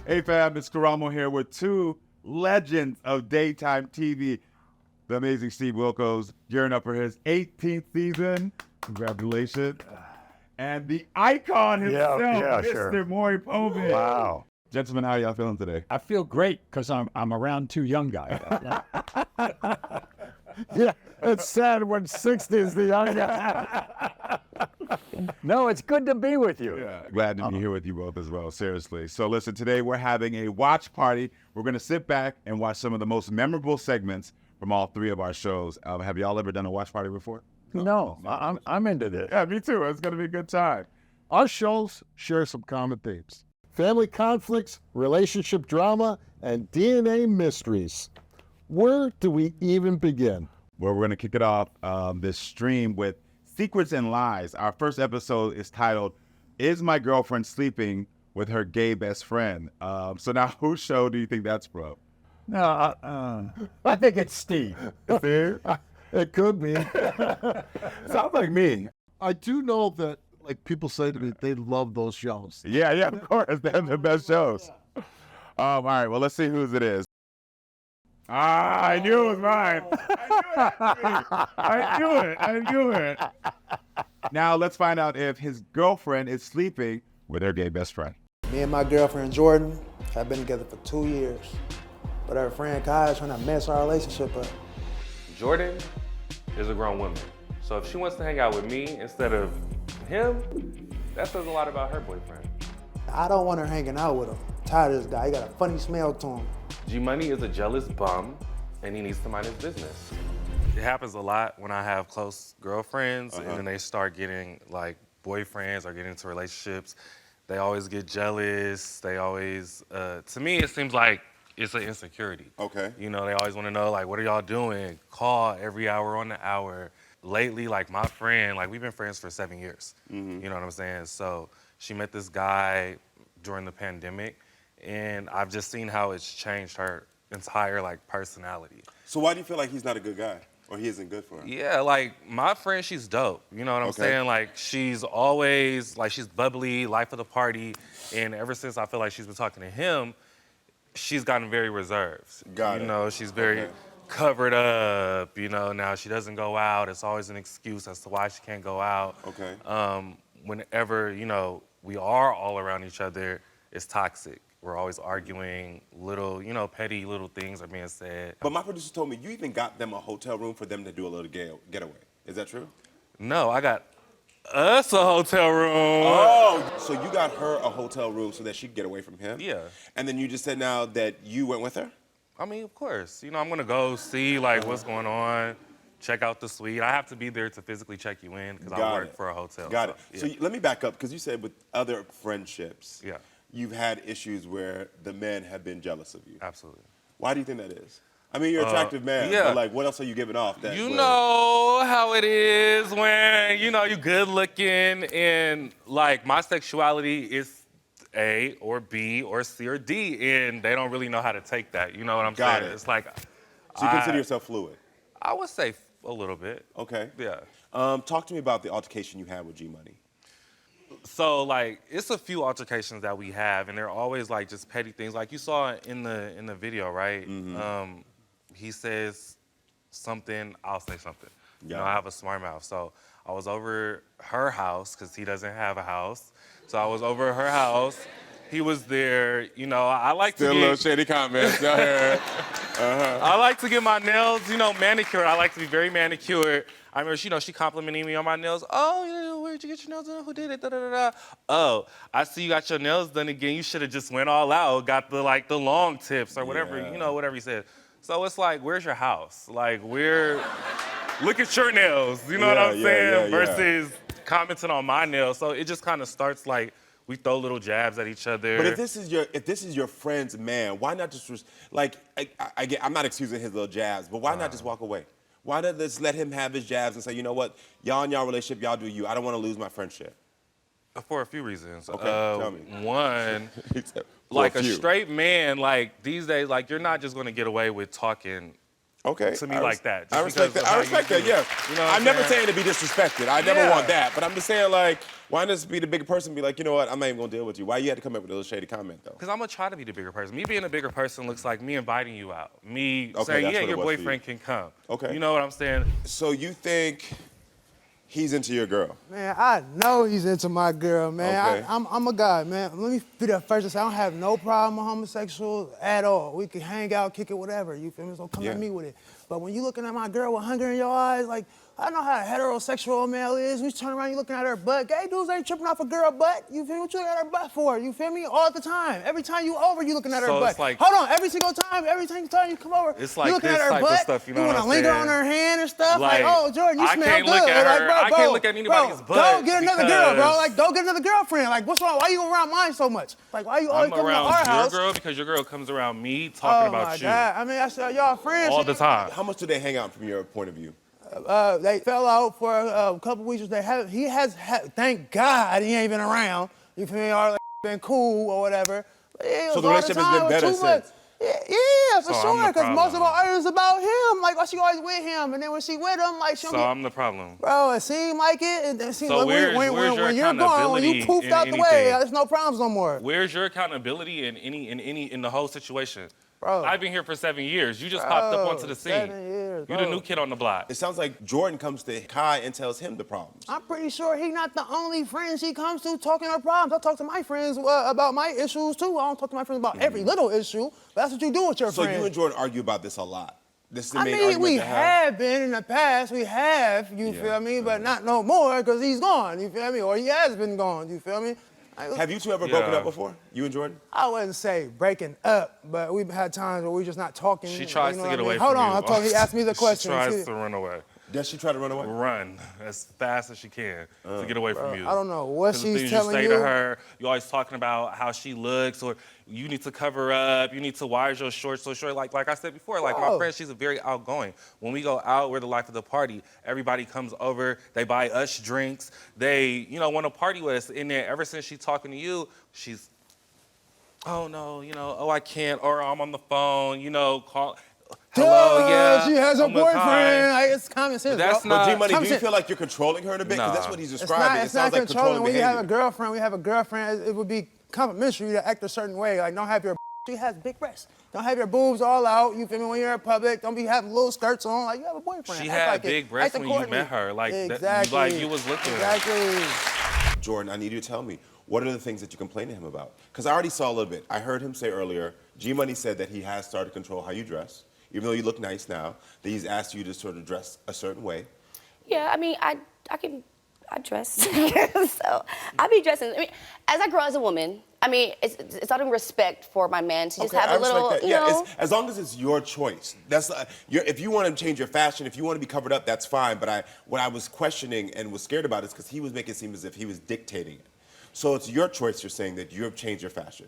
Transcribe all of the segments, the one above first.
Hey fam, it's Karamo here with two legends of daytime TV. The amazing Steve Wilkos, gearing up for his 18th season. Congratulations. And the icon himself, Mr. Sure. Maury Povich. Wow. Gentlemen, how y'all feeling today? I feel great because I'm around two young guys. Yeah, it's sad when 60 is the young guy. No, it's good to be with you. Yeah, glad to be here with you both as well, seriously. So listen, today we're having a watch party. We're going to sit back and watch some of the most memorable segments from all three of our shows. Have y'all ever done a watch party before? No, I'm into this. Yeah, me too. It's going to be a good time. Our shows share some common themes. Family conflicts, relationship drama, and DNA mysteries. Where do we even begin? Well, we're going to kick it off this stream with Secrets and Lies. Our first episode is titled, Is My Girlfriend Sleeping with Her Gay Best Friend? So now, whose show do you think that's from? No, I think it's Steve. Steve? It could be. Sounds like me. I do know that, like, people say to me, they love those shows. Yeah, of course. They're the best shows. All right, well, let's see whose it is. I knew it was mine. I knew it. Now, let's find out if his girlfriend is sleeping with her gay best friend. Me and my girlfriend Jordan have been together for 2 years, but her friend Kai is trying to mess our relationship up. Jordan is a grown woman, so if she wants to hang out with me instead of him, that says a lot about her boyfriend. I don't want her hanging out with him. I'm tired of this guy. He got a funny smell to him. G-Money is a jealous bum, and he needs to mind his business. It happens a lot when I have close girlfriends, and then they start getting like boyfriends or getting into relationships. They always get jealous. They always, to me, it seems like it's an insecurity. Okay. You know, they always want to know, like, what are y'all doing? Call every hour on the hour. Lately, like, my friend, like, we've been friends for 7 years. You know what I'm saying? So she met this guy during the pandemic, and I've just seen how it's changed her entire, like, personality. So why do you feel like he's not a good guy, or he isn't good for her? Yeah, like, my friend, she's dope. You know what I'm saying? Like, she's always, like, she's bubbly, life of the party, and ever since I feel like she's been talking to him, she's gotten very reserved. Got it. You know, she's very covered up, you know, now she doesn't go out. It's always an excuse as to why she can't go out. Okay. Whenever, you know, we are all around each other, it's toxic. We're always arguing, little, you know, petty little things are being said. But my producer told me you even got them a hotel room for them to do a little getaway. Is that true? No, I got us a hotel room. Oh, so you got her a hotel room so that she could get away from him? Yeah. And then you just said now that you went with her? I mean, of course. You know, I'm gonna go see like what's going on, check out the suite. I have to be there to physically check you in because I work for a hotel. Got it. Yeah. So let me back up because you said with other friendships, Yeah. you've had issues where the men have been jealous of you. Absolutely. Why do you think that is? I mean, you're an attractive man, yeah. but like, what else are you giving off? That You will- know how it is when, you know, you good looking and like my sexuality is A or B or C or D and they don't really know how to take that. You know what I'm Got saying? it. It's like, So you consider yourself fluid? I would say a little bit. Okay. Yeah. Talk to me about the altercation you had with G-Money. So like it's a few altercations that we have and they're always like just petty things. Like you saw in the video, right? He says something, I'll say something. You know, I have a smart mouth. So I was over her house because he doesn't have a house. So I was over her house. He was there. You know, I like Still to a little get, shady comments out here. I like to get my nails, you know, manicured. I like to be very manicured. I remember, you know, she complimenting me on my nails. Oh, yeah, where'd you get your nails done? Who did it? Da, da, da, da. Oh, I see you got your nails done again. You should have just went all out, got the like the long tips or whatever, you know, whatever he said. So it's like, where's your house? Like, look at your nails. You know what I'm saying? Versus commenting on my nails. So it just kind of starts like we throw little jabs at each other. But if this is your friend's man, why not just like I'm not excusing his little jabs, but why not just walk away? Why not just let him have his jabs and say, you know what, y'all in y'all relationship, y'all do you. I don't want to lose my friendship. For a few reasons. Okay, tell me. One, like a straight man, like these days, like you're not just gonna get away with talking Okay. to me I like that. I just respect because that. of I how respect you that. do Yeah. it. You know what I'm never saying? saying to be disrespected. I never Yeah. want that. But I'm just saying, like, why not just be the bigger person and be like, you know what, I'm not even gonna deal with you. Why you had to come up with a little shady comment though? Because I'm gonna try to be the bigger person. Me being a bigger person looks like me inviting you out. Me Okay, saying, that's yeah, what it your was for you. boyfriend can come. Okay. You know what I'm saying? So you think he's into your girl? Man, I know he's into my girl, man. Okay. I'm a guy, man. Let me be the first to say I don't have no problem with homosexual at all. We can hang out, kick it, whatever. You feel me? So come Yeah. at me with it. But when you looking at my girl with hunger in your eyes, like, I know how a heterosexual male is. You turn around, you looking at her butt. Gay dudes ain't tripping off a girl butt. You feel me? What you looking at her butt for? You feel me? All the time. Every time you over, you looking at her So butt. it's like- Hold on, every single time you come over, It's you like looking this at her type of butt. stuff, you know you what wanna I'm linger saying? on her hand and stuff. Like, Like, oh, Jordan, you I smell can't good. look at Like, her- bro, I can't look at anybody's bro, butt Go get another girl, bro. because- Like, go get another girlfriend. Like, what's wrong? Why you around mine so much? Like, why you always I'm coming to around our your house? girl because your girl comes around me Oh talking my about you God. I mean, I said y'all friends. all the time. How much do they hang out from your point of view? They fell out for a couple weeks. He has, thank God he ain't been around. You feel me? Or like, been cool or whatever. But yeah, it So was the all relationship has time, been it was better too much. since? Yeah, for So I'm sure. the Because most of problem. our art is about him. Like, why she always with him? And then when she with him, like, she So don't get, I'm the problem. bro, it seemed like it. And it seemed So like where's your when you're gone, when you accountability poofed in out the way, anything? there's no problems no more. Where's your accountability in the whole situation? Bro. I've been here for 7 years. You just popped up onto the scene. 7 years, You the bro. new kid on the block. It sounds like Jordan comes to Kai and tells him the problems. I'm pretty sure he's not the only friend she comes to talking her problems. I talk to my friends about my issues too. I don't talk to my friends about every little issue. But that's what you do with your So friends. you and Jordan argue about this a lot. This is the I main mean, argument we they have been in the past. We have, you Yeah. feel me? But not no more because he's gone, you feel me? Or he has been gone, you feel me? Have you two ever broken Yeah. up before? You and Jordan? I wouldn't say breaking up, but we've had times where we're just not talking. She tries you know to what get I mean? away Hold from on, you. I'm talking. He asked me the question. She tries See, to run away. Does she try to run away? Run as fast as she can to get away from you. I don't know what 'Cause the she's things telling you say you. to her, you're always talking about how she looks, or you need to cover up, you need to, why is your short so short? Like I said before, like my Bro. friend, she's a very outgoing. When we go out, we're the life of the party. Everybody comes over, they buy us drinks, they, want to party with us. And then ever since she's talking to you, she's, oh no, oh I can't, or I'm on the phone, call. Hello, Duh, yeah. she has a I'm with boyfriend. Kai. Like, it's common sense, That's bro. not- But G-Money, Common do you sense. feel like you're controlling her a bit? Because that's Nah. what he's It's describing. not, It it's not sounds like controlling. controlling When you behavior. have a girlfriend, it would be complimentary to act a certain way. Like, don't have your she has big breasts. Don't have your boobs all out. You feel me? When you're in public, don't be having little skirts on. Like, you have a boyfriend. She Act had like it. big breasts Act when you accordingly. met her. Like, exactly. you was looking at her. Exactly. Jordan, I need you to tell me, what are the things that you complain to him about? Because I already saw a little bit. I heard him say earlier, G-Money said that he has started to control how you dress, even though you look nice now, that he's asked you to sort of dress a certain way. Yeah, I mean, I dress. So I be dressing. I mean, as I grow as a woman, I mean, it's out of respect for my man to just have a little, that. you Yeah, know. as long as it's your choice. That's if you want to change your fashion, if you want to be covered up, that's fine. But what I was questioning and was scared about is because he was making it seem as if he was dictating it. So it's your choice. You're saying that you have changed your fashion.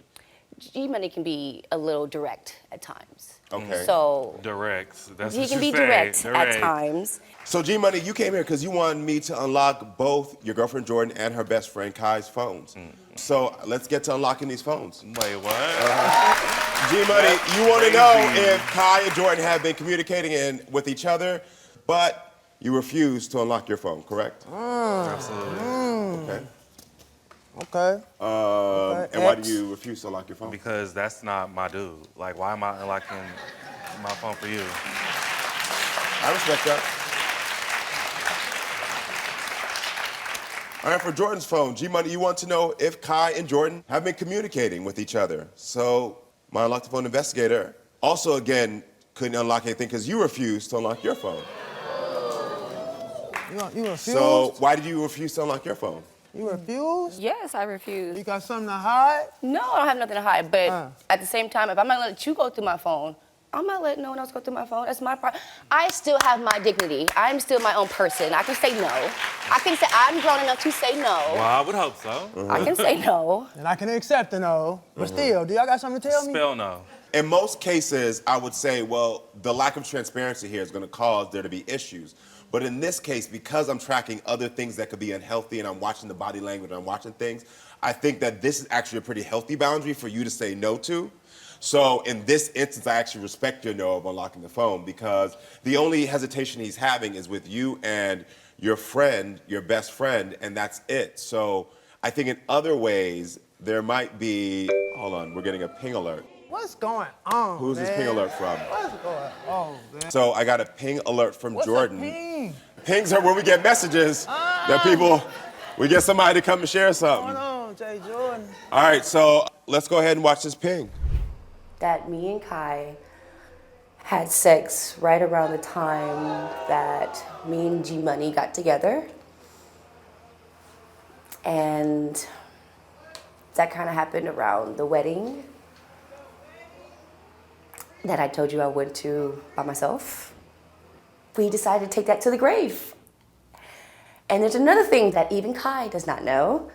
G-Money can be a little direct at times. Okay. So Direct. That's he what can you be say. direct at times. So G-Money, you came here because you wanted me to unlock both your girlfriend Jordan and her best friend Kai's phones. So let's get to unlocking these phones. Wait, what? G-Money, you want to know if Kai and Jordan have been communicating with each other, but you refuse to unlock your phone, correct? Absolutely. Okay. Okay. And why do you refuse to unlock your phone? Because that's not my dude. Like, why am I unlocking my phone for you? I respect that. All right, for Jordan's phone, G-Money, you want to know if Kai and Jordan have been communicating with each other. So my Unlock the Phone investigator also, again, couldn't unlock anything because you refused to unlock your phone. You refused? So why did you refuse to unlock your phone? You refused? Yes, I refuse. You got something to hide? No, I don't have nothing to hide. But at the same time, if I'm not let you go through my phone, I'm not letting no one else go through my phone. That's my problem. I still have my dignity. I'm still my own person. I can say no. I can say I'm grown enough to say no. Well, I would hope so. I can say no. And I can accept the no. But still, do y'all got something to tell me? Spell no. In most cases, I would say, well, the lack of transparency here is going to cause there to be issues. But in this case, because I'm tracking other things that could be unhealthy and I'm watching the body language and I'm watching things, I think that this is actually a pretty healthy boundary for you to say no to. So in this instance, I actually respect your no of unlocking the phone because the only hesitation he's having is with you and your friend, your best friend, and that's it. So I think in other ways, there might be, hold on, we're getting a ping alert. What's going on, Who's man? this ping alert from? What's going on, man? So I got a ping alert from What's Jordan. a ping? Pings are where we get messages that people, we get somebody to come and share What's something. going on, Jay Jordan? All right, so let's go ahead and watch this ping. That me and Kai had sex right around the time that me and G Money got together. And that kind of happened around the wedding that I told you I went to by myself. We decided to take that to the grave. And there's another thing that even Kai does not know.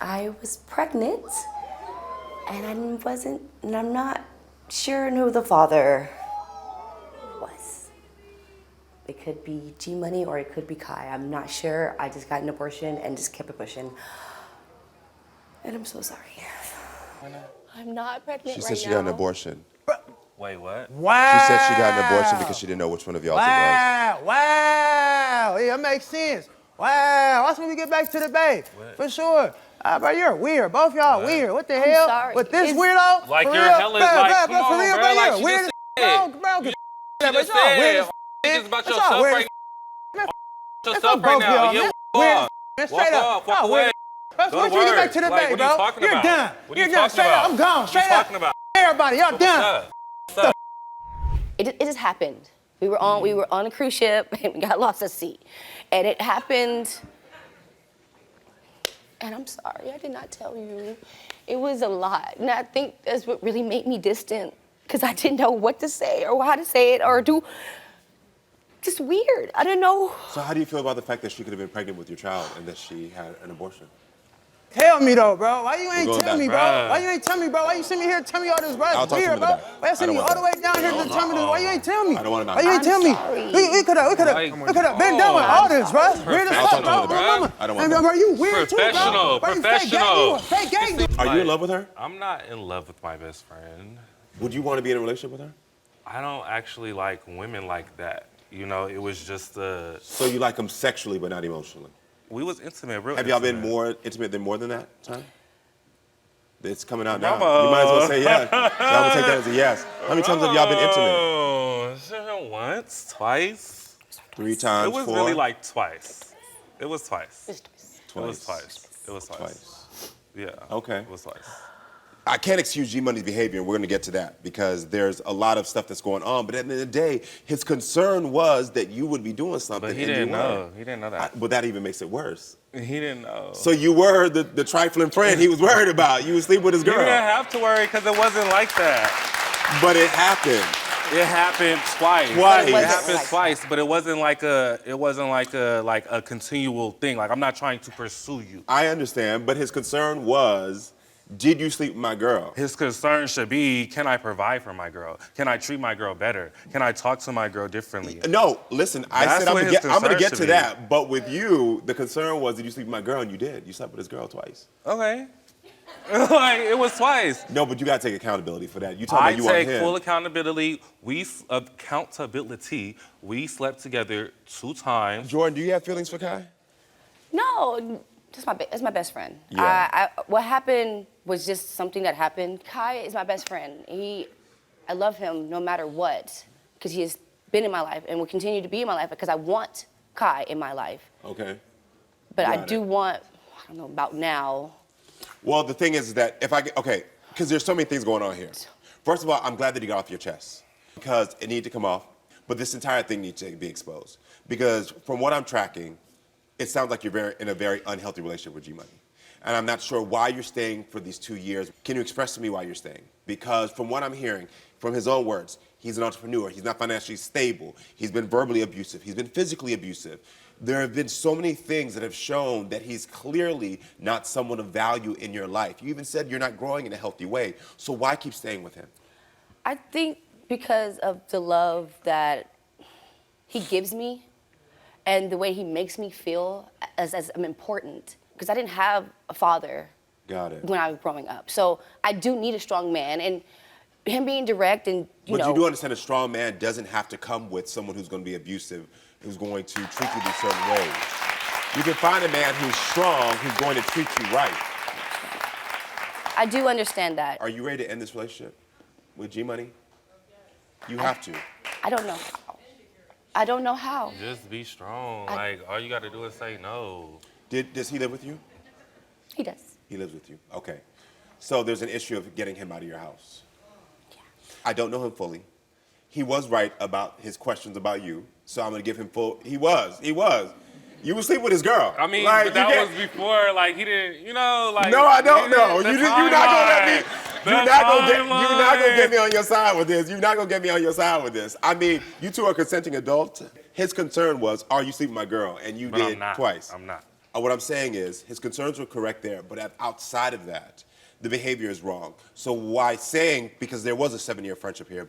I was pregnant, and I'm not sure who the father was. It could be G Money or it could be Kai. I'm not sure. I just got an abortion and just kept it pushing. And I'm so sorry. I'm not pregnant She right said she now. got an abortion. Wait, what? Wow. She said she got an abortion because she didn't know which one of y'all it was. Wow, wow. Yeah, that makes sense. Wow, that's when we get back to the bay. For sure. Bro, you're weird. Both y'all weird. What the hell? sorry. With this It's- weirdo? Like for you're real? hella, bro, like, bro, come for on, real, bro, bro, like you're she weird. just Bro, said. bro, You yeah, just but y'all weird said, as niggas about Y'all yourself weird right as now. fuck Yourself right both now. y'all, Yeah, man. walk Weird off. man, Walk straight up. off, walk Y'all weird. away. Bro, Go once to you get back work. to the Like, bay, what are you bro, talking you're about? done. What are you You're done. talking Straight about? up. I'm gone. What are you Straight up. talking about? Everybody, y'all What's done. up? What's up? It just happened. We were on a cruise ship and we got lost at sea. And it happened. And I'm sorry, I did not tell you. It was a lot. And I think that's what really made me distant. Because I didn't know what to say or how to say it or do. Just weird. I didn't know. So how do you feel about the fact that she could have been pregnant with your child and that she had an abortion? Tell me though, bro. Why you ain't going tell back, me, bro? bruh. Why you ain't tell me, bro? Why you send me here to tell me all this, bro? I'll It's talk to him weird, in the bro. back. Why you I send don't me want all the way that. down here to tell me this? Why you ain't tell me? I don't want it back. Why you ain't I'm tell me? sorry. We could have been done with all this, bro. Weird as I'll fuck, talk to him in bro. the back. Mama. I don't want And, that. bro, you weird too, bro. Professional, Bro, you professional. fake gay, dude. Are you in love with her? I'm not in love with my best friend. Would you want to be in a relationship with her? I don't actually like women like that. You know, it was just So you like them sexually but not emotionally? we was intimate, real Have y'all been intimate. more intimate than more than that time? It's coming out now. Mama. You might as well say yes. So I'm gonna take that as a yes. How many times have y'all been intimate? Oh, once, twice. 3 times, It was 4? really like twice. It was twice. Twice. It was twice. It was twice. Twice. Yeah. Okay. It was twice. I can't excuse G Money's behavior, and we're going to get to that because there's a lot of stuff that's going on. But at the end of the day, his concern was that you would be doing something. But he and didn't you know. weren't. He didn't know that. But that even makes it worse. He didn't know. So you were the trifling friend he was worried about. You would sleep with his You girl. didn't have to worry because it wasn't like that. But it happened. It happened twice. Why? But It wasn't happened like twice, but it wasn't like a continual thing. Like I'm not trying to pursue you. I understand, but his concern was, did you sleep with my girl? His concern should be, can I provide for my girl? Can I treat my girl better? Can I talk to my girl differently? No, listen, I That's said I'm what gonna his get concern to should be. that. But with you, the concern was, did you sleep with my girl? And you did. You slept with his girl twice. Okay. Like it was twice. No, but you gotta take accountability for that. You talking I about you want take him. full accountability. We slept together 2 times. Jordan, do you have feelings for Kai? No, that's my best friend. Yeah. What happened was just something that happened. Kai is my best friend. I love him no matter what, because he has been in my life and will continue to be in my life because I want Kai in my life. Okay. But I Got do it. want, I don't know about now. Well, the thing is that if I get, okay, because there's so many things going on here. First of all, I'm glad that you got off your chest because it needed to come off, but this entire thing needs to be exposed. Because from what I'm tracking, it sounds like you're in a very unhealthy relationship with G Money. And I'm not sure why you're staying for these 2 years. Can you express to me why you're staying? Because from what I'm hearing, from his own words, he's an entrepreneur. He's not financially stable. He's been verbally abusive. He's been physically abusive. There have been so many things that have shown that he's clearly not someone of value in your life. You even said you're not growing in a healthy way. So why keep staying with him? I think because of the love that he gives me and the way he makes me feel as I'm important. Because I didn't have a father Got it. when I was growing up. So I do need a strong man, and him being direct and But you do understand a strong man doesn't have to come with someone who's going to be abusive, who's going to treat you in certain ways. You can find a man who's strong, who's going to treat you right. I do understand that. Are you ready to end this relationship with G-Money? You have to. I don't know how. I don't know how. Just be strong. Like, all you got to do is say no. Does he live with you? He does. He lives with you. Okay. So there's an issue of getting him out of your house. I don't know him fully. He was right about his questions about you, so I'm gonna give him full. He was. You were sleeping with his girl. I mean, like, but that was before, like, he didn't, you know, like. No, I don't know. You're not gonna let me. You're not gonna get me on your side with this. You're not gonna get me on your side with this. I mean, you two are consenting adults. His concern was, are you sleeping with my girl? And you did twice. I'm not. What I'm saying is, his concerns were correct there, but outside of that, the behavior is wrong. So why saying, because there was a 7-year friendship here,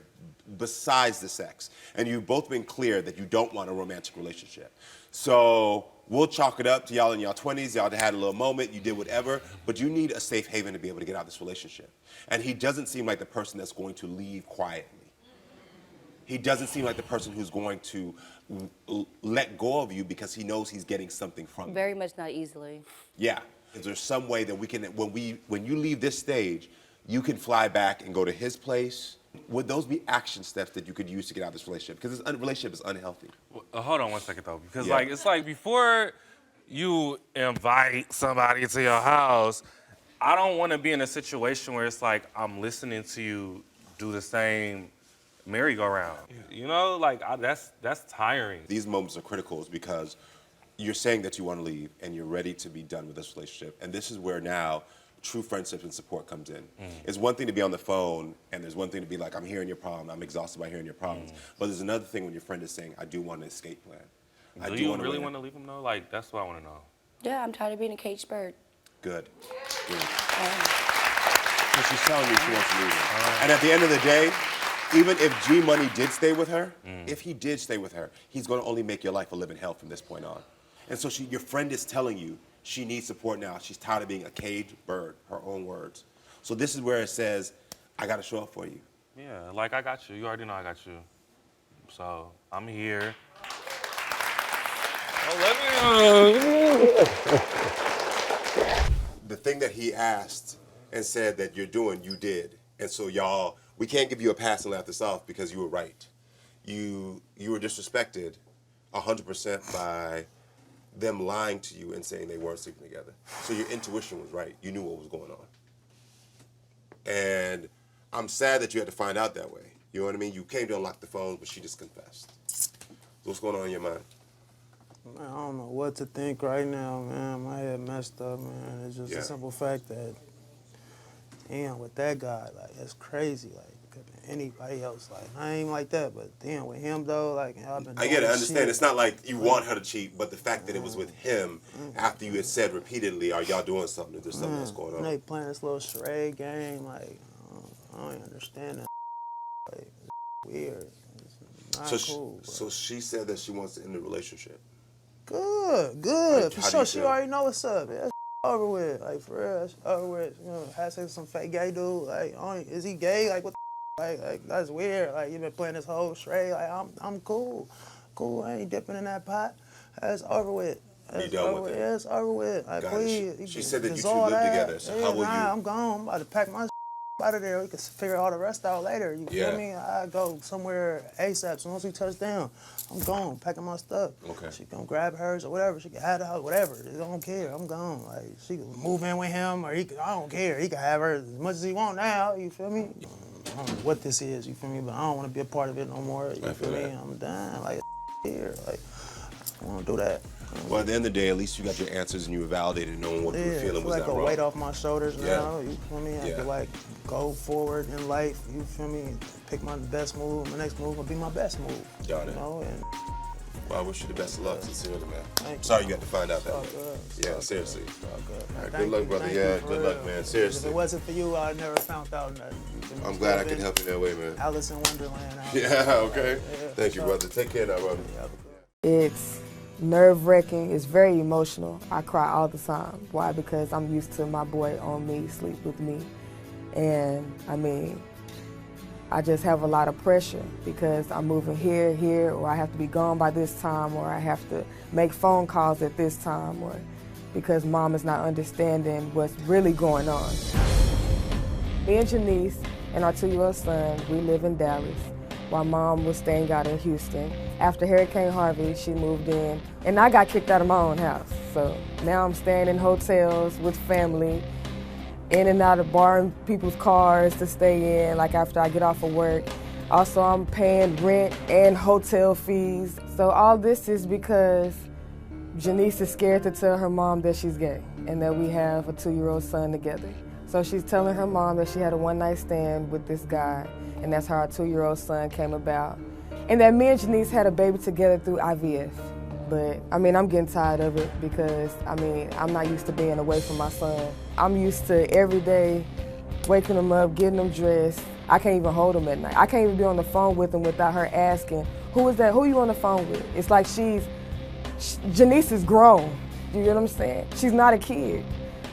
besides the sex, and you've both been clear that you don't want a romantic relationship. So we'll chalk it up to y'all in your 20s, y'all had a little moment, you did whatever, but you need a safe haven to be able to get out of this relationship. And he doesn't seem like the person that's going to leave quietly. He doesn't seem like the person who's going to let go of you because he knows he's getting something from you. Very much not easily. Yeah. Is there some way that we can, when you leave this stage, you can fly back and go to his place? Would those be action steps that you could use to get out of this relationship? Because this relationship is unhealthy. Hold on one second, though. Because, like, it's like before you invite somebody to your house, I don't want to be in a situation where it's like I'm listening to you do the same merry-go-round. You know, like, that's tiring. These moments are critical because you're saying that you want to leave and you're ready to be done with this relationship. And this is where now true friendship and support comes in. It's one thing to be on the phone, and there's one thing to be like, I'm hearing your problem, I'm exhausted by hearing your problems. But there's another thing when your friend is saying, I do want an escape plan. Do you really want to leave him, though? Like, that's what I want to know. Yeah, I'm tired of being a caged bird. Good. So she's telling me she wants to leave him. And at the end of the day, even if G-Money did stay with her, if he did stay with her, he's going to only make your life a living hell from this point on. And so your friend is telling you she needs support now. She's tired of being a caged bird, her own words. So this is where it says, I got to show up for you. Yeah, like, I got you. You already know I got you. So I'm here. The thing that he asked and said that you're doing, you did. And so y'all, we can't give you a pass and laugh this off because you were right. You were disrespected 100% by them lying to you and saying they weren't sleeping together. So your intuition was right. You knew what was going on. And I'm sad that you had to find out that way. You know what I mean? You came to unlock the phones, but she just confessed. So what's going on in your mind? Man, I don't know what to think right now, man. My head messed up, man. It's just a simple fact that, damn, with that guy, like, that's crazy. Like, could be anybody else, like, I ain't like that, but damn, with him though, like, I've been. I get it, I understand. Shit. It's not like you want her to cheat, but the fact that it was with him after you had said repeatedly, "Are y'all doing something? Is there something else going on?" They playing this little charade game, like, I don't understand that. Like, it's weird. It's not cool. So she said that she wants to end the relationship. Good. For sure, she already know what's up. That's over with. Like, for real, that's over with. You know, had sex with some fake gay dude. Like, is he gay? Like, what the like, that's weird. Like, you been playing this whole charade. Like, I'm cool. Cool, I ain't dipping in that pot. That's over with. You done with it? Yeah, it's over with. Like, please. She said that you two live together, so how will you? I'm gone. I'm about to pack my out of there. We can figure all the rest out later. You feel me? I go somewhere ASAP. As soon as we touch down, I'm gone, packing my stuff. Okay. She can grab hers or whatever. She can have the house, whatever. I don't care. I'm gone. Like, she can move in with him, or I don't care. He can have her as much as he want now. You feel me? I don't know what this is. You feel me? But I don't want to be a part of it no more. You feel me? I'm done. Like, here. Like, I don't want to do that. Well, at the end of the day, at least you got your answers and you were validated knowing what you were feeling was like that a wrong. weight off my shoulders now. You feel me? I can like go forward in life. You feel me? Pick my best move. My next move will be my best move. Got it. You know? And well, I wish you the best of luck, sincerely, man. Thank Sorry you you got to find out that way. Yeah, seriously. All right, good luck, brother. Yeah, good luck, man. Seriously. If it wasn't for you, I never found out nothing. I'm glad I could help you that way, man. Alice in Wonderland. Yeah, okay. Thank you, brother. Take care now, brother. It's nerve-wracking. It's very emotional. I cry all the time. Why? Because I'm used to my boy on me, sleep with me. And I mean, I just have a lot of pressure because I'm moving here, or I have to be gone by this time, or I have to make phone calls at this time, or because mom is not understanding what's really going on. Me and Janice and our 2-year-old son, we live in Dallas, while mom was staying out in Houston. After Hurricane Harvey, she moved in, and I got kicked out of my own house. So now I'm staying in hotels with family, in and out of borrowing people's cars to stay in, like after I get off of work. Also, I'm paying rent and hotel fees. So all this is because Janice is scared to tell her mom that she's gay and that we have a 2-year-old son together. So she's telling her mom that she had a one-night stand with this guy, and that's how our 2-year-old son came about. And that me and Janice had a baby together through IVF. But, I mean, I'm getting tired of it because, I mean, I'm not used to being away from my son. I'm used to every day waking him up, getting him dressed. I can't even hold him at night. I can't even be on the phone with him without her asking, who is that? Who are you on the phone with? It's like Janice is grown. You get what I'm saying? She's not a kid.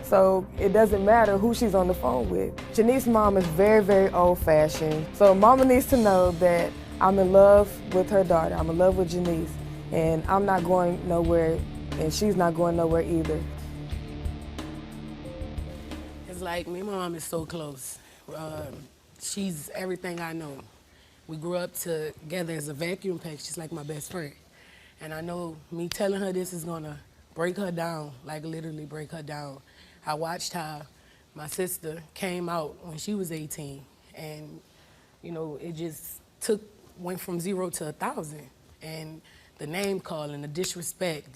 So it doesn't matter who she's on the phone with. Janice's mom is very, very old-fashioned. So mama needs to know that I'm in love with her daughter. I'm in love with Janice. And I'm not going nowhere, and she's not going nowhere either. It's like me and my mom is so close. She's everything I know. We grew up together as a vacuum pack. She's like my best friend. And I know me telling her this is gonna break her down, like literally break her down. I watched how my sister came out when she was 18, and you know, it just went from 0 to 1,000. And the name calling, the disrespect,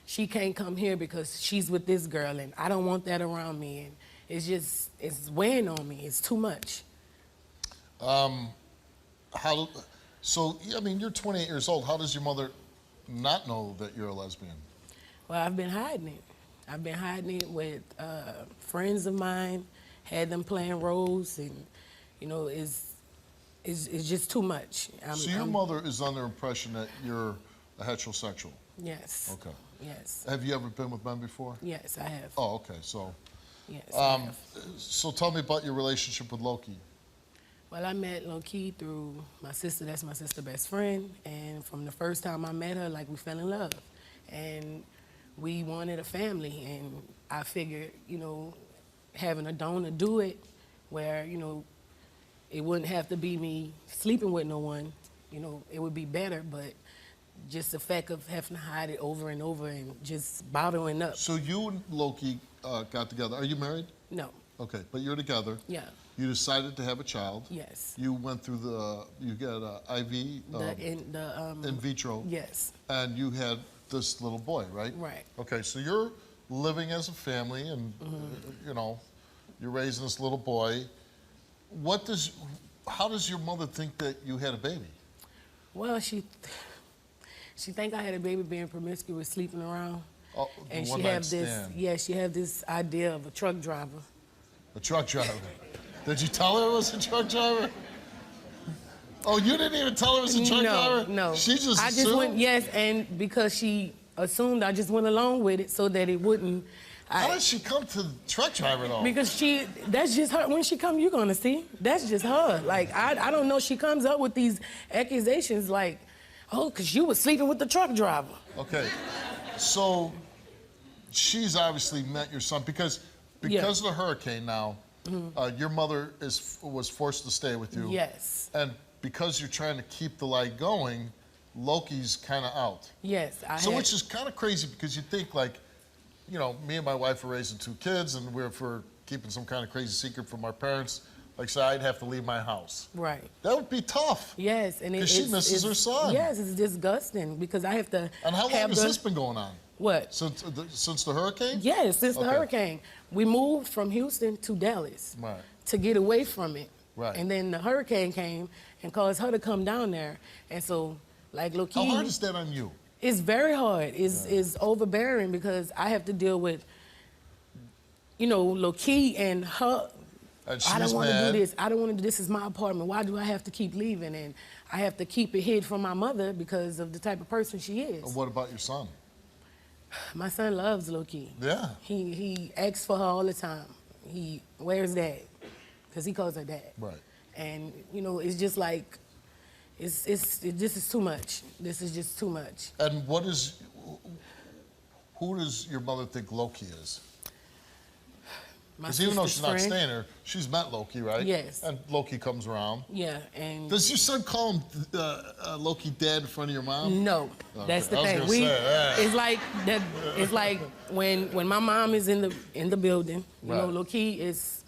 she can't come here because she's with this girl, and I don't want that around me. And it's weighing on me. It's too much. So, I mean, you're 28 years old. How does your mother not know that you're a lesbian? Well, I've been hiding it. I've been hiding it with friends of mine, had them playing roles, and you know, it's just too much. So your mother is under the impression that you're a heterosexual? Yes. Okay. Yes. Have you ever been with men before? Yes, I have. Oh, okay. So. Yes. I have. So tell me about your relationship with Loki. Well, I met Loki through my sister. That's my sister's best friend. And from the first time I met her, like, we fell in love. And we wanted a family. And I figured, you know, having a donor do it where, you know, it wouldn't have to be me sleeping with no one. You know, it would be better. But just the fact of having to hide it over and over and just bottling up. So you and Loki got together. Are you married? No. Okay, but you're together. Yeah. You decided to have a child. Yes. You went through you got IV, in vitro. Yes. And you had this little boy, right? Right. Okay, so you're living as a family, and you know, you're raising this little boy. How does your mother think that you had a baby? Well, she think I had a baby being promiscuous, sleeping around. Oh, and she have she have this idea of a truck driver. A truck driver. Did you tell her it was a truck driver? Oh, you didn't even tell her it was a truck driver? No. She just I just went, yes, and because she assumed, I just went along with it so that it wouldn't. How did she come to the truck driver though? Because that's just her. When she come, you're gonna see. That's just her. Like, I don't know. She comes up with these accusations like, oh, because you was sleeping with the truck driver. Okay, so she's obviously met your son because of the hurricane now. Your mother was forced to stay with you. Yes. And because you're trying to keep the light going, Loki's kind of out. Yes. Which is kind of crazy because you think like, you know, me and my wife are raising 2 kids, and we're keeping some kind of crazy secret from our parents. Like, so I'd have to leave my house. Right. That would be tough. Yes, and because she misses her son. Yes, it's disgusting because I have to. And how long has this been going on? What? Since the hurricane? Yes, since the hurricane. We moved from Houston to Dallas to get away from it. Right. And then the hurricane came and caused her to come down there. And so, like Loki. How hard is that on you? It's very hard. It's overbearing because I have to deal with, you know, Loki and her. And I don't want to do this. I don't want to do this. Is my apartment. Why do I have to keep leaving? And I have to keep it hid from my mother because of the type of person she is. And what about your son? My son loves low-key. Yeah. He asks for her all the time. Where's dad? Because he calls her dad. Right. And, you know, it's just like, this is too much. This is just too much. And who does your mother think Loki is? Because even though she's not staying here, she's met Loki, right? Yes. And Loki comes around. Yeah, and... Does your son call him Loki dad in front of your mom? No, Okay. that's the I was thing. gonna say, yeah. It's like that. It's like when my mom is in the building, you know, Right. Loki is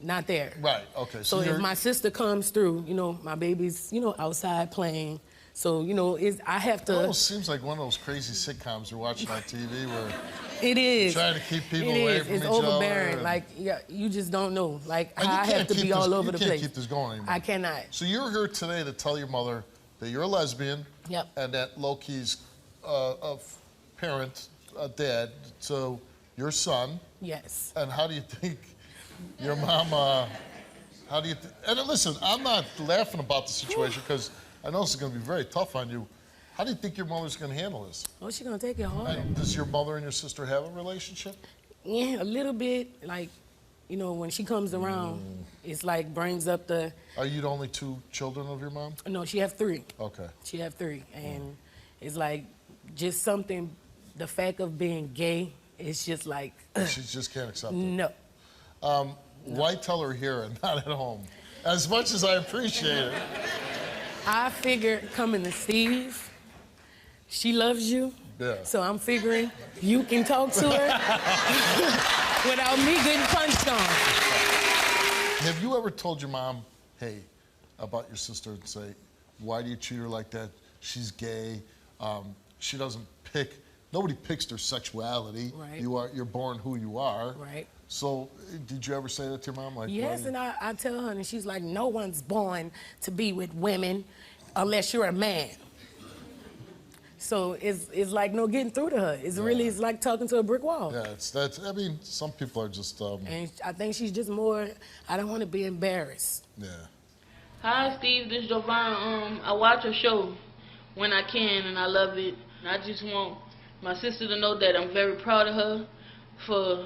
not there. Right, okay. So if my sister comes through, you know, my baby's, you know, outside playing. So, you know, I have to... It almost seems like one of those crazy sitcoms you're watching on TV where it is. you're trying to keep people it away is. from It's each overbearing. other. Like, yeah, you just don't know. Like, And you I can't have to keep be this- all over the You place. can't keep this going anymore. I cannot. So you're here today to tell your mother that you're a lesbian. Yep. And that Loki's a parent, a dad, to your son. Yes. And how do you think your mom, and listen, I'm not laughing about the situation because I know this is going to be very tough on you. How do you think your mother's going to handle this? Oh, she's going to take it hard. And does your mother and your sister have a relationship? Yeah, a little bit. Like, you know, when she comes around, it's like brings up the... Are you the only two children of your mom? No, she have 3. Okay. She have 3. And it's like just something, the fact of being gay, it's just like... She just can't accept it. No. Why tell her here and not at home? As much as I appreciate it. I figured coming to Steve, she loves you. Yeah. So I'm figuring you can talk to her without me getting punched on. Have you ever told your mom, hey, about your sister and say, why do you treat her like that? She's gay. She doesn't pick, nobody picks their sexuality. Right. You're born who you are. Right. So did you ever say that to your mom? Like, Yes, and I tell her, and she's like, no one's born to be with women unless you're a man. So it's like no getting through to her. It's like talking to a brick wall. Yeah, I mean, some people are just, And I think she's just more, I don't want to be embarrassed. yeah. Hi, Steve. This is Jovan. I watch your show when I can, and I love it. I just want my sister to know that I'm very proud of her for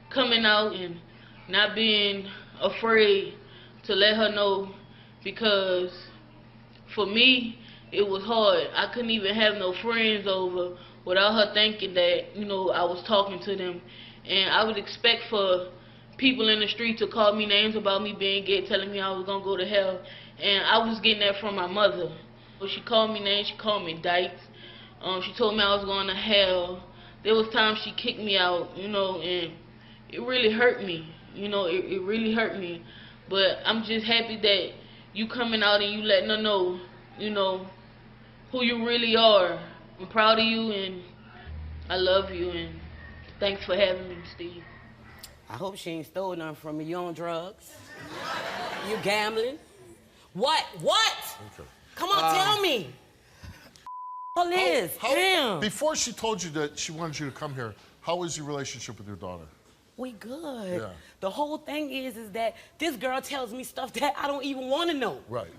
coming out and not being afraid to let her know, because for me, it was hard. I couldn't even have no friends over without her thinking that, you know, I was talking to them. And I would expect for people in the street to call me names about me being gay, telling me I was gonna go to hell. And I was getting that from my mother. She called me names, she called me dykes. She told me I was going to hell. There was times she kicked me out, you know, and it really hurt me. You know, it really hurt me. But I'm just happy that you coming out and you letting her know, you know, who you really are. I'm proud of you and I love you, and thanks for having me, Steve. I hope she ain't stole nothing from me. You on drugs? You gambling? What? Okay. Come on, tell me. All this. Damn. Before she told you that she wanted you to come here, how was your relationship with your daughter? We good. Yeah. The whole thing is that this girl tells me stuff that I don't even want to know. Right.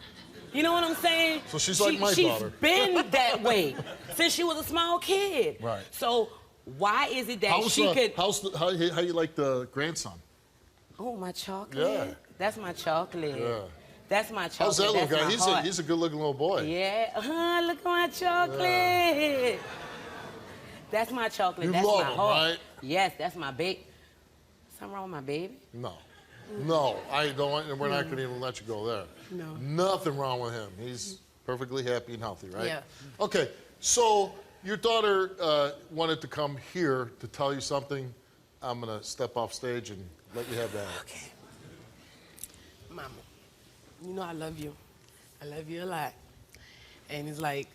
You know what I'm saying? So she's like my daughter. She's been that way since she was a small kid. Right. So why is it that she could... How you like the grandson? Oh, my chocolate? Yeah. That's my chocolate. Yeah. That's my chocolate. How's that little That's guy? my heart. He's a good-looking little boy. Yeah. Look at my chocolate. Yeah. That's my chocolate. You that's love my him, heart. right? Yes, that's my baby. Something wrong with my baby? No, I don't. And we're not going to even let you go there. No. Nothing wrong with him. He's perfectly happy and healthy, right? Yeah. Okay, so your daughter wanted to come here to tell you something. I'm going to step off stage and let you have that. Okay. Mama, you know I love you. I love you a lot. And it's like,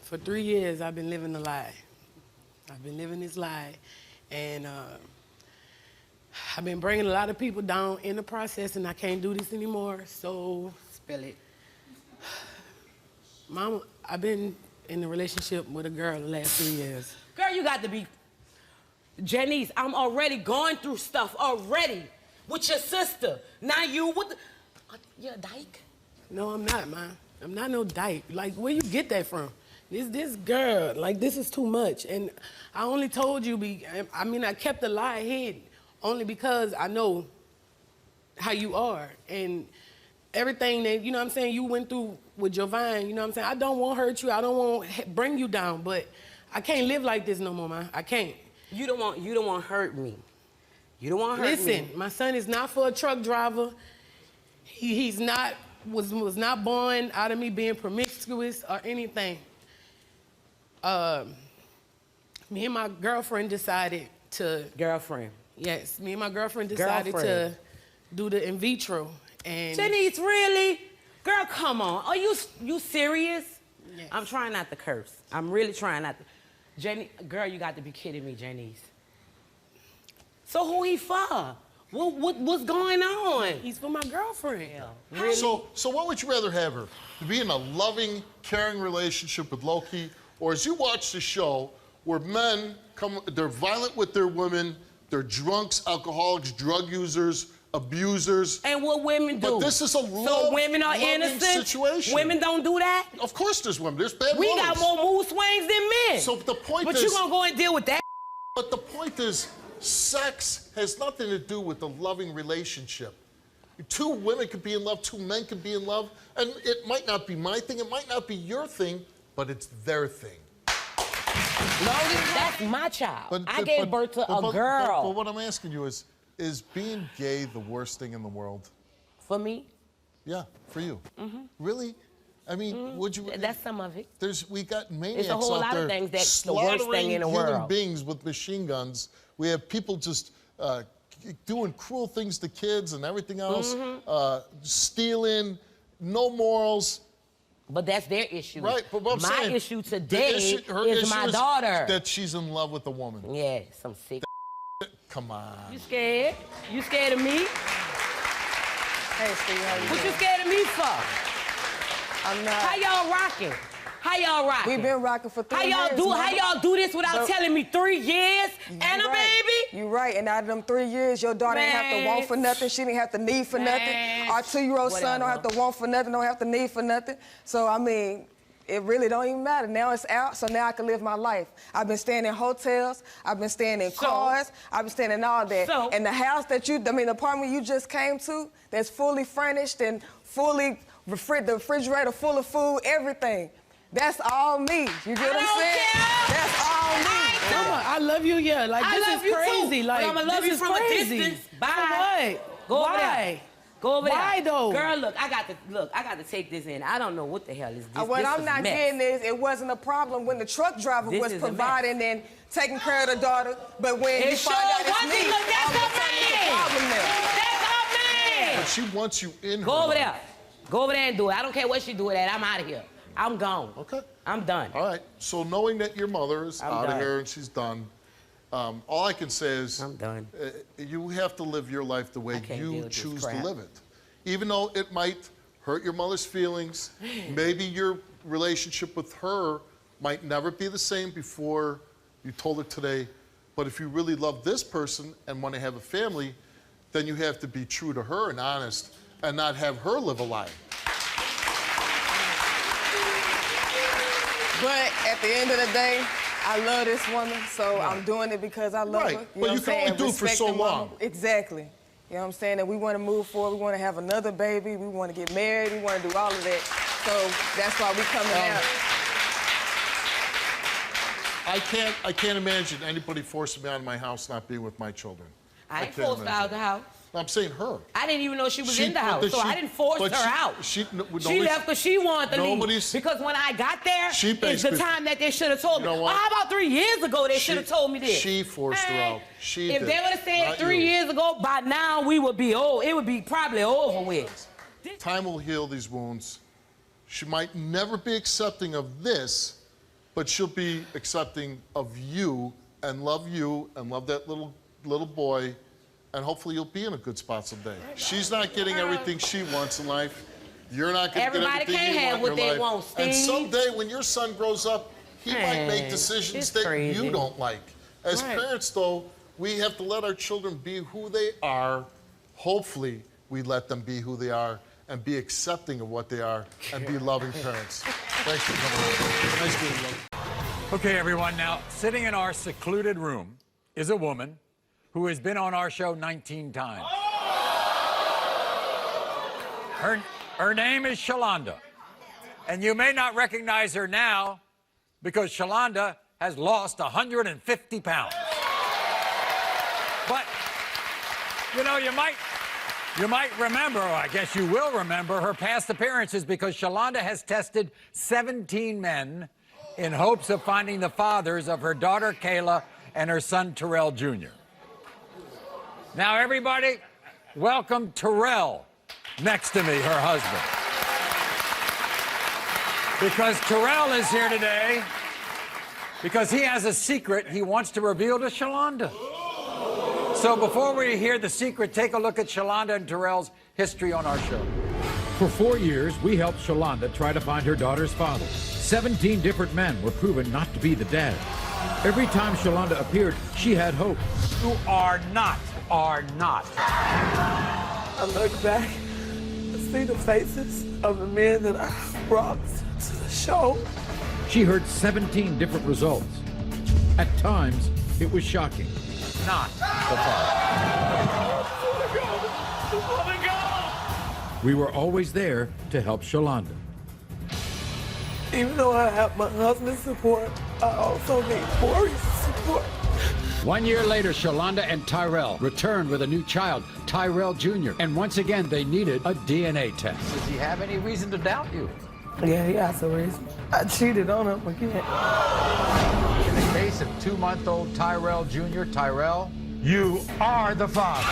for 3 years, I've been living a lie. I've been living this lie. And I've been bringing a lot of people down in the process, and I can't do this anymore, so... Spill it. Mama, I've been in a relationship with a girl the last 3 years. Girl, you got to be... Janice, I'm already going through stuff already with your sister. Now you, what the... You're a dyke? No, I'm not, Ma. I'm not no dyke. Like, where you get that from? This girl, like, this is too much. And I only told you, I kept the lie hidden only because I know how you are. And everything that, you know what I'm saying, you went through with Jovan, you know what I'm saying? I don't want to hurt you. I don't want to bring you down, but I can't live like this no more, man. I can't. You don't want to hurt me. You don't want to hurt me. Listen, my son is not for a truck driver. He's not, was not born out of me being promiscuous or anything. Me and my girlfriend decided to... Girlfriend. Yes, me and my girlfriend decided to do the in vitro. And Janice, really? Girl, come on. Are you serious? Yes. I'm trying not to curse. I'm really trying not to. Girl, you got to be kidding me, Janice. So who he for? What's going on? He's for my girlfriend. Yeah. Really? So what would you rather have her? To be in a loving, caring relationship with Loki, or as you watch the show, where men they're violent with their women, they're drunks, alcoholics, drug users, abusers. And what women do? But this is a so women are innocent. Situation. Women don't do that. Of course, there's women. There's bad We mothers. got more mood swings than men. So the point but is, you gonna go and deal with that? But the point is, sex has nothing to do with a loving relationship. Two women can be in love, two men can be in love, and it might not be my thing, it might not be your thing, but it's their thing. No, that's my child. I gave birth to a girl. But what I'm asking you is being gay the worst thing in the world? For me? Yeah, for you. Really? I mean, would you? That's some of it. We got maniacs It's a whole out lot there of things that's the worst thing in the human world. beings with machine guns. We have people just doing cruel things to kids and everything else, stealing, no morals. But that's their issue. Right, but what I'm my saying, issue today her is issue my daughter. That she's in love with a woman. Yeah, some sick. Come on. You scared? You scared of me? Hey, Steve, how you What doing? you scared of me for? I'm not. How y'all rocking? How y'all rocking? We've been rocking for 3 years. How y'all do this without telling me 3 years and a baby? You're right. And out of them 3 years, your daughter didn't have to want for nothing. She didn't have to need for nothing. Our 2-year-old son don't have to want for nothing, don't have to need for nothing. So, I mean, it really don't even matter. Now it's out, so now I can live my life. I've been staying in hotels. I've been staying in cars. I've been staying in all that. And the house that the apartment you just came to, that's fully furnished and fully, the refrigerator full of food, everything. That's all me. You get what I'm saying? That's all me. I love you, yeah. Like, I this love is you crazy. too, Like, but I'ma love this you is from crazy. a distance. Bye. For what? Go over Why? there. Go over there. Why though? Girl, look, I got to take this in. I don't know what the hell is this. What this I'm is not mess. getting is it wasn't a problem when the truck driver This was is a providing and taking care of the daughter, but when you sure find out it's wasn't. me, Look, that's all of a her sudden it's a man. problem now. That's our man. But she wants you in her Go over life. there. Go over there and do it. I don't care what she do it at. I'm out of here. I'm gone. Okay. I'm done. All right. So knowing that your mother is I'm out done. of here and she's done, all I can say is I'm done. You have to live your life the way can't deal you with this choose to crap. live it. Even though it might hurt your mother's feelings, maybe your relationship with her might never be the same before you told her today, but if you really love this person and want to have a family, then you have to be true to her and honest and not have her live a lie. But at the end of the day, I love this woman, so I'm doing it because I love her. Right, You but know you what can I'm only saying? do it for so Respecting mama. long. Exactly. You know what I'm saying? And we want to move forward. We want to have another baby. We want to get married. We want to do all of that. So that's why we coming out. I can't imagine anybody forcing me out of my house not being with my children. I ain't can't forced her out of the house. I'm saying her. I didn't even know she was in the house, so I didn't force her out. She left because she wanted to leave. Because when I got there, it's the time that they should have told me. Well, how about 3 years ago they should have told me this? She forced her out. If they would have said 3 years ago, by now we would be old. It would be probably over with. Time will heal these wounds. She might never be accepting of this, but she'll be accepting of you and love that little boy. And hopefully you'll be in a good spot someday. She's not getting everything she wants in life. You're not going to get everything can't you have want what in your they life. want, Steve. And someday when your son grows up, he might make decisions that you don't like. As parents, though, we have to let our children be who they are. Hopefully, we let them be who they are and be accepting of what they are and be loving parents. Thanks for coming on. Nice meeting you. Okay, everyone. Now, sitting in our secluded room is a woman who has been on our show 19 times. Her name is Shalonda. And you may not recognize her now because Shalonda has lost 150 pounds. But, you know, you might remember, or I guess you will remember, her past appearances because Shalonda has tested 17 men in hopes of finding the fathers of her daughter Kayla and her son Terrell Jr. Now, everybody, welcome Terrell next to me, her husband. Because Terrell is here today because he has a secret he wants to reveal to Shalonda. So before we hear the secret, take a look at Shalonda and Terrell's history on our show. For 4 years, we helped Shalonda try to find her daughter's father. 17 different men were proven not to be the dad. Every time Shalonda appeared, she had hope. You are not. I look back and see the faces of the men that I brought to the show. She heard 17 different results. At times, it was shocking. Not the father. We were always there to help Shalonda. Even though I have my husband's support, I also need Maury's support. 1 year later, Shalonda and Tyrell returned with a new child, Tyrell Jr., and once again, they needed a DNA test. Does he have any reason to doubt you? Yeah, he has a reason. I cheated on him again. In the case of 2-month-old Tyrell Jr., Tyrell, you are the father.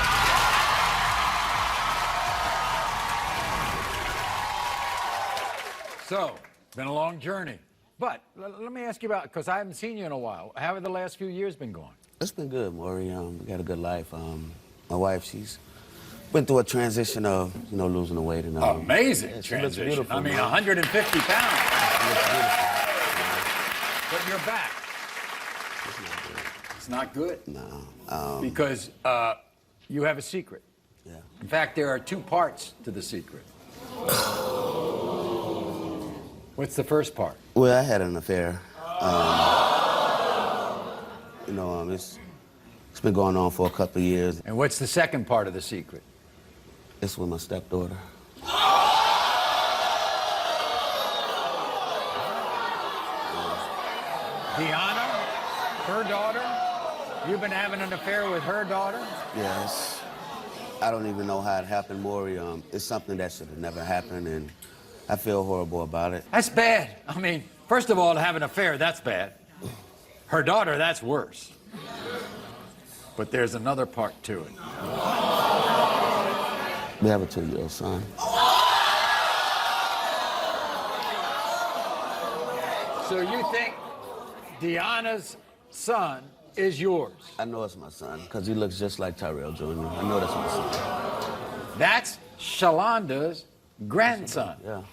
So, been a long journey. But let me ask you about, because I haven't seen you in a while. How have the last few years been going? It's been good, Maury. We got a good life. My wife, she's been through a transition of, losing the weight and amazing yeah, transition. Beautiful, I mean, man. 150 pounds. But you're back. It's not good. No. Because you have a secret. Yeah. In fact, there are 2 parts to the secret. What's the first part? Well, I had an affair. It's been going on for a couple of years. And what's the second part of the secret? It's with my stepdaughter. Deanna, her daughter? You've been having an affair with her daughter? Yes. I don't even know how it happened, Maury. It's something that should have never happened, and I feel horrible about it. That's bad. I mean, first of all, to have an affair, that's bad. Her daughter, that's worse. But there's another part to it. We have a 2-year-old son. So you think Deanna's son is yours? I know it's my son, because he looks just like Tyrell Jr. I know that's my son. That's Shalonda's grandson. Yeah.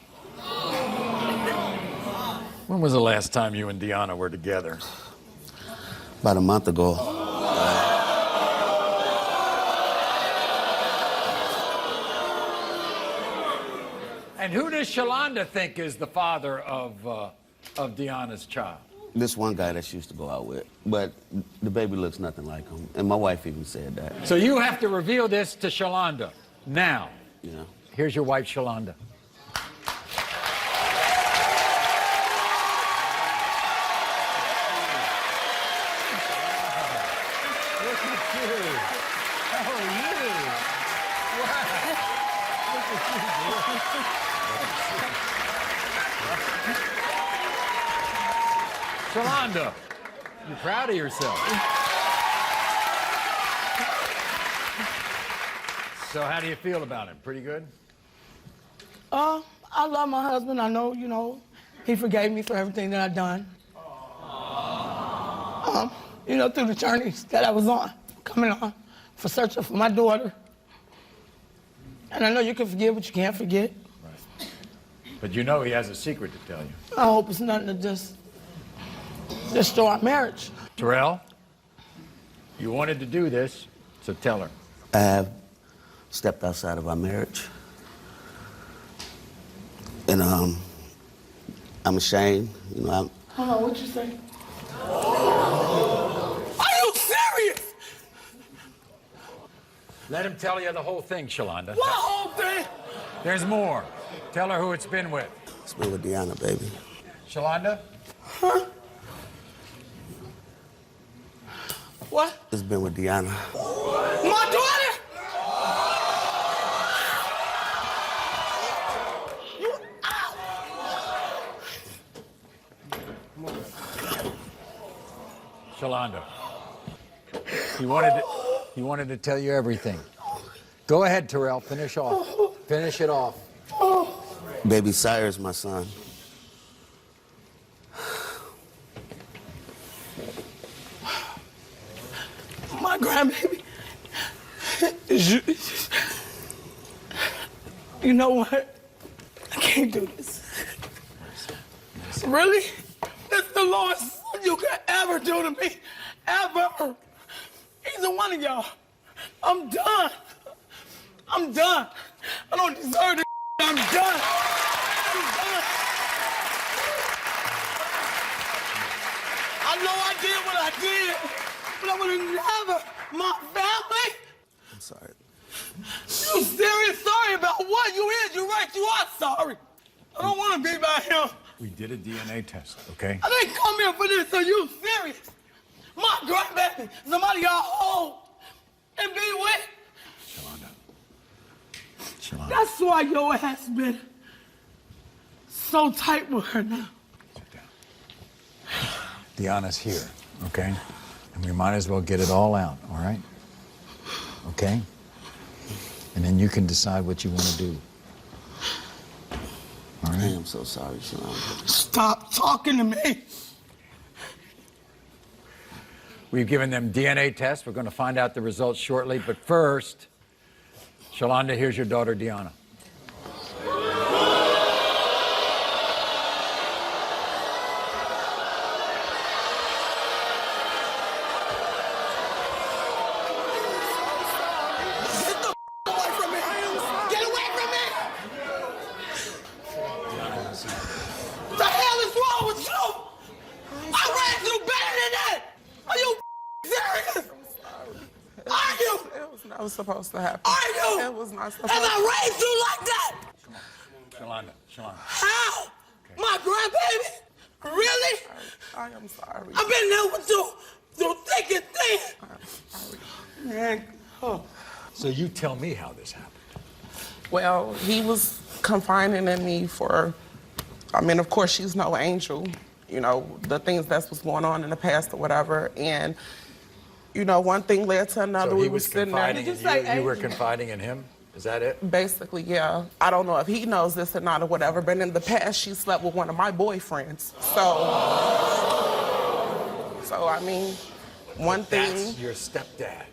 When was the last time you and Deanna were together? About a month ago. And who does Shalonda think is the father of Deanna's child? This one guy that she used to go out with, but the baby looks nothing like him, and my wife even said that. So you have to reveal this to Shalonda now. Yeah. Here's your wife, Shalonda. Look at you. Oh, you. Wow. Look at you. Shalonda, you're proud of yourself. So how do you feel about him? Pretty good? I love my husband. I know, he forgave me for everything that I've done. Through the journeys that I was on, coming on, for searching for my daughter. And I know you can forgive what you can't forget. Right. But you know he has a secret to tell you. I hope it's nothing to just destroy our marriage. Terrell, you wanted to do this, so tell her. I have stepped outside of our marriage. And I'm ashamed. You know, Hold on, what you say? Are you serious? Let him tell you the whole thing, Shalonda. What whole thing? There's more. Tell her who it's been with. It's been with Deanna, baby. Shalonda? Huh? What? It's been with Deanna. My daughter? Shalonda. He wanted to tell you everything. Go ahead, Terrell. Finish off. Finish it off. Baby Sire's my son. My grandbaby. You know what? I can't do this. Really? It's the lowest you could ever do to me. Ever. Either one of y'all. I'm done. I'm done. I don't deserve this. I'm done. I'm done. I know I did what I did, but I would have never. My family? I'm sorry. You serious? Sorry about what? You is. You're right. You are sorry. I don't want to be by him. We did a DNA test, okay? I didn't come here for this. Are you serious? My grandbaby, somebody y'all hold and be with. Shalonda. That's why your ass been so tight with her now. Deanna's here, okay? And we might as well get it all out, all right? Okay? And then you can decide what you want to do. All right? I am so sorry, Shalonda. Stop talking to me. We've given them DNA tests. We're going to find out the results shortly. But first, Shalonda, here's your daughter, Deanna. That was supposed to happen. Are you? It was not supposed and to. And I raised you like that? Shalonda. How? Okay. My grandbaby? Really? I am sorry. I've been there with you through thick and thin. I'm sorry. Man. Oh. So you tell me how this happened. Well, he was confining in me for, I mean, of course, she's no angel. You know, the things that's what's going on in the past or whatever. And you know, one thing led to another. So we he were was sitting there. confiding in you. You were confiding in him? Is that it? Basically, yeah. I don't know if he knows this or not or whatever, but in the past, she slept with one of my boyfriends. So I mean, one thing. That's your stepdad.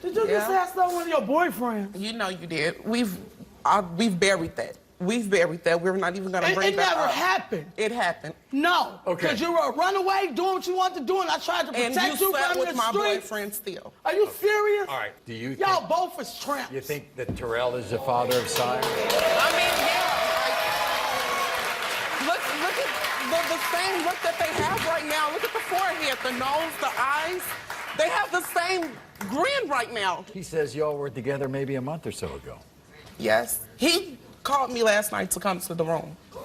Did you just ask that one of your boyfriends? You know you did. We've buried that. We've buried that. We're not even gonna bring that up. It never happened. It happened. No. Okay. Because you were a runaway doing what you wanted to do, and I tried to protect and you slept from with the my streets. boyfriend still. Are you serious? All right. Do you? Y'all both is tramps. You think that Terrell is the father of Sire? I mean, yeah. Like, look at the same look that they have right now. Look at the forehead, the nose, the eyes. They have the same grin right now. He says y'all were together maybe a month or so ago. Yes. He called me last night to come to the room. I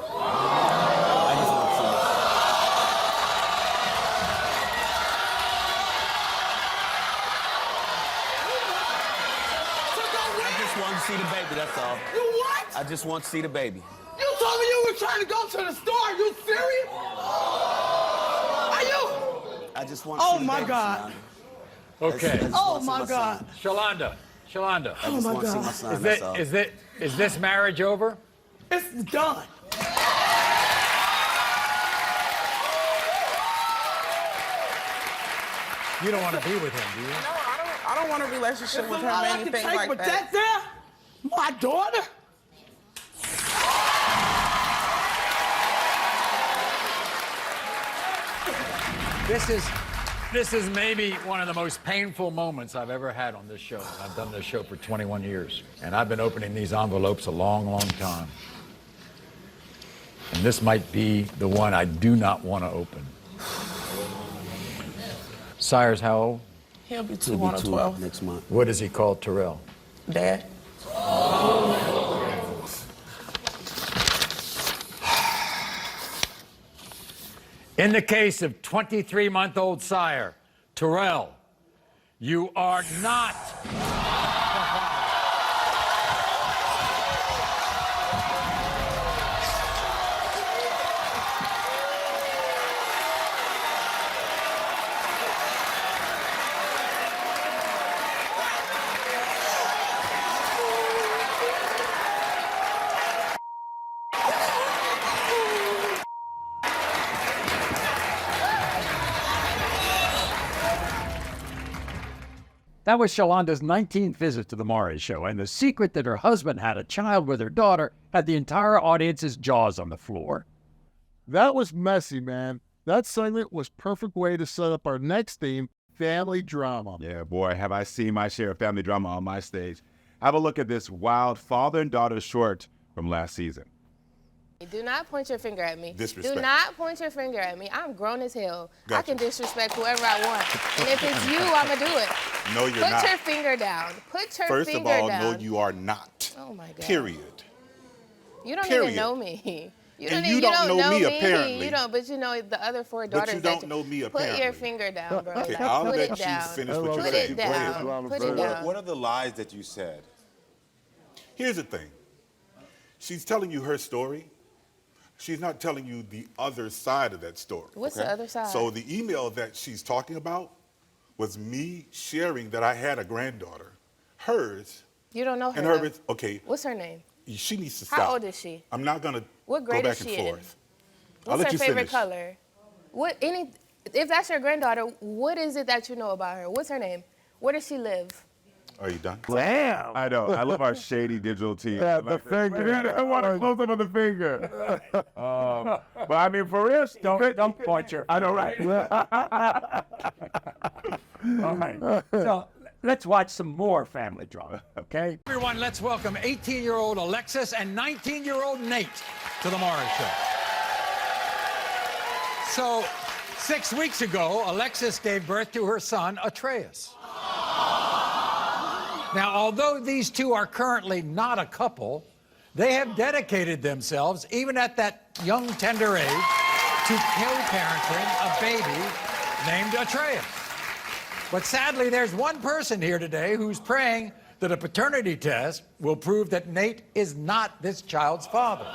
just want to see the baby, that's all. You what? I just want to see the baby. You told me you were trying to go to the store. Are you serious? Are you? I just want to see the baby. Oh, my God. Okay. Oh, my God. Shalonda. I just want to see my son, that's all. Is this marriage over? It's done. You don't want to be with him, do you? No, I don't want a relationship with him or anything like but that. there, my daughter. This is maybe one of the most painful moments I've ever had on this show. I've done this show for 21 years, and I've been opening these envelopes a long, long time. And this might be the one I do not want to open. Sire's how old? He'll be 2 on the 12th. Next month. What does he call Terrell? Dad. In the case of 23-month-old Sire, Terrell, you are not. That was Shalonda's 19th visit to the Marries show, and the secret that her husband had a child with her daughter had the entire audience's jaws on the floor. That was messy, man. That segment was perfect way to set up our next theme, family drama. Yeah, boy, have I seen my share of family drama on my stage. Have a look at this wild father and daughter short from last season. Do not point your finger at me. Disrespect. Do not point your finger at me. I'm grown as hell. Gotcha. I can disrespect whoever I want. And if it's you, I'm going to do it. No, you're not. Put your finger down. Put your First finger of all, down. no, you are not. Oh, my God. Period. You don't Period. even know me. You don't know me, apparently. You don't, but you know the other 4 daughters. But you don't know me, apparently. Put your finger down, bro. Okay, I'll Put let it you down. finish what you're Put saying. it down. Put it down. What are the lies that you said? Here's the thing. She's telling you her story. She's not telling you the other side of that story. What's the other side? So the email that she's talking about was me sharing that I had a granddaughter. Hers. You don't know her. And though. hers, okay. What's her name? She needs to stop. How old is she? I'm not going to What grade go back is she and in? forth. What's I'll let her you favorite finish. color? If that's your granddaughter, what is it that you know about her? What's her name? Where does she live? Are you done? Damn. I know. I love our shady digital team. Yeah, the finger. I want to close up on the finger. But I mean, for real, Don't point your. I know, right? All right. So let's watch some more family drama, okay? Everyone, let's welcome 18-year-old Alexis and 19-year-old Nate to the Maury show. So, 6 weeks ago, Alexis gave birth to her son, Atreus. Now, although these two are currently not a couple, they have dedicated themselves, even at that young, tender age, to co-parenting a baby named Atreus. But sadly, there's one person here today who's praying that a paternity test will prove that Nate is not this child's father.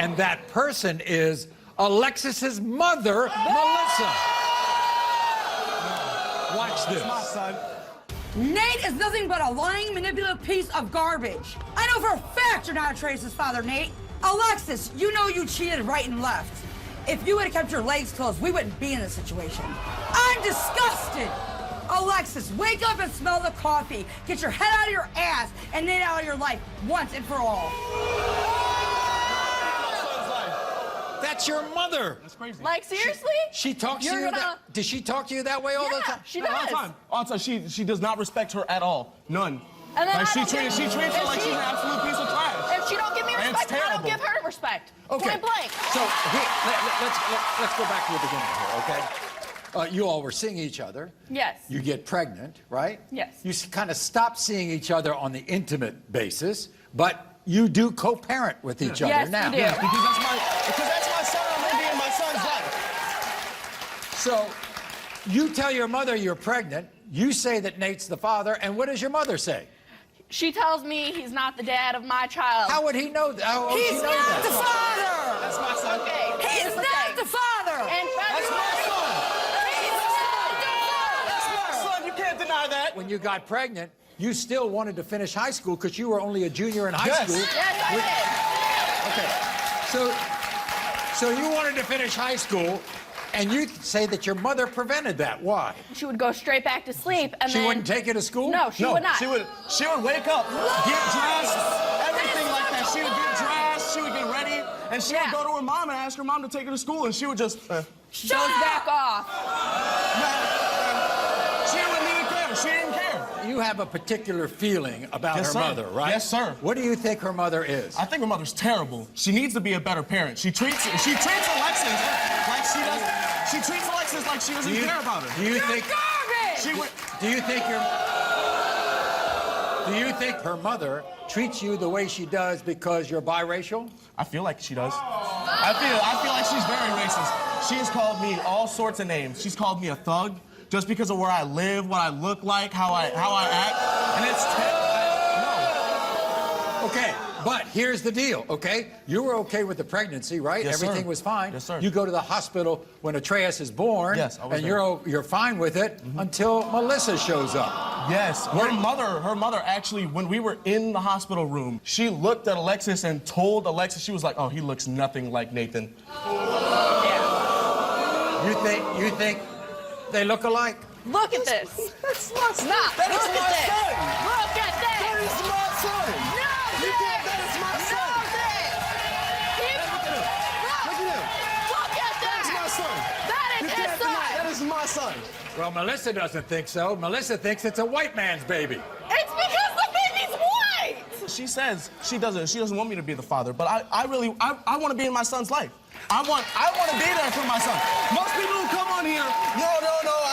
And that person is Alexis's mother, Melissa. Watch this. That's my son. Nate is nothing but a lying, manipulative piece of garbage. I know for a fact you're not Trace's father, Nate. Alexis, you know you cheated right and left. If you had kept your legs closed, we wouldn't be in this situation. I'm disgusted. Alexis, wake up and smell the coffee. Get your head out of your ass and Nate out of your life once and for all. That's your mother. That's crazy. Like, seriously? She talks to you Does she talk to you that way all the time? She All does. the time. All the time. She does not respect her at all. None. And then Like I she don't treats give- her like if she's an absolute piece of trash. If she don't give me And it's respect, I don't terrible. give her respect. Okay. Point blank. So let's go back to the beginning here, okay? You all were seeing each other. Yes. You get pregnant, right? Yes. You kind of stop seeing each other on the intimate basis, but you do co-parent with each other Yes, now. we do. Yeah, because that's my son. I'm gonna be in my son's life. So you tell your mother you're pregnant. You say that Nate's the father, and what does your mother say? She tells me he's not the dad of my child. How would he know that? How would He's she know not that? the father! That's my son. Okay. He's not the father! And That's my son. He's not the father! That's my son. You can't deny that. When you got pregnant, you still wanted to finish high school because you were only a junior in high school. Yes, I did. Okay. So you wanted to finish high school, and you say that your mother prevented that. Why? She would go straight back to sleep, and She then wouldn't take you to school? No, she would not. She would wake up, get dressed, everything like that. She would get dressed, she would get ready, and she would go to her mom and ask her mom to take her to school, and she would just Shut back off. She didn't really care. She didn't care. you have a particular feeling about Yes, her sir. mother, right? Yes, sir. What do you think her mother is? I think her mother's terrible. She needs to be a better parent. She treats Alexis like she does. She treats Alexis like she doesn't care about her. Do you think? Garbage! Do you think her mother treats you the way she does because you're biracial? I feel like she does. I feel like she's very racist. She has called me all sorts of names. She's called me a thug just because of where I live, what I look like, how I act, and it's no. Okay, but here's the deal, okay? You were okay with the pregnancy, right? Yes, Everything sir. was fine. Yes, sir. You go to the hospital when Atreus is born, Yes, I was and there. you're fine with it until Melissa shows up. Yes, her mother actually, when we were in the hospital room, she looked at Alexis and told Alexis, she was like, oh, he looks nothing like Nathan. You think they look alike? Look at this. That's not. Stop. That is Look my at this. son. Look at this. That is my son. No, You can't, that is my son. Look at this. That is my son. That is You his can't son. deny, that is my son. Well, Melissa doesn't think so. Melissa thinks it's a white man's baby. It's because the baby's white. She says she doesn't want me to be the father, but I want to be in my son's life. I want to be there for my son. Most people who come on here, no,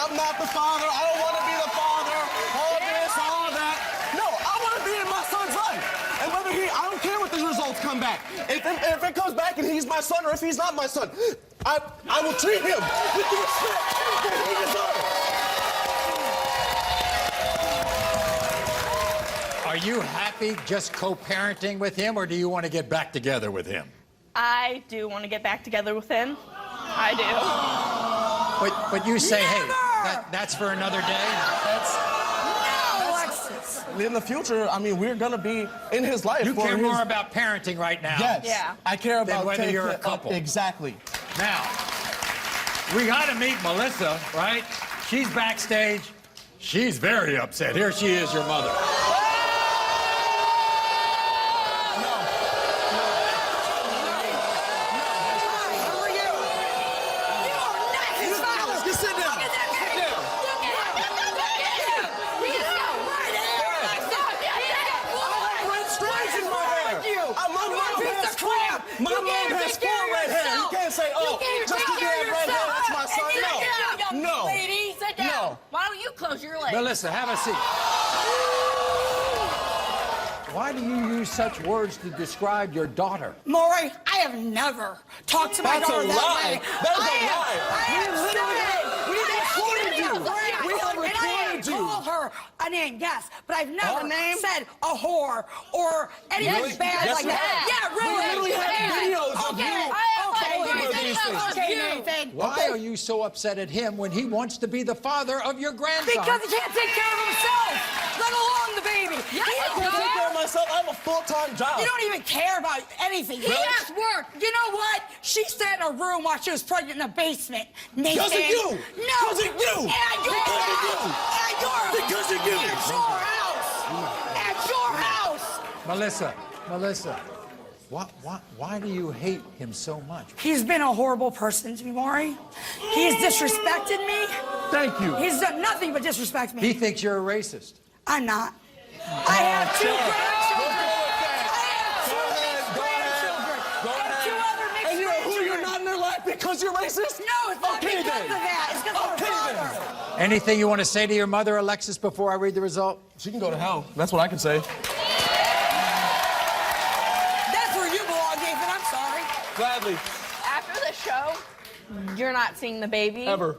I'm not the father. I don't want to be the father. All this, all that. No, I want to be in my son's life. And whether I don't care what the results come back. If it comes back and he's my son or if he's not my son, I will treat him with the respect that he deserves. Are you happy just co-parenting with him, or do you want to get back together with him? I do want to get back together with him. I do. But you say, hey, that's for another day? Alexis. In the future, I mean, we're going to be in his life. You care more about parenting right now. Yes. Yeah. I care about than whether you're a couple. Exactly. Now, we got to meet Melissa, right? She's backstage. She's very upset. Here she is, your mother. My mom has 4 red hair. You can't say, oh, just because you have red hair, that's my son. No. Lady, sit down. No. Why don't you close your legs? Melissa, have a seat. Why do you use such words to describe your daughter? Maury, I have never talked to my daughter that way. That's a lie. We recorded you. We have recorded you. Called her a name, yes, but I've never said a whore or anything bad like that. Yeah, really. We literally have videos of you. Okay, Nathan. Why are you so upset at him when he wants to be the father of your grandson? Because he can't take care of himself, let alone the baby. I can't take care of myself. I have a full-time job. You don't even care about anything. He has work. You know what? She sat in a room while she was pregnant in the basement. Nathan. Because of you. No. Because of you. At your house. At your house. Because of you. At your house. At your house. Melissa, why do you hate him so much? He's been a horrible person to me, Maury. He's disrespected me. Thank you. He's done nothing but disrespect me. He thinks you're a racist. I'm not. I have 2 grandchildren. And you know who you're not in their life because you're racist? No, it's not because of that. It's because of her father. Anything you want to say to your mother, Alexis, before I read the result? She can go to hell. That's what I can say. That's where you belong, Nathan. I'm sorry. Gladly. After the show, you're not seeing the baby. Ever.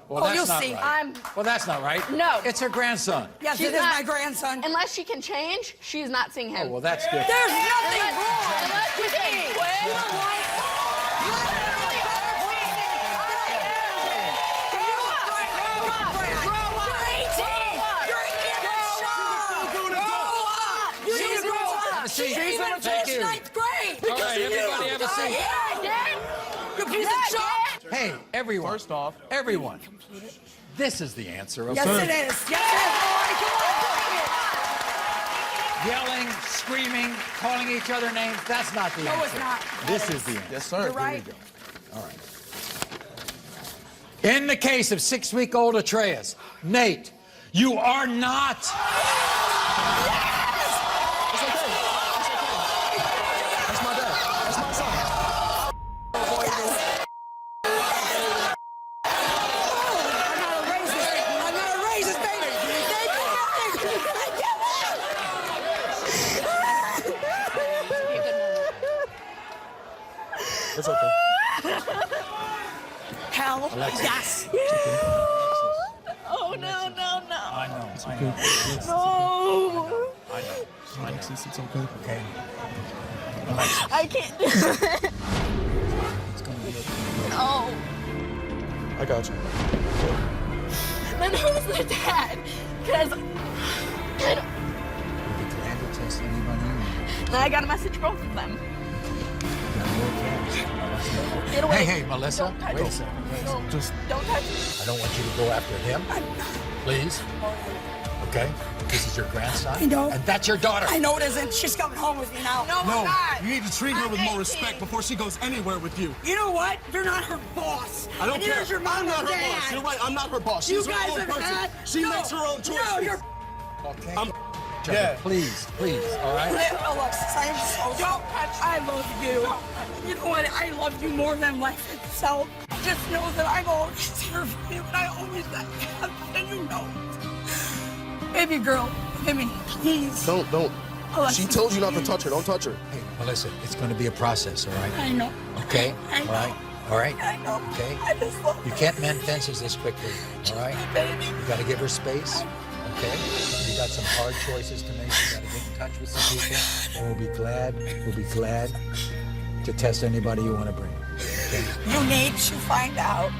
Well, that's you'll not see. right. Well, that's not right. No. It's her grandson. Yes, She's it is not- my grandson. Unless she can change, she's not seeing him. Oh, well, that's different. There's nothing wrong. Unless she can quit. You know what? You're literally better person than I am. You're 18. You're immature. Grow up. You need to grow up. seat. She's in Thank you. ninth grade. All right, everybody have a seat. You piece of shit. Hey, everyone. First off, everyone. This is the answer. Okay? Yes, it is. Yes, it is. Yelling, screaming, calling each other names, that's not the answer. No, it's not. This is the answer. Yes, sir. You're right. Here we go. All right. In the case of 6-week-old Atreus, Nate, You are not. It's okay. It's okay. That's my dad. That's my son. I'm not a racist, baby. It's okay. Hell, Alexis. yes. Oh, no, no, no. I know. It's okay. No. I know. Alexis, it's okay. Okay. I can't do it. No. I got you. Then who's the dad? Because then I got a message from both of them. Get away. Hey, Melissa. Don't touch Wait a me. second. Don't, Just don't touch me. I don't want you to go after him. Please. Okay? This is your grandson. I know. And that's your daughter. I know it isn't. She's coming home with me now. No, no. I'm not. You need to treat her with more respect before she goes anywhere with you. You know what? You're not her boss. I don't and care. Your mom I'm not and her dad. boss. You're right. I'm not her boss. You She's her guys own have person. had. She makes her own choices. No, you're. Okay. Yeah. Please, all right? Alexis, I am so sorry. I love you. You know what? I love you more than life itself. Just know that I'm always here for you, and I always have, and you know it. Baby girl, give me, please. Don't. Alexis, She told you not to please. touch her. Don't touch her. Hey, Melissa, it's going to be a process, all right? I know. Okay? I know. All right? All right? I know. Okay? I just love You can't mend fences this quickly, all right? baby. You got to give her space, okay? You got some hard choices to make. You got to get in touch with some people, and we'll be glad to test anybody you want to bring. Okay? You need to find out.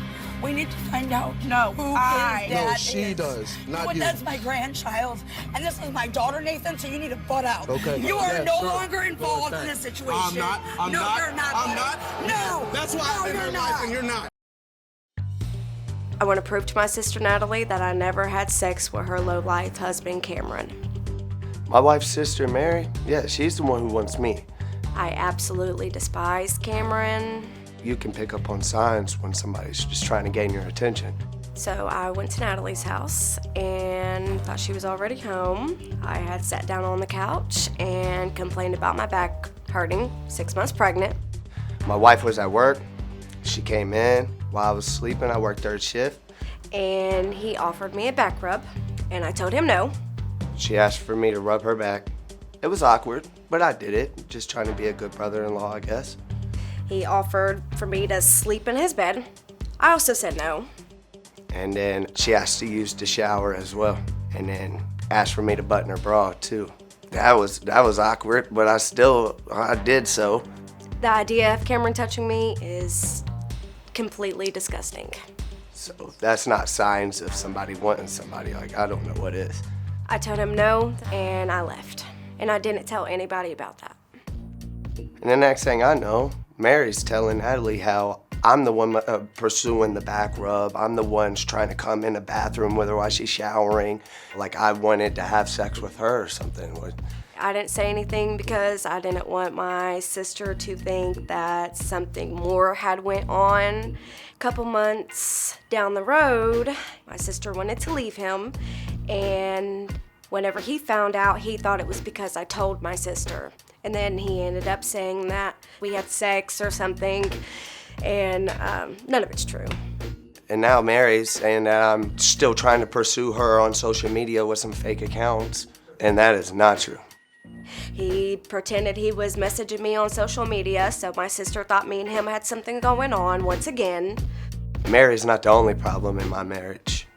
We need to find out. No, who his dad No, she is. does, not Well, you. that's my grandchild, and this is my daughter, Nathan. So you need to butt out. Okay. You are Yeah, no sure. longer involved in this situation. I'm not. No, you're not. I'm not. No. That's why No, I'm in you're her not. life and you're not. I want to prove to my sister Natalie that I never had sex with her low-life husband Cameron. My wife's sister, Mary, yeah, she's the one who wants me. I absolutely despise Cameron. You can pick up on signs when somebody's just trying to gain your attention. So I went to Natalie's house and thought she was already home. I had sat down on the couch and complained about my back hurting, 6 months pregnant. My wife was at work. She came in while I was sleeping. I worked third shift. And he offered me a back rub, and I told him no. She asked for me to rub her back. It was awkward, but I did it. Just trying to be a good brother-in-law, I guess. He offered for me to sleep in his bed. I also said no. And then she asked to use the shower as well. And then asked for me to button her bra too. That was awkward, but I did so. The idea of Cameron touching me is completely disgusting. So if that's not signs of somebody wanting somebody, like, I don't know what is. I told him no, and I left. And I didn't tell anybody about that. And the next thing I know, Mary's telling Natalie how I'm the one pursuing the back rub. I'm the one trying to come in the bathroom with her while she's showering. Like I wanted to have sex with her or something. I didn't say anything because I didn't want my sister to think that something more had went on. A couple months down the road, my sister wanted to leave him, and whenever he found out, he thought it was because I told my sister. And then he ended up saying that we had sex or something, and none of it's true. And now Mary's saying that I'm still trying to pursue her on social media with some fake accounts, and that is not true. He pretended he was messaging me on social media, so my sister thought me and him had something going on once again. Mary's not the only problem in my marriage.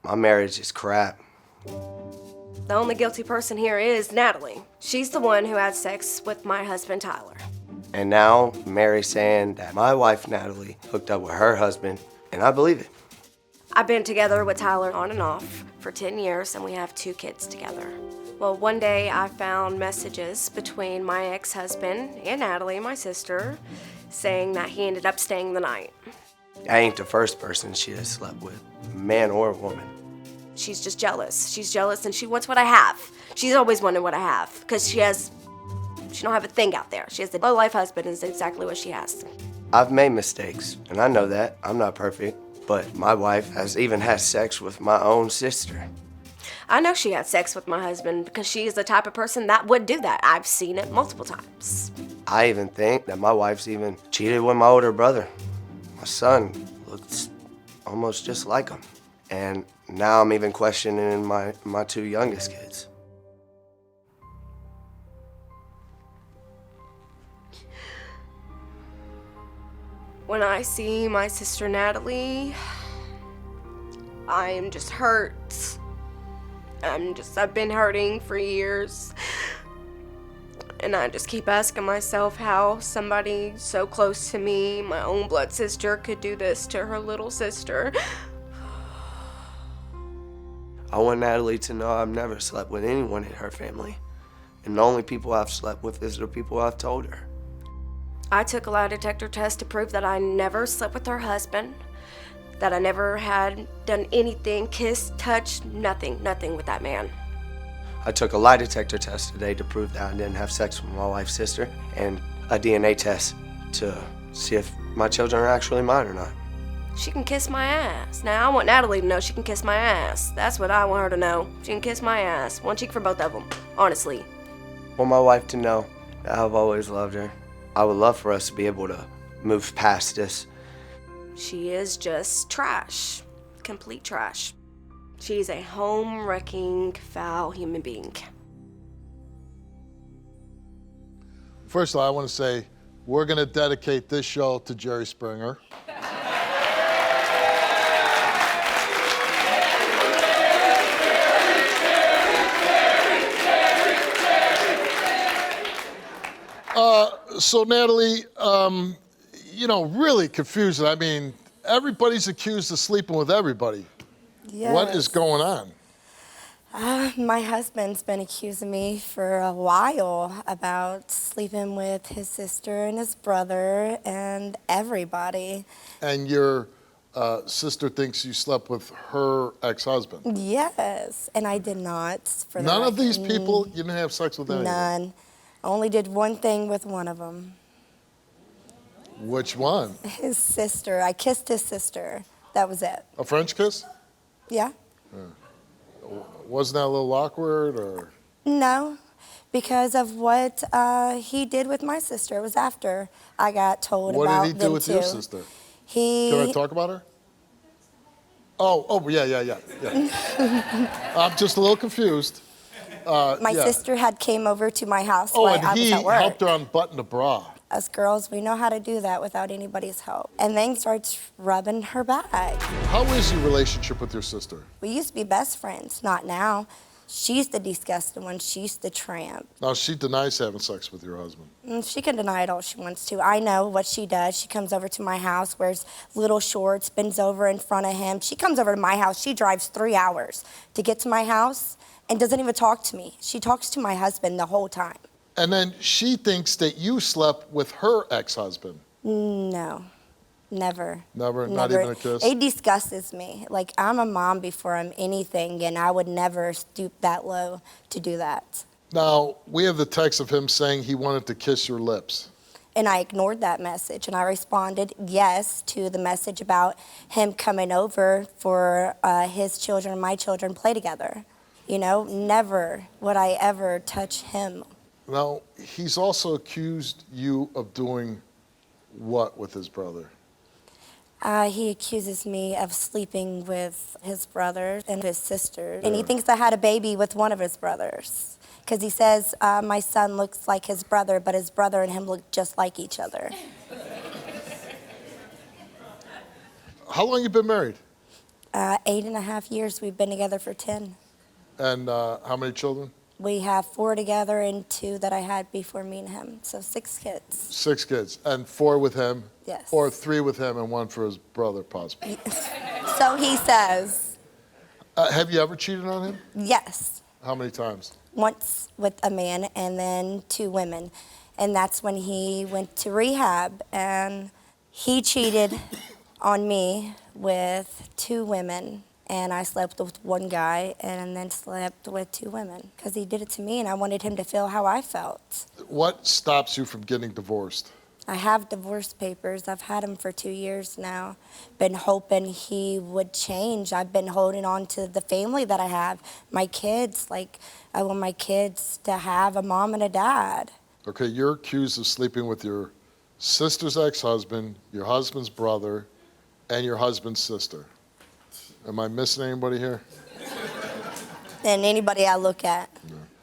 My marriage is crap. The only guilty person here is Natalie. She's the one who had sex with my husband, Tyler. And now Mary's saying that my wife, Natalie, hooked up with her husband, and I believe it. I've been together with Tyler on and off for 10 years, and we have 2 kids together. Well, one day I found messages between my ex-husband and Natalie, my sister, saying that he ended up staying the night. I ain't the first person she has slept with, man or woman. She's just jealous. She's jealous and she wants what I have. She's always wanted what I have because she don't have a thing out there. She has the low-life husband is exactly what she has. I've made mistakes, and I know that. I'm not perfect. But my wife has even had sex with my own sister. I know she had sex with my husband because she is the type of person that would do that. I've seen it multiple times. I even think that my wife's even cheated with my older brother. My son looks almost just like him. And now I'm even questioning my two youngest kids. When I see my sister Natalie, I am just hurt. I've been hurting for years. And I just keep asking myself how somebody so close to me, my own blood sister, could do this to her little sister. I want Natalie to know I've never slept with anyone in her family. And the only people I've slept with is the people I've told her. I took a lie detector test to prove that I never slept with her husband, that I never had done anything, kissed, touched, nothing with that man. I took a lie detector test today to prove that I didn't have sex with my wife's sister, and a DNA test to see if my children are actually mine or not. She can kiss my ass. Now, I want Natalie to know she can kiss my ass. That's what I want her to know. She can kiss my ass. One cheek for both of them, honestly. I want my wife to know that I've always loved her. I would love for us to be able to move past this. She is just trash. Complete trash. She's a home-wrecking, foul human being. First of all, I want to say we're going to dedicate this show to Jerry Springer. So Natalie, really confusing. I mean, everybody's accused of sleeping with everybody. Yes. What is going on? My husband's been accusing me for a while about sleeping with his sister and his brother and everybody. And your sister thinks you slept with her ex-husband? Yes, and I did not. For None of these people, you didn't have sex with any of them? None. I only did one thing with one of them. Which one? His sister. I kissed his sister. That was it. A French kiss? Yeah. Wasn't that a little awkward, or? No, because of what he did with my sister. It was after I got told about them too. What did he do with your sister? Can I talk about her? Yeah. I'm just a little confused. My sister had came over to my house Oh, while and I was he at work. helped her unbutton the bra. Us girls, we know how to do that without anybody's help. And then starts rubbing her back. How is your relationship with your sister? We used to be best friends, not now. She's the disgusting one. She's the tramp. Now, she denies having sex with your husband. She can deny it all she wants to. I know what she does. She comes over to my house, wears little shorts, bends over in front of him. She comes over to my house. She drives 3 hours to get to my house and doesn't even talk to me. She talks to my husband the whole time. And then she thinks that you slept with her ex-husband. No, never. Never? Not even a kiss? It disgusts me. Like, I'm a mom before I'm anything, and I would never stoop that low to do that. Now, we have the text of him saying he wanted to kiss your lips. And I ignored that message, and I responded yes to the message about him coming over for his children and my children play together. Never would I ever touch him. Now, he's also accused you of doing what with his brother? He accuses me of sleeping with his brother and his sister. And he thinks I had a baby with one of his brothers. Because he says my son looks like his brother, but his brother and him look just like each other. How long you been married? 8.5 years. We've been together for 10. And how many children? We have 4 together and 2 that I had before me and him. So 6 kids. 6 kids. And 4 with him? Yes. Or 3 with him and 1 for his brother, possibly? So he says. Have you ever cheated on him? Yes. How many times? Once with a man and then 2 women. And that's when he went to rehab. And he cheated on me with 2 women. And I slept with 1 guy and then slept with 2 women. Because he did it to me and I wanted him to feel how I felt. What stops you from getting divorced? I have divorce papers. I've had him for 2 years now. Been hoping he would change. I've been holding on to the family that I have. My kids, like, I want my kids to have a mom and a dad. Okay, you're accused of sleeping with your sister's ex-husband, your husband's brother, and your husband's sister. Am I missing anybody here? And anybody I look at.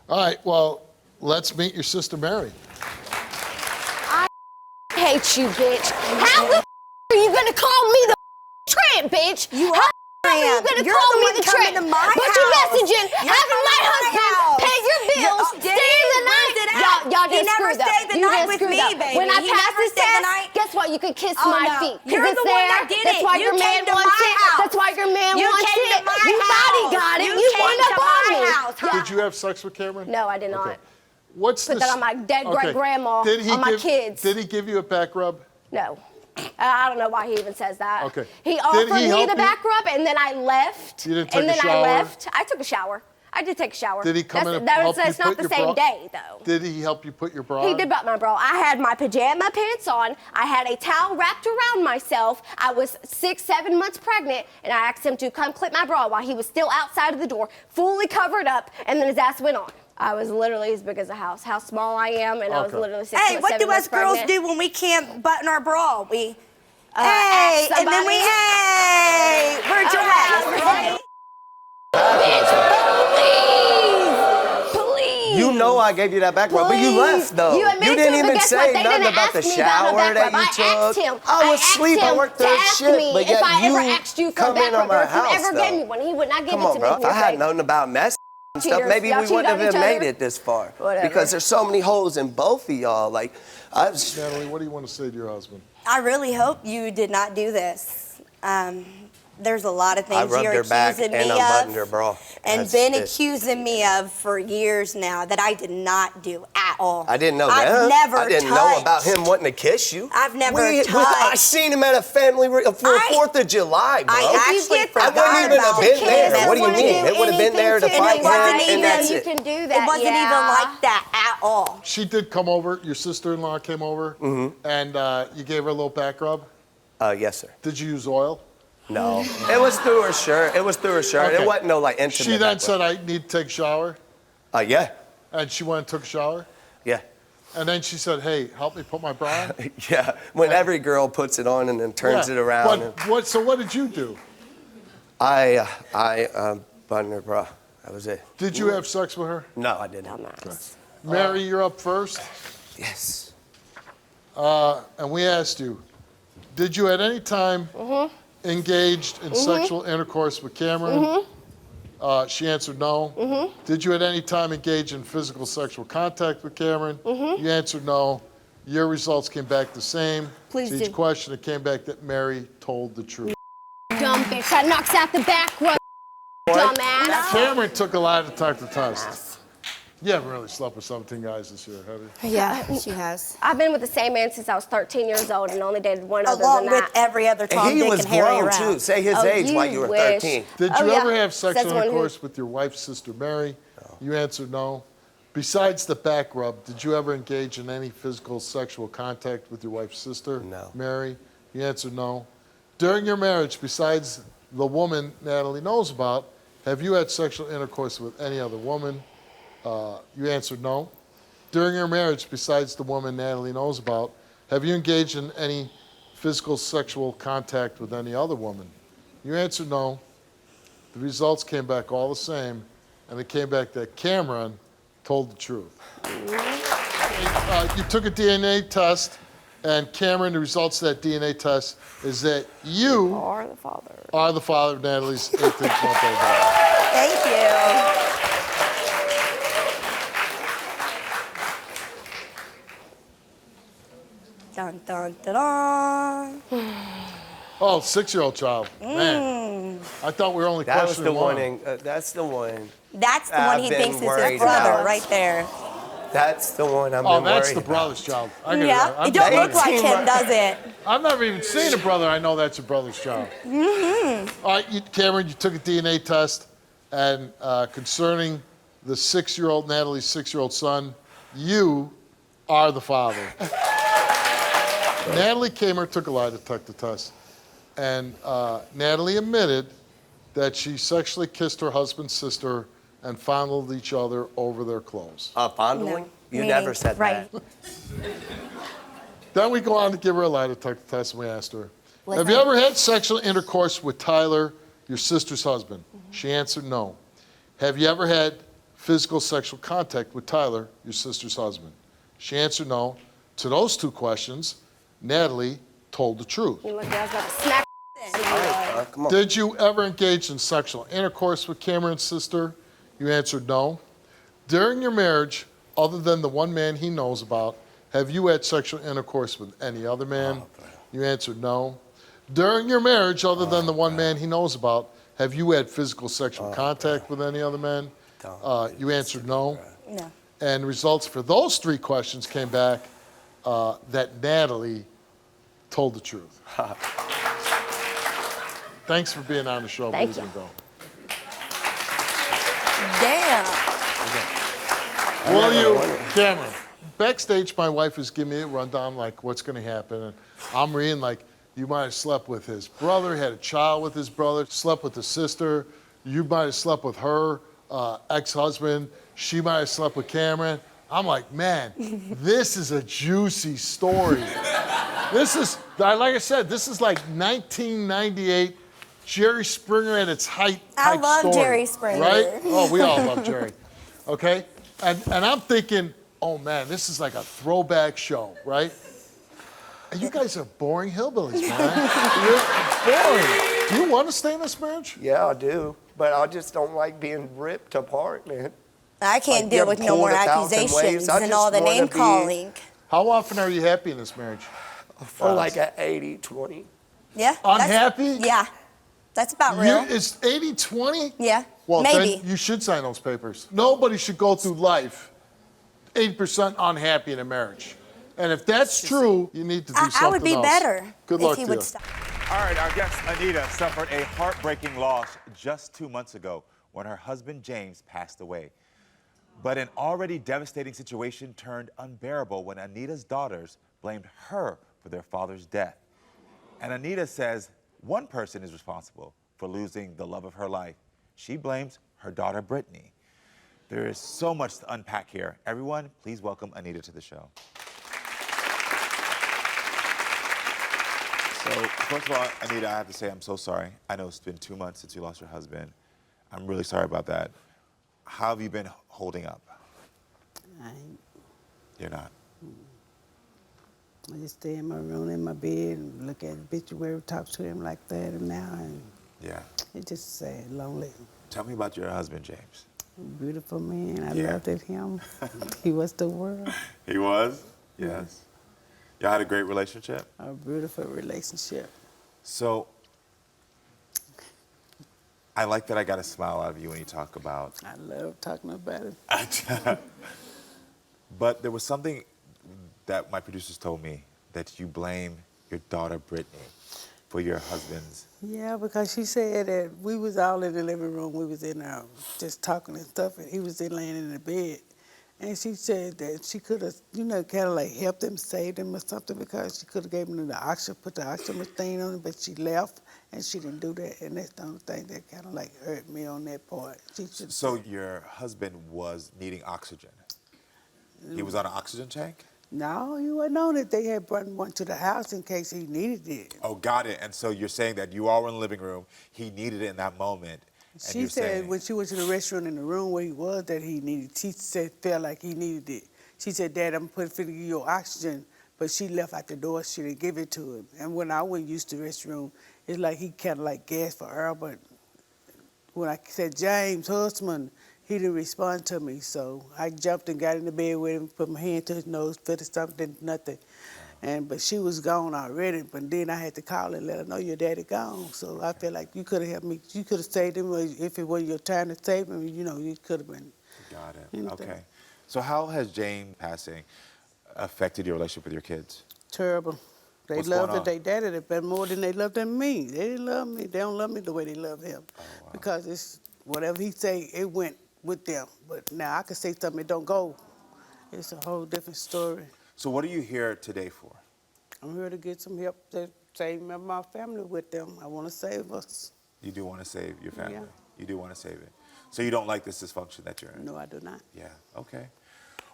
All right, well, let's meet your sister Mary. I hate you, bitch. How the are you gonna call me the tramp, bitch? You How are you gonna call me the tramp? But you messaging, having my husband pay your bills, stay the night. Y'all He just never screwed up. stayed the You night just with screwed me, up. baby. When I He pass never this stayed the test, night. guess what? You can kiss Oh, my no. feet. 'Cause You're it's the one there. that did That's it. why You your man came to wants my it. house. That's why your man You wants came it. to my You body house. got it. You You came won to up on my me. house, huh? Did you have sex with Cameron? No, I did not. Okay. What's Put this? that on my dead great-grandma, on my kids. Did he give you a back rub? No. I don't know why he even says that. Okay. He Did offered he me help the you? back rub, and then I left. You didn't take and a then shower? I left. I took a shower. I did take a shower. Did he come in and That's help you not put the your same bra? day, though. Did he help you put your bra He on? did about my bra. I had my pajama pants on. I had a towel wrapped around myself. I was 6, 7 months pregnant, and I asked him to come clip my bra while he was still outside of the door, fully covered up, and then his ass went on. I was literally as big as a house. How small I am, and I was literally 6 Hey, months, what 7 do us months girls pregnant. do when we can't button our bra? We, Hey, and then we, hey, where'd your hat? Please. You know I gave you that back rub, but you left though. You admitted didn't to it, but even guess say what? They nothing didn't about the ask me about no shower back that rub. you I asked took. him. I was asked asleep. I him worked to third ask shift, me but if yet I you ever asked you for a come back in on rub, or my if you house ever though. gave me one. He would not give Come it on, to bro. me. If You're I had fake. known about mess and stuff, Cheaters. maybe Y'all we cheat wouldn't on have each made other. it this far. Whatever. Because there's so many holes in both of y'all. Like, Natalie, what do you want to say to your husband? I really hope you did not do this. There's a lot of I things rubbed you're her back accusing and me unbuttoned of, her bra. and That's been it. accusing me of for years now that I did not do at all. I didn't know I've that. never I didn't know touched. about him wanting to kiss you. I've never I touched. seen him at a family for 4th of July, bro. I actually forgot I wouldn't even have about been kids there. that What do you wanna mean? do It would have been there to anything fight to me. him, and that's you it. can do that. It wasn't yeah. even like that at all. She did come over. Your sister-in-law came over, and you gave her a little back rub. Yes, sir. Did you use oil? No, it was through her shirt. It was through her shirt. Okay. It wasn't no like intimate. She then said, "I need to take a shower." Yeah. And she went and took a shower. Yeah. And then she said, "Hey, help me put my bra on." Yeah. When every girl puts it on and then turns it around. But so what did you do? I buttoned her bra. That was it. Did you have sex with her? No, I didn't. Okay. Mary, you're up first. Yes. And we asked you, did you at any time engaged in sexual intercourse with Cameron? She answered no. Did you at any time engage in physical sexual contact with Cameron? You answered no. Your results came back the same. Please to each do. question, it came back that Mary told the truth. Dumb bitch. That knocks out the back rub. Dumbass. Cameron took a lie to talk the test. You haven't really slept with 17 guys this year, have you? Yeah, she has. I've been with the same man since I was 13 years old and only dated one other Along than with that. every other Tom, He Dick, was and Harry grown around. too. Say his Oh, age while you you were wish. 13. Did Oh, you yeah. ever have Says sexual one who- intercourse with your wife's sister, Mary? You answered no. Besides the back rub, did you ever engage in any physical sexual contact with your wife's sister, No. Mary? You answered no. During your marriage, besides the woman Natalie knows about, have you had sexual intercourse with any other woman? You answered no. During your marriage, besides the woman Natalie knows about, have you engaged in any physical sexual contact with any other woman? You answered no. The results came back all the same, and it came back that Cameron told the truth. You took a DNA test, and Cameron, the results of that DNA test is that you Are the father. are the father of Natalie's 18th-month-old daughter. Thank you. Dun, dun, dun, dun. Oh, 6-year-old child. Man, I thought we were only That was questioning the one. one. That's the one. That's the one he I've been thinks is his worried brother, about. right there. That's the one I'm Oh, been that's worried the about. brother's child. It It don't look like him, does it? I've never even seen a brother. I know that's your brother's child. All right, Cameron, you took a DNA test, and concerning the 6-year-old, Natalie's 6-year-old son, you are the father. Natalie Kamer took a lie detector test, and Natalie admitted that she sexually kissed her husband's sister and fondled each other over their clothes. Fondling? No. You Meaning, never said right. that. Then we go on to give her a lie detector test, and we asked her, Listen. have you ever had sexual intercourse with Tyler, your sister's husband? She answered no. Have you ever had physical sexual contact with Tyler, your sister's husband? She answered no. To those two questions, Natalie told the truth. You look, I was about to smack. Come on. Did you ever engage in sexual intercourse with Cameron's sister? You answered no. During your marriage, other than the one man he knows about, have you had sexual intercourse with any other man? You answered no. During your marriage, other than the one man he knows about, have you had physical sexual contact with any other man? You answered no. No. And results for those three questions came back that Natalie told the truth. Thanks for being on the show, Thank boys you. and girls. Damn. Will you, Cameron? Backstage, my wife was giving me a rundown, like what's going to happen. And I'm reading, like, you might have slept with his brother, had a child with his brother, slept with his sister. You might have slept with her ex-husband. She might have slept with Cameron. I'm like, man, this is a juicy story. This is, like I said, this is like 1998 Jerry Springer at its height. I type love story, Jerry Springer. Right? Oh, we all love Jerry. Okay? And I'm thinking, oh man, this is like a throwback show, right? And you guys are boring hillbillies, man. You're boring. Do you want to stay in this marriage? Yeah, I do. But I just don't like being ripped apart, man. I can't Like, deal get with no more pulled 1,000 ways. accusations I and just all the wanna name be- calling. How often are you happy in this marriage? For like an 80-20. Yeah. Unhappy? Yeah. That's about real. It's 80-20? Yeah. Well, Maybe. then you should sign those papers. Nobody should go through life 80% unhappy in a marriage. And if that's true, you need to do something I would be else. better Good if luck he to would you. stop. All right, our guest Anita suffered a heartbreaking loss just 2 months ago when her husband James passed away. But an already devastating situation turned unbearable when Anita's daughters blamed her for their father's death. And Anita says one person is responsible for losing the love of her life. She blames her daughter Brittany. There is so much to unpack here. Everyone, please welcome Anita to the show. So, first of all, Anita, I have to say I'm so sorry. I know it's been 2 months since you lost your husband. I'm really sorry about that. How have you been holding up? You're not? I just stay in my room, in my bed, and look at the obituary, talk to him like that, and now, and Yeah. it's just sad, lonely. Tell me about your husband, James. Beautiful man. I Yeah. loved him. He was the world. He was? Yes. Y'all had a great relationship? A beautiful relationship. So, I like that I got a smile out of you when you talk about. I love talking about it. But there was something that my producers told me, that you blame your daughter Brittany for your husband's. Yeah, because she said that we was all in the living room. We was in there just talking and stuff, and he was in laying in the bed. And she said that she could have, you know, kind of like helped him, saved him or something, because she could have gave him the oxygen, put the oxygen thing on him, but she left, and she didn't do that. And that's the only thing that kind of like hurt me on that part. She should. So your husband was needing oxygen? He was on an oxygen tank? No, he wasn't on it. They had brought one to the house in case he needed it. Oh, got it. And so you're saying that you all were in the living room, he needed it in that moment. And She you're said saying, when she went to the restaurant in the room where he was that he needed, she said felt like he needed it. She said, Dad, I'm finna give you your oxygen, but she left out the door. She didn't give it to him. And when I went used to the restroom, it's like he kind of like gasped for air, but when I said, James, husband, he didn't respond to me. So I jumped and got in the bed with him, put my hand to his nose, felt something, nothing. But she was gone already. But then I had to call and let her know your daddy gone. So I feel like you could have helped me. You could have saved him if it was your time to save him. You know, you could have been. got it. Anything. Okay. So how has James passing affected your relationship with your kids? Terrible. They What's loved going their daddy but more than they loved me. They didn't love me. They don't love me the way they love him. Oh, wow. Because it's whatever he say, it went with them. But now I can say something that don't go. It's a whole different story. So what are you here today for? I'm here to get some help to save my family with them. I want to save us. You do want to save your family. Yeah. You do want to save it. So you don't like this dysfunction that you're in? No, I do not. Yeah, okay.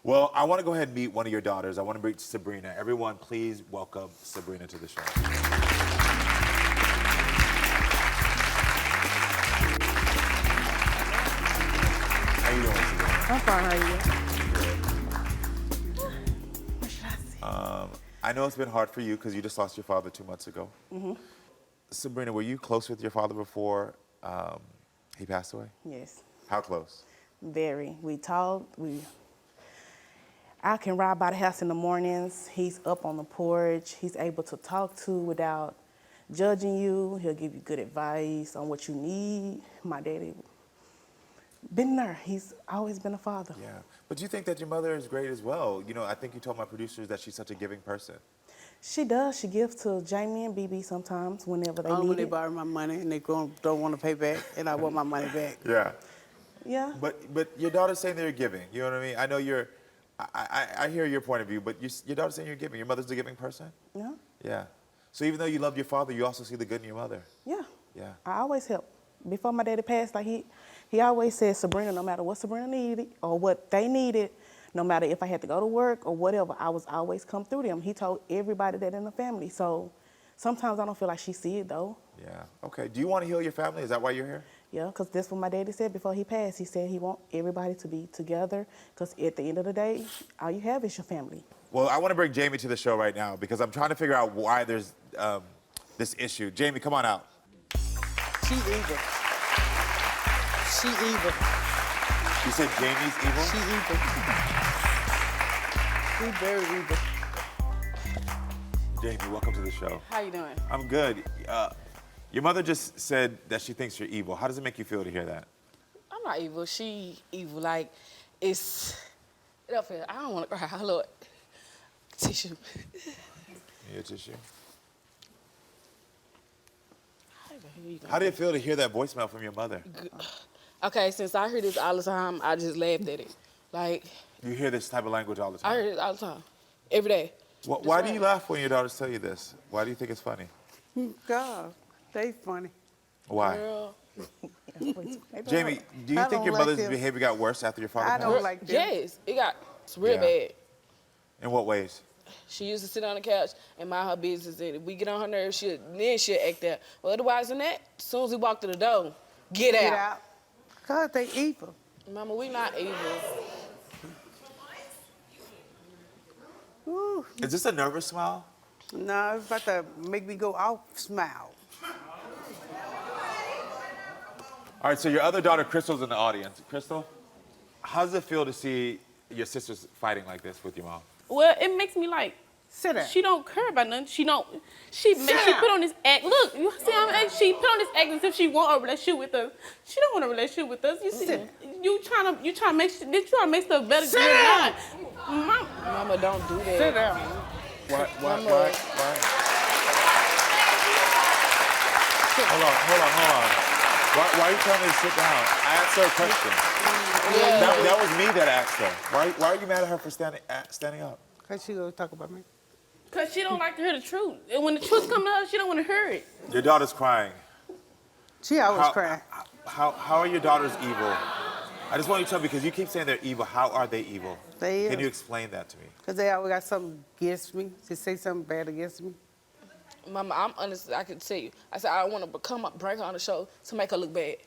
Well, I want to go ahead and meet one of your daughters. I want to meet Sabrina. Everyone, please welcome Sabrina to the show. How you doing, Sabrina? I'm fine, how are you? I know it's been hard for you because you just lost your father 2 months ago. Mm-hmm. Sabrina, were you close with your father before he passed away? Yes, How close? very. We talked. I can ride by the house in the mornings. He's up on the porch. He's able to talk to without judging you. He'll give you good advice on what you need. My daddy been there. He's always been a father. Yeah. But do you think that your mother is great as well? You know, I think you told my producers that she's such a giving person. She does. She gives to Jamie and BB sometimes whenever they need When they it. borrow my money and they don't want to pay back, and I want my money back. Yeah. Yeah. But your daughter's saying they're giving. You know what I mean? I know I hear your point of view, but your daughter's saying you're giving. Your mother's a giving person? Yeah. Yeah. So even though you love your father, you also see the good in your mother. Yeah. Yeah. I always help. Before my daddy passed, like he always said, Sabrina, no matter what Sabrina needed or what they needed, no matter if I had to go to work or whatever, I was always come through them. He told everybody that in the family. So sometimes I don't feel like she see it though. Yeah. Okay. Do you want to heal your family? Is that why you're here? Yeah, because that's what my daddy said before he passed. He said he want everybody to be together because at the end of the day, all you have is your family. Well, I want to bring Jamie to the show right now because I'm trying to figure out why there's this issue. Jamie, come on out. She evil. She evil. You said Jamie's evil? She evil. She very evil. Jamie, welcome to the show. How you doing? I'm good. Your mother just said that she thinks you're evil. How does it make you feel to hear that? I'm not evil. She evil. Like, it don't feel, I don't want to cry. Lord. Tissue. Your tissue? How did it feel to hear that voicemail from your mother? Okay, since I hear this all the time, I just laughed at it. Like, You hear this type of language all the time? I hear it all the time. Every day. Why do you laugh when your daughters tell you this? Why do you think it's funny? God, they funny. Why? Girl. Jamie, do you I think don't your like mother's them. behavior got worse after your father I passed? don't like them. Yes, it got real Yeah. bad. In what ways? She used to sit on the couch and mind her business. And if we get on her nerves, she'll act out. Well, otherwise than that, as soon as we walk to the door, get out. Cause they evil. Mama, we not evil. Ooh. Is this a nervous smile? No, it's about to make me go off smile. All right, so your other daughter, Crystal's in the audience. Crystal, how does it feel to see your sisters fighting like this with your mom? Well, it makes me like, sit down. She don't care about nothing. She put on this act. Look, you see how she put on this act as if she want a relationship with us. She don't want a relationship with us. You see, you trying to make stuff better. Sit down. Mama, don't do that. Sit down. Why? Mama. Hold on. Why are you telling me to sit down? I asked her a question. That was me that asked her. Why are you mad at her for standing up? Cause she gonna talk about me. Cause she don't like to hear the truth. And when the truth comes to her, she don't want to hear it. Your daughter's crying. She always crying. How are your daughters evil? I just want you to tell me, because you keep saying they're evil. How are they evil? They Can is. you explain that to me? Cause they always got something against me. They say something bad against me. Mama, I'm honest. I can tell you. I said I want to bring her on the show to make her look bad.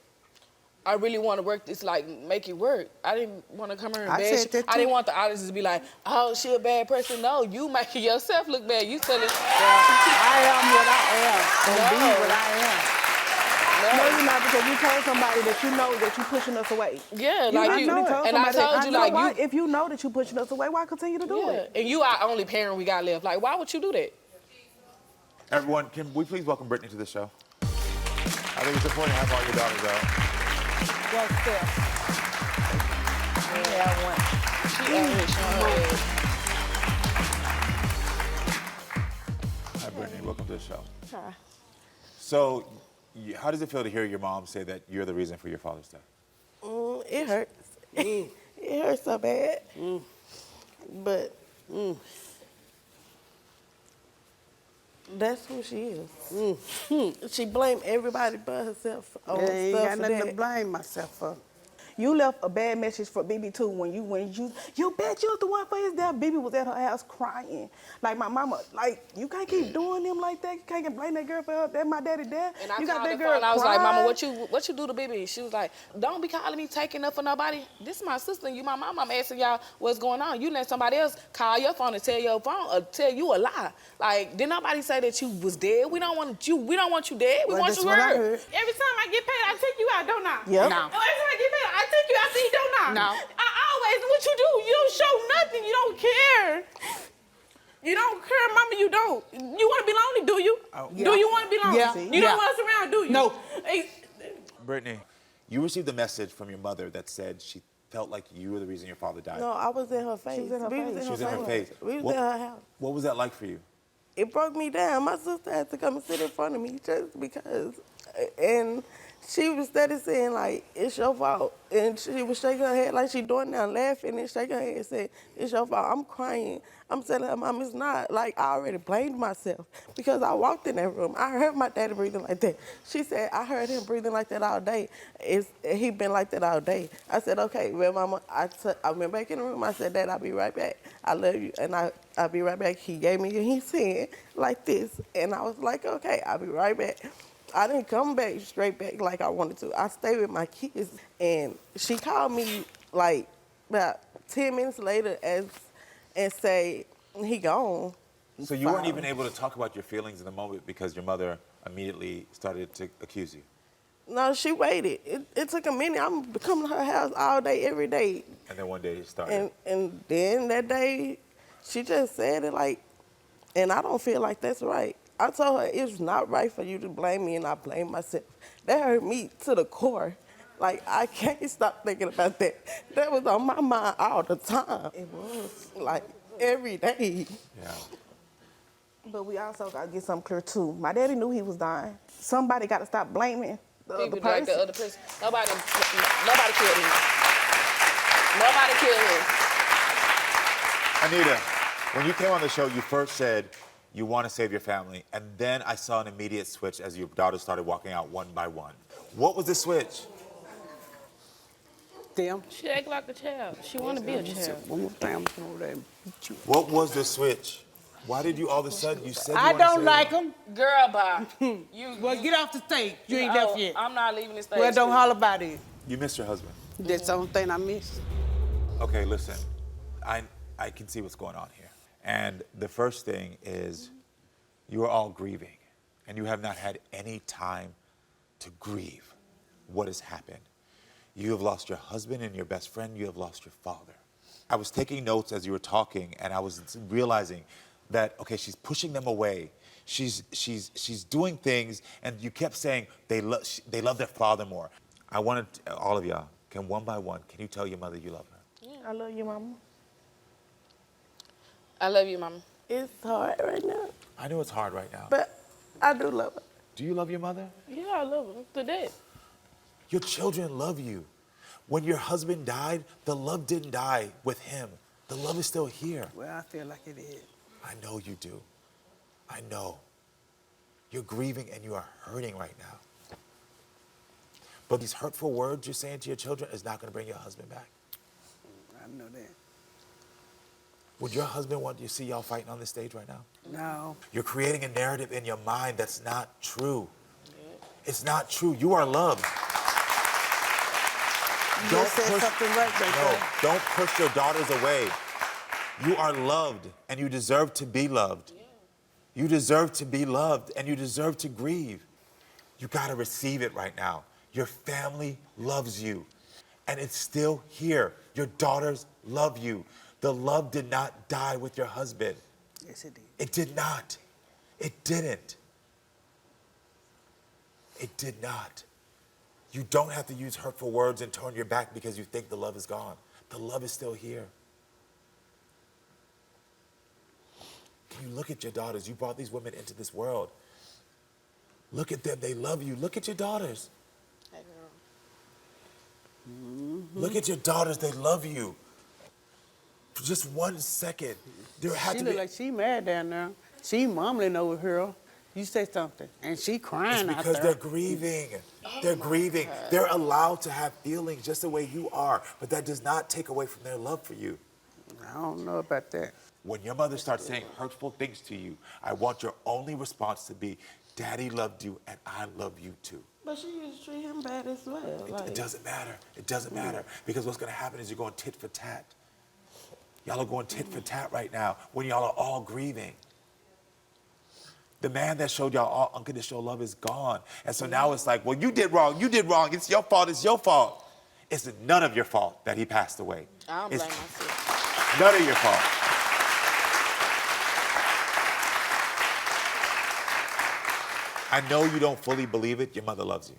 I really want to work this, like, make it work. I didn't want to come here and I bash. said that I didn't too. want the audience to be like, oh, she a bad person. No, you making yourself look bad. You telling. I am what I am. And be what I am. No, you're not, because you told somebody that you know that you're pushing us away. Yeah, like you. And I told you, like, if you know that you're pushing us away, why continue to do it? And you our only parent we got left. Like, why would you do that? Everyone, can we please welcome Brittany to the show? I think it's important to have all your daughters out. What's that? Yeah, one. She out here showing her. Hi, Brittany. Welcome to the show. Hi. So, how does it feel to hear your mom say that you're the reason for your father's death? It hurts. It hurts so bad. But That's who she is. She blame everybody but herself on I ain't stuff got for nothing that. to blame myself for. You left a bad message for BB too when you bet you was the one for his dad. BB was at her house crying. Like my mama, like you can't keep doing them like that. You can't blame that girl for her. That my daddy dad. And I you got called that her girl phone. I was like, Mama, crying. what you do to BB? She was like, don't be calling me taking up for nobody. This is my sister and you my mom. I'm asking y'all what's going on. You let somebody else call your phone and tell your phone or tell you a lie. Like, did nobody say that you was dead? We don't want you. We don't want you dead. We Well, want that's you what I hurt. heard. Every time I get paid, I take you out, don't I? Yep. No. Every time I get paid, I take you out to eat, don't I? No. I always, what you do, you don't show nothing. You don't care. You don't care, Mama, you don't. You want to be lonely, do you? Yeah. Do you want to be lonely? Yeah. You don't want us around, do you? No. Hey, Brittany, you received a message from your mother that said she felt like you were the reason your father died. No, I was in her face. She was in her We face. She was in her face. We was What- in her house. What was that like for you? It broke me down. My sister had to come and sit in front of me just because. And she was steady saying, like, it's your fault. And she was shaking her head like she doing now, laughing and shaking her head and saying, it's your fault. I'm crying. I'm telling her, Mom, it's not. Like, I already blamed myself because I walked in that room. I heard my daddy breathing like that. She said, I heard him breathing like that all day. He been like that all day. I said, okay, well, Mama, I went back in the room. I said, Dad, I'll be right back. I love you. And I'll be right back. He gave me his hand like this. And I was like, okay, I'll be right back. I didn't come back straight back like I wanted to. I stayed with my kids, and she called me like about 10 minutes later and say, he gone. So you weren't even able to talk about your feelings in the moment because your mother immediately started to accuse you? No, she waited. It took a minute. I'm coming to her house all day, every day. And then one day it started. And then that day, she just said it like, and I don't feel like that's right. I told her it's not right for you to blame me and I blame myself. That hurt me to the core. Like, I can't stop thinking about that. That was on my mind all the time. It was, like, every day. Yeah. But we also got to get something clear, too. My daddy knew he was dying. Somebody got to stop blaming the other People person. like the other person. Nobody killed him. Nobody killed him. Anita, when you came on the show, you first said you want to save your family, and then I saw an immediate switch as your daughters started walking out one by one. What was the switch? Them. she act like a child. She want to be a child. One more time, come over there and beat you. What was the switch? Why did you all of a sudden, you said you I wanna don't save like them. them. Girl, bye. Well, get off the stage. You ain't left yet. I'm not leaving this stage. Well, don't holler about it. You missed your husband. That's the only thing I missed. Okay, listen, I can see what's going on here. And the first thing is you are all grieving, and you have not had any time to grieve what has happened. You have lost your husband and your best friend. You have lost your father. I was taking notes as you were talking, and I was realizing that, okay, she's pushing them away. She's doing things, and you kept saying they love their father more. I wanted all of y'all, can one by one, can you tell your mother you love her? I love you, Mama. I love you, Mama. It's hard right now, I know it's hard right now. but I do love her. Do you love your mother? Yeah, I love her to death. Your children love you. When your husband died, the love didn't die with him. The love is still here. Well, I feel like it is. I know you do. I know. You're grieving and you are hurting right now. But these hurtful words you're saying to your children is not going to bring your husband back. I know that. Would your husband want you to see y'all fighting on this stage right now? No. You're creating a narrative in your mind that's not true. It's not true. You are loved. You just said something right there. Don't push your daughters away. You are loved, and you deserve to be loved. You deserve to be loved, and you deserve to grieve. You got to receive it right now. Your family loves you, and it's still here. Your daughters love you. The love did not die with your husband. Yes, it did. It did not. It didn't. It did not. You don't have to use hurtful words and turn your back because you think the love is gone. The love is still here. Can you look at your daughters? You brought these women into this world. Look at them. They love you. Look at your daughters. Hey, girl. Look at your daughters. They love you. For just 1 second, there had She to look be. like she mad down there. She mumbling over here. You say something, and she crying out there. Because they're grieving. They're grieving. They're allowed to have feelings just the way you are, but that does not take away from their love for you. I don't know about that. When your mother starts saying hurtful things to you, I want your only response to be, Daddy loved you and I love you too. But she used to treat him bad as well. It doesn't matter. It doesn't matter. Because what's going to happen is you're going tit for tat. Y'all are going tit for tat right now when y'all are all grieving. The man that showed y'all all unconditional love is gone. And so now it's like, well, you did wrong. It's your fault. It's your fault. It's none of your fault that he passed away. I don't blame myself. None of your fault. I know you don't fully believe it. Your mother loves you.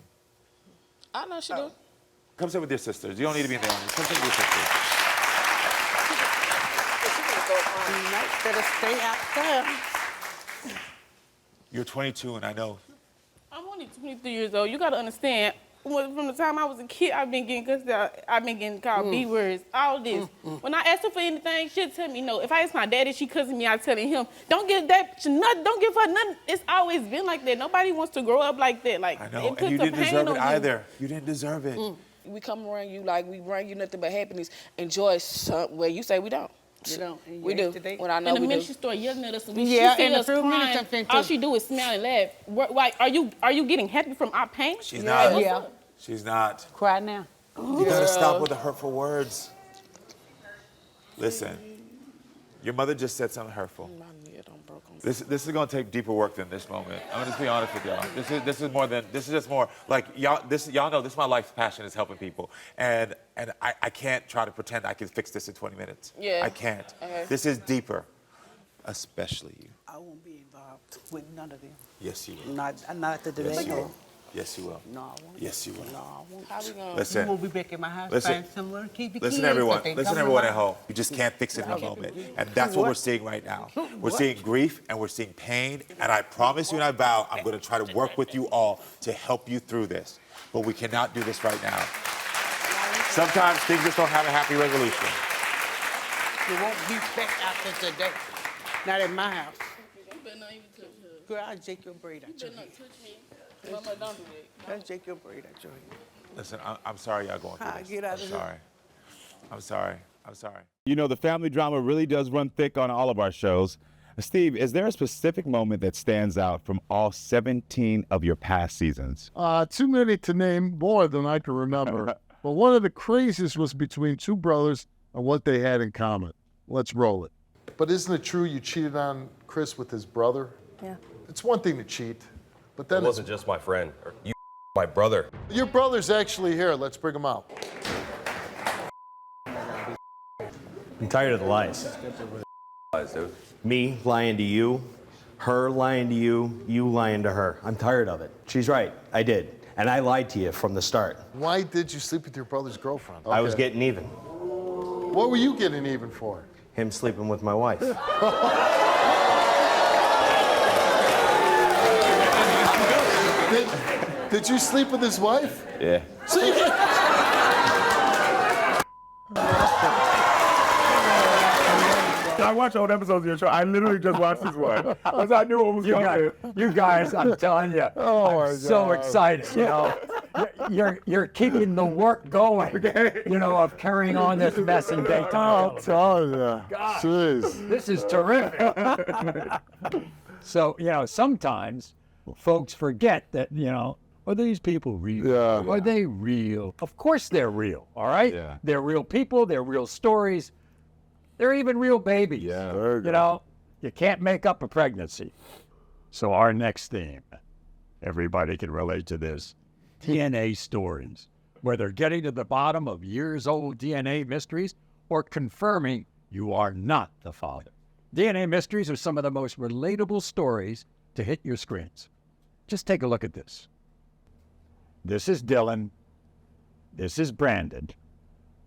I know she do. Come sit with your sisters. You don't need to be in the audience. Come sit with your sisters. You might better stay out there. You're 22, and I know. I'm only 23 years old. You gotta understand. From the time I was a kid, I've been getting cussed out. I've been getting called B words. All this. When I ask her for anything, she'll tell me no. If I ask my daddy, she cussing me. I telling him, don't give that nothing. Don't give her nothing. It's always been like that. Nobody wants to grow up like that. Like I know, and you didn't deserve it either. You didn't deserve it. We come around you like we bring you nothing but happiness and joy. Well, you say we don't. You don't. We do. When I know in the we minute do. she started yelling at us, and Yeah, she see and us the crying, all she do is smile and laugh. Why, are you getting happy from our pain? She's not. Yeah. She's not. Cry now. You gotta stop with the hurtful words. Listen, your mother just said something hurtful. This is gonna take deeper work than this moment. I'm gonna just be honest with y'all. This is just more like y'all know this is my life's passion is helping people. And I can't try to pretend I can fix this in 20 minutes. Yeah. I can't. This is deeper. Especially you. I won't be involved with none of them. Yes, you will. Not after today. Yes, you will. Yes, you will. No, I won't. Yes, you will. No, I won't. How we gonna? Listen. You will be back in my house. Listen. Find somewhere. Keep the Listen, kids, everyone. but they Listen, come everyone at around. home. You just can't fix it in a moment. And that's what we're seeing right now. We're seeing grief and we're seeing pain. And I promise you and I vow I'm going to try to work with you all to help you through this. But we cannot do this right now. Sometimes things just don't have a happy resolution. You won't be back after today. Not in my house. You better not even touch her. Girl, I'll take your braid out your You better head. not touch me. Mama, don't do that. I'll take your braid out your head. Listen, I'm sorry y'all going through this. Get out of I'm here. sorry. I'm sorry. I'm sorry. You know, the family drama really does run thick on all of our shows. Steve, is there a specific moment that stands out from all 17 of your past seasons? Too many to name, more than I can remember. But one of the craziest was between two brothers and what they had in common. Let's roll it. But isn't it true you cheated on Chris with his brother? Yeah. It's one thing to cheat, but then It wasn't just my friend. You my brother. your brother's actually here. Let's bring him out. I'm tired of the lies. Me lying to you, her lying to you, you lying to her. I'm tired of it. She's right, I did. And I lied to you from the start. Why did you sleep with your brother's girlfriend? I was Okay. getting even. What were you getting even for? Him sleeping with my wife. Did you sleep with his wife? Yeah. See? I watch old episodes of your show. I literally just watched this one because I knew what was coming. You guys, I'm telling you, I'm so excited. You know, you're keeping the work going. You know, of carrying on this mess in daytime. I'll tell you. God, Jeez. this is terrific. So, you know, sometimes folks forget that, you know, are these people real? Yeah. Are they real? Of course they're real, all right? Yeah. They're real people, they're real stories. They're even real babies. Yeah. You know, you can't make up a pregnancy. So our next theme, everybody can relate to this, DNA stories, where they're getting to the bottom of years-old DNA mysteries or confirming you are not the father. DNA mysteries are some of the most relatable stories to hit your screens. Just take a look at this. This is Dylan. This is Brandon.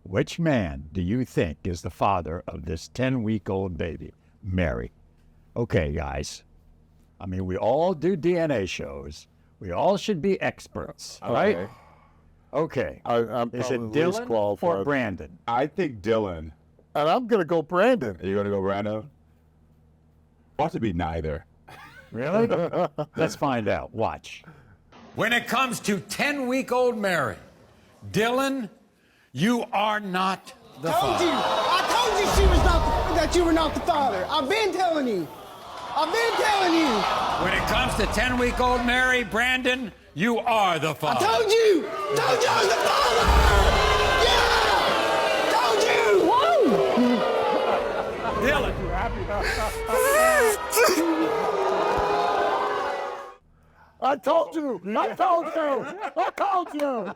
Which man do you think is the father of this 10-week-old baby, Mary? Okay, guys. I mean, we all do DNA shows. We all should be experts, right? Okay. I'm Is it probably least Dylan qualified. or Brandon? I think Dylan. And I'm going to go Brandon. Are you going to go Brando? Want to be neither. Really? Let's find out. Watch. When it comes to 10-week-old Mary, Dylan, you are not the father. I told you she was not that you were not the father. I've been telling you. I've been telling you. When it comes to 10-week-old Mary, Brandon, you are the father. I told you. Told you I was the father. Yeah. Told you. I told you. I told you. I told you.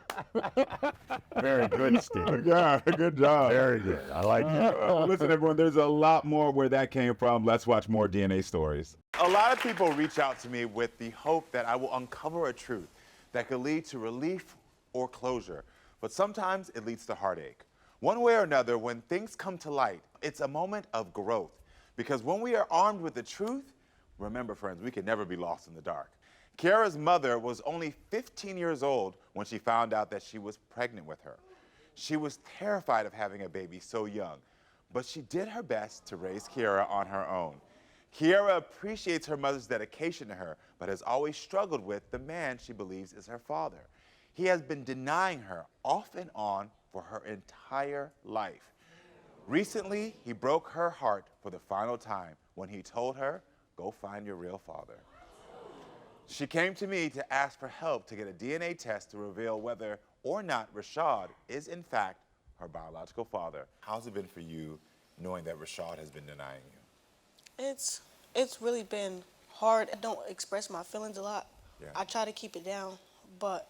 Very good, Steve. Yeah, good job. Very good. I like it. Listen, everyone, there's a lot more where that came from. Let's watch more DNA stories. A lot of people reach out to me with the hope that I will uncover a truth that could lead to relief or closure. But sometimes it leads to heartache. One way or another, when things come to light, it's a moment of growth. Because when we are armed with the truth, remember, friends, we can never be lost in the dark. Kiara's mother was only 15 years old when she found out that she was pregnant with her. She was terrified of having a baby so young, but she did her best to raise Kiara on her own. Kiara appreciates her mother's dedication to her, but has always struggled with the man she believes is her father. He has been denying her off and on for her entire life. Recently, he broke her heart for the final time when he told her, "Go find your real father." She came to me to ask for help to get a DNA test to reveal whether or not Rashad is in fact her biological father. How's it been for you knowing that Rashad has been denying you? It's really been hard. I don't express my feelings a lot. Yeah. I try to keep it down, but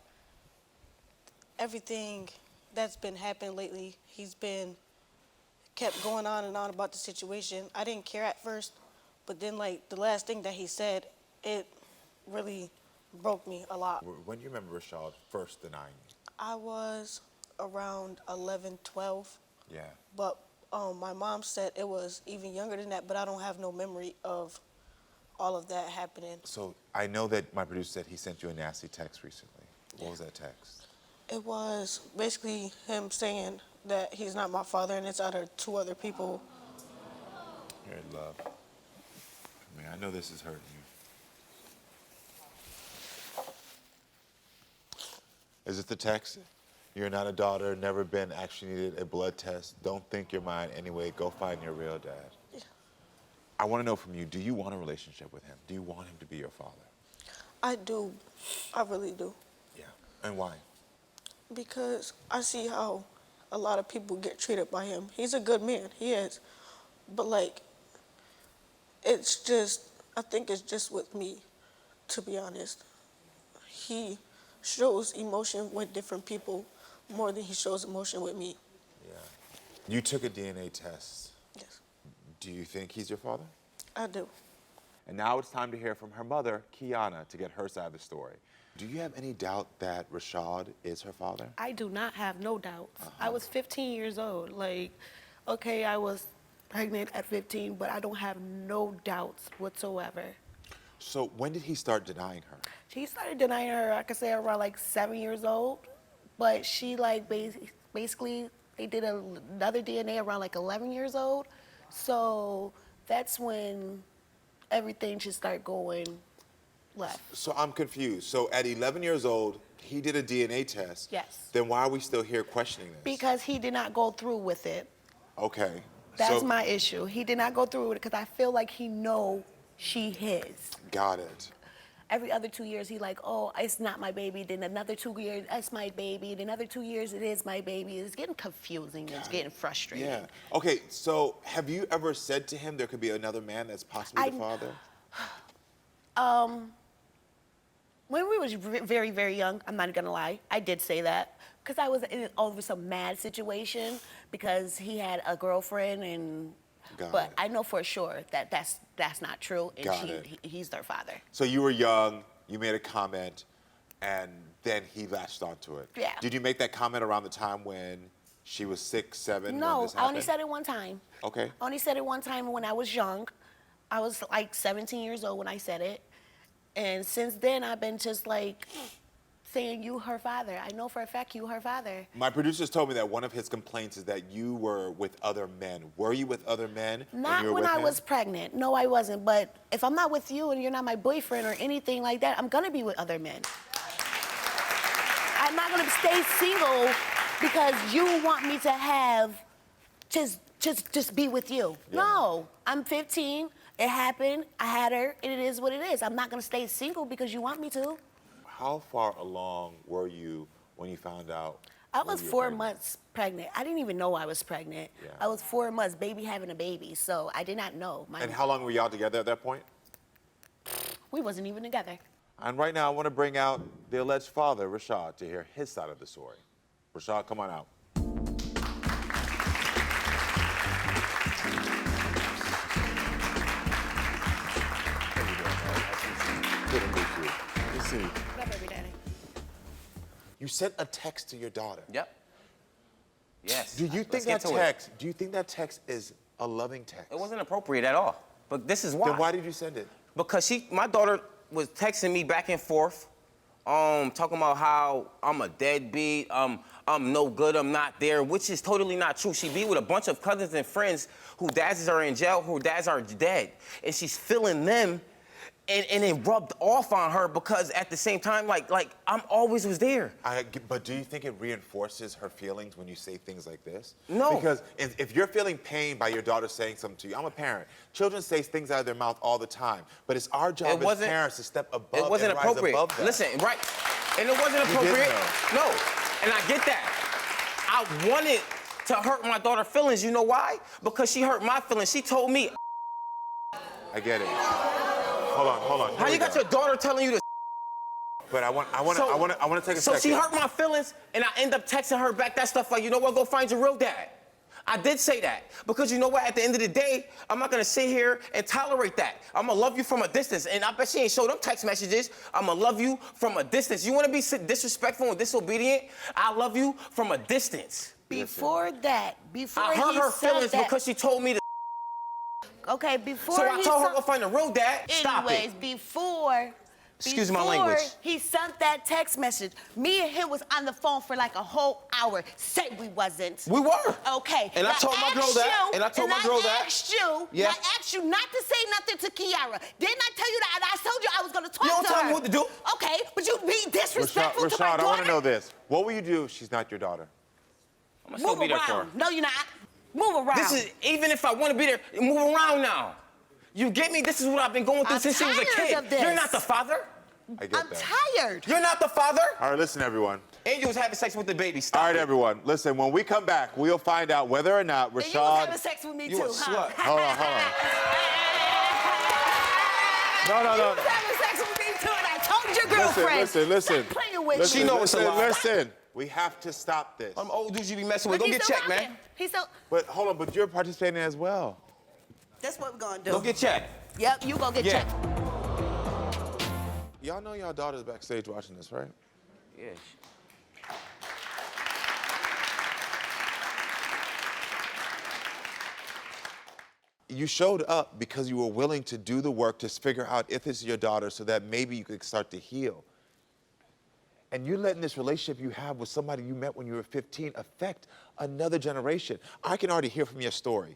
everything that's been happening lately, he's been kept going on and on about the situation. I didn't care at first, but then like the last thing that he said, it really broke me a lot. When do you remember Rashad first denying you? I was around 11, 12, Yeah. but my mom said it was even younger than that, but I don't have no memory of all of that happening. So I know that my producer said he sent you a nasty text recently. What was that text? It was basically him saying that he's not my father and it's other two other people. You're in love. I mean, I know this is hurting you. Is it the text? You're not a daughter, never been, actually needed a blood test. Don't think you're mine anyway. Go find your real dad. Yeah. I want to know from you, do you want a relationship with him? Do you want him to be your father? I do. I really do. Yeah. And why? Because I see how a lot of people get treated by him. He's a good man. He is. But like, it's just, I think it's just with me, to be honest. He shows emotion with different people more than he shows emotion with me. Yeah. You took a DNA test. Yes. Do you think he's your father? I do. And now it's time to hear from her mother, Kiana, to get her side of the story. Do you have any doubt that Rashad is her father? I do not have no doubts. I was 15 years old. Like, okay, I was pregnant at 15, but I don't have no doubts whatsoever. So when did he start denying her? She started denying her, I could say around like 7 years old, but she like basically, they did another DNA around like 11 years old. So that's when everything just started going left. So I'm confused. So at 11 years old, he did a DNA test. Yes. Then why are we still here questioning this? Because he did not go through with it. Okay. That's so, my issue. He did not go through with it because I feel like he know she his. Got it. Every other 2 years, he like, oh, it's not my baby. Then another 2 years, it's my baby. Then another 2 years, it is my baby. It's getting confusing. It's getting frustrating. Yeah. Okay, so have you ever said to him there could be another man that's possibly the father? When we was very, very young, I'm not gonna lie, I did say that. Because I was in over some mad situation because he had a girlfriend and but I know for sure that that's not true and he's their father. So you were young, you made a comment, and then he latched onto it. Yeah. Did you make that comment around the time when she was 6, 7? No, when this I only happened? said it one time. Okay. I only said it one time when I was young. I was like 17 years old when I said it. And since then, I've been just like saying you her father. I know for a fact you her father. My producers told me that one of his complaints is that you were with other men. Were you with other men Not when you were when with I him? was pregnant. No, I wasn't. But if I'm not with you and you're not my boyfriend or anything like that, I'm gonna be with other men. I'm not gonna stay single because you want me to have just be with you. Yeah. No, I'm 15. It happened. I had her, and it is what it is. I'm not gonna stay single because you want me to. How far along were you when you found out? I was 4 months pregnant. I didn't even know I was pregnant. Yeah. I was 4 months, baby having a baby, so I did not know. And how long were y'all together at that point? We wasn't even together. And right now, I want to bring out the alleged father, Rashad, to hear his side of the story. Rashad, come on out. Good to meet you. Good to see you. What up, baby daddy? You sent a text to your daughter. Yep. Yes. Do you think that text? Do you think that text is a loving text? It wasn't appropriate at all. But this is why. Then why did you send it? Because my daughter was texting me back and forth, talking about how I'm a deadbeat, I'm no good, I'm not there, which is totally not true. She be with a bunch of cousins and friends who dads are in jail, who dads are dead, and she's feeling them. And it rubbed off on her because at the same time, like I'm always was there. But do you think it reinforces her feelings when you say things like this? No. Because if you're feeling pain by your daughter saying something to you, I'm a parent. Children say things out of their mouth all the time, but it's our job as parents to step above It wasn't and rise appropriate. above that. Listen, right? And it wasn't appropriate. No. And I get that. I wanted to hurt my daughter's feelings. You know why? Because she hurt my feelings. She told me. I get it. Hold on. How you got your daughter telling you this? But I want to take a second. So she hurt my feelings, and I end up texting her back that stuff like, you know what, go find your real dad. I did say that because you know what, at the end of the day, I'm not gonna sit here and tolerate that. I'm gonna love you from a distance, and I bet she ain't showed them text messages. I'm gonna love you from a distance. You wanna be disrespectful and disobedient? I love you from a distance. Before that, I hurt her feelings because she told me to. Okay, before So I told her to go find a real dad. Stop it. Anyways, before Excuse my language. he sent that text message, me and him was on the phone for like a whole hour. Say we wasn't. We were. Okay. And I told my girl that. And I told my girl that. I asked you. Yeah. I asked you not to say nothing to Kiara. Didn't I tell you that? And I told you I was gonna talk to her. You don't tell me what to do. Okay, but you be disrespectful to my Rashad, daughter. I want to know this. What will you do if she's not your daughter? I'm gonna still be there for her. No, you're not. Move around. This is, even if I want to be there, move around now. You get me? This is what I've been going through since she was a kid. Of this. You're not the father. I get that. Tired. You're not the father. All right, listen, everyone. And you was having sex with the baby. Stop All right, it. everyone. Listen, when we come back, we'll find out whether or not Rashad... And you was having sex with me You too, a slut. Hold on. No. You was having sex with me too, and I told your girlfriend. Listen. Stop playing with She knows it's a lie. Listen. We have to stop this. I'm old dudes you be messing with. But Go he's get still checked, rocking. man. He's still. But hold on, but you're participating as well. That's what we're gonna do. Go get checked. Yep, you go get checked. Y'all know y'all daughter's backstage watching this, right? Yes. You showed up because you were willing to do the work to figure out if this is your daughter so that maybe you could start to heal. And you're letting this relationship you have with somebody you met when you were 15 affect another generation. I can already hear from your story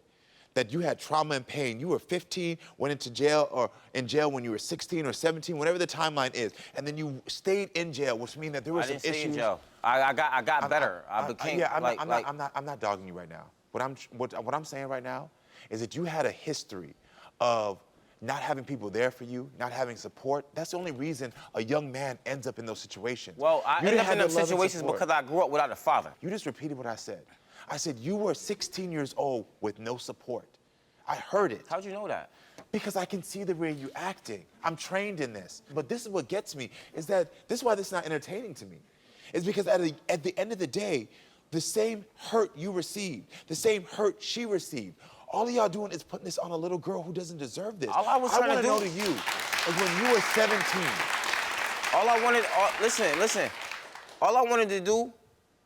that you had trauma and pain. You were 15, went into jail or in jail when you were 16 or 17, whatever the timeline is. And then you stayed in jail, which means that there was some issues. I didn't stay in jail. I got better. I became I'm not dogging you right now. What I'm saying right now is that you had a history of not having people there for you, not having support. That's the only reason a young man ends up in those situations. Well, I ended up in those situations support. because I grew up without a father. You just repeated what I said. I said you were 16 years old with no support. I heard it. How'd you know that? Because I can see the way you're acting. I'm trained in this. But this is what gets me, is that this is why this is not entertaining to me. It's because at the end of the day, the same hurt you received, the same hurt she received, all of y'all doing is putting this on a little girl who doesn't deserve this. All I was trying to do. I want to know to you, is when you were 17. All I wanted, listen. All I wanted to do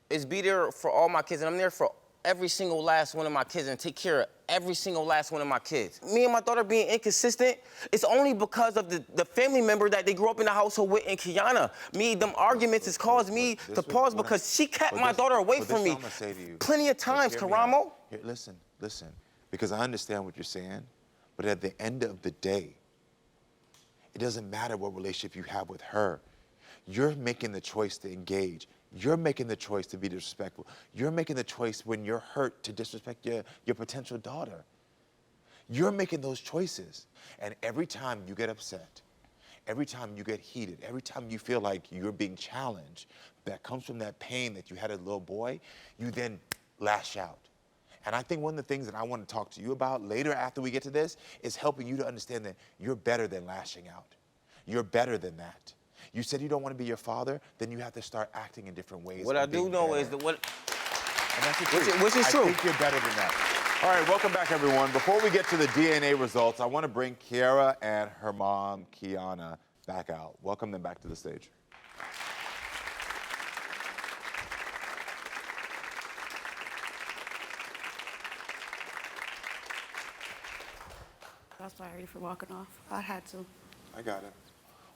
is be there for all my kids, and I'm there for every single last one of my kids and take care of every single last one of my kids. Me and my daughter being inconsistent, it's only because of the family member that they grew up in the household with in Kiana. Them arguments has caused me to pause because she kept my daughter away from me plenty of times, Karamo. Here, listen, because I understand what you're saying, but at the end of the day, it doesn't matter what relationship you have with her. You're making the choice to engage. You're making the choice to be disrespectful. You're making the choice when you're hurt to disrespect your potential daughter. You're making those choices. And every time you get upset, every time you get heated, every time you feel like you're being challenged, that comes from that pain that you had as a little boy, you then lash out. And I think one of the things that I want to talk to you about later after we get to this is helping you to understand that you're better than lashing out. You're better than that. You said you don't want to be your father, then you have to start acting in different ways. What I do know is that And that's the truth. Which is true. I think you're better than that. All right, welcome back, everyone. Before we get to the DNA results, I want to bring Kiara and her mom, Kiana, back out. Welcome them back to the stage. I'm sorry for walking off. I had to. I got it.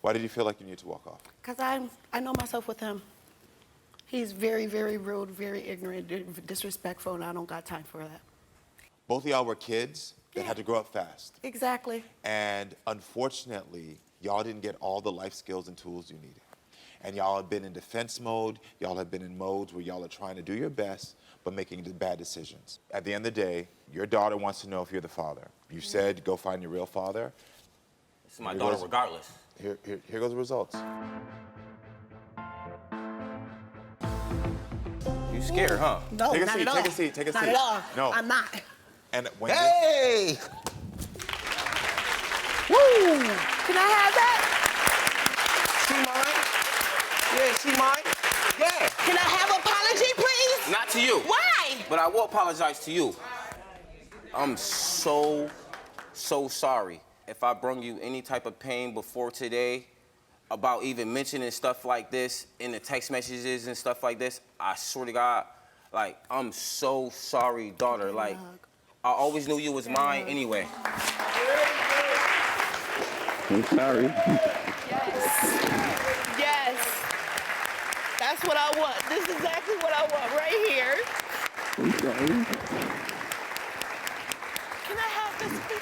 Why did you feel like you need to walk off? Because I know myself with him. He's very, very rude, very ignorant, disrespectful, and I don't got time for that. Both of y'all were kids that had to grow up fast. Exactly. And unfortunately, y'all didn't get all the life skills and tools you needed. And y'all have been in defense mode. Y'all have been in modes where y'all are trying to do your best, but making bad decisions. At the end of the day, your daughter wants to know if you're the father. You said go find your real father. It's my daughter regardless. Here goes the results. You scared, huh? No, take a not seat, at all. take a seat, take a not seat. At all. No. I'm not. And when hey! Woo! Can I have that? She mine? Yeah, she mine? Yeah. Can I have apology, please? Not to you. Why? But I will apologize to you. I'm so sorry if I brung you any type of pain before today about even mentioning stuff like this in the text messages and stuff like this. I swear to God, like, I'm so sorry, daughter. Like, I always knew you was mine anyway. I'm sorry. Yes. That's what I want. This is exactly what I want right here. I'm sorry. Can I have this, please?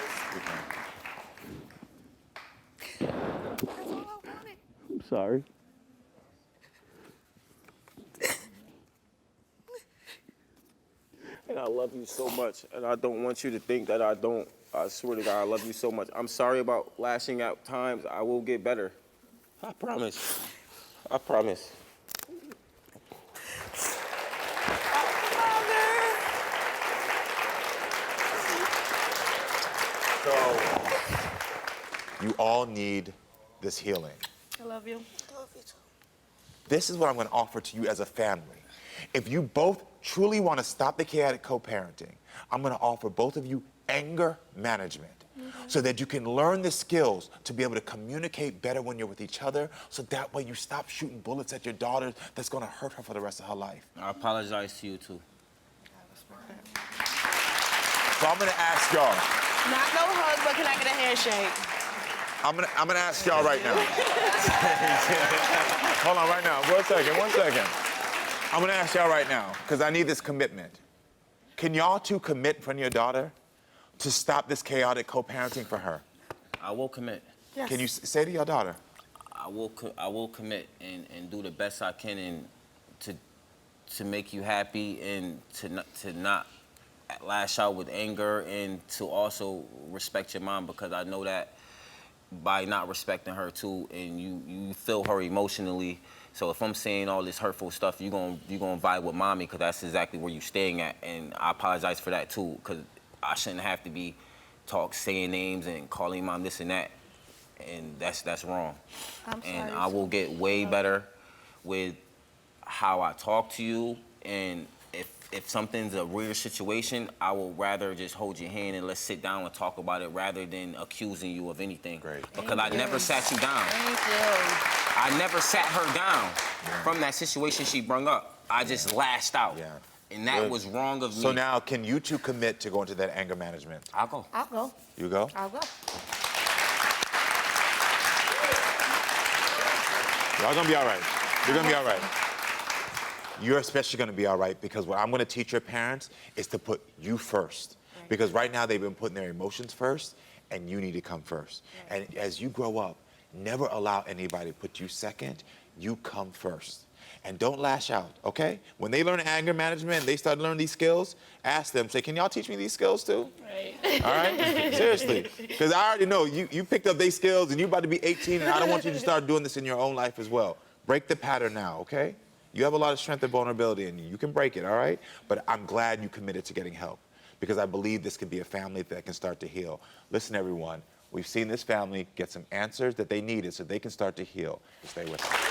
That's all I wanted. I'm sorry. And I love you so much, and I don't want you to think that I don't. I swear to God, I love you so much. I'm sorry about lashing out times. I will get better. I promise. I promise. So, you all need this healing. I love you. I love you too. This is what I'm going to offer to you as a family. If you both truly want to stop the chaotic co-parenting, I'm going to offer both of you anger management so that you can learn the skills to be able to communicate better when you're with each other, so that way you stop shooting bullets at your daughter that's going to hurt her for the rest of her life. I apologize to you, too. So I'm going to ask y'all. Not no hug, but can I get a handshake? I'm gonna ask y'all right now. Hold on, right now. One second. I'm gonna ask y'all right now, because I need this commitment. Can y'all two commit in front of your daughter to stop this chaotic co-parenting for her? I will commit. Yes. Can you say to your daughter? I will commit and do the best I can and to make you happy and to not lash out with anger and to also respect your mom, because I know that by not respecting her too, and you feel her emotionally. So if I'm saying all this hurtful stuff, you're gonna vibe with mommy, because that's exactly where you're staying at. And I apologize for that too, because I shouldn't have to be saying names and calling mom this and that, and that's wrong. I'm sorry. And I will get way better with how I talk to you, and if something's a weird situation, I will rather just hold your hand and let's sit down and talk about it rather than accusing you of anything. Great. Because I never sat you down. Thank you. I never sat her down from that situation she brung up. I just lashed out. Yeah. And that was wrong of me. So now, can you two commit to going to that anger management? I'll go. I'll go. You go? I'll go. Y'all gonna be all right. You're gonna be all right. You're especially gonna be all right because what I'm gonna teach your parents is to put you first. Right. Because right now they've been putting their emotions first, and you need to come first. Right. And as you grow up, never allow anybody to put you second. You come first. And don't lash out, okay? When they learn anger management and they start learning these skills, ask them, say, can y'all teach me these skills too? Right. All right? Seriously. Because I already know you picked up these skills and you're about to be 18, and I don't want you to start doing this in your own life as well. Break the pattern now, okay? You have a lot of strength and vulnerability in you. You can break it, all right? But I'm glad you committed to getting help because I believe this can be a family that can start to heal. Listen, everyone, we've seen this family get some answers that they needed so they can start to heal. Stay with us.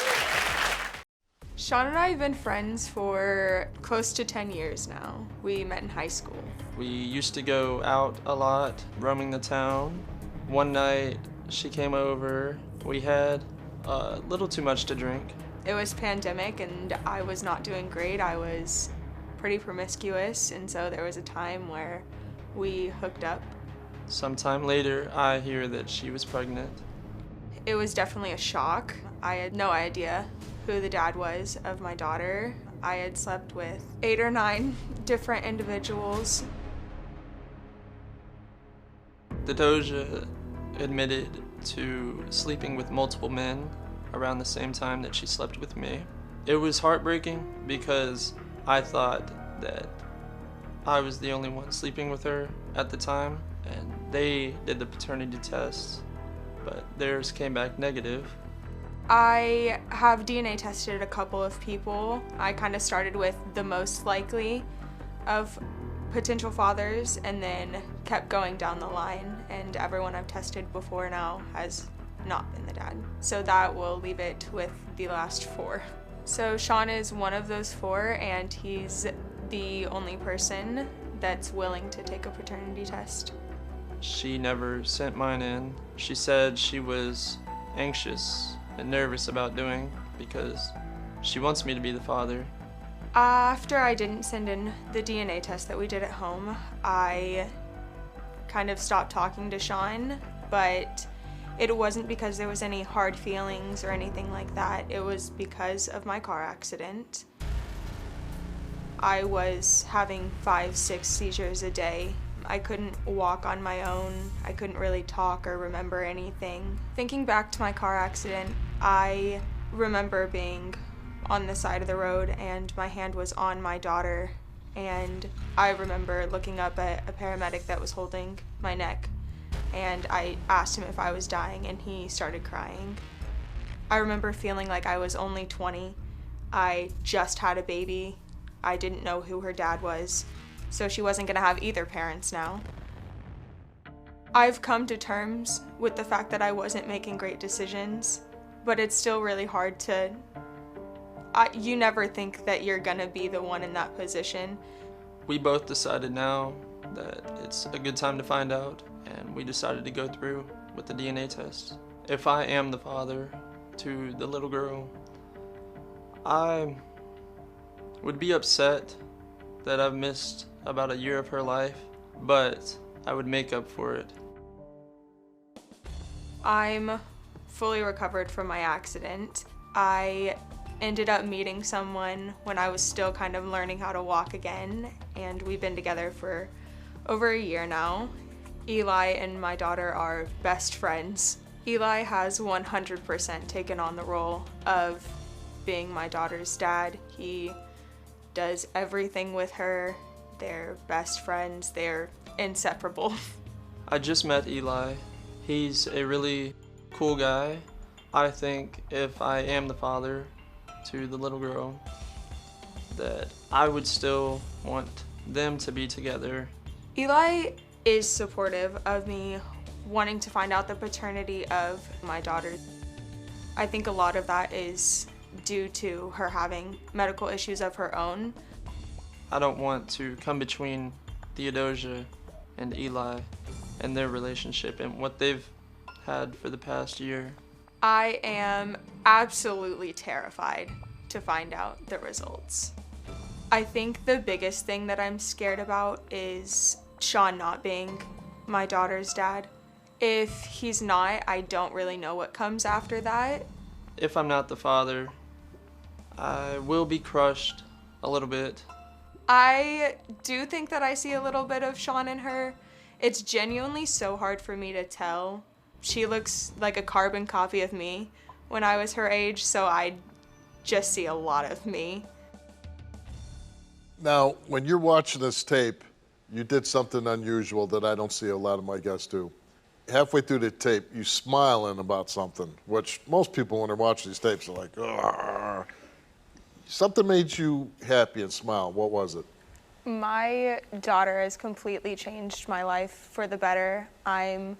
Sean and I have been friends for close to 10 years now. We met in high school. We used to go out a lot, roaming the town. One night, she came over. We had a little too much to drink. It was pandemic and I was not doing great. I was pretty promiscuous, and so there was a time where we hooked up. Sometime later, I hear that she was pregnant. It was definitely a shock. I had no idea who the dad was of my daughter. I had slept with 8 or 9 different individuals. The Doja admitted to sleeping with multiple men around the same time that she slept with me. It was heartbreaking because I thought that I was the only one sleeping with her at the time, and they did the paternity test, but theirs came back negative. I have DNA tested a couple of people. I kind of started with the most likely of potential fathers and then kept going down the line, and everyone I've tested before now has not been the dad. So that will leave it with the last 4. So Sean is one of those 4, and he's the only person that's willing to take a paternity test. She never sent mine in. She said she was anxious and nervous about doing because she wants me to be the father. After I didn't send in the DNA test that we did at home, I kind of stopped talking to Sean, but it wasn't because there was any hard feelings or anything like that. It was because of my car accident. I was having 5-6 seizures a day. I couldn't walk on my own. I couldn't really talk or remember anything. Thinking back to my car accident, I remember being on the side of the road and my hand was on my daughter, and I remember looking up at a paramedic that was holding my neck, and I asked him if I was dying and he started crying. I remember feeling like I was only 20. I just had a baby. I didn't know who her dad was, so she wasn't gonna have either parents now. I've come to terms with the fact that I wasn't making great decisions, but it's still really hard to, you never think that you're gonna be the one in that position. We both decided now that it's a good time to find out, and we decided to go through with the DNA test. If I am the father to the little girl, I would be upset that I've missed about a year of her life, but I would make up for it. I'm fully recovered from my accident. I ended up meeting someone when I was still kind of learning how to walk again, and we've been together for over a year now. Eli and my daughter are best friends. Eli has 100% taken on the role of being my daughter's dad. He does everything with her. They're best friends. They're inseparable. I just met Eli. He's a really cool guy. I think if I am the father to the little girl, that I would still want them to be together. Eli is supportive of me wanting to find out the paternity of my daughter. I think a lot of that is due to her having medical issues of her own. I don't want to come between Theodosia and Eli and their relationship and what they've had for the past year. I am absolutely terrified to find out the results. I think the biggest thing that I'm scared about is Sean not being my daughter's dad. If he's not, I don't really know what comes after that. If I'm not the father, I will be crushed a little bit. I do think that I see a little bit of Sean in her. It's genuinely so hard for me to tell. She looks like a carbon copy of me when I was her age, so I just see a lot of me. Now, when you're watching this tape, you did something unusual that I don't see a lot of my guests do. Halfway through the tape, you smiling about something, which most people, when they're watching these tapes, are like, "Argh." Something made you happy and smile. What was it? My daughter has completely changed my life for the better. I'm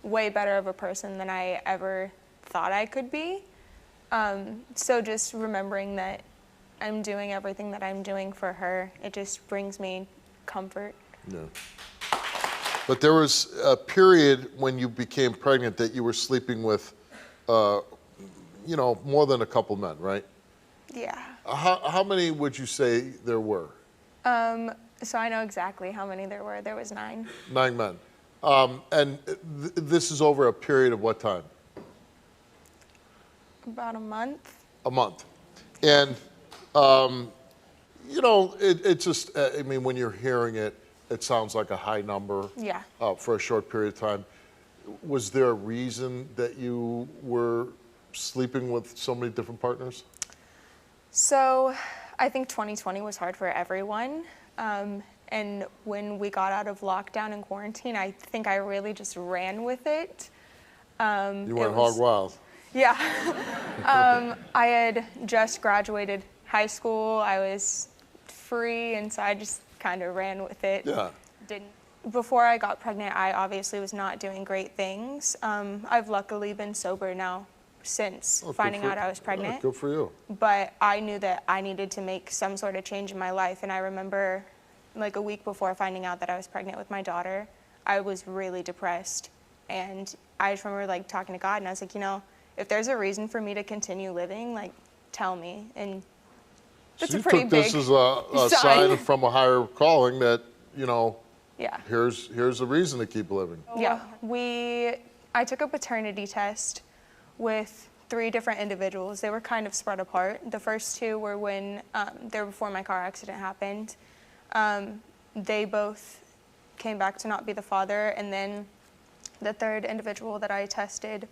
way better of a person than I ever thought I could be. So just remembering that I'm doing everything that I'm doing for her, it just brings me comfort. Yeah. But there was a period when you became pregnant that you were sleeping with, more than a couple men, right? Yeah. How many would you say there were? So I know exactly how many there were. There was 9. 9 men. And this is over a period of what time? About a month. A month. And, it just, when you're hearing it, it sounds like a high number. Yeah. For a short period of time. Was there a reason that you were sleeping with so many different partners? So I think 2020 was hard for everyone. And when we got out of lockdown and quarantine, I think I really just ran with it. You went hog wild. Yeah. I had just graduated high school. I was free, and so I just kind of ran with it. Yeah. Before I got pregnant, I obviously was not doing great things. I've luckily been sober now since finding out I was pregnant. Yeah, good for you. But I knew that I needed to make some sort of change in my life, and I remember like a week before finding out that I was pregnant with my daughter, I was really depressed. And I just remember like talking to God, and I was like, if there's a reason for me to continue living, like, tell me. And that's a pretty big this as a sign from a higher calling that, yeah. Here's a reason to keep living. Yeah, I took a paternity test with 3 different individuals. They were kind of spread apart. The first 2 were when they were before my car accident happened. They both came back to not be the father, and then the 3rd individual that I tested,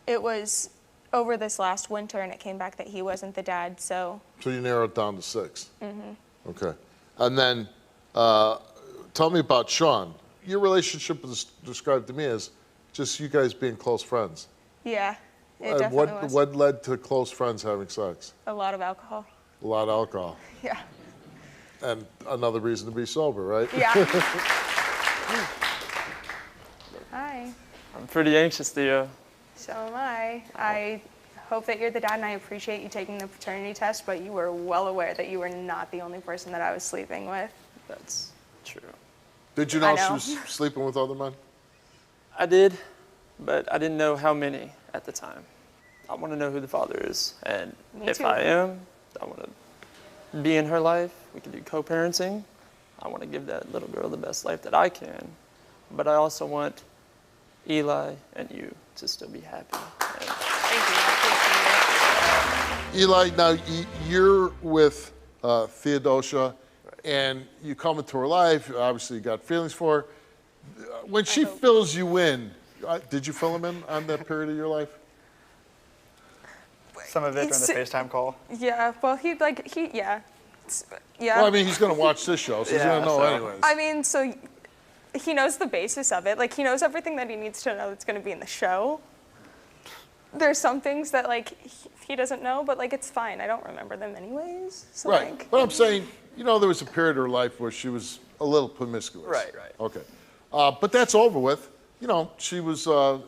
it was over this last winter, and it came back that he wasn't the dad. So you narrowed it down to 6. Mm-hmm. Okay, and then tell me about Sean. Your relationship was described to me as just you guys being close friends. Yeah, it definitely was. What led to close friends having sex? A lot of alcohol. A lot of alcohol. Yeah. And another reason to be sober, right? Yeah. Hi. I'm pretty anxious, Theo. So am I. I hope that you're the dad, and I appreciate you taking the paternity test, but you were well aware that you were not the only person that I was sleeping with. That's true. Did you know she was sleeping with other men? I did, but I didn't know how many at the time. I want to know who the father is, and if I am, I want to be in her life. We can do co-parenting. I want to give that little girl the best life that I can, but I also want Eli and you to still be happy. Thank you. I appreciate it. Eli, now you're with Theodosia, and you come into her life. Obviously, you got feelings for her. When she fills you in, did you fill him in on that period of your life? Some of it during the FaceTime call. Yeah, well, yeah. Well, I mean, he's going to watch this show, so he's going to know anyways. I mean, so he knows the basis of it. Like, he knows everything that he needs to know that's going to be in the show. There's some things that, like, he doesn't know, but, like, it's fine. I don't remember them anyways. So, right. Like, but I'm saying, there was a period of her life where she was a little promiscuous. Right. Okay. But that's over with. She was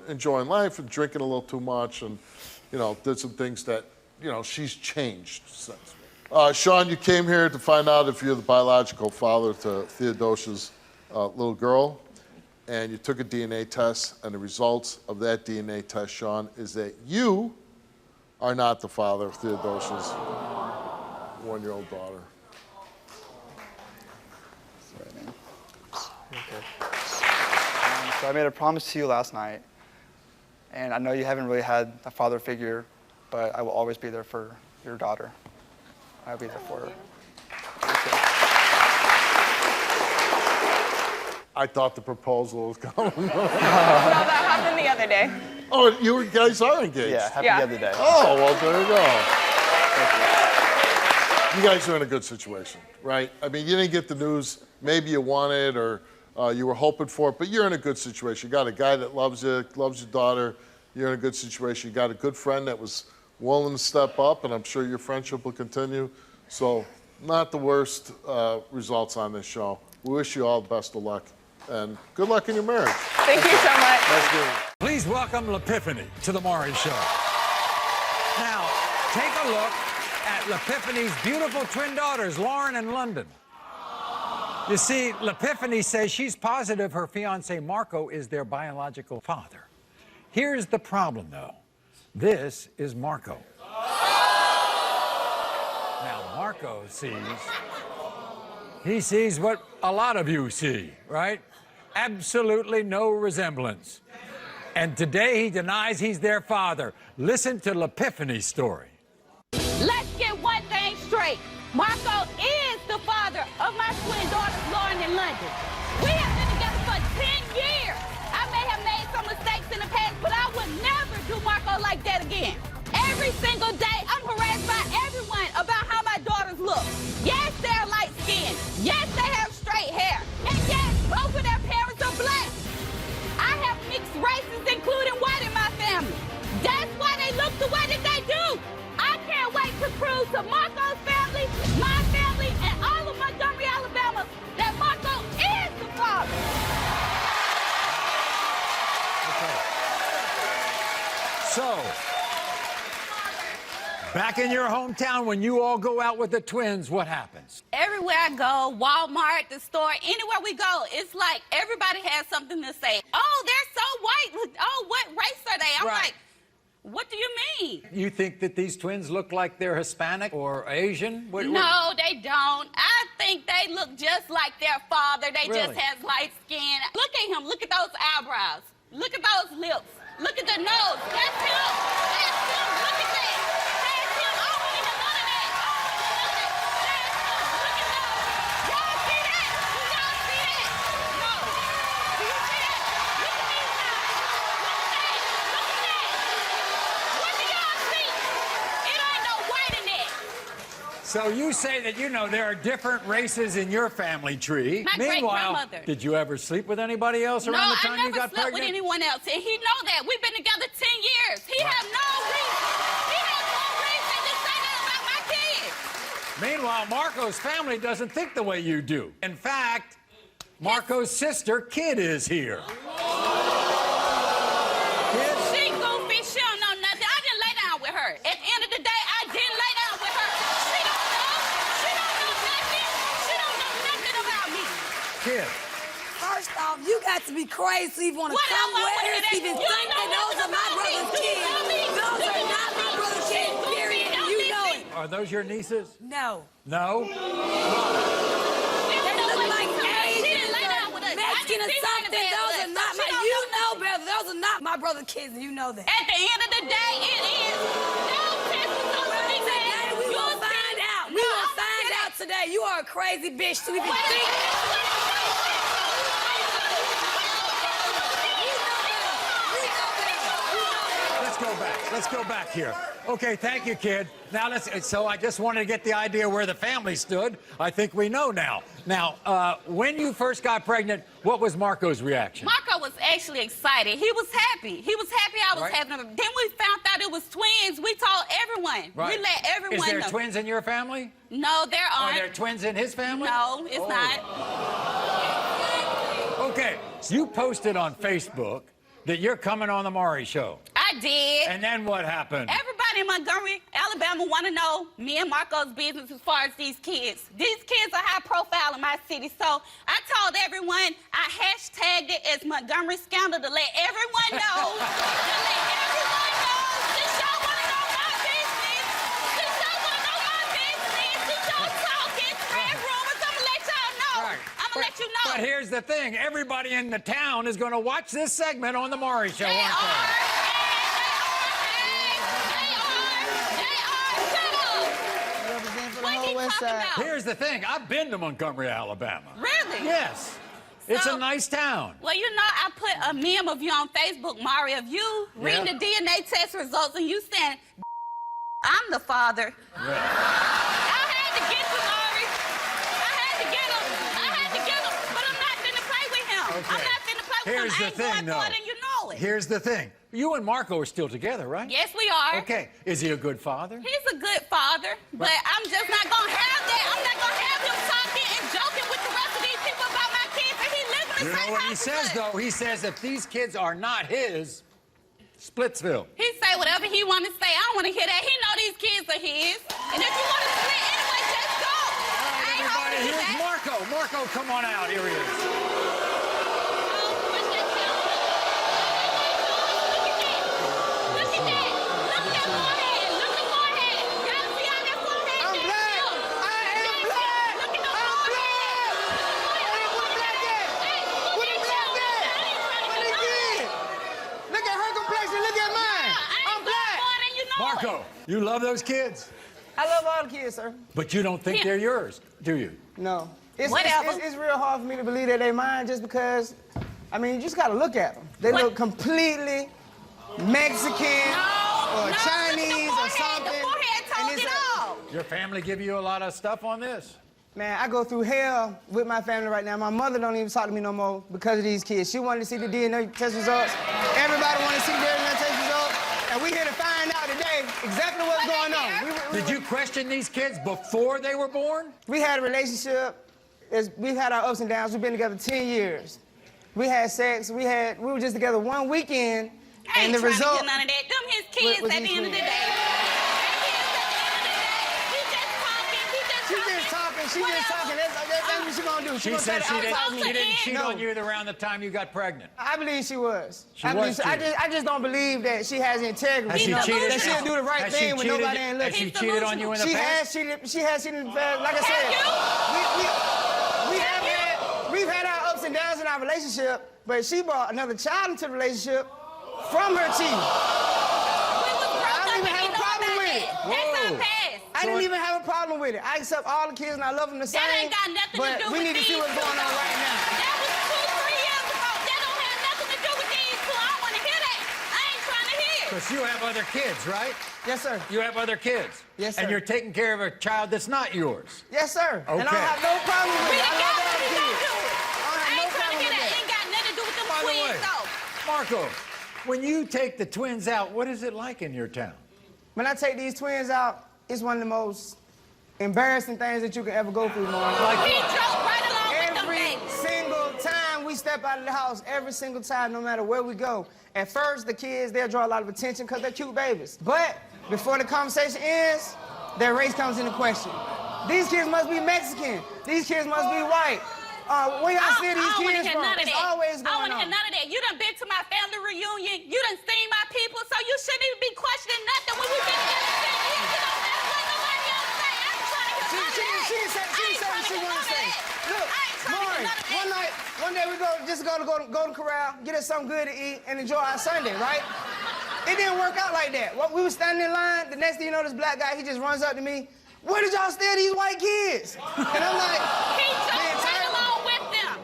enjoying life and drinking a little too much and, did some things that, she's changed since. Sean, you came here to find out if you're the biological father to Theodosia's little girl, and you took a DNA test, and the results of that DNA test, Sean, is that you are not the father of Theodosia's 1-year-old daughter. So I made a promise to you last night, and I know you haven't really had a father figure, but I will always be there for your daughter. I'll be there for her. I thought the proposal was coming. No, that happened the other day. Oh, you guys are engaged? Yeah, happened the other day. Oh, well, there you go. You guys are in a good situation, right? I mean, you didn't get the news maybe you wanted or you were hoping for it, but you're in a good situation. You got a guy that loves you, loves your daughter. You're in a good situation. You got a good friend that was willing to step up, and I'm sure your friendship will continue. So, not the worst results on this show. We wish you all the best of luck, and good luck in your marriage. Thank you so much. That's good. Please welcome L'Epiphany to the Maury Show. Now, take a look at L'Epiphany's beautiful twin daughters, Lauren and London. You see, L'Epiphany says she's positive her fiancé Marco is their biological father. Here's the problem, though. This is Marco. Now, Marco sees what a lot of you see, right? Absolutely no resemblance. And today he denies he's their father. Listen to L'Epiphany's story. Let's get one thing straight. Marco is the father of my twin daughters, Lauren and London. We have been together for 10 years. I may have made some mistakes in the past, but I would never do Marco like that again. Every single day, I'm harassed by everyone about how my daughters look. Yes, they're light-skinned. Yes, they have straight hair. And yes, both of their parents are black. I have mixed races, including white in my family. That's why they look the way that they do. I can't wait to prove to Marco's family, my family, and all of Montgomery, Alabama, that Marco is the father. So, back in your hometown, when you all go out with the twins, what happens? Everywhere I go, Walmart, the store, anywhere we go, it's like everybody has something to say. Oh, they're so white. Oh, what race are they? I'm like, what do you mean? You think that these twins look like they're Hispanic or Asian? No, they don't. I think they look just like their father. They Really? just has light skin. Look at him. Look at those eyebrows. Look at those lips. Look at the nose. That's him. That's him. Look at that. That's him. I don't even none of that. Look at those. Y'all see that? Do y'all see that? No. Do you see that? Look at these guys. Look at that. Look at that. What do y'all see? It ain't no white in that. So you say that there are different races in your family tree. My Meanwhile, great-grandmother. did you ever sleep with anybody else around the time you got I never slept pregnant? with anyone else, and he know that. We've been together 10 years. He has no reason to say that about my kids. Meanwhile, Marco's family doesn't think the way you do. In fact, Marco's sister, Kid, is here. She goofy. She don't know nothing. I didn't lay down with her. At the end of the day, I didn't lay down with her. She don't know. She don't know nothing. She don't know nothing about me. Kid. First off, you got to be crazy to even want to What come am I with with us, that? even You think know that those nothing are my about me. brother's Do you kids. know me? Those Do are you not know my me? brother's She kids, goofy. period. Don't You miss know me. it. Are those your nieces? No. No? They look like Asian or Mexican or something. Those are not my, you know, brother, those are not my brother's kids, and you know that. At the end of the day, it is. No testicles to be had. We will find out. We will find out today. You are a crazy bitch to even think. Let's go back here. Okay, thank you, Kid. Now so I just wanted to get the idea where the family stood. I think we know now. Now, when you first got pregnant, what was Marco's reaction? Marco was actually excited. He was happy. He was happy I was Right. having them. Then we found out it was twins. We told everyone. Right. We let everyone Is there know. twins in your family? No, there aren't. Are there twins in his family? No, it's not. Okay, so you posted on Facebook that you're coming on the Maury Show. I did. And then what happened? Everybody in Montgomery, Alabama want to know me and Marco's business as far as these kids. These kids are high profile in my city. So I told everyone, I hashtagged it as Montgomery Scandal to let everyone know. This show want to know my business. This show want to know my business. This show talking, spread rumors. I'm going to let y'all know. I'm going to let you know. But But here's the thing. Everybody in the town is going to watch this segment on the Maury Show, aren't they? Here's the thing. I've been to Montgomery, Alabama. Really? Yes. It's a nice town. Well, you know, I put a meme of you on Facebook, Maury, of you reading the DNA test results and you saying, I'm the father. Yeah. I had to get you, Maury. I had to get him. But I'm not finna play with him. Okay. I'm not finna play with Here's him. the thing, though. And you know it. Here's the thing. You and Marco are still together, right? Yes, we are. Okay. Is he a good father? He's a good father, but I'm just not gonna have that. I'm not gonna have him talking and joking with the rest of these people about my kids, and he lives in the You same know what he house says, as us. though? He says if these kids are not his, Splitsville. He say whatever he want to say. I don't want to hear that. He know these kids are his. And if you want to split anyway, just go. Everybody, here's Marco. Marco, come on out. Here he is. Marco, you love those kids? I love all the kids, sir. But you don't think they're yours, do you? No. It's Whatever. real hard for me to believe that they mine just because, I mean, you just gotta look at them. They look completely Mexican or Chinese or something. The forehead told it all. Your family give you a lot of stuff on this? Man, I go through hell with my family right now. My mother don't even talk to me no more because of these kids. She wanted to see the DNA test results. Everybody wanted to see the DNA test results. And we here to find out today exactly what's going on. Did you question these kids before they were born? We had a relationship. We've had our ups and downs. We've been together 10 years. We had sex. We were just together one weekend. I and ain't the trying result to get none of that. Them his kids was at the end of the day. She just talking. That's what she gonna do. She said she didn't cheat on you around the time you got pregnant. I believe she was. I just don't believe that she has integrity. Has she cheated? That she'll do the right thing when nobody ain't looking. Has she cheated on you in the past? She has cheated in the past. Like I said, we've had our ups and downs in our relationship, but she brought another child into the relationship from her cheating. I don't even have a problem with it. I didn't even have a problem with it. I accept all the kids and I love them the same. That ain't got nothing to do with we need to see what's going on right now. That was 2-3 years ago. That don't have nothing to do with these two. I don't want to hear that. I ain't trying to hear. Because you have other kids, right? Yes, sir. You have other kids. Yes, sir. And you're taking care of a child that's not yours. Yes, sir. Okay. And I don't have no problem with it. I love all the kids. I ain't trying to hear that. Ain't got nothing to do with them By the way, twins, though. Marco, when you take the twins out, what is it like in your town? When I take these twins out, it's one of the most embarrassing things that you can ever go through, Maury. He drove right along with them babies. Every single time we step out of the house, every single time, no matter where we go. At first, the kids, they'll draw a lot of attention because they're cute babies. But before the conversation ends, their race comes into question. These kids must be Mexican. These kids must be white. Where y'all see these kids from? It's always going on. I don't want to hear none of that. You done been to my family reunion. You done seen my people, so you shouldn't even be questioning nothing when we've been together 10 years. You don't have what nobody else say. I ain't trying to hear none of that. She said what she wanted to say. Look, Maury, one day we go to Corral, get us something good to eat, and enjoy our Sunday, right? It didn't work out like that. We were standing in line. The next thing you know, this black guy, he just runs up to me. Where did y'all steal these white kids? And I'm like, he jumped right along with them.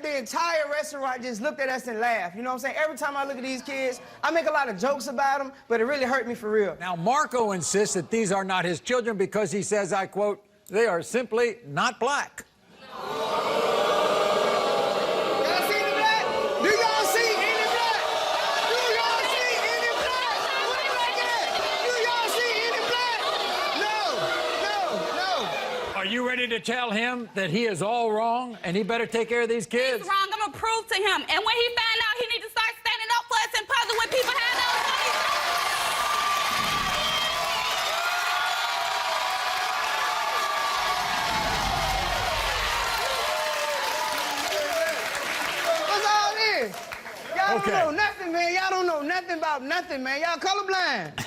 The entire restaurant just looked at us and laughed. You know what I'm saying? Every time I look at these kids, I make a lot of jokes about them, but it really hurt me for real. Now, Marco insists that these are not his children because he says, I quote, they are simply not black. Y'all see any black? Do y'all see any black? Do y'all see any black? What do I get? Do y'all see any black? No. Are you ready to tell him that he is all wrong and he better take care of these kids? He's wrong. I'm going to prove to him. And when he find out, he needs to start standing up for us in public when people have those money. What's all this? Y'all Okay. don't know nothing, man. Y'all don't know nothing about nothing, man. Y'all colorblind.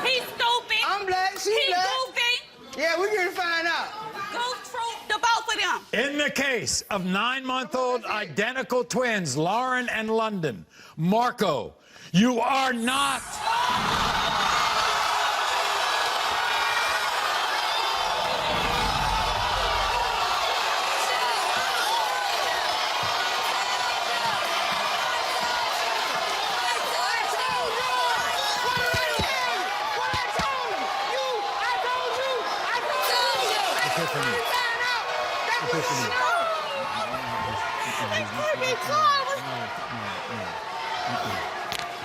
He's stupid. I'm black. She's He's black. goofy. Yeah, we're gonna find out. Goof, truth, the both of him. In the case of 9-month-old identical twins, Lauren and London, Marco, you are not.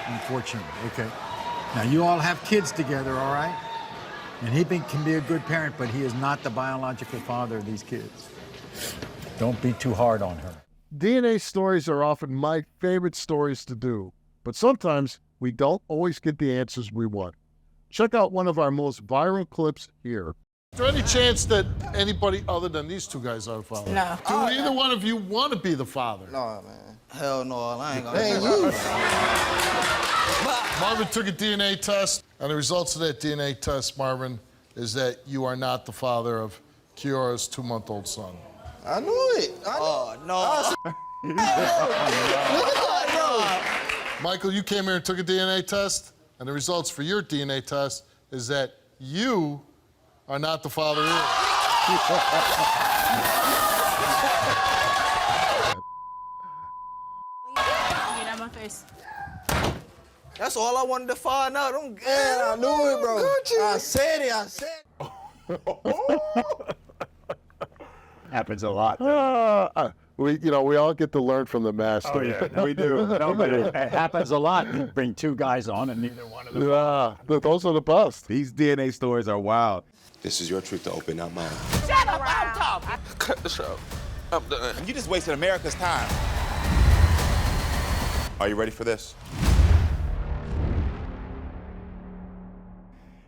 Unfortunately, okay. Now, you all have kids together, all right? And he can be a good parent, but he is not the biological father of these kids. Don't be too hard on her. DNA stories are often my favorite stories to do, but sometimes we don't always get the answers we want. Check out one of our most viral clips here. Is there any chance that anybody other than these two guys are the father? No. Do either one of you want to be the father? No, man. Hell no, I ain't gonna Hey, do you. that. Marvin took a DNA test, and the results of that DNA test, Marvin, is that you are not the father of Kiara's 2-month-old son. I knew it. No. Michael, you came here and took a DNA test, and the results for your DNA test is that you are not the father Get out my face. That's all I wanted to find out. I'm good. I knew it, bro. I said it. Happens a lot. We all get to learn from the master. Oh, yeah, we do. No, but it happens a lot. You bring two guys on and neither one of them. Yeah, those are the best. These DNA stories are wild. This is your truth to open, not mine. Shut up, I'm talking. Cut the show. I'm done. You just wasted America's time. Are you ready for this?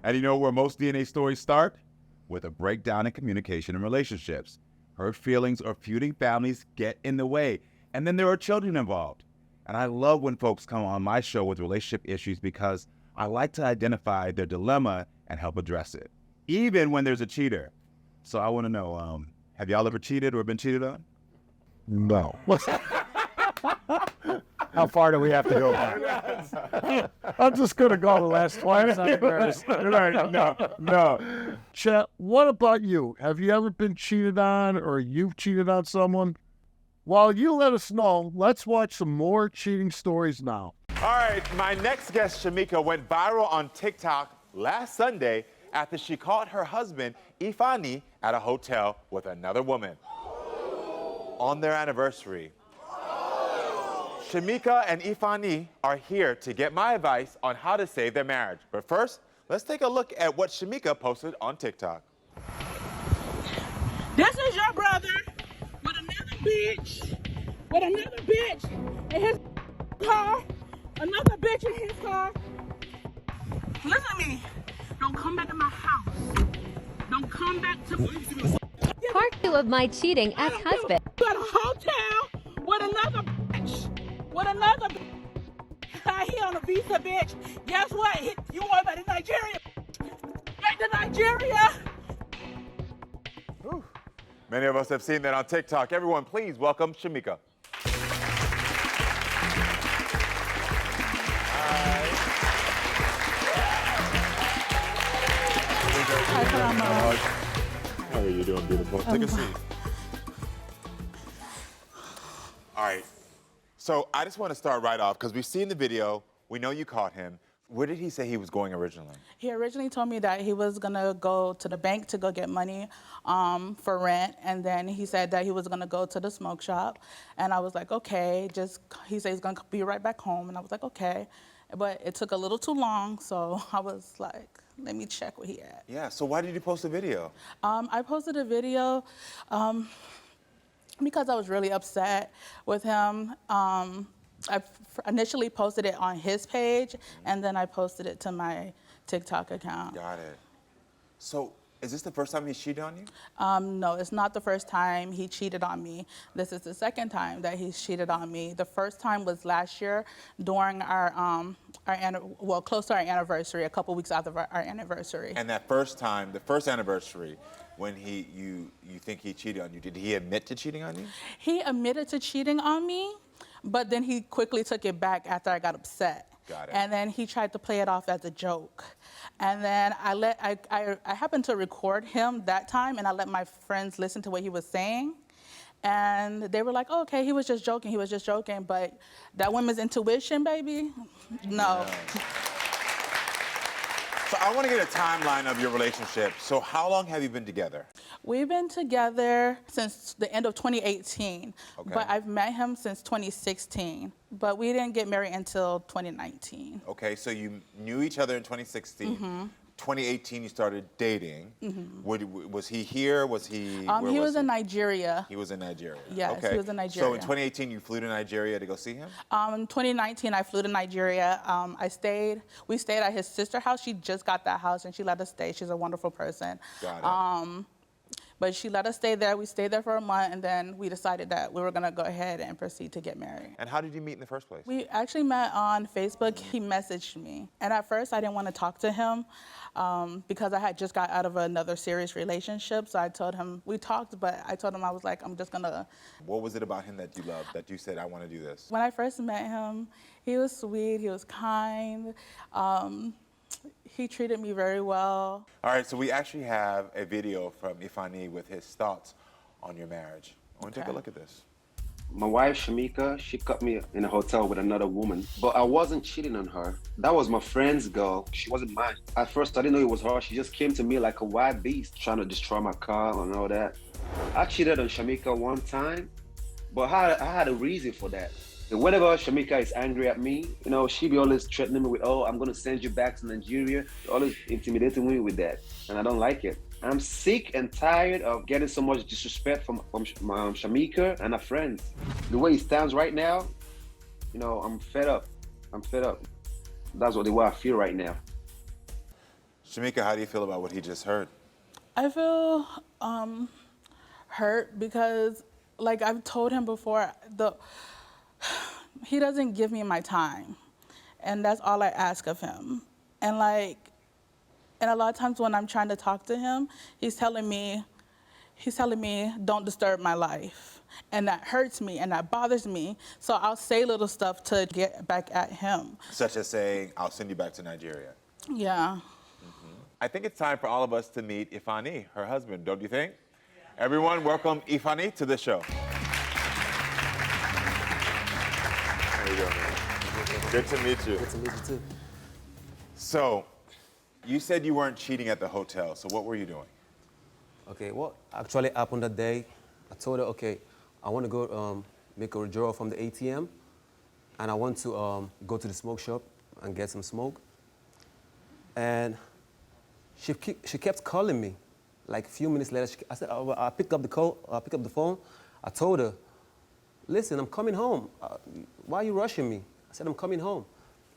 And you know where most DNA stories start? With a breakdown in communication and relationships. Hurt feelings or feuding families get in the way, and then there are children involved. And I love when folks come on my show with relationship issues because I like to identify their dilemma and help address it, even when there's a cheater. So I want to know, have y'all ever cheated or been cheated on? No. How far do we have to go? I'm just going to go the last 20 No. Chet, what about you? Have you ever been cheated on or you've cheated on someone? While you let us know, let's watch some more cheating stories now. All right, my next guest, Shamika, went viral on TikTok last Sunday after she caught her husband, Ifani, at a hotel with another woman on their anniversary. Shamika and Ifani are here to get my advice on how to save their marriage. But first, let's take a look at what Shamika posted on TikTok. This is your brother with another bitch in his car, another bitch in his car. Listen to me. Don't come back to my house. Don't come back to Part 2 of my cheating ex-husband. You at a hotel with another bitch. He on a visa, bitch. Guess what? You want back to Nigeria. Back to Nigeria. Whew. Many of us have seen that on TikTok. Everyone, please welcome Shamika. Hi, Karamo. How are you doing, beautiful? Take a seat. All right. So I just want to start right off because we've seen the video. We know you caught him. Where did he say he was going originally? He originally told me that he was gonna go to the bank to go get money for rent, and then he said that he was gonna go to the smoke shop, and I was like, okay. He said he's gonna be right back home, and I was like, okay. But it took a little too long, so I was like, let me check where he at. Yeah. So why did you post a video? I posted a video because I was really upset with him. I initially posted it on his page, and then I posted it to my TikTok account. Got it. So is this the first time he's cheated on you? No, it's not the first time he cheated on me. This is the second time that he's cheated on me. The first time was last year during close to our anniversary, a couple weeks after our anniversary. And that first time, the first anniversary, when you think he cheated on you? Did he admit to cheating on you? He admitted to cheating on me, but then he quickly took it back after I got upset. Got it. And then he tried to play it off as a joke. And then I happened to record him that time, and I let my friends listen to what he was saying. And they were like, oh, okay, he was just joking, but that woman's intuition, baby, no. Yeah. So I want to get a timeline of your relationship. So how long have you been together? We've been together since the end of 2018, Okay. but I've met him since 2016, but we didn't get married until 2019. Okay, so you knew each other in 2016. Mhm. 2018, you started dating. Was he here? Was he? Where He was he? in Nigeria. He was in Nigeria. Yes, okay. he was in Nigeria. So in 2018, you flew to Nigeria to go see him? 2019, I flew to Nigeria. We stayed at his sister's house. She just got that house and she let us stay. She's a wonderful person. Got it. But she let us stay there. We stayed there for a month, and then we decided that we were gonna go ahead and proceed to get married. And how did you meet in the first place? We actually met on Facebook. He messaged me. And at first, I didn't want to talk to him because I had just got out of another serious relationship. So I told him, we talked, but I told him I was like, I'm just gonna. What was it about him that you loved, that you said, I want to do this? When I first met him, he was sweet, he was kind. He treated me very well. All right, so we actually have a video from Ifani with his thoughts on your marriage. I want to take a look at this. My wife, Shamika, she caught me in a hotel with another woman, but I wasn't cheating on her. That was my friend's girl. She wasn't mine. At first, I didn't know it was her. She just came to me like a wild beast, trying to destroy my car and all that. I cheated on Shamika one time, but I had a reason for that. And whenever Shamika is angry at me, you know, she be always threatening me with, oh, I'm going to send you back to Nigeria. Always intimidating me with that, and I don't like it. I'm sick and tired of getting so much disrespect from Shamika and her friends. The way it stands right now, you know, I'm fed up. I'm fed up. That's the way I feel right now. Shamika, how do you feel about what he just heard? I feel hurt because, like I've told him before, he doesn't give me my time, and that's all I ask of him. And a lot of times when I'm trying to talk to him, he's telling me, don't disturb my life. And that hurts me and that bothers me. So I'll say little stuff to get back at him. Such as saying, I'll send you back to Nigeria. Yeah. I think it's time for all of us to meet Ifani, her husband, don't you think? Yeah. Everyone, welcome Ifani to the show. There you go, man. Good to meet you. Good to meet you, too. So, you said you weren't cheating at the hotel, so what were you doing? Okay, what actually happened that day, I told her, okay, I want to go make a withdrawal from the ATM, and I want to go to the smoke shop and get some smoke. And she kept calling me. Like a few minutes later, I said, I picked up the call, I picked up the phone. I told her, listen, I'm coming home. Why are you rushing me? I said, I'm coming home.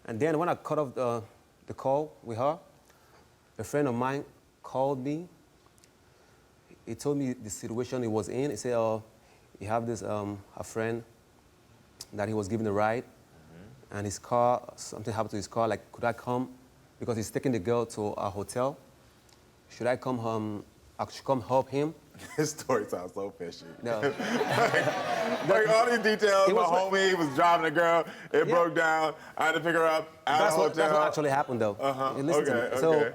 And then when I cut off the call with her, a friend of mine called me. He told me the situation he was in. He said, oh, he have this, a friend that he was giving a ride, and his car, something happened to his car, like, could I come? Because he's taking the girl to a hotel. Should I come home, I should come help him? His story sounds so fishy. No. like all these details, my homie was driving a girl, it broke down, I had to pick her up at a hotel. That's what actually happened, though. Listen to me. Okay.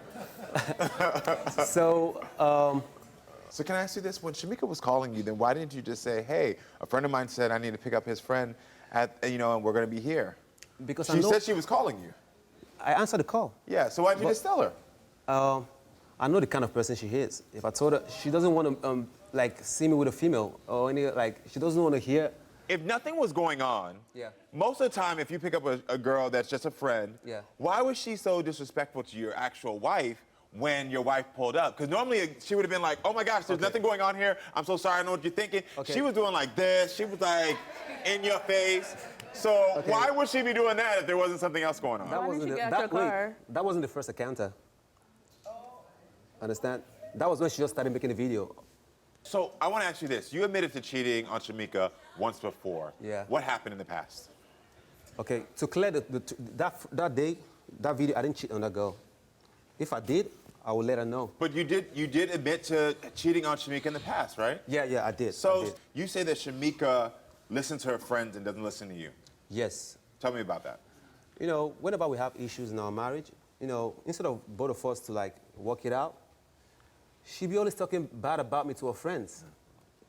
So can I ask you this? When Shamika was calling you, then why didn't you just say, hey, a friend of mine said I need to pick up his friend at, you know, and we're going to be here? Because she said she was calling you. I answered the call. Yeah, so why'd you just tell her? I know the kind of person she is. If I told her, she doesn't want to like see me with a female or any, like, she doesn't want to hear. If nothing was going on, most of the time if you pick up a girl that's just a friend, why was she so disrespectful to your actual wife when your wife pulled up? Because normally she would have been like, oh my gosh, there's nothing going on here. I'm so sorry, I know what you're thinking. She was doing like this. She was like in your face. So why would she be doing that if there wasn't something else going on? That wasn't the first encounter. Understand? That was when she just started making the video. So I want to ask you this. You admitted to cheating on Shamika once before. Yeah. What happened in the past? Okay, to clear that day, that video, I didn't cheat on that girl. If I did, I will let her know. But you did admit to cheating on Shamika in the past, right? Yeah, I did. So I did. you say that Shamika listens to her friends and doesn't listen to you. Yes. Tell me about that. You know, whenever we have issues in our marriage, you know, instead of both of us to like work it out, she be always talking bad about me to her friends.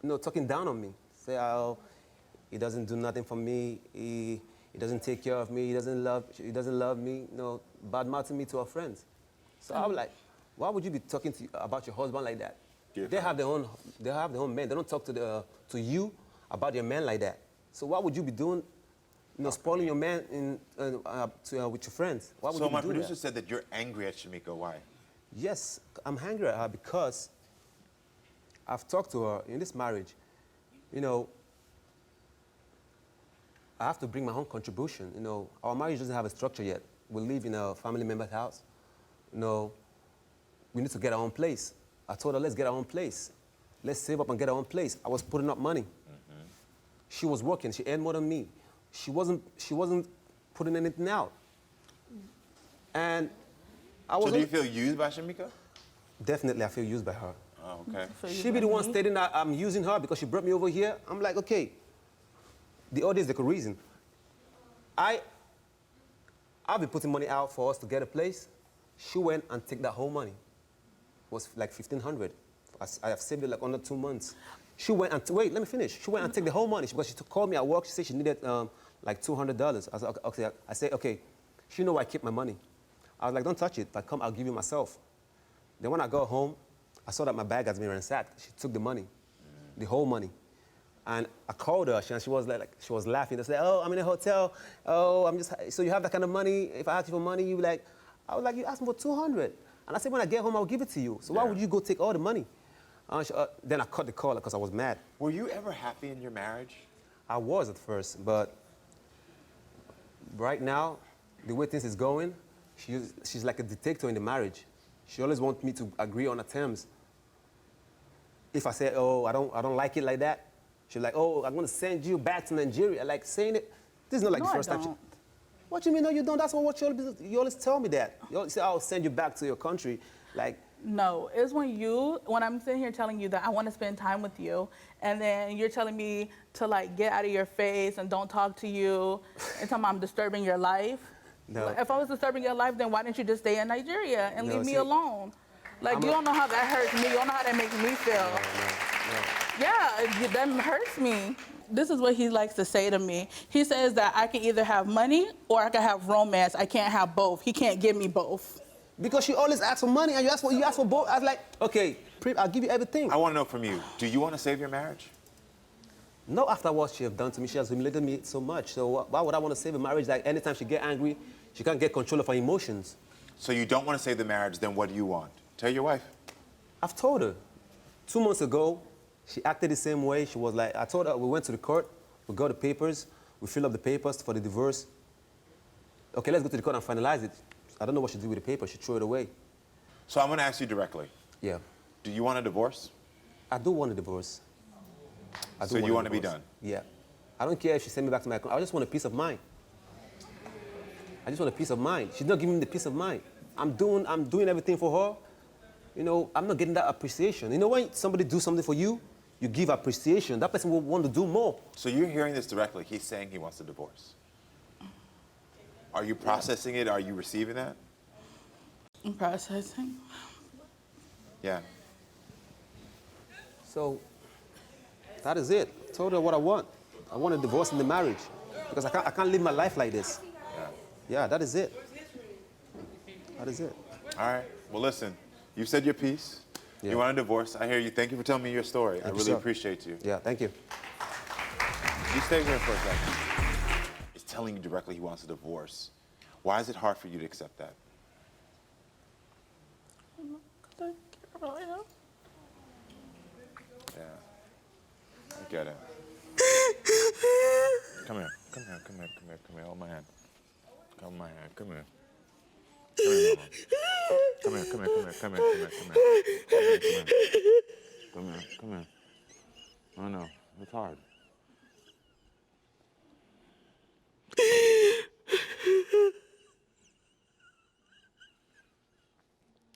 You know, talking down on me. Say, oh, he doesn't do nothing for me. He doesn't take care of me. He doesn't love me. You know, bad mouthing me to her friends. So I was like, why would you be talking about your husband like that? They have their own men. They don't talk to you about your man like that. So why would you be doing, you know, spoiling your man with your friends? Why would So you my do producer that? said that you're angry at Shamika. Why? Yes, I'm angry at her because I've talked to her in this marriage. You know, I have to bring my own contribution. You know, our marriage doesn't have a structure yet. We live in a family member's house. You know, we need to get our own place. I told her, let's get our own place. Let's save up and get our own place. I was putting up money. She was working. She earned more than me. She wasn't putting anything out. And I was. So do you feel used by Shamika? Definitely, I feel used by her. Oh, okay. She be the one stating that I'm using her because she brought me over here. I'm like, okay, the audience, the reason. I've been putting money out for us to get a place. She went and took that whole money. It was like $1,500. I have saved it like under 2 months. She went and, wait, let me finish. She went and took the whole money because she called me at work. She said she needed like $200. I said, okay. I said, okay, she know I keep my money. I was like, don't touch it. If I come, I'll give you myself. Then when I got home, I saw that my bag has been ransacked. She took the money, the whole money. And I called her, and she was she was laughing. They said, oh, I'm in a hotel. Oh, so you have that kind of money? If I ask you for money, you like, I was like, you asked me for 200. And I said, when I get home, I'll give it to you. So why would you go take all the money? Then I cut the call because I was mad. Were you ever happy in your marriage? I was at first, but right now, the way things is going, she's like a dictator in the marriage. She always wants me to agree on the terms. If I say, oh, I don't like it like that, she's like, oh, I'm gonna send you back to Nigeria. Like saying it, this is not like the first time. What you mean, no, you don't? That's what you always tell me that. You always say, I'll send you back to your country. Like, no, it's when I'm sitting here telling you that I want to spend time with you, and then you're telling me to like get out of your face and don't talk to you, and tell me I'm disturbing your life. No. If I was disturbing your life, then why didn't you just stay in Nigeria and leave me alone? Like, you don't know how that hurts me. You don't know how that makes me feel. No. Yeah, that hurts me. This is what he likes to say to me. He says that I can either have money or I can have romance. I can't have both. He can't give me both. Because she always asks for money, and you ask for both. I was like, okay, I'll give you everything. I want to know from you, do you want to save your marriage? No, after what she has done to me, she has humiliated me so much. So why would I want to save a marriage? Like, anytime she get angry, she can't get control of her emotions. So you don't want to save the marriage, then what do you want? Tell your wife. I've told her. 2 months ago, she acted the same way. She was like, I told her, we went to the court, we got the papers, we filled up the papers for the divorce. Okay, let's go to the court and finalize it. I don't know what she did with the paper. She threw it away. So I'm going to ask you directly. Yeah. Do you want a divorce? I do want a divorce. So you want to be done? Yeah. I don't care if she sends me back to my country. I just want a peace of mind. I just want a peace of mind. She's not giving me the peace of mind. I'm doing everything for her. You know, I'm not getting that appreciation. You know, when somebody do something for you, you give appreciation. That person will want to do more. So you're hearing this directly. He's saying he wants a divorce. Are you processing it? Are you receiving that? I'm processing. Yeah. So that is it. I told her what I want. I want a divorce in the marriage because I can't live my life like this. Yeah, that is it. That is it. All right. Well, listen, you said your piece. Yeah. You want a divorce. I hear you. Thank you for telling me your story. I really appreciate you. Yeah, thank you. You stay here for a second. He's telling you directly he wants a divorce. Why is it hard for you to accept that? Because I care about him. Yeah. I get it. Come here. Come here. Come here. Come here. Come here. Hold my hand. Hold my hand. Come here. Come here, Mama. Come here. Come here. Come here. Come here. Come here. Come here. Come here. Come here. I know. It's hard.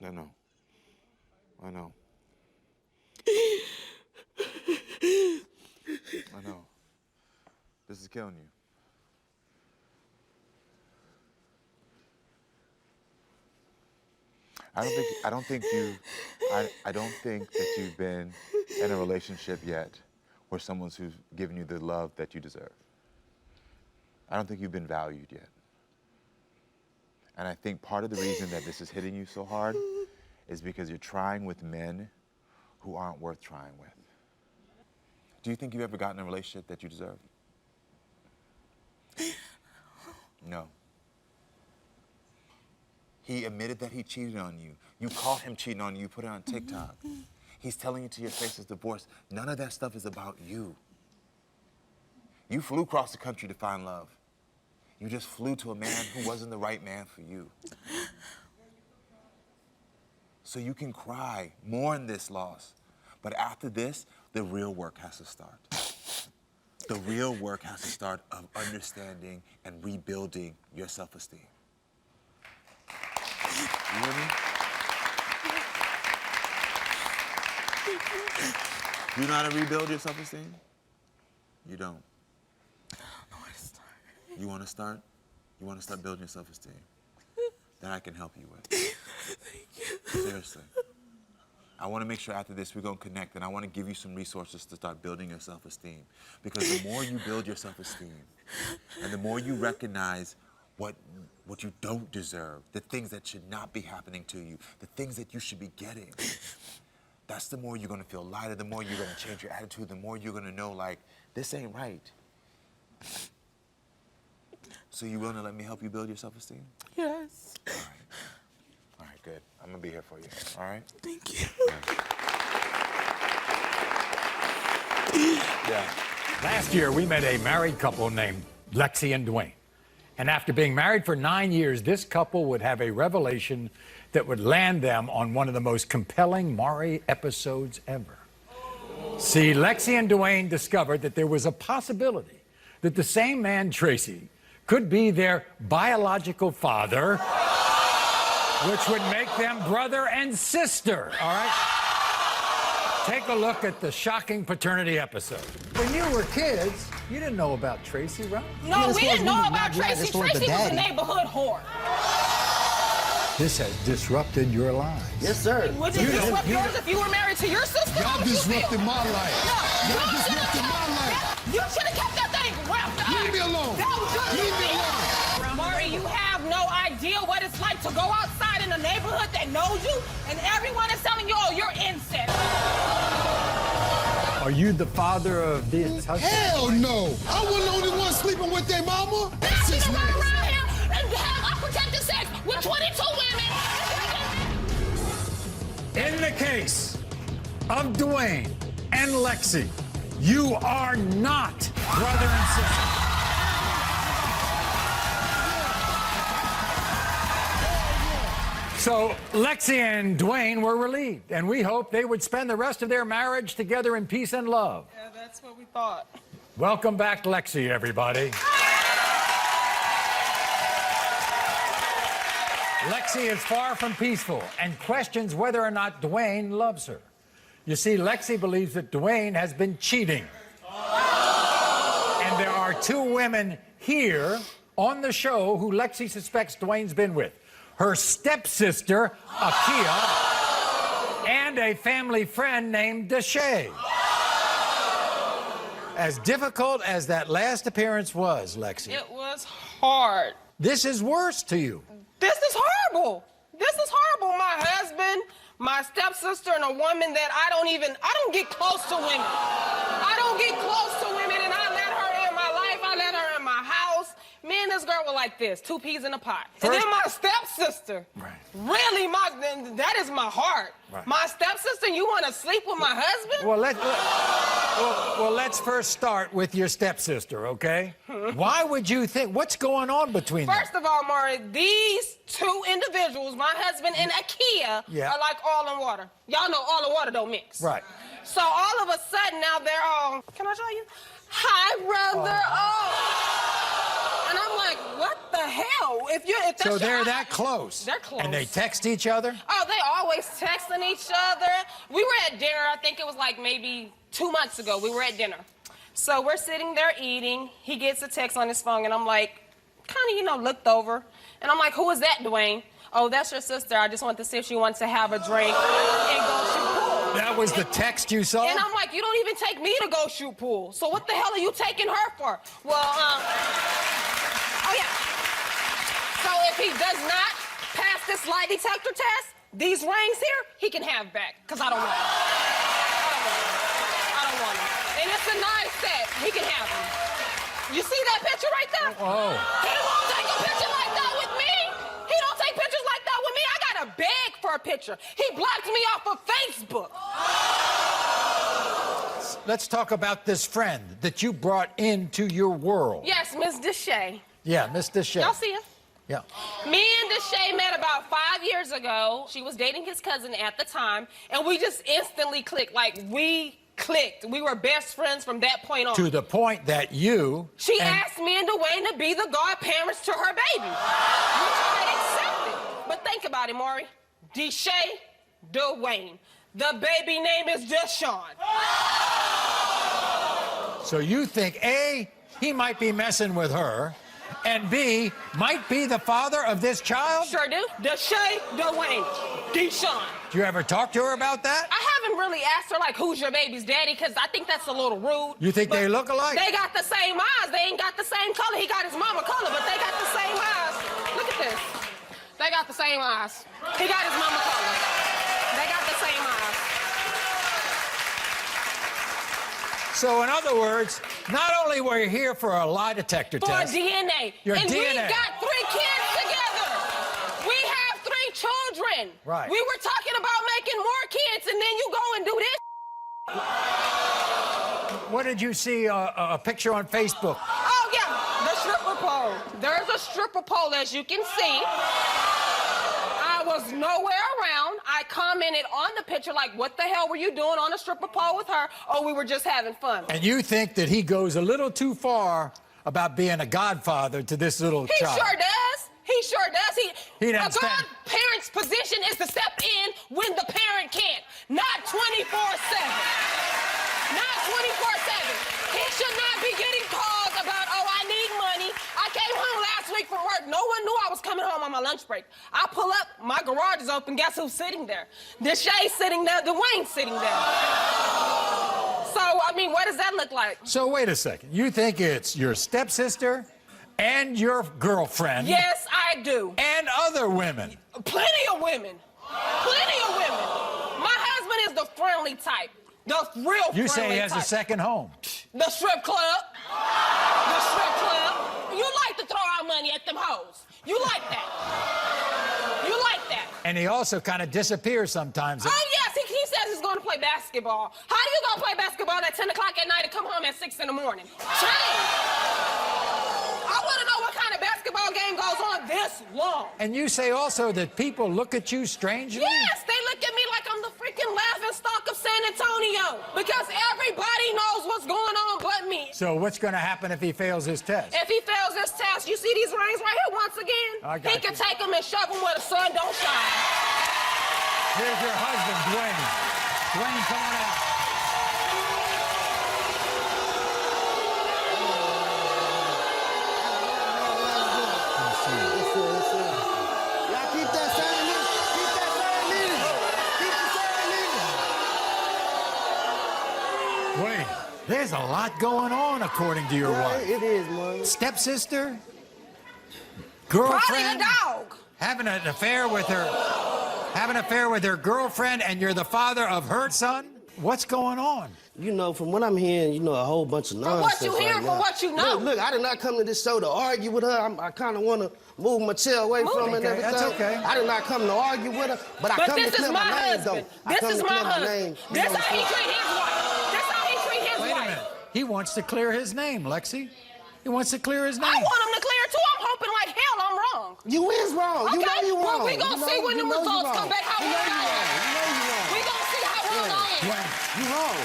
I know. I know. I know. This is killing you. I don't think that you've been in a relationship yet where someone's who's given you the love that you deserve. I don't think you've been valued yet. And I think part of the reason that this is hitting you so hard is because you're trying with men who aren't worth trying with. Do you think you've ever gotten a relationship that you deserve? No. He admitted that he cheated on you. You caught him cheating on you, put it on TikTok. He's telling you to your face his divorce. None of that stuff is about you. You flew across the country to find love. You just flew to a man who wasn't the right man for you. So you can cry, mourn this loss. But after this, the real work has to start. The real work has to start of understanding and rebuilding your self-esteem. You hear me? Do you know how to rebuild your self-esteem? You don't. You want to start? You want to start building your self-esteem? That I can help you with. Thank you. Seriously. I want to make sure after this we're going to connect, and I want to give you some resources to start building your self-esteem. Because the more you build your self-esteem, and the more you recognize what you don't deserve, the things that should not be happening to you, the things that you should be getting, that's the more you're going to feel lighter, the more you're going to change your attitude, the more you're going to know, like, this ain't right. So you willing to let me help you build your self-esteem? Yes. All right. All right, good. I'm going to be here for you. All right? Thank you. Yeah. Last year, we met a married couple named Lexi and Dwayne. And after being married for 9 years, this couple would have a revelation that would land them on one of the most compelling Maury episodes ever. See, Lexi and Dwayne discovered that there was a possibility that the same man, Tracy, could be their biological father, which would make them brother and sister, all right? Take a look at the shocking paternity episode. When you were kids, you didn't know about Tracy, right? No, we didn't know about Tracy. Tracy was a neighborhood whore. This has disrupted your lives. Yes, sir. Would it disrupt yours if you were married to your sister? Y'all disrupted my life. Y'all disrupted my life. You should have kept that thing wrapped up. Leave me alone. That was your Leave me alone. Maury, you have no idea what it's like to go outside in a neighborhood that knows you, and everyone is telling you, oh, you're incest. Are you the father of this husband? Hell no. I wasn't the only one sleeping with their mama. That's just run around here and have unprotected sex with 22 women. In the case of Dwayne and Lexi, you are not brother and sister. So Lexi and Dwayne were relieved, and we hoped they would spend the rest of their marriage together in peace and love. Yeah, that's what we thought. Welcome back, Lexi, everybody. Lexi is far from peaceful and questions whether or not Dwayne loves her. You see, Lexi believes that Dwayne has been cheating. And there are 2 women here on the show who Lexi suspects Dwayne's been with. Her stepsister, Akia, and a family friend named Deshay. As difficult as that last appearance was, Lexi. It was hard. This is worse to you. This is horrible. This is horrible. My husband, my stepsister, and a woman that I don't get close to women. I don't get close to women, and I let her in my life. I let her in my house. Me and this girl were like this, 2 peas in a pot. And then my stepsister, really, that is my heart. Right. My stepsister, you want to sleep with my husband? Well, let's first start with your stepsister, okay? Why would you think, what's going on between them? First of all, Maury, these 2 individuals, my husband and Akia, are like oil and water. Y'all know oil and water don't mix. Right. So all of a sudden now they're all, can I show you? Hi, brother. Oh. And I'm like, what the hell? hell, if that's So your they're eye- that close. They're close. And they text each other? Oh, they always texting each other. We were at dinner, I think it was like maybe 2 months ago. We were at dinner. So we're sitting there eating. He gets a text on his phone, and I'm like, kind of, looked over. And I'm like, who is that, Dwayne? Oh, that's your sister. I just wanted to see if she wants to have a drink and go shoot pool. That was the text you saw? And I'm like, you don't even take me to go shoot pool. So what the hell are you taking her for? Well, oh yeah. So if he does not pass this lie detector test, these rings here, he can have back, because I don't want them. I don't want them. And it's a nice set. He can have them. You see that picture right there? Oh. He won't take a picture like that with me. He don't take pictures like that with me. I got to beg for a picture. He blocked me off of Facebook. Let's talk about this friend that you brought into your world. Yes, Miss Deshay. Yeah, Miss Deshay. Y'all see her? Yeah. Me and Deshay met about 5 years ago. She was dating his cousin at the time, and we just instantly clicked. Like, we clicked. We were best friends from that point on. To the point that you... She asked me and Dwayne to be the godparents to her baby, which I accepted. But think about it, Maury. Deshay, Dwayne. The baby name is Deshaun. So you think, A, he might be messing with her, and B, might be the father of this child? Sure do. Deshay, Dwayne, Deshaun. Do you ever talk to her about that? I haven't really asked her, like, who's your baby's daddy, because I think that's a little rude. You think they look alike? They got the same eyes. They ain't got the same color. He got his mama color, but they got the same eyes. Look at this. They got the same eyes. He got his mama color. They got the same eyes. So, in other words, not only were you here for a lie detector For test... DNA. Your and DNA. we got 3 kids together. We have 3 children. Right. We were talking about making more kids, and then you go and do this. What did you see, a picture on Facebook? Oh, yeah, the stripper pole. There's a stripper pole, as you can see. I was nowhere around. I commented on the picture, like, what the hell were you doing on a stripper pole with her? Oh, we were just having fun. And you think that he goes a little too far about being a godfather to this little He child? sure does. He sure does. He a doesn't stand- godparent's position is to step in when the parent can't, not 24/7. Not 24/7. He should not be getting calls about, oh, I need money. I came home last week from work. No one knew I was coming home on my lunch break. I pull up, my garage is open. Guess who's sitting there? Deshay's sitting there. Dwayne's sitting there. So, I mean, what does that look like? So wait a second. You think it's your stepsister and your girlfriend? Yes, I do. And other women? Plenty of women. Plenty of women. My husband is the friendly type. The real friendly type. You say he has a second home. The strip club. The strip club. You like to throw out money at them hoes. You like that. You like that. And he also kind of disappears sometimes. Oh, yes, he says he's going to play basketball. How do you go play basketball at 10 o'clock at night and come home at 6 in the morning? Change. I want to know what kind of basketball game goes on this long. And you say also that people look at you strangely? Yes, they look at me like I'm the freaking laughingstock of San Antonio because everybody knows what's going on but me. So what's going to happen if he fails his test? If he fails this test, you see these rings right here once again? I got He can you. take them and shove them where the sun don't shine. Here's your husband, Dwayne. Dwayne, come on out. Y'all keep that same lead. Keep that same lead. Keep the same lead. Dwayne, there's a lot going on according to your wife. It is, man. Stepsister? Probably Girlfriend? a dog. Having an affair with her girlfriend, and you're the father of her son? What's going on? You know, from what I'm hearing, you know, a whole bunch of nonsense. what you hear, right from now. what you know. Look, I did not come to this show to argue with her. I kind of want to move my chair away from her and Okay, everything. that's okay. I did not come to argue with her, but I come to this is clear my my name, husband. though. I This come is to my clear my husband. name. This how he treat his wife. This how he treat his Wait a wife. minute. He wants to clear his name, Lexi. He wants to clear his name. I want him to clear too. I'm hoping like hell I'm wrong. You is wrong. Okay, You know you well, wrong. we gonna see when the results come back how you know wrong you I wrong. am. You know you wrong. We gonna see how wrong I am. You wrong.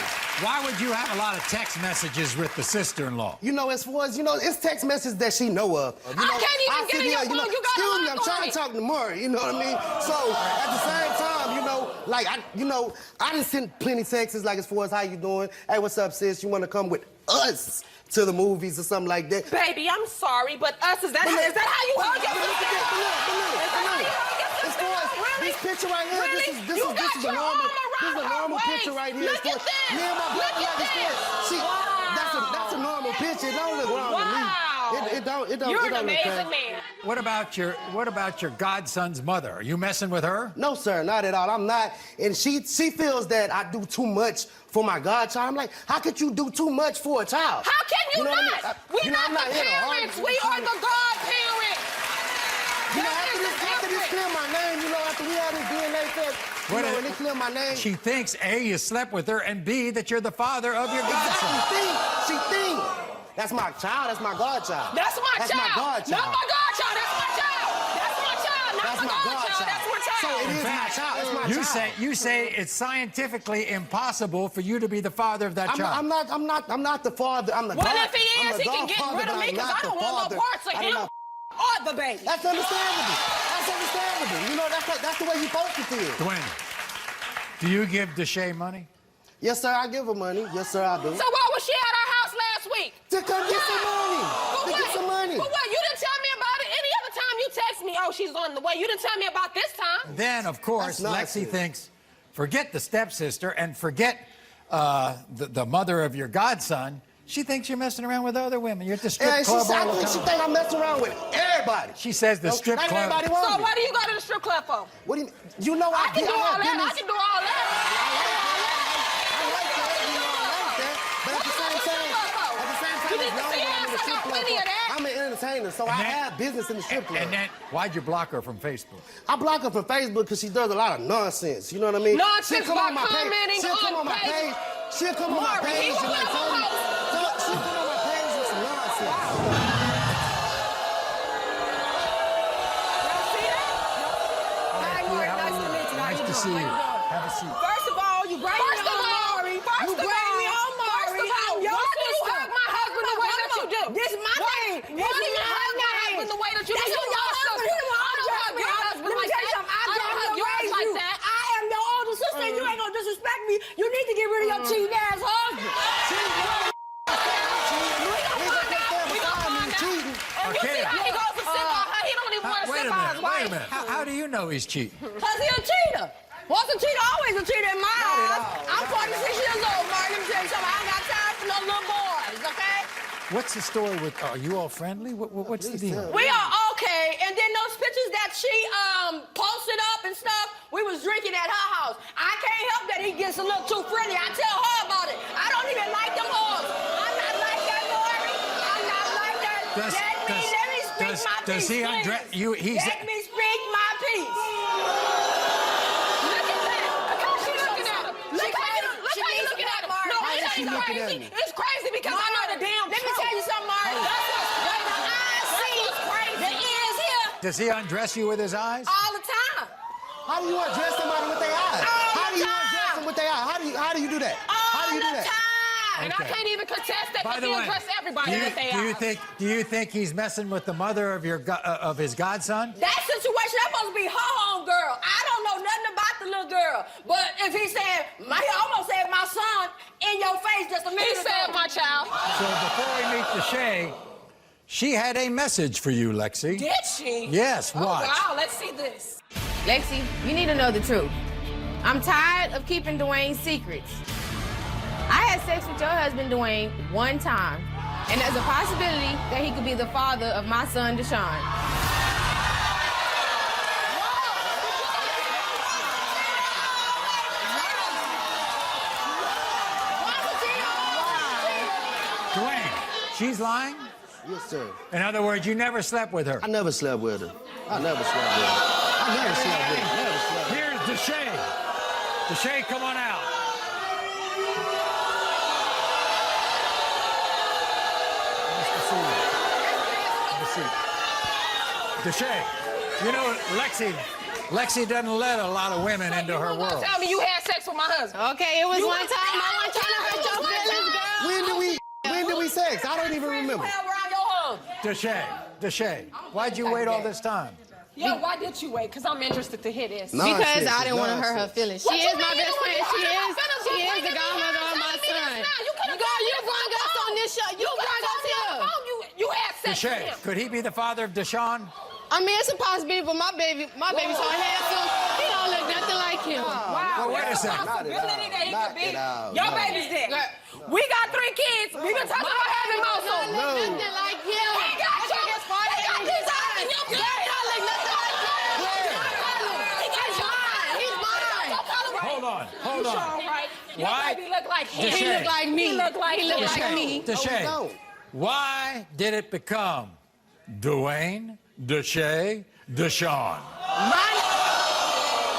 Why would you have a lot of text messages with the sister-in-law? You know, as far as, it's text messages that she know of. You know, I can't even get in your phone. You got excuse me, I'm trying to talk to Maury, you know what I mean? So, at the same time, I done sent plenty texts, like, as far as how you doing? Hey, what's up, sis? You want to come with us to the movies or something like that? Baby, I'm sorry, but us, is that how you hug your sister? As far as this picture right here, this is a normal picture right here. Look at this. Me and my brother like this. See, that's a normal picture. It don't look wrong to me. It don't You're an look amazing crazy. man. What about your godson's mother? Are you messing with her? No, sir, not at all. I'm not. And she feels that I do too much for my godchild. I'm like, how could you do too much for a child? How can you know what not? I mean? We're not the parents. We are the godparents. After this clear my name, after we had this DNA test, and they clear my name. She thinks, A, you slept with her, and B, that you're the father of your godson. She think. That's my child. That's my godchild. That's my That's child. my godchild. Not my godchild. That's my child. That's my child. Not That's my my godchild. godchild. That's my child. So it is my child. It's my child. You say it's scientifically impossible for you to be the father of that child. I'm not the father. I'm the Well, god. if he is, he can get rid of me because I don't want no parts of him or the baby. That's understandable. That's understandable. That's the way you supposed to feel. Dwayne, do you give Deshae money? Yes, sir, I give her money. Yes, sir, I do. So why was she at our house last week? To come get some money. For To what? get some money. For what? You didn't tell me about it. Any other time you text me, oh, she's on the way. You didn't tell me about this time. Then, of course, That's Lexi nonsense. thinks, forget the stepsister and forget the mother of your godson. She thinks you're messing around with other women. You're at the strip club all the time. She think I'm messing around with everybody. She says the strip Not club. everybody wants So me. what do you go to the strip club for? What do you mean? You know I can do all that. I business. can do all that. But at the same time, You need to see us. I got plenty of that. I'm an entertainer, so I have business in the strip club. And then, why'd you block her from Facebook? I block her from Facebook because she does a lot of nonsense. You know what I mean? Nonsense She'll come by on my page. commenting She'll come on my on page. She'll come on my Maury, page he and will like put tell me. up a She'll come on my page with some nonsense. Nice to see you. Have a seat. First of all, you bring me on Maury. First of all, why do you hug my husband the way that you do? This is my name. Why do you hug my husband the way that you do? That's You your lost husband. us. He the one I don't who hug your raised husband me. like Let me tell you that. something. I don't hug yours raised like you. that. I am your older sister, and you ain't gonna disrespect me. You need to get rid of your cheating ass husband. Okay. He goes to sit by her. He don't even want to Wait sit a by his minute. Wait a wife. minute. How do you know he's cheating? Because he a cheater. Once a cheater, always a cheater in my eyes. I'm 46 years old, Mark. Let me tell you something. I ain't got time for no little boys, okay? What's the story with? Are you all friendly? What's the deal? We are okay. And then those pictures that she posted up and stuff, we was drinking at her house. I can't help that he gets a little too friendly. I tell her about it. I don't even like them hoes. I'm not like that, Maury. I'm not like that. Let me speak my piece, Does he undress you? Let me speak my piece. Look at that. Look how she's looking at him. Look how you looking at him. No, it ain't crazy. It's crazy because I know the damn Let me tell you something, Mark. What the eyes see, the ears hear. Does he undress you with his eyes? All the time. How do you undress somebody with their eyes? How do you undress them with their eyes? How do you do that? How do you do that? And I can't even contest that By because the he way, addressed everybody with their eyes. do you think he's messing with the mother of his godson? That situation, that's supposed to be her home girl. I don't know nothing about the little girl. But if he said, he almost said my son in your face just a minute He ago. said my child. So before we meet Deshae, she had a message for you, Lexi. Did she? Yes, watch. Oh, wow, let's see this. Lexi, you need to know the truth. I'm tired of keeping Dwayne's secrets. I had sex with your husband, Dwayne, one time, and there's a possibility that he could be the father of my son, Deshaun. Dwayne, she's lying? Yes, sir. In other words, you never slept with her? I never slept with her. I never slept with her. I never slept with her. Never slept with her. Here's Deshae. Deshae, come on out. Nice to see you. Have a seat. Deshae, you know, Lexi doesn't let a lot of women into her world. Tell me you had sex with my husband. Okay, it was one time. I wasn't trying to hurt your sex? I don't even remember. Around your husband. Deshae, why'd you wait all this time? Yo, why did you wait? Because I'm interested to hear this. Because I didn't want to hurt her feelings. She What you is my mean best you friend. don't She want is. her She feelings? is the godmother of my son. Girl, you brought us on this show. You brought us here. You had sex with Deshae, him. could he be the father of Deshaun? I mean, it's a possibility, but my baby's so handsome. He don't look nothing like him. Wow, Well, wait a there's second. possibility that he could be. out. Your No. baby's dead. We got 3 kids. We've been talking about having more. He don't look nothing like him. He got you. He got his eyes in your He don't look nothing like him. He got mine. He's mine. Hold on. You sure all right? Your Why? baby look like him. Deshae. He look like me. He look like He look him. like me. Deshae, why did it become Dwayne, Deshae, Deshaun?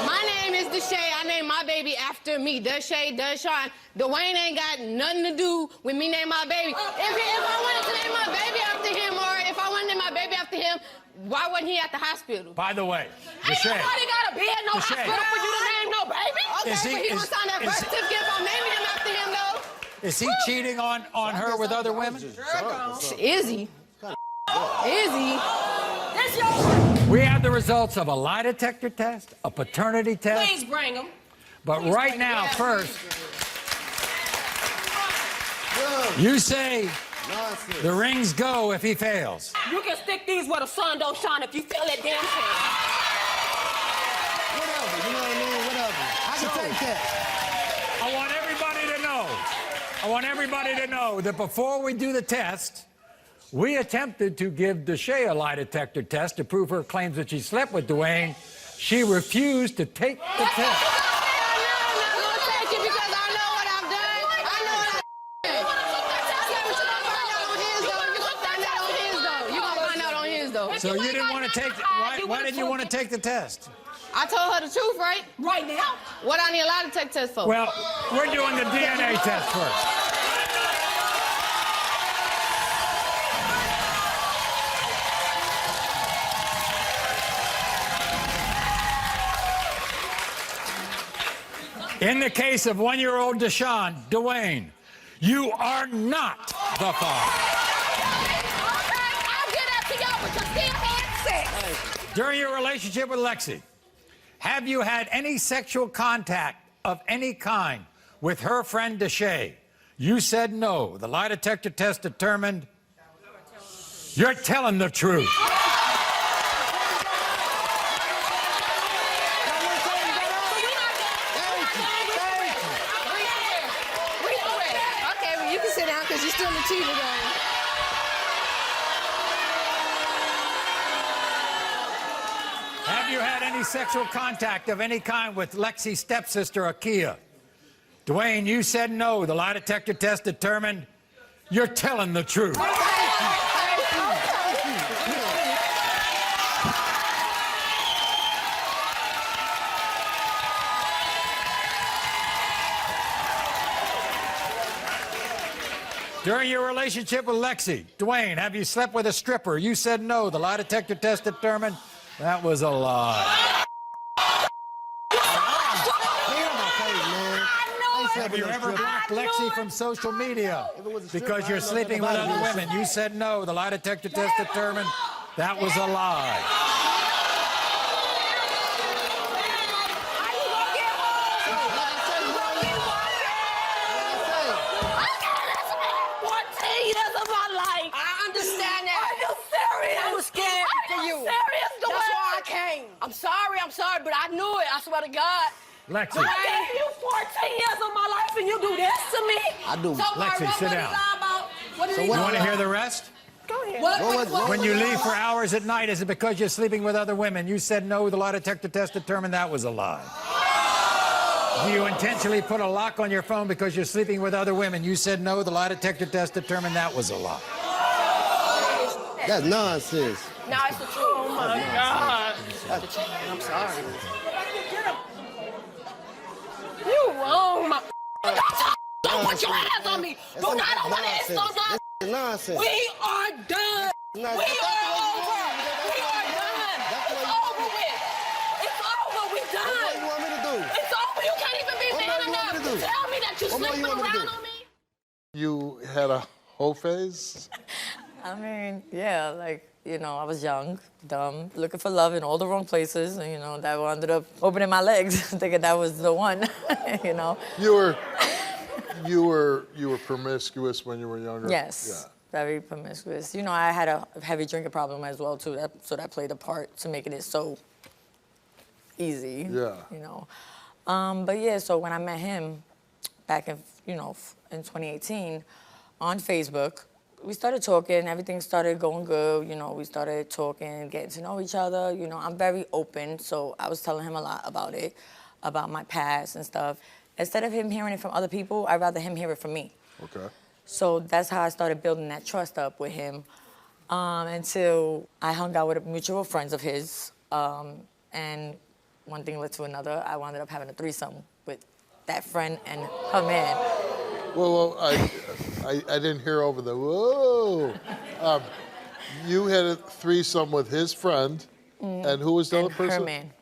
My name is Deshae. I named my baby after me. Deshae, Deshaun. Dwayne ain't got nothing to do with me naming my baby. If I wanted to name my baby after him, or if I wanted to name my baby after him, why wasn't he at the hospital? By the way, Ain't Deshae, nobody got to be in no Deshae. hospital for you to name no baby. Okay, Is he- but he is- was on that birth is- certificate. If I'm naming him after him, though. is he cheating on her with other women? Is he? Is he? This your... We have the results of a lie detector test, a paternity test. Please bring him. But right now, first, you say the rings go if he fails. You can stick these where the sun don't shine if you feel that damn thing. Whatever, you know what I mean? Whatever. I can take that. I want everybody to know that before we do the test, we attempted to give Deshae a lie detector test to prove her claims that she slept with Dwayne. She refused to take the test. So you didn't want to take. Why didn't you want to take the test? I told her the truth, right? Right now? What I need a lie detector test for? Well, we're doing the DNA test first. In the case of 1-year-old Deshaun, Dwayne, you are not the father. I'll get that to y'all, but you still had sex. During your relationship with Lexi, have you had any sexual contact of any kind with her friend Deshae? You said no. The lie detector test determined you're telling the truth. Okay, well, you can sit down because you're still a cheater, though. Have you had any sexual contact of any kind with Lexi's stepsister, Akia? Dwayne, you said no. The lie detector test determined you're telling the truth. During your relationship with Lexi, Dwayne, have you slept with a stripper? You said no. The lie detector test determined that was a lie. Have you ever blocked Lexi from social media because you're sleeping with other women? You said no. The lie detector test determined that was a lie. I'm sorry, but I knew it. I swear to God. Lexi. I gave you 14 years of my life and you do this to me? I do. So Lexi, sit down. You want to hear the rest? Go ahead. When you leave for hours at night, is it because you're sleeping with other women? You said no. The lie detector test determined that was a lie. Do you intentionally put a lock on your phone because you're sleeping with other women? You said no. The lie detector test determined that was a lie. That's nonsense. No, it's the truth. Oh my God. I'm sorry. You wrong, my. Don't put your hands on me. Do not open this. Nonsense. We are done. We are over. We are done. It's over with. It's over. We done. What do you want me to do? It's over. You can't even be man enough to tell me that you sleeping around on me. You had a Whole phase? I mean, yeah, like, you know, I was young, dumb, looking for love in all the wrong places, and, you know, that ended up opening my legs, thinking that was the one, you know. You were promiscuous when you were younger? Yes, very promiscuous. You know, I had a heavy drinking problem as well, too, so that played a part to making it so easy, you know. But yeah, so when I met him back in, you know, in 2018 on Facebook, we started talking, everything started going good, you know, we started talking, getting to know each other, you know, I'm very open, so I was telling him a lot about it, about my past and stuff. Instead of him hearing it from other people, I'd rather him hear it from me. Okay. So that's how I started building that trust up with him until I hung out with mutual friends of his, and one thing led to another. I wound up having a threesome with that friend and her man. Well, I didn't hear over the whoa. You had a threesome with his friend, and who was the other person? Her man.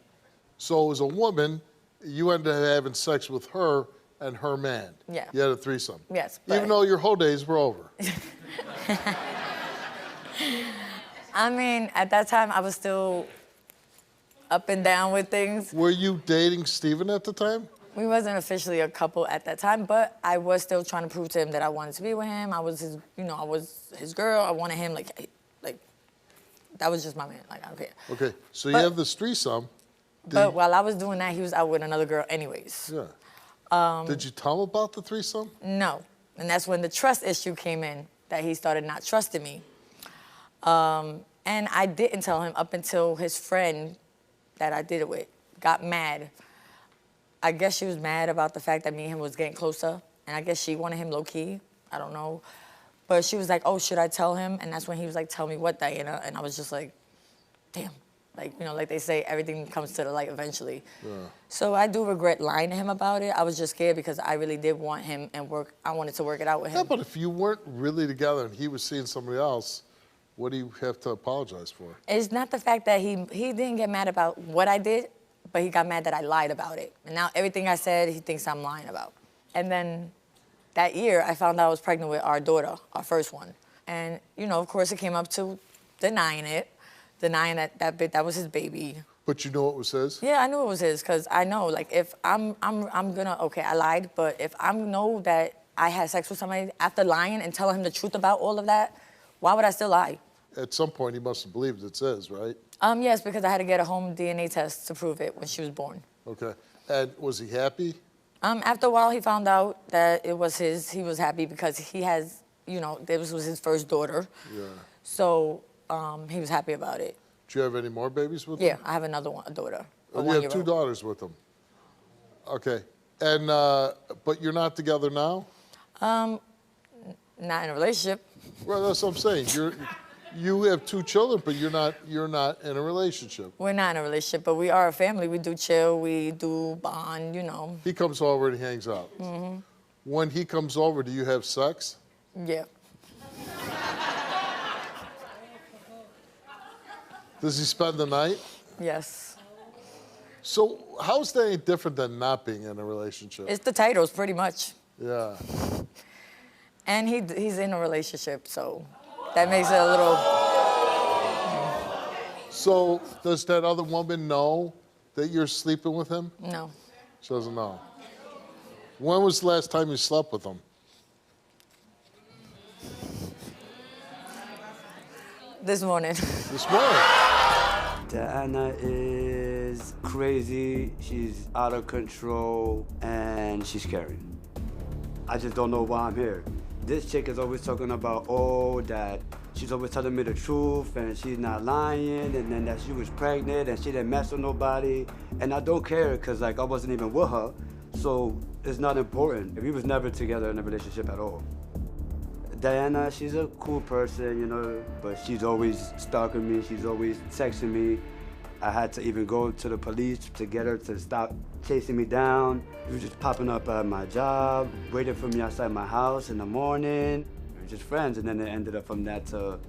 So it was a woman. You ended up having sex with her and her man. Yeah. You had a threesome. Yes. Even though your whole days were over. I mean, at that time, I was still up and down with things. Were you dating Steven at the time? We wasn't officially a couple at that time, but I was still trying to prove to him that I wanted to be with him. I was his, you know, I was his girl. I wanted him, like that was just my man. Like, I don't care. Okay, so you have this threesome. But while I was doing that, he was out with another girl anyways. Yeah. Did you tell him about the threesome? No. And that's when the trust issue came in, that he started not trusting me. And I didn't tell him up until his friend that I did it with got mad. I guess she was mad about the fact that me and him was getting closer. And I guess she wanted him low-key. I don't know. But she was like, oh, should I tell him? And that's when he was like, tell me what, Diana? And I was just like, damn. Like, you know, like they say, everything comes to the light eventually. Yeah. So I do regret lying to him about it. I was just scared because I really did want him and I wanted to work it out with him. Yeah, but if you weren't really together and he was seeing somebody else, what do you have to apologize for? It's not the fact that he didn't get mad about what I did, but he got mad that I lied about it. And now everything I said, he thinks I'm lying about. And then that year, I found out I was pregnant with our daughter, our first one. And, you know, of course, it came up to denying that was his baby. But you know it was his? Yeah, I knew it was his, because I know, like, if I'm gonna, okay, I lied, but if I know that I had sex with somebody after lying and telling him the truth about all of that, why would I still lie? At some point, he must have believed it's his, right? Yes, because I had to get a home DNA test to prove it when she was born. Okay. And was he happy? After a while, he found out that it was his. He was happy because he has, you know, this was his first daughter. Yeah. So he was happy about it. Do you have any more babies with him? Yeah, I have another one, a daughter. You have 2 daughters with him. Okay. And, but you're not together now? Not in a relationship. Well, that's what I'm saying. You have 2 children, but you're not in a relationship. We're not in a relationship, but we are a family. We do chill, we do bond, you know. He comes over and he hangs out. Mm-hmm. When he comes over, do you have sex? Yeah. Does he spend the night? Yes. So how's that any different than not being in a relationship? It's the titles, pretty much. Yeah. And he's in a relationship, so that makes it a little... So does that other woman know that you're sleeping with him? No. She doesn't know. When was the last time you slept with him? This morning. This morning? Diana is crazy, she's out of control, and she's scary. I just don't know why I'm here. This chick is always talking about, oh, that she's always telling me the truth, and she's not lying, and then that she was pregnant, and she didn't mess with nobody. And I don't care, because, like, I wasn't even with her, so it's not important. We was never together in a relationship at all. Diana, she's a cool person, you know, but she's always stalking me, she's always texting me. I had to even go to the police to get her to stop chasing me down. She was just popping up at my job, waiting for me outside my house in the morning. We were just friends, and then it ended up from that to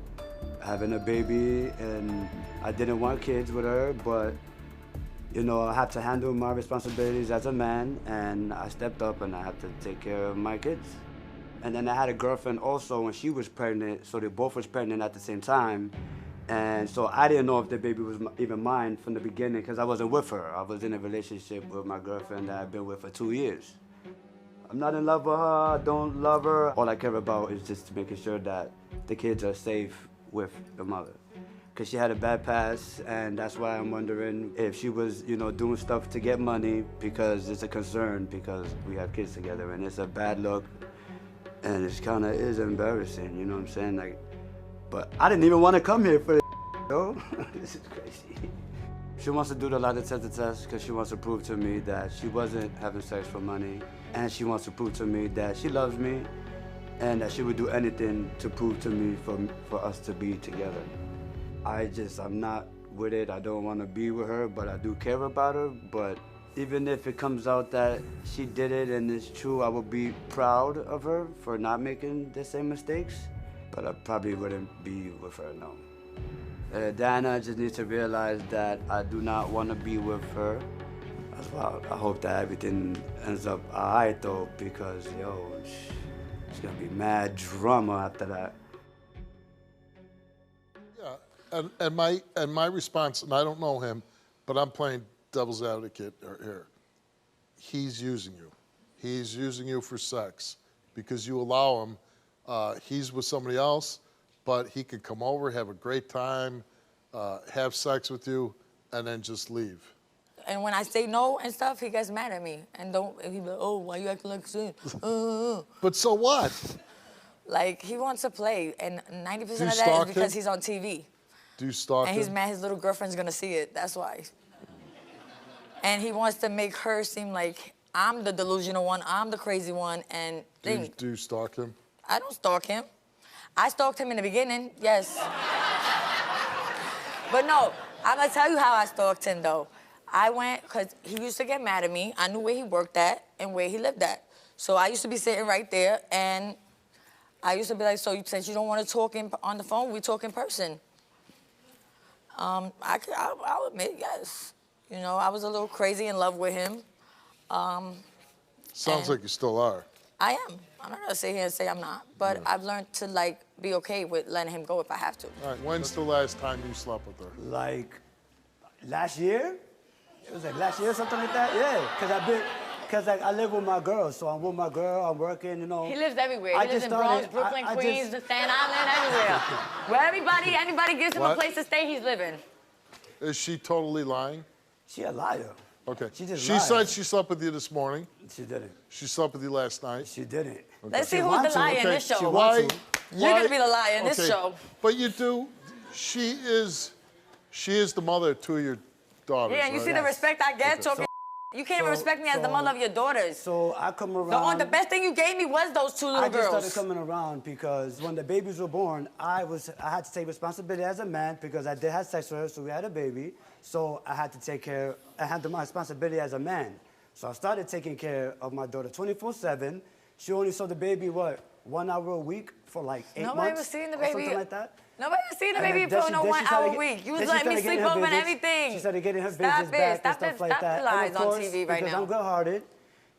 having a baby, and I didn't want kids with her, but, you know, I had to handle my responsibilities as a man, and I stepped up and I had to take care of my kids. And then I had a girlfriend also when she was pregnant, so they both was pregnant at the same time. And so I didn't know if the baby was even mine from the beginning because I wasn't with her. I was in a relationship with my girlfriend that I've been with for 2 years. I'm not in love with her, I don't love her. All I care about is just making sure that the kids are safe with the mother. Because she had a bad past, and that's why I'm wondering if she was, you know, doing stuff to get money because it's a concern because we have kids together and it's a bad look. And it's kind of is embarrassing, you know what I'm saying? Like, but I didn't even want to come here for this, yo. This is crazy. She wants to do the lie detector test because she wants to prove to me that she wasn't having sex for money. And she wants to prove to me that she loves me and that she would do anything to prove to me for us to be together. I'm not with it. I don't want to be with her, but I do care about her. But even if it comes out that she did it and it's true, I would be proud of her for not making the same mistakes. But I probably wouldn't be with her, no. Diana just needs to realize that I do not want to be with her. As well, I hope that everything ends up all right, though, because, yo, it's going to be mad drama after that. Yeah, and my response, and I don't know him, but I'm playing devil's advocate here. He's using you. He's using you for sex because you allow him. He's with somebody else, but he could come over, have a great time, have sex with you, and then just leave. And when I say no and stuff, he gets mad at me. And he's like, oh, why you acting like a sin? But so what? Like, he wants to play, and 90% of that is because he's on TV. Do you stalk him? And he's mad his little girlfriend's gonna see it, that's why. And he wants to make her seem like I'm the delusional one, I'm the crazy one, and do you stalk him? I don't stalk him. I stalked him in the beginning, yes. But no, I'm gonna tell you how I stalked him, though. I went, because he used to get mad at me. I knew where he worked at and where he lived at. So I used to be sitting right there, and I used to be like, so since you don't want to talk on the phone, we talk in person. I'll admit, yes. You know, I was a little crazy in love with him. Sounds like you still are. I am. I'm not going to sit here and say I'm not. But I've learned to, like, be okay with letting him go if I have to. All right, when's the last time you slept with her? Like, last year? It was like last year or something like that, yeah. Because I live with my girl, so I'm with my girl, I'm working, you know. He lives everywhere. He lives in Bronx, Brooklyn, Queens, Staten Island, everywhere. Where anybody gives him a place to stay, he's living. Is she totally lying? She a liar. Okay. She just She lied. said she slept with you this morning. She didn't. She slept with you last night. She didn't. Okay. Let's see who's the liar in this show. You're going to be the liar in this show. But you do, she is the mother of two of your daughters, Yeah, and you see the respect I get talking. You can't even respect me as the mother of your daughters. So I come around. The best thing you gave me was those two little girls. I just started coming around because when the babies were born, I had to take responsibility as a man because I did have sex with her, so we had a baby. So I had to take care. I had my responsibility as a man. So I started taking care of my daughter 24/7. She only saw the baby 1 hour a week for like 8 months. Nobody was seeing the baby. Something like that. Nobody was seeing the baby for no 1 hour a week. You was letting me sleep over and everything. She started getting her visits back and stuff like that. Stop the lies on TV right now. Because I'm good-hearted,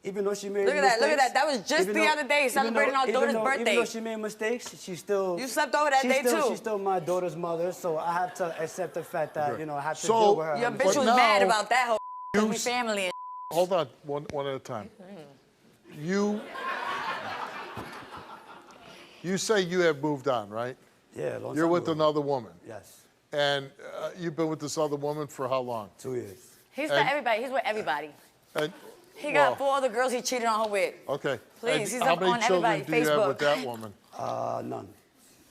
even though she made mistakes. Look at that. That was just the other day, celebrating our daughter's birthday. Even though she made mistakes, she's still... You slept over that day, too. She's still my daughter's mother, so I have to accept the fact that, you know, I have to deal with her. Your bitch was mad about that whole because we family and Hold on, one at a time. You say you have moved on, right? Yeah, long time You're with ago. another woman. Yes. And you've been with this other woman for how long? 2 years. He's with everybody. He's with everybody. And, He got 4 other girls he cheated on her with. Okay. Please, he's how up many on children everybody's do you have with Facebook. that woman? None.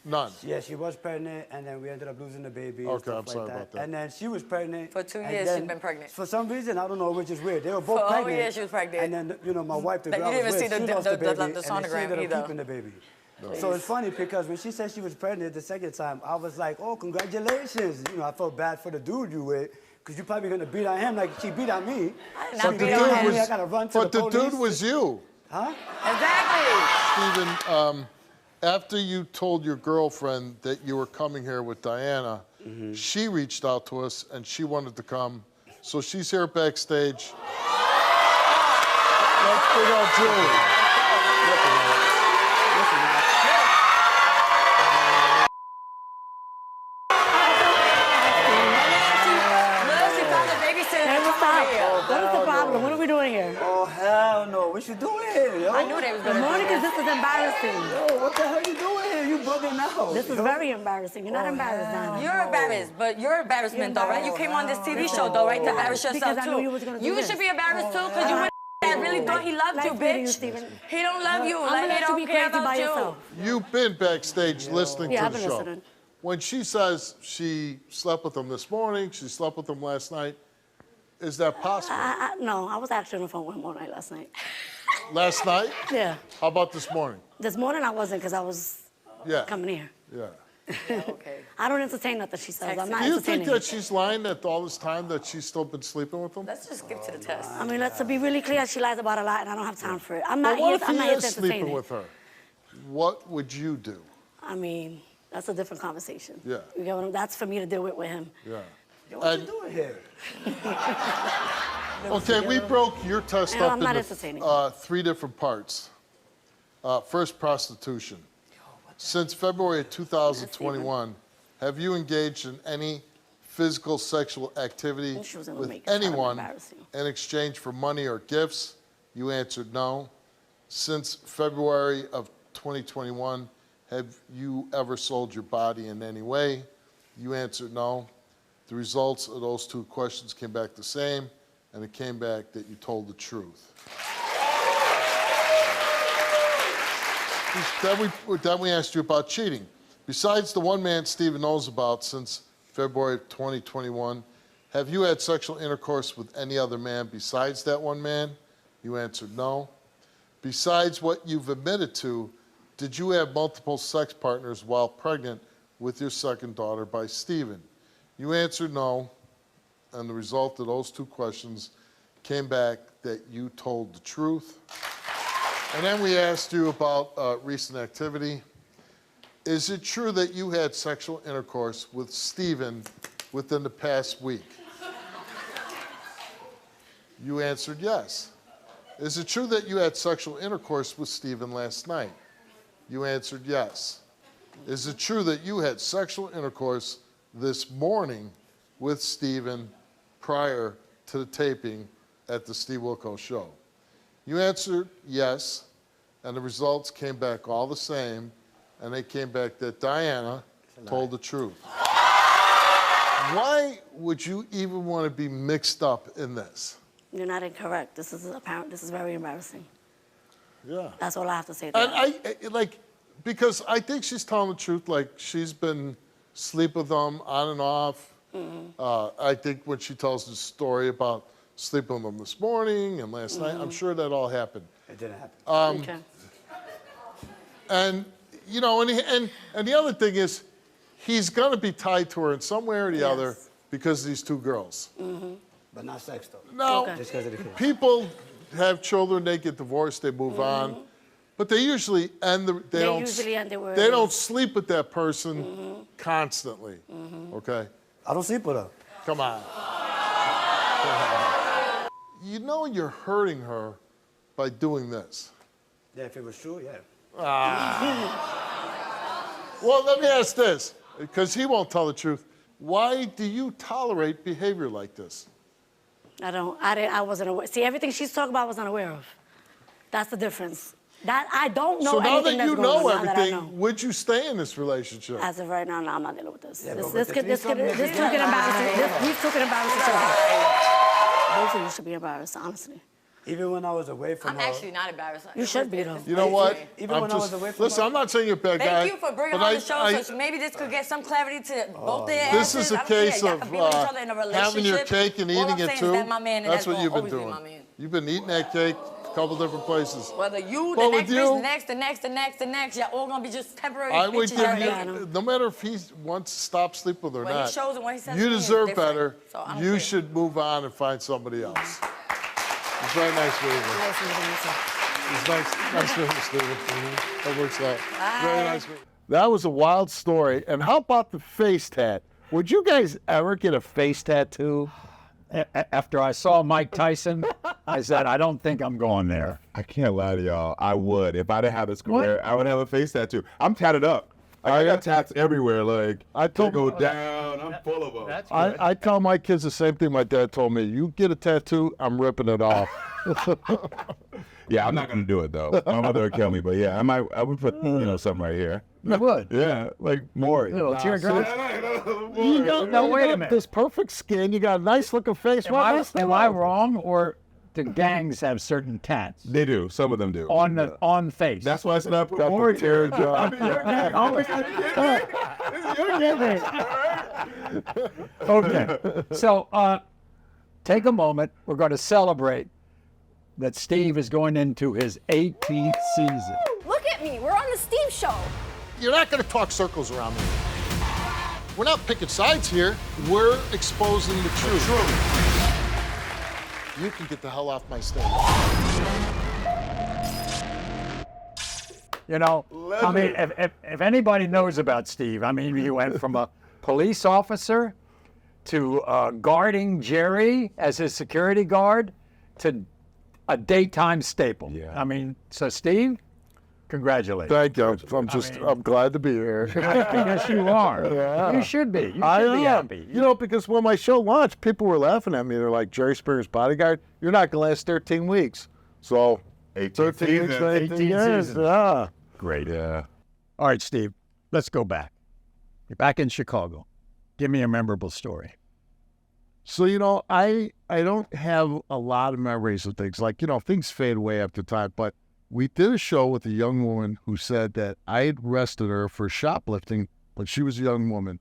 None? Yeah, she was pregnant, and then we ended up losing the baby and Okay, stuff I'm like sorry that. about that. And then she was pregnant. For 2 and years, then she's been pregnant. For some reason, I don't know, which is weird. They were both For a whole pregnant. year, she was pregnant. And then, you know, my wife, the But girl you I didn't was even with, see she lost the the baby, sonogram and then she ended either. up keeping the baby. No. So it's funny because when she said she was pregnant the second time, I was like, oh, congratulations. You know, I felt bad for the dude you with, because you're probably going to beat on him like she beat on me. I did She not beat beat on on him. me, I got to run to the But the police. dude was you. Huh? Exactly. Stephen, after you told your girlfriend that you were coming here with Diana, she reached out to us and she wanted to come. So she's here backstage. Let's bring out Julie. What is the problem? What are we doing here? Oh, hell no. What you doing here, yo? I knew they was going to do Monica, this is embarrassing. Yo, what the hell you doing here? You bugging out. This is very embarrassing. You're not embarrassed now. You're embarrassed, but your embarrassment though, right? You came on this TV show though, right? To embarrass yourself Because I too. knew you was gonna do You this. should be embarrassed too, because you were that really thought he loved you, bitch. He don't love you. I'm Like gonna he let you don't be care crazy by about you. yourself. You've been backstage listening Yeah, to I've the been show. listening. When she says she slept with him this morning, she slept with him last night, is that possible? No, I was actually on the phone with him all night last night. Last night? Yeah. How about this morning? This morning I wasn't because I was Yeah. coming here. Yeah. I don't entertain nothing she says. I'm not Do you entertaining think that it. she's lying that all this time that she's still been sleeping with him? Let's just skip to the test. I mean, let's be really clear. She lies about a lot, and I don't have time for it. I'm not But what here. if I'm he not here is to entertain sleeping it. with her? What would you do? I mean, that's a different conversation. Yeah. You get what I'm, that's for me to deal with him. Yeah. Yo, what you doing here? Okay, we broke your test No, up I'm not into entertaining. 3 different parts. First, prostitution. Since February of 2021, have you engaged in any physical sexual activity She was gonna with make it sound anyone embarrassing. in exchange for money or gifts? You answered no. Since February of 2021, have you ever sold your body in any way? You answered no. The results of those 2 questions came back the same, and it came back that you told the truth. Then we asked you about cheating. Besides the one man Steven knows about since February of 2021, have you had sexual intercourse with any other man besides that one man? You answered no. Besides what you've admitted to, did you have multiple sex partners while pregnant with your second daughter by Steven? You answered no, and the result of those 2 questions came back that you told the truth. And then we asked you about recent activity. Is it true that you had sexual intercourse with Steven within the past week? You answered yes. Is it true that you had sexual intercourse with Steven last night? You answered yes. Is it true that you had sexual intercourse this morning with Steven prior to the taping at the Steve Wilkos Show? You answered yes, and the results came back all the same, and they came back that Diana told the truth. Why would you even want to be mixed up in this? You're not incorrect. This is apparent. This is very embarrassing. Yeah. That's all I have to say to And that. because I think she's telling the truth, like she's been sleeping with them on and off. I think when she tells the story about sleeping with them this morning and last night, I'm sure that all happened. It didn't happen. Okay. And, you know, and the other thing is, he's going to be tied to her in some way or the other because of these 2 girls. But not sex, though. No, Just because of the kids. people have children, they get divorced, they move on. But they usually end the, they usually end it where they it don't is. sleep with that person constantly. Okay? I don't sleep with her. Come on. You know you're hurting her by doing this. Yeah, if it was true, yeah. Well, let me ask this, because he won't tell the truth. Why do you tolerate behavior like this? I wasn't aware. See, everything she's talking about I was unaware of. That's the difference. That I don't know So now anything that you that's going know on, now that I everything, know. would you stay in this relationship? As of right now, no, I'm not dealing with this. Yeah, This but this with could the this could threesome, this if too you could get embarrass married, you. These 2 could embarrass each other. Both of you should be embarrassed, honestly. Even when I was away from I'm her. actually not embarrassed. You should be though. You know what? Even when I was away from listen, her. I'm not saying you're a bad guy. Thank you for bringing but on the show, so maybe this could get some clarity to both their This asses. is a I don't care. case Y'all of can be with each other in a having your relationship. cake and All eating I'm it saying too. is that my man, and That's what gonna you've been always be doing. my man. You've been eating that cake a couple different places. Whether you, Well, the with next you- bitch, the next, y'all all gonna be just temporary I would bitches give out you, there. no matter if he wants to stop sleeping with her or When he not, shows it, when he says you to me, it's deserve different. better. So I don't You care. should move on and find somebody else. It's very nice meeting you. Nice meeting you, sir. It's nice meeting you, Stephen. That works out. Very nice meeting you. That was a wild story. And how about the face tat? Would you guys ever get a face tattoo? After I saw Mike Tyson, I said, I don't think I'm going there. I can't lie to y'all. I would. If I didn't have this career, I would have a face tattoo. I'm tatted up. I got tats everywhere. Like, I go down. I'm full of them. I tell my kids the same thing my dad told me. You get a tattoo, I'm ripping it off. Yeah, I'm not going to do it, though. My mother would kill me. But yeah, I would put, something right here. You would? Yeah, like Maury. Little teardrop. You don't No, know. wait a You got minute. this perfect skin. You got a nice looking face. Am I wrong, or do gangs have certain tats? They do. Some of them do. On face. That's why I said I put Got Maury the teardrop. Okay. So take a moment. We're going to celebrate that Steve is going into his 18th season. Look at me. We're on the Steve Show. You're not going to talk circles around me. We're not picking sides here. We're exposing the truth. You can get the hell off my stage. You know, I mean, if anybody knows about Steve, I mean, he went from a police officer to guarding Jerry as his security guard to a daytime staple. Yeah. I mean, so Steve, congratulations. Thank you. I'm glad to be here. Yes, you are. Yeah. You should be. You should I be am. happy. You know, because when my show launched, people were laughing at me. They're like, Jerry Springer's bodyguard, you're not going to last 13 weeks. So, 13 weeks, 18 years. seasons. Yeah. Great. Yeah. All right, Steve, let's go back. You're back in Chicago. Give me a memorable story. So, you know, I don't have a lot of memories of things. Like, you know, things fade away after time. But we did a show with a young woman who said that I had arrested her for shoplifting when she was a young woman.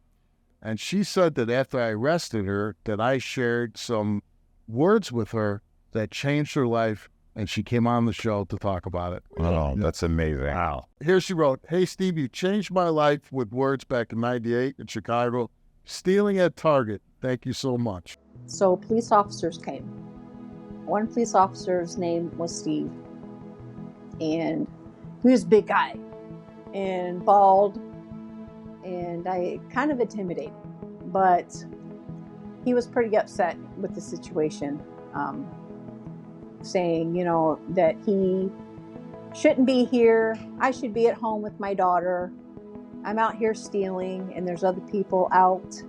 And she said that after I arrested her, that I shared some words with her that changed her life. And she came on the show to talk about it. Oh, that's amazing. Wow. Here she wrote, "Hey, Steve, you changed my life with words back in '98 in Chicago. Stealing at Target. Thank you so much." So police officers came. One police officer's name was Steve. And he was a big guy and bald. And I kind of intimidated. But he was pretty upset with the situation. Saying, you know, that he shouldn't be here. I should be at home with my daughter. I'm out here stealing, and there's other people out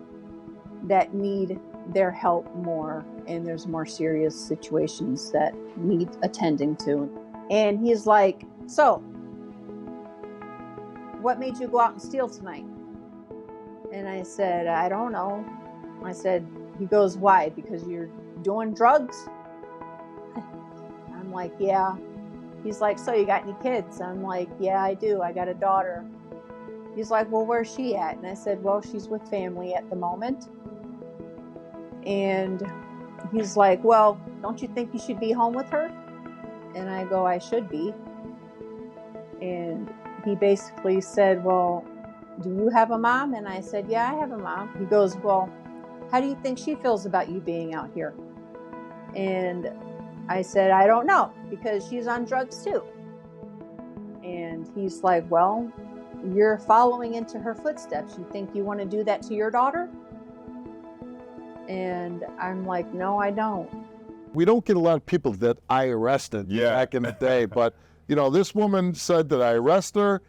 that need their help more, and there's more serious situations that need attending to. And he's like, "So, what made you go out and steal tonight?" And I said, "I don't know." I said, he goes, "Why? Because you're doing drugs?" I'm like, "Yeah." He's like, "So you got any kids?" I'm like, "Yeah, I do. I got a daughter." He's like, "Well, where's she at?" And I said, "Well, she's with family at the moment." And he's like, "Well, don't you think you should be home with her?" And I go, "I should be." And he basically said, "Well, do you have a mom?" And I said, "Yeah, I have a mom." He goes, "Well, how do you think she feels about you being out here?" And I said, "I don't know, because she's on drugs too." And he's like, "Well, you're following into her footsteps. You think you want to do that to your daughter?" And I'm like, "No, I don't." We don't get a lot of people that I arrested back in the day. But, you know, this woman said that I arrested her,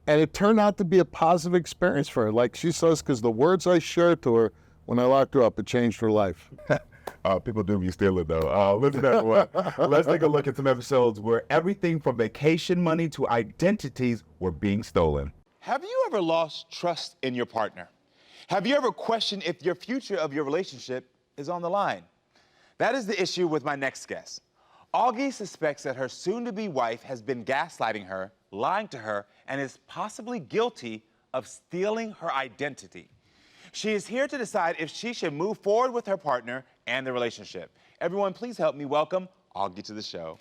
and it turned out to be a positive experience for her. Like she says, because the words I shared to her when I locked her up, it changed her life. People do be stealing, though. Let's take a look at some episodes where everything from vacation money to identities were being stolen. Have you ever lost trust in your partner? Have you ever questioned if your future of your relationship is on the line? That is the issue with my next guest. Augie suspects that her soon-to-be wife has been gaslighting her, lying to her, and is possibly guilty of stealing her identity. She is here to decide if she should move forward with her partner and the relationship. Everyone, please help me welcome Augie to the show.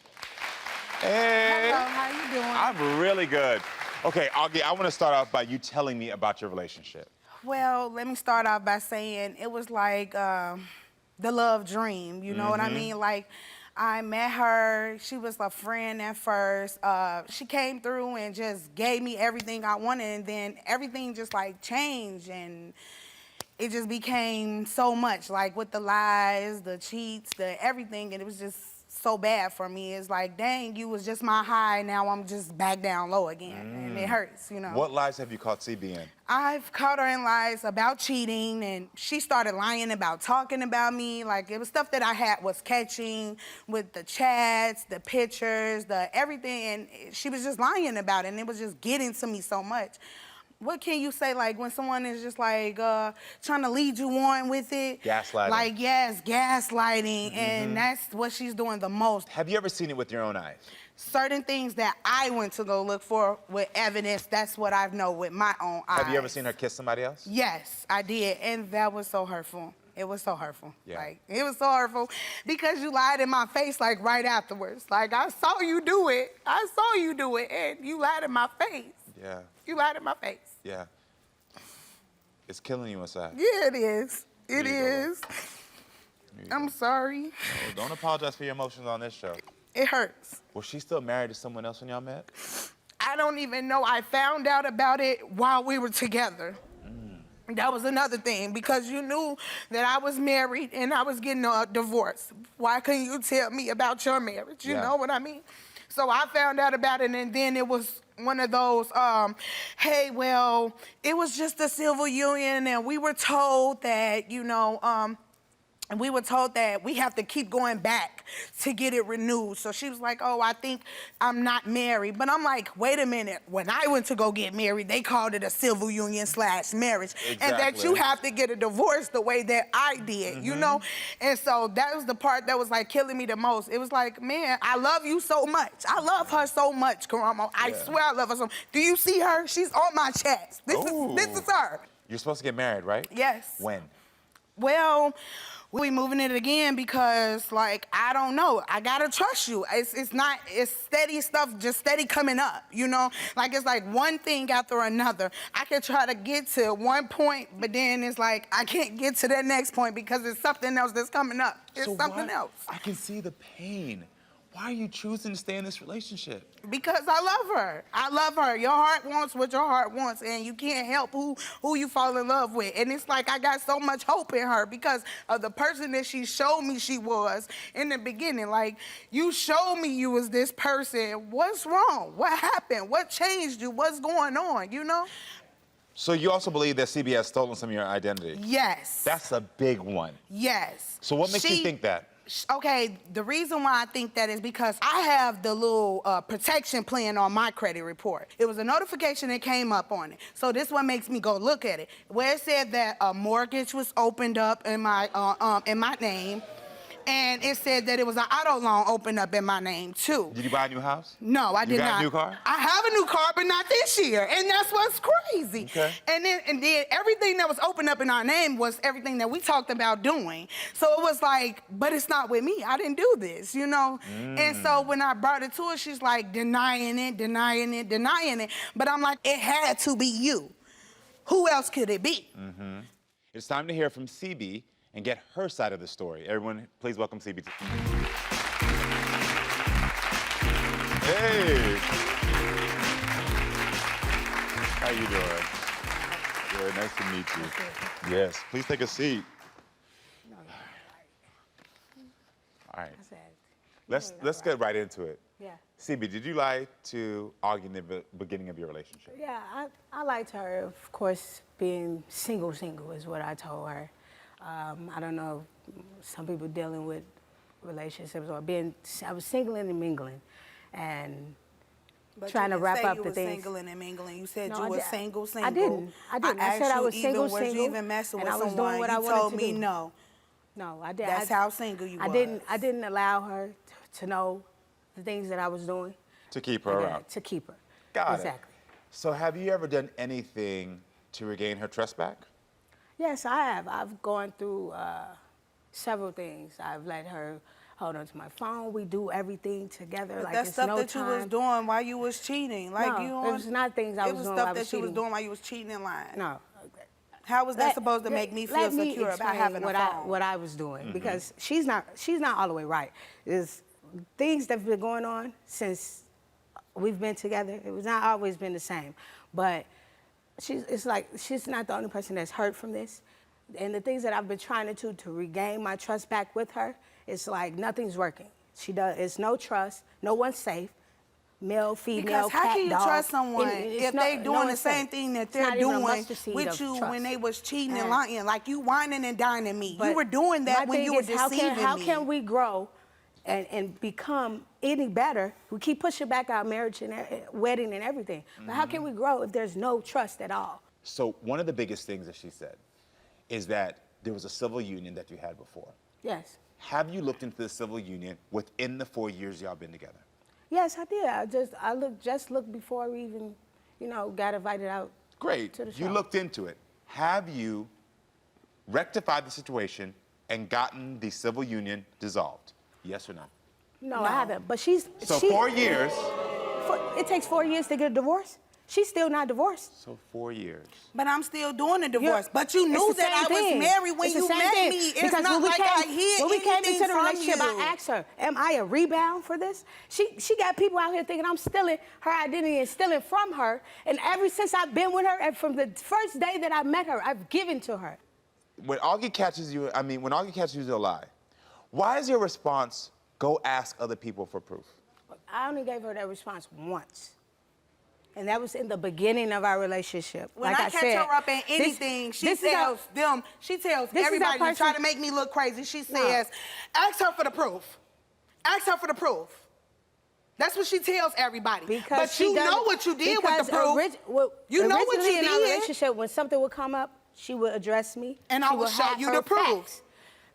Hey. Hello, how you doing? I'm really good. Okay, Augie, I want to start off by you telling me about your relationship. Well, let me start off by saying it was like the love dream, you know what I mean? Like, I met her, she was a friend at first. She came through and just gave me everything I wanted, and then everything just like changed, and it just became so much, like with the lies, the cheats, the everything, and it was just so bad for me. It's like, dang, you was just my high, now I'm just back down low again, and it hurts, you know. What lies have you caught CB in? I've caught her in lies about cheating, and she started lying about talking about me. Like, it was stuff that I was catching with the chats, the pictures, the everything, and she was just lying about it, and it was just getting to me so much. What can you say, like, when someone is just, like, trying to lead you on with it? Gaslighting. Like, yes, gaslighting, and that's what she's doing the most. Have you ever seen it with your own eyes? Certain things that I went to go look for with evidence, that's what I know with my own eyes. Have you ever seen her kiss somebody else? Yes, I did, and that was so hurtful. It was so hurtful. Yeah. Like, it was so hurtful because you lied in my face, like, right afterwards. Like, I saw you do it. I saw you do it, and you lied in my face. Yeah. You lied in my face. Yeah. It's killing you inside. Yeah, it is. It is. I'm sorry. No, don't apologize for your emotions on this show. It hurts. Was she still married to someone else when y'all met? I don't even know. I found out about it while we were together. That was another thing, because you knew that I was married and I was getting a divorce. Why couldn't you tell me about your marriage? You know what I mean? So I found out about it, and then it was one of those, hey, well, it was just a civil union, and we were told that, you know, and we were told that we have to keep going back to get it renewed. So she was like, oh, I think I'm not married. But I'm like, wait a minute. When I went to go get married, they called it a civil union / marriage. Exactly. And that you have to get a divorce the way that I did, you know? And so that was the part that was like killing me the most. It was like, man, I love you so much. I love her so much, Karamo. I swear I love her so much. Do you see her? She's on my chest. This is her. You're supposed to get married, right? Yes. When? Well, we moving it again because, like, I don't know. I gotta trust you. It's steady stuff, just steady coming up, you know? Like, it's like one thing after another. I can try to get to one point, but then it's like I can't get to that next point because it's something else that's coming up. It's something else. I can see the pain. Why are you choosing to stay in this relationship? Because I love her. I love her. Your heart wants what your heart wants, and you can't help who you fall in love with. And it's like I got so much hope in her because of the person that she showed me she was in the beginning. Like, you showed me you was this person. What's wrong? What happened? What changed you? What's going on, you know? So you also believe that CB has stolen some of your identity? Yes. That's a big one. Yes. So what makes you think that? Okay, the reason why I think that is because I have the little protection plan on my credit report. It was a notification that came up on it. So this one makes me go look at it. Where it said that a mortgage was opened up in my name. And it said that it was an auto loan opened up in my name, too. Did you buy a new house? No, I did not. You got a new car? I have a new car, but not this year. And that's what's crazy. Okay. And then everything that was opened up in our name was everything that we talked about doing. So it was like, but it's not with me. I didn't do this, you know? And so when I brought it to her, she's like denying it. But I'm like, it had to be you. Who else could it be? It's time to hear from CB and get her side of the story. Everyone, please welcome CB. Hey! How you doing? Good, nice to meet you. Yes, please take a seat. All right. Let's get right into it. Yeah. CB, did you lie to argue in the beginning of your relationship? Yeah, I liked her, of course, being single is what I told her. I don't know, some people dealing with relationships or I was singling and mingling and trying to wrap up the things. You singling and mingling. You said No, you were single. I didn't. I said I was single, was you even messing with and I was someone? doing what I you wanted told to me do. no. No, I did. That's how single you was. I didn't allow her to know the things that I was doing. To keep her around. To keep her. Got it. Exactly. So have you ever done anything to regain her trust back? Yes, I have. I've gone through several things. I've let her hold on to my phone. We do everything together. But like that's it's stuff no that time. you was doing while you was cheating. Like No, it was not things I was doing It was while stuff I was that you was cheating. doing while you was cheating and lying. No. How was that supposed to make me feel Let me secure about explain having a phone? what I was doing because she's not all the way right. There's things that have been going on since we've been together. It was not always been the same, but it's like she's not the only person that's hurt from this. And the things that I've been trying to do to regain my trust back with her, it's like nothing's working. It's no trust. No one's safe. Male, female, Because how cat, can you dog. trust someone It's if no- they no doing the one's same safe. thing that It's they're not even a doing mustard seed with of you trust. when they was cheating and Yeah. lying? Like you whining and dining me. But You were doing that my when thing you were is, deceiving how me. can we grow and become any better? We keep pushing back our marriage and wedding and everything. But how can we grow if there's no trust at all? So one of the biggest things that she said is that there was a civil union that you had before. Yes. Have you looked into the civil union within the 4 years y'all been together? Yes, I did. I looked before we even, got invited out. Great. To the show. You looked into it. Have you rectified the situation and gotten the civil union dissolved? Yes or no? No, I haven't. But she's. So 4 years. It takes 4 years to get a divorce. She's still not divorced. So 4 years. But I'm still doing the divorce. But you knew It's the that I same was thing. married when It's the you same met thing. me. It's Because not like I hid when we came anything into the from relationship, you. I asked her, "Am I a rebound for this?" She got people out here thinking I'm stealing her identity and stealing from her. And ever since I've been with her, and from the first day that I met her, I've given to her. When Augie catches you in a lie, why is your response, go ask other people for proof? I only gave her that response once. And that was in the beginning of our relationship. When like I catch said, her up in anything, she this is tells everybody to try to make me look crazy. She says, ask her for the proof. Ask her for the proof. That's what she tells everybody. Because but you know what you did with the proof. You know what you in our did. relationship, when something would come up, she would address me. And I She would show have you her the proof. facts.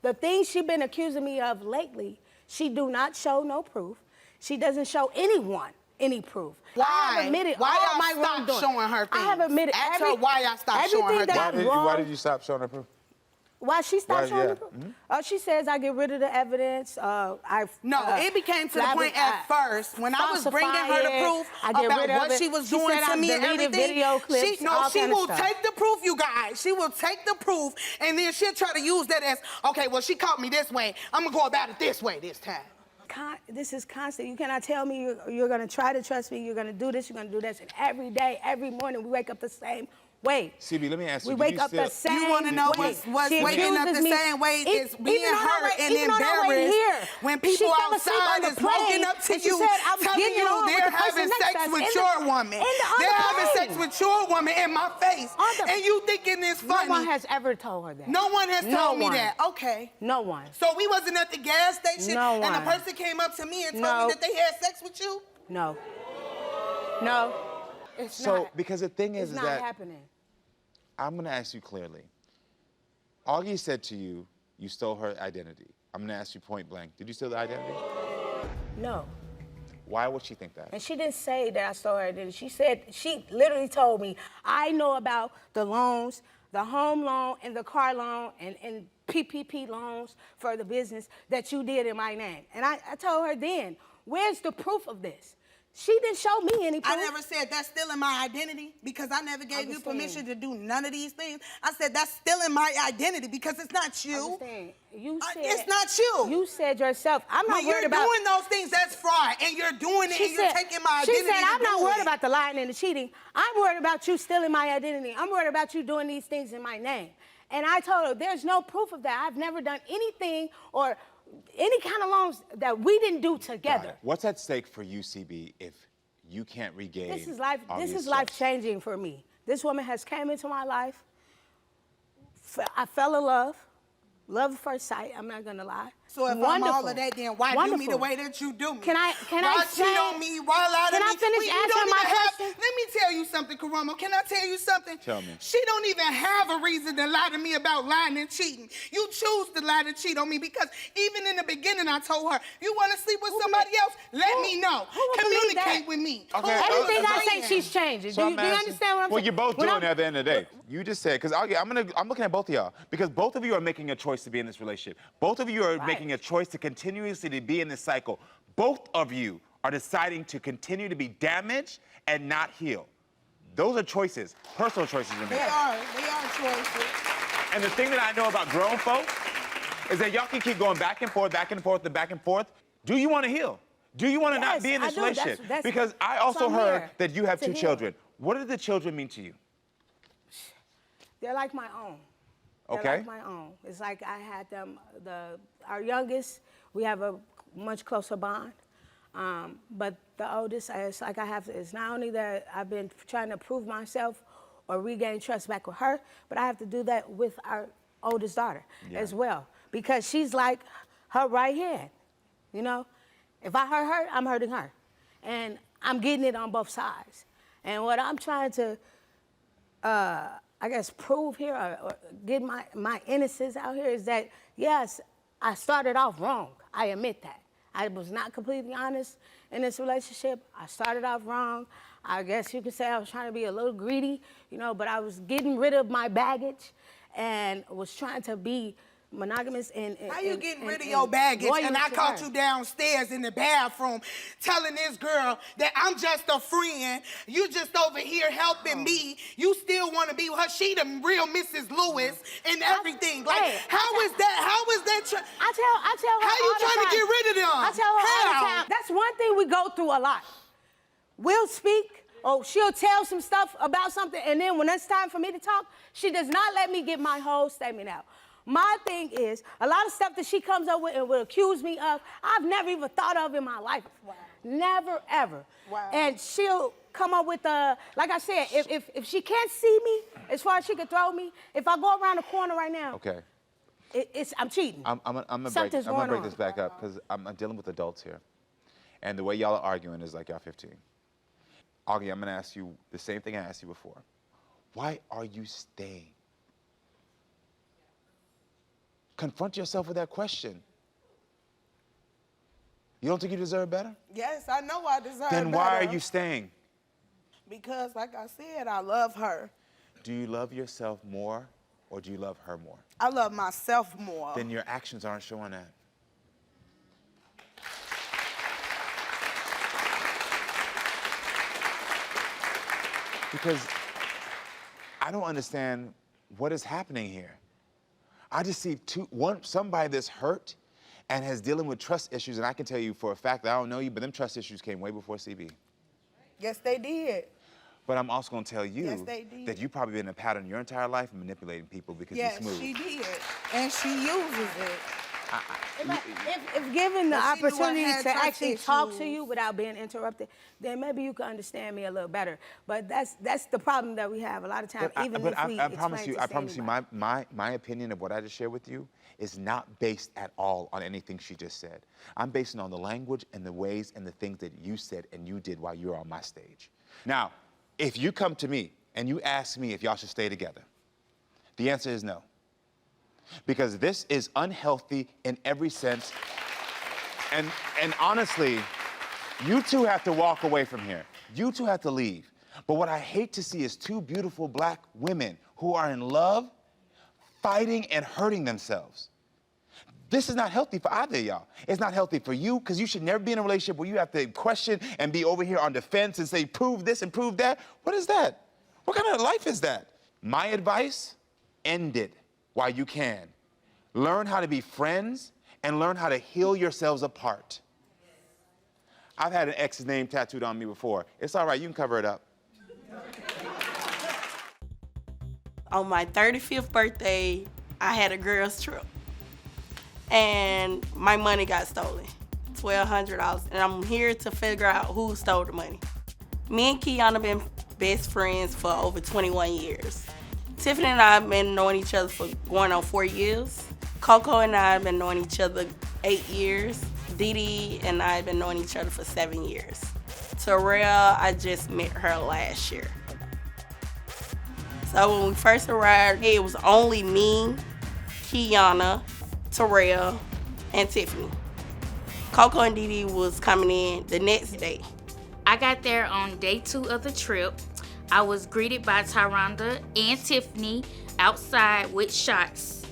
The things she's been accusing me of lately, she do not show no proof. She doesn't show anyone any proof. I have admitted Why all y'all my stop wrongdoing. showing her I have things? admitted Ask her why y'all stopped showing her everything that things. I'm wrong. Why did you stop showing her proof? Why she stopped showing the proof? Mhm. She says I get rid of the evidence. It became to the point at first when I was bringing her the proof I get about rid of what it. she was She doing said to I me and deleted everything. video clips, she all kind of will stuff. take the proof, you guys. She will take the proof, and then she'll try to use that as, okay, well, she caught me this way. I'm gonna go about it this way this time. This is constant. You cannot tell me you're going to try to trust me. You're going to do this. You're going to do this. And every day, every morning, we wake up the same way. CB, let me ask you. We wake up the same way. You want to know what's waking up the same way is being hurt and embarrassed when people outside is walking up to you telling you they're having sex with your woman. They're having sex with your woman in my face. And you thinking it's funny. No one has ever told her that. No one has told me that. Okay. No one. So we wasn't at the gas station No and a one. person came up to me and told me that they had sex with you? No. No. It's So, not. because the thing is It's not that happening. I'm going to ask you clearly. Augie said to you, you stole her identity. I'm going to ask you point blank. Did you steal the identity? No. Why would she think that? And she didn't say that I stole her identity. She literally told me, I know about the loans, the home loan and the car loan and PPP loans for the business that you did in my name. And I told her then, where's the proof of this? She didn't show me any proof. I never said that's stealing my identity because I never gave you permission to do none of these things. I said that's stealing my identity because it's not you. You said it's not you. You said yourself. I'm not when worried you're about doing those things, that's fraud, and you're doing it, and you're taking my identity. She said, I'm to not do worried it. about the lying and the cheating. I'm worried about you stealing my identity. I'm worried about you doing these things in my name. And I told her, there's no proof of that. I've never done anything or any kind of loans that we didn't do together. What's at stake for you, CB, if you can't regain This is life. This is Augie's life trust? changing for me. This woman has came into my life. I fell in love. Love at first sight. I'm not gonna lie. So if I'm all of that, then why do me the way that you do me? Can I why say? cheat on me? Why lie to Can me? I finish When you answering don't my even have- question? Let me tell you something, Karamo. Can I tell you something? Tell me. She don't even have a reason to lie to me about lying and cheating. You choose to lie and cheat on me because even in the beginning I told her, you want to sleep with somebody else? Let me know. Communicate with me. Everything I say, she's changing. So Do you understand what I'm well, saying? you're both When doing it at the end of the day. You just said, because I'm looking at both of y'all, because both of you are making a choice to be in this relationship. Both of you are making a choice to continuously to be in this cycle. Both of you are deciding to continue to be damaged and not heal. Those are choices, personal choices you're making. They are choices. And the thing that I know about grown folks is that y'all can keep going back and forth, back and forth, and back and forth. Do you want to heal? Do you want to not be in this relationship? Because I also heard that you have two children. What do the children mean to you? They're like my own. Okay. They're like my own. It's like I had them, our youngest, we have a much closer bond. But the oldest, it's like it's not only that I've been trying to prove myself or regain trust back with her, but I have to do that with our oldest daughter as well. Because she's like her right hand, you know? If I hurt her, I'm hurting her. And I'm getting it on both sides. And what I'm trying to, I guess, prove here or get my innocence out here is that, yes, I started off wrong. I admit that. I was not completely honest in this relationship. I started off wrong. I guess you could say I was trying to be a little greedy, you know, but I was getting rid of my baggage and was trying to be monogamous and how you getting rid of your baggage and I caught you downstairs in the bathroom telling this girl that I'm just a friend, you just over here helping me, you still want to be with her, she the real Mrs. Lewis and everything. How is that I tell her how you all the trying to time. get rid of them? I tell her all the time. That's one thing we go through a lot. We'll speak, or she'll tell some stuff about something, and then when it's time for me to talk, she does not let me get my whole statement out. My thing is, a lot of stuff that she comes up with and will accuse me of, I've never even thought of in my life. Wow. Never, ever. Wow. And she'll come up with like I said, if she can't see me, as far as she can throw me, if I go around the corner right now, Okay. I'm cheating. I'm gonna break this back up because I'm dealing with adults here. And the way y'all are arguing is like y'all 15. Augie, I'm gonna ask you the same thing I asked you before. Why are you staying? Confront yourself with that question. You don't think you deserve better? Yes, I know I deserve better. Then why are you staying? Because, like I said, I love her. Do you love yourself more or do you love her more? I love myself more. Then your actions aren't showing that. Because I don't understand what is happening here. I just see somebody that's hurt and has dealing with trust issues, and I can tell you for a fact that I don't know you, but them trust issues came way before CB. Yes, they did. But I'm also gonna tell you Yes, they did. that you probably been in a pattern your entire life of manipulating people because you're smooth. Yes, she did, and she uses it. If given the But she knew I opportunity had to trust actually talk to issues. you without being interrupted, then maybe you could understand me a little better. But that's the problem that we have a lot of times. But Even I if we promise you, explain my opinion of what I just shared with you is not based at all on anything she just said. I'm basing it on the language and the ways and the things that you said and you did while you were on my stage. Now, if you come to me and you ask me if y'all should stay together, the answer is no. Because this is unhealthy in every sense. And honestly, you two have to walk away from here. You two have to leave. But what I hate to see is two beautiful black women who are in love, fighting and hurting themselves. This is not healthy for either of y'all. It's not healthy for you, because you should never be in a relationship where you have to question and be over here on defense and say, prove this and prove that. What is that? What kind of life is that? My advice, end it while you can. Learn how to be friends and learn how to heal yourselves apart. I've had an ex's name tattooed on me before. It's all right, you can cover it up. On my 35th birthday, I had a girls' trip. And my money got stolen, $1,200. And I'm here to figure out who stole the money. Me and Kiana been best friends for over 21 years. Tiffany and I have been knowing each other for going on 4 years. Coco and I have been knowing each other 8 years. Dee Dee and I have been knowing each other for 7 years. Terrell, I just met her last year. So when we first arrived, it was only me, Kiana, Terrell, and Tiffany. Coco and Dee Dee was coming in the next day. I got there on day 2 of the trip. I was greeted by Tyronda and Tiffany outside with shots.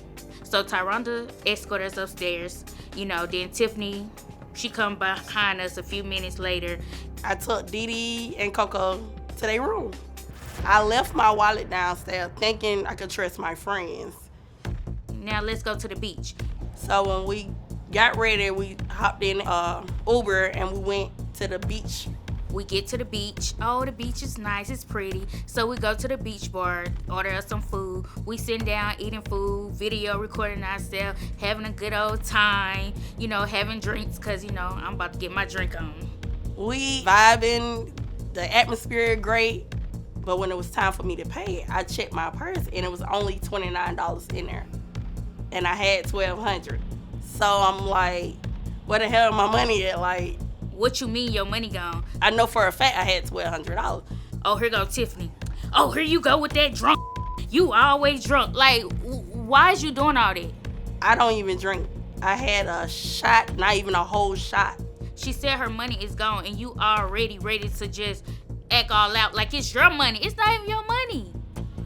So Tyronda escorted us upstairs. You know, then Tiffany, she come behind us a few minutes later. I took Dee Dee and Coco to their room. I left my wallet downstairs thinking I could trust my friends. Now let's go to the beach. So when we got ready, we hopped in Uber and we went to the beach We get to the beach. Oh, the beach is nice, it's pretty. So we go to the beach bar, order us some food. We sitting down, eating food, video recording ourselves, having a good old time, you know, having drinks, cause you know, I'm about to get my drink on. We vibing, the atmosphere great, but when it was time for me to pay, I checked my purse and it was only $29 in there. And I had $1,200. So I'm like, where the hell my money at? Like, what you mean your money gone? I know for a fact I had $1,200. Oh, here go Tiffany. Oh, here you go with that drunk. You always drunk. Like, why is you doing all that? I don't even drink. I had a shot, not even a whole shot. She said her money is gone and you already ready to just act all out like it's your money. It's not even your money.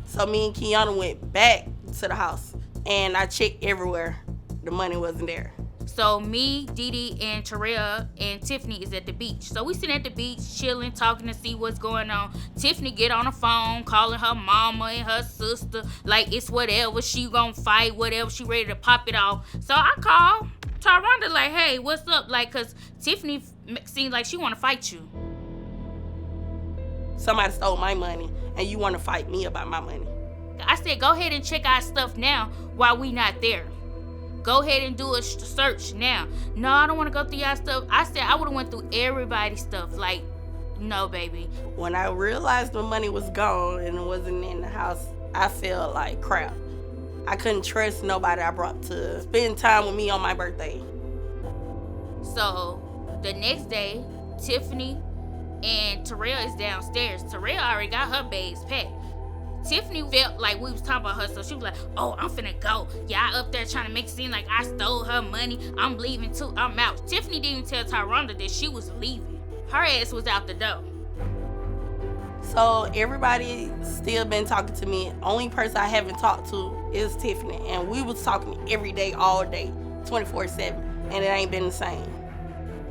So me and Kiana went back to the house and I checked everywhere. The money wasn't there. So me, Didi, and Terrell and Tiffany is at the beach. So we sitting at the beach, chilling, talking to see what's going on. Tiffany get on the phone, calling her mama and her sister, like it's whatever, she gonna fight, whatever, she ready to pop it off. So I call Tyronda like, hey, what's up? Like, cause Tiffany seems like she wanna fight you. Somebody stole my money and you wanna fight me about my money. I said, go ahead and check our stuff now while we not there. Go ahead and do a search now. No, I don't want to go through y'all stuff. I said I would have went through everybody's stuff. Like, no, baby. When I realized the money was gone and it wasn't in the house, I felt like crap. I couldn't trust nobody I brought to spend time with me on my birthday. So the next day, Tiffany and Terrell is downstairs. Terrell already got her bags packed. Tiffany felt like we was talking about her, so she was like, oh, I'm finna go. Y'all up there trying to make it seem like I stole her money. I'm leaving too, I'm out. Tiffany didn't even tell Tyronda that she was leaving. Her ass was out the door. So everybody still been talking to me. Only person I haven't talked to is Tiffany. And we was talking every day, all day, 24/7. And it ain't been the same.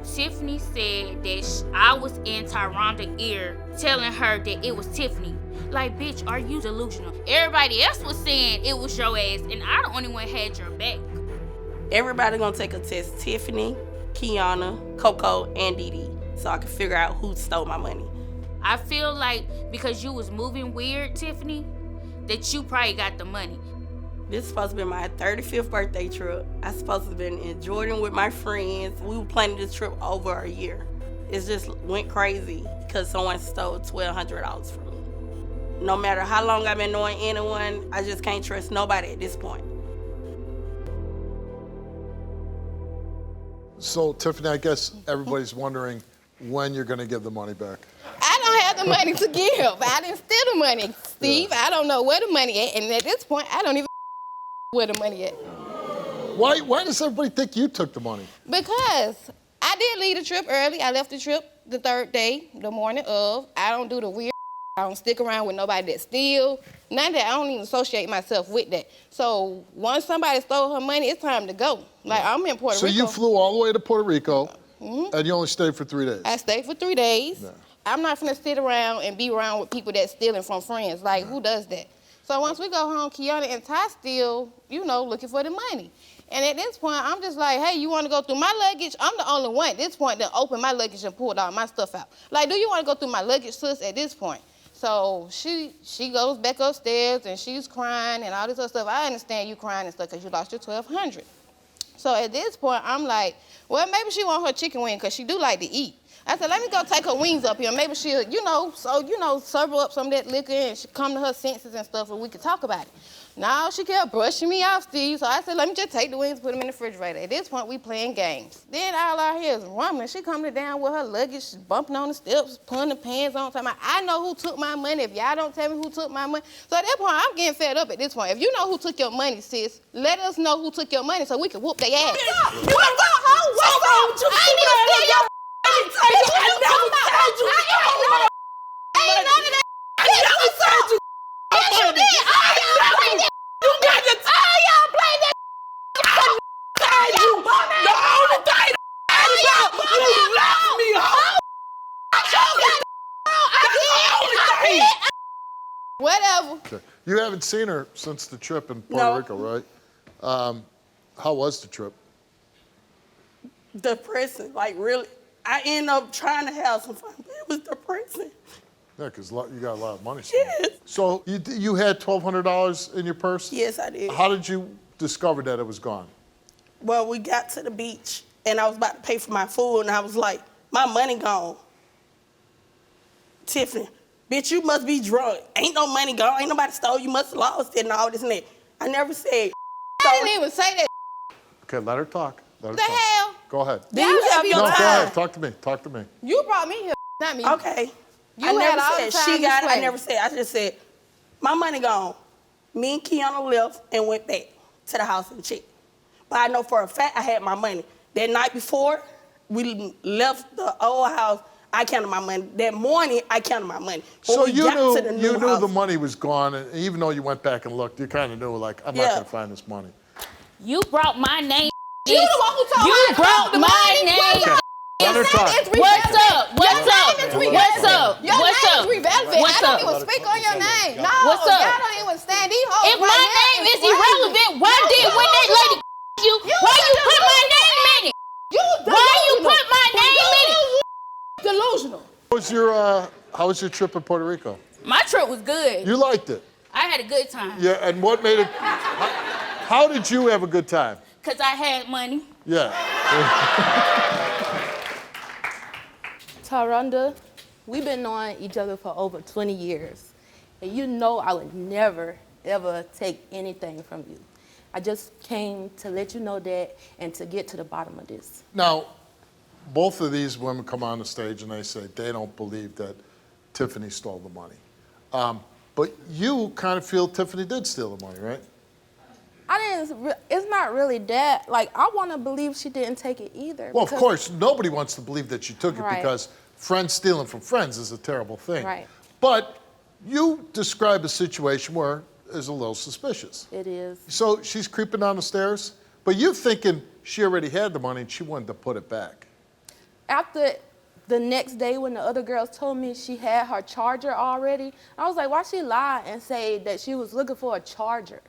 Tiffany said that I was in Tyronda's ear telling her that it was Tiffany. Like, bitch, are you delusional? Everybody else was saying it was your ass, and I the only one had your back. Everybody gonna take a test. Tiffany, Kiana, Coco, and Didi, so I can figure out who stole my money. I feel like because you was moving weird, Tiffany, that you probably got the money. This is supposed to be my 35th birthday trip. I supposed to have been in Jordan with my friends. We were planning this trip over a year. It just went crazy because someone stole $1,200 from me. No matter how long I've been knowing anyone, I just can't trust nobody at this point. So, Tiffany, I guess everybody's wondering when you're going to give the money back. I don't have the money to give. I didn't steal the money, Steve. Yeah. I don't know where the money at, and at this point, I don't even where the money at. Why does everybody think you took the money? Because I did leave the trip early. I left the trip the third day, the morning of. I don't do the weird. I don't stick around with nobody that steal. None of that. I don't even associate myself with that. So once somebody stole her money, it's time to go. Like, I'm in Puerto Rico. So you flew all the way to Puerto Rico, and you only stayed for 3 days? I stayed for 3 days. Yeah. I'm not finna sit around and be around with people that's stealing from friends. Like, who does that? So once we go home, Kiana and Ty still, you know, looking for the money. And at this point, I'm just like, hey, you want to go through my luggage? I'm the only one at this point that opened my luggage and pulled all my stuff out. Like, do you want to go through my luggage, sis, at this point? So she goes back upstairs and she's crying and all this other stuff. I understand you crying and stuff because you lost your $1,200. So at this point, I'm like, well, maybe she want her chicken wing because she do like to eat. I said, let me go take her wings up here. Maybe she'll, serve her up some of that liquor and she come to her senses and stuff and we could talk about it. No, she kept brushing me off, Steve. So I said, let me just take the wings, put them in the refrigerator. At this point, we playing games. Then all I hear is rumbling. She coming down with her luggage, bumping on the steps, putting the pants on. Talking about, I know who took my money. If y'all don't tell me who took my money. So at that point, I'm getting fed up at this point. If you know who took your money, sis, let us know who took your money so we can whoop their ass. You want to go home? What's wrong with you? I ain't even steal your I never told you. Ain't none of that. I never told you. Yes, you did. All y'all play that. You got to all y'all play that. You. The only thing about you left me home. Whatever. Okay. You haven't seen her since the trip in Puerto Rico, right? How was the trip? Depressing, like really. I ended up trying to have some fun, but it was depressing. Yeah, because you got a lot of money. Yes. So you had $1,200 in your purse? Yes, I did. How did you discover that it was gone? Well, we got to the beach, and I was about to pay for my food, and I was like, my money gone. Tiffany, bitch, you must be drunk. Ain't no money gone. Ain't nobody stole. You must have lost it and all this and that. I never said. I didn't even say that. Okay, let her talk. Let her The talk. hell? Go ahead. Do you have your No, go time? ahead. Talk to me. Talk to me. You brought me here, not me. Okay. You I had never all said the time she to got it. I sway. never said. I just said, my money gone. Me and Kiana left and went back to the house and checked. But I know for a fact I had my money. That night before, we left the old house. I counted my money. That morning, I counted my money. When So we you got knew to the new the house, money was gone, and even though you went back and looked, you kind of knew, like, I'm not Yeah. going to find this money. You brought my name. You the one who told You her to brought the my money. name. Okay. Let her talk. What's up? What's up? What's up? Your What's name's up? relevant. What's I don't up? even speak on your name. No, What's up? y'all don't even stand these hoes. If my name is irrelevant, why did when that lady you? Why you put my name in it? Why you put my name in it? Delusional. How was your trip in Puerto Rico? My trip was good. You liked it? I had a good time. Yeah, and what made it... How did you have a good time? Cause I had money. Yeah. Taronda, we've been knowing each other for over 20 years. And you know I would never, ever take anything from you. I just came to let you know that and to get to the bottom of this. Now, both of these women come on the stage and they say they don't believe that Tiffany stole the money. But you kind of feel Tiffany did steal the money, right? It's not really that. Like, I want to believe she didn't take it either. Well, of because- course, nobody wants to believe that she took it Right. because friends stealing from friends is a terrible thing. Right. But you describe a situation where it's a little suspicious. It is. So she's creeping down the stairs, but you're thinking she already had the money and she wanted to put it back. After the next day when the other girls told me she had her charger already, I was like, why she lie and say that she was looking for a charger?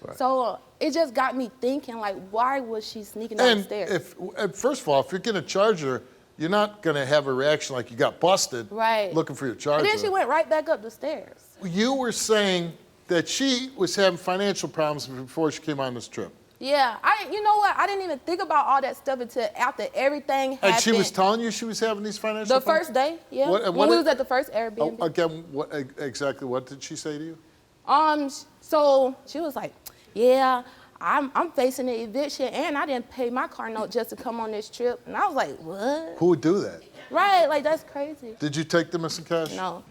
Right. So it just got me thinking, like, why was she sneaking down the stairs? First of all, if you're getting a charger, you're not going to have a reaction like you got busted Right. looking for your charger. And then she went right back up the stairs. You were saying that she was having financial problems before she came on this trip. Yeah, you know what? I didn't even think about all that stuff until after everything happened. And she was telling you she was having these financial the problems? first day, yeah. What when we was at the first Airbnb. Again, exactly what did she say to you? So she was like, yeah, I'm facing an eviction and I didn't pay my car note just to come on this trip. And I was like, what? Who would do that? Right, like that's crazy. Did you take them as some cash? No.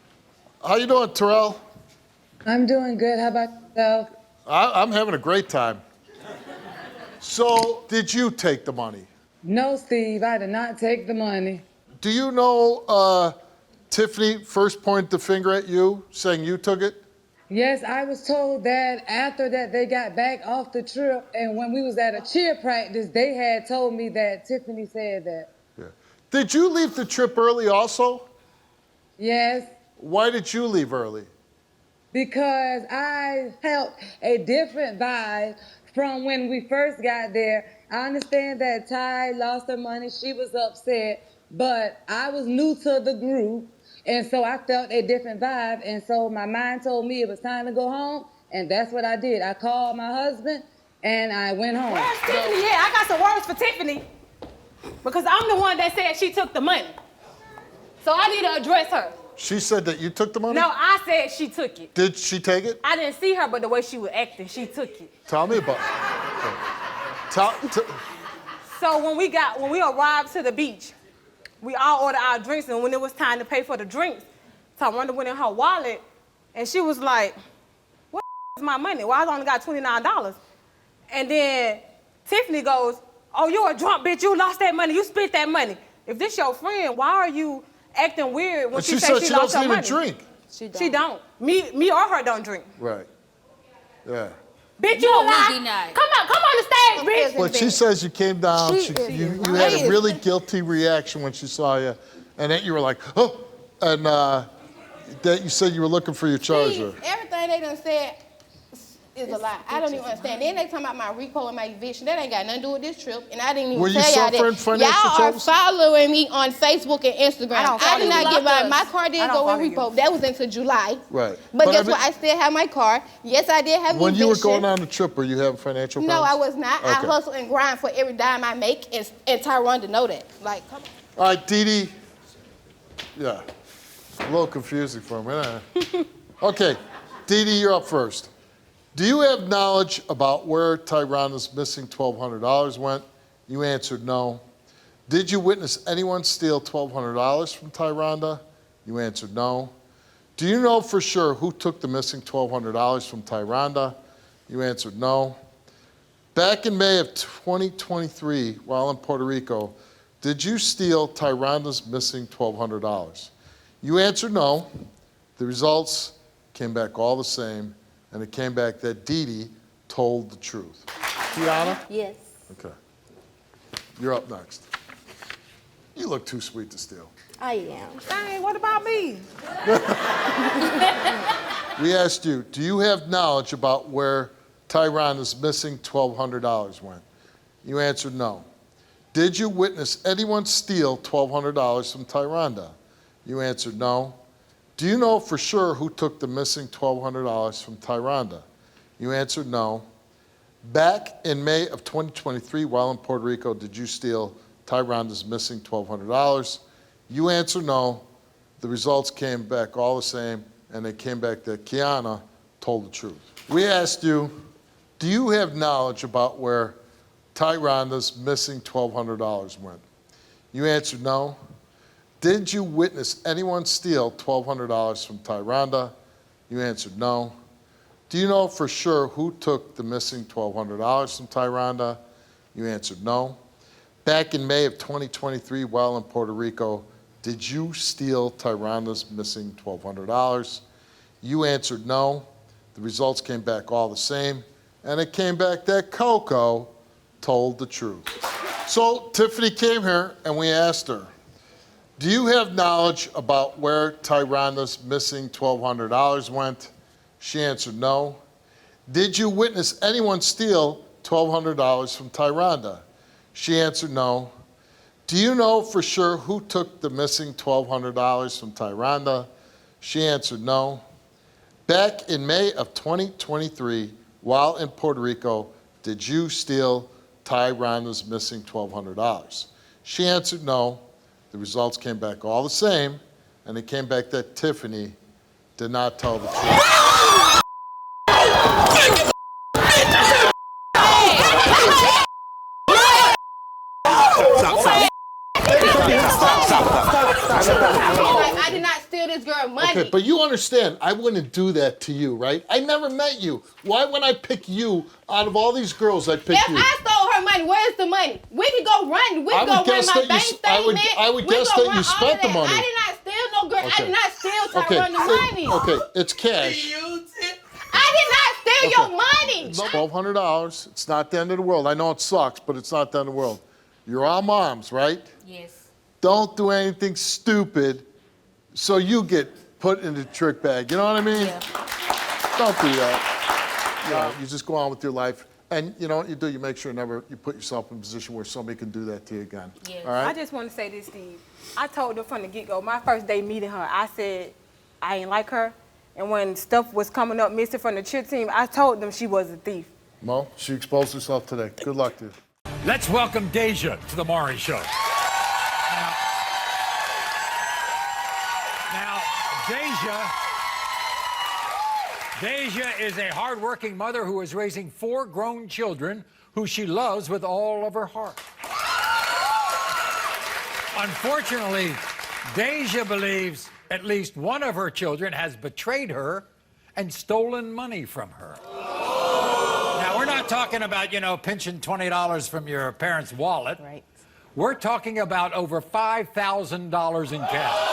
How you doing, Terrell? I'm doing good. How about yourself? I'm having a great time. So, did you take the money? No, Steve, I did not take the money. Do you know Tiffany first pointed the finger at you, saying you took it? Yes, I was told that after that they got back off the trip, and when we was at a cheer practice, they had told me that Tiffany said that. Yeah. Did you leave the trip early also? Yes. Why did you leave early? Because I felt a different vibe from when we first got there. I understand that Ty lost her money, she was upset, but I was new to the group, and so I felt a different vibe, and so my mind told me it was time to go home, and that's what I did. I called my husband, and I went home. Where's Tiffany? Yeah, I got some words for Tiffany. Because I'm the one that said she took the money. So I need to address her. She said that you took the money? No, I said she took it. Did she take it? I didn't see her, but the way she was acting, she took it. Tell me about it. So when we arrived to the beach, we all ordered our drinks, and when it was time to pay for the drinks, Taronda went in her wallet, and she was like, "What is my money? Well, I only got $29. And then Tiffany goes, "Oh, you a drunk bitch, you lost that money, you spent that money. If this your friend, why are you acting weird when she said she lost her money?" She doesn't even drink. She don't. Me or her don't drink. Right. Yeah. Bitch, you a lie. Come on the stage, bitch. But she says you came down, you had a lying. really guilty reaction when she saw you, and then you were like, oh, and that you said you were looking for your charger. Everything they done said, is a lie. I don't even understand. Then they talking about my RICO and my eviction. That ain't got nothing to do with this trip. And I didn't even Were you tell y'all suffering that. financial Y'all troubles? are following me on Facebook and Instagram. I did not get my car I didn't don't go in follow you. repo. That was into July. Right. But guess I mean, what? I still have my car. Yes, I did have when eviction. you were going on the trip, were you having financial No, problems? I was not. I Okay. hustle and grind for every dime I make, and Tyron to know that. Like, come on. All right, Dee Dee. Yeah. A little confusing for me. Huh? Okay, Dee Dee, you're up first. Do you have knowledge about where Tyronda's missing $1,200 went? You answered no. Did you witness anyone steal $1,200 from Tyronda? You answered no. Do you know for sure who took the missing $1,200 from Tyronda? You answered no. Back in May of 2023, while in Puerto Rico, did you steal Tyronda's missing $1,200? You answered no. The results came back all the same, and it came back that Dee Dee told the truth. Kiana? Yes. Okay. You're up next. You look too sweet to steal. I am. Dang, what about me? We asked you, do you have knowledge about where Tyronda's missing $1,200 went? You answered no. Did you witness anyone steal $1,200 from Tyronda? You answered no. Do you know for sure who took the missing $1,200 from Tyronda? You answered no. Back in May of 2023, while in Puerto Rico, did you steal Tyronda's missing $1,200? You answered no. The results came back all the same, and they came back that Kiana told the truth. We asked you, do you have knowledge about where Tyronda's missing $1,200 went? You answered no. Did you witness anyone steal $1,200 from Tyronda? You answered no. Do you know for sure who took the missing $1,200 from Tyronda? You answered no. Back in May of 2023, while in Puerto Rico, did you steal Tyronda's missing $1,200? You answered no. The results came back all the same, and it came back that Coco told the truth. So Tiffany came here, and we asked her, do you have knowledge about where Tyronda's missing $1,200 went? She answered no. Did you witness anyone steal $1,200 from Tyronda? She answered no. Do you know for sure who took the missing $1,200 from Tyronda? She answered no. Back in May of 2023, while in Puerto Rico, did you steal Tyronda's missing $1,200? She answered no. The results came back all the same, and it came back that Tiffany did not tell the truth. I did not steal this girl money. Okay, but you understand, I wouldn't do that to you, right? I never met you. Why would I pick you out of all these girls? I pick If you. I stole her money, where's the money? We can go run. We can go run my bank statement. I would We guess can go that you run all spent of the that. money. I did not steal no girl. I Okay. did not steal Okay, Tyron the money. okay, it's cash. I did not steal your money. It's $1,200. It's not the end of the world. I know it sucks, but it's not the end of the world. You're all moms, right? Yes. Don't do anything stupid so you get put in the trick bag. You know what I mean? Yeah. Don't do that. You know, you just go on with your life. And you know what you do? You make sure you put yourself in a position where somebody can do that to you again. Yes. All right? I just want to say this, Steve. I told her from the get-go, my first day meeting her, I said I ain't like her. And when stuff was coming up missing from the cheer team, I told them she was a thief. Mo, she exposed herself today. Good luck to you. Let's welcome Deja to the Maury Show. Now, Deja is a hardworking mother who is raising 4 grown children who she loves with all of her heart. Unfortunately, Deja believes at least one of her children has betrayed her and stolen money from her. Now, we're not talking about, pinching $20 from your parents' wallet. Right. We're talking about over $5,000 in cash.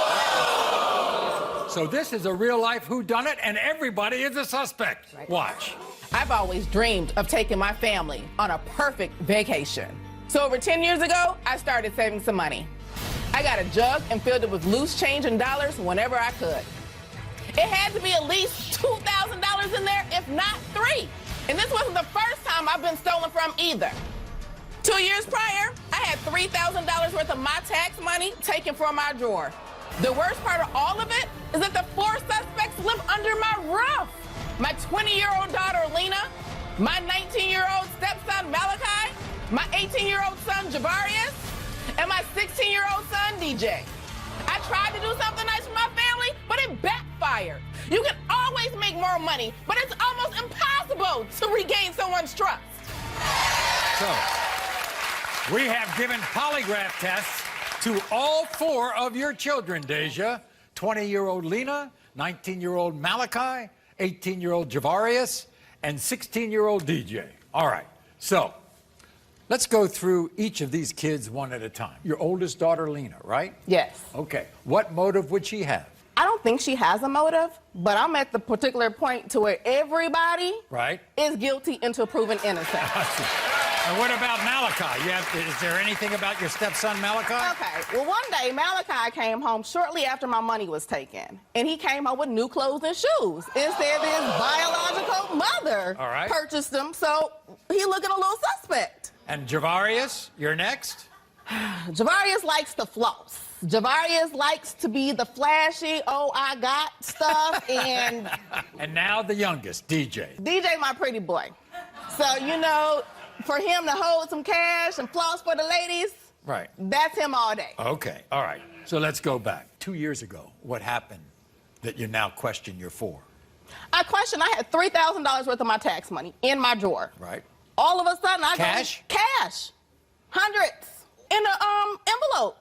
So this is a real-life whodunit, and everybody is a suspect. Right. Watch. I've always dreamed of taking my family on a perfect vacation. So over 10 years ago, I started saving some money. I got a jug and filled it with loose change and dollars whenever I could. It had to be at least $2,000 in there, if not 3. And this wasn't the first time I've been stolen from either. 2 years prior, I had $3,000 worth of my tax money taken from my drawer. The worst part of all of it is that the 4 suspects live under my roof. My 20-year-old daughter, Lena, my 19-year-old stepson, Malachi, my 18-year-old son, Javarius, and my 16-year-old son, DJ. I tried to do something nice for my family, but it backfired. You can always make more money, but it's almost impossible to regain someone's trust. So, we have given polygraph tests to all 4 of your children, Deja. 20-year-old Lena, 19-year-old Malachi, 18-year-old Javarius, and 16-year-old DJ. All right, so let's go through each of these kids one at a time. Your oldest daughter, Lena, right? Yes. Okay, what motive would she have? I don't think she has a motive, but I'm at the particular point to where everybody is guilty until proven innocent. And what about Malachi? Is there anything about your stepson, Malachi? Okay, well, one day, Malachi came home shortly after my money was taken, and he came home with new clothes and shoes. It said his biological mother purchased them, so he looking a little suspect. And Javarius, you're next? Javarius likes to floss. Javarius likes to be the flashy, oh, I got stuff, and... And now the youngest, DJ. DJ, my pretty boy. So, you know, for him to hold some cash and floss for the ladies, that's him all day. Okay, all right. So let's go back. 2 years ago, what happened that you now question your 4? I had $3,000 worth of my tax money in my drawer. Right. All of a sudden, I Cash? Cash. Hundreds. In an envelope.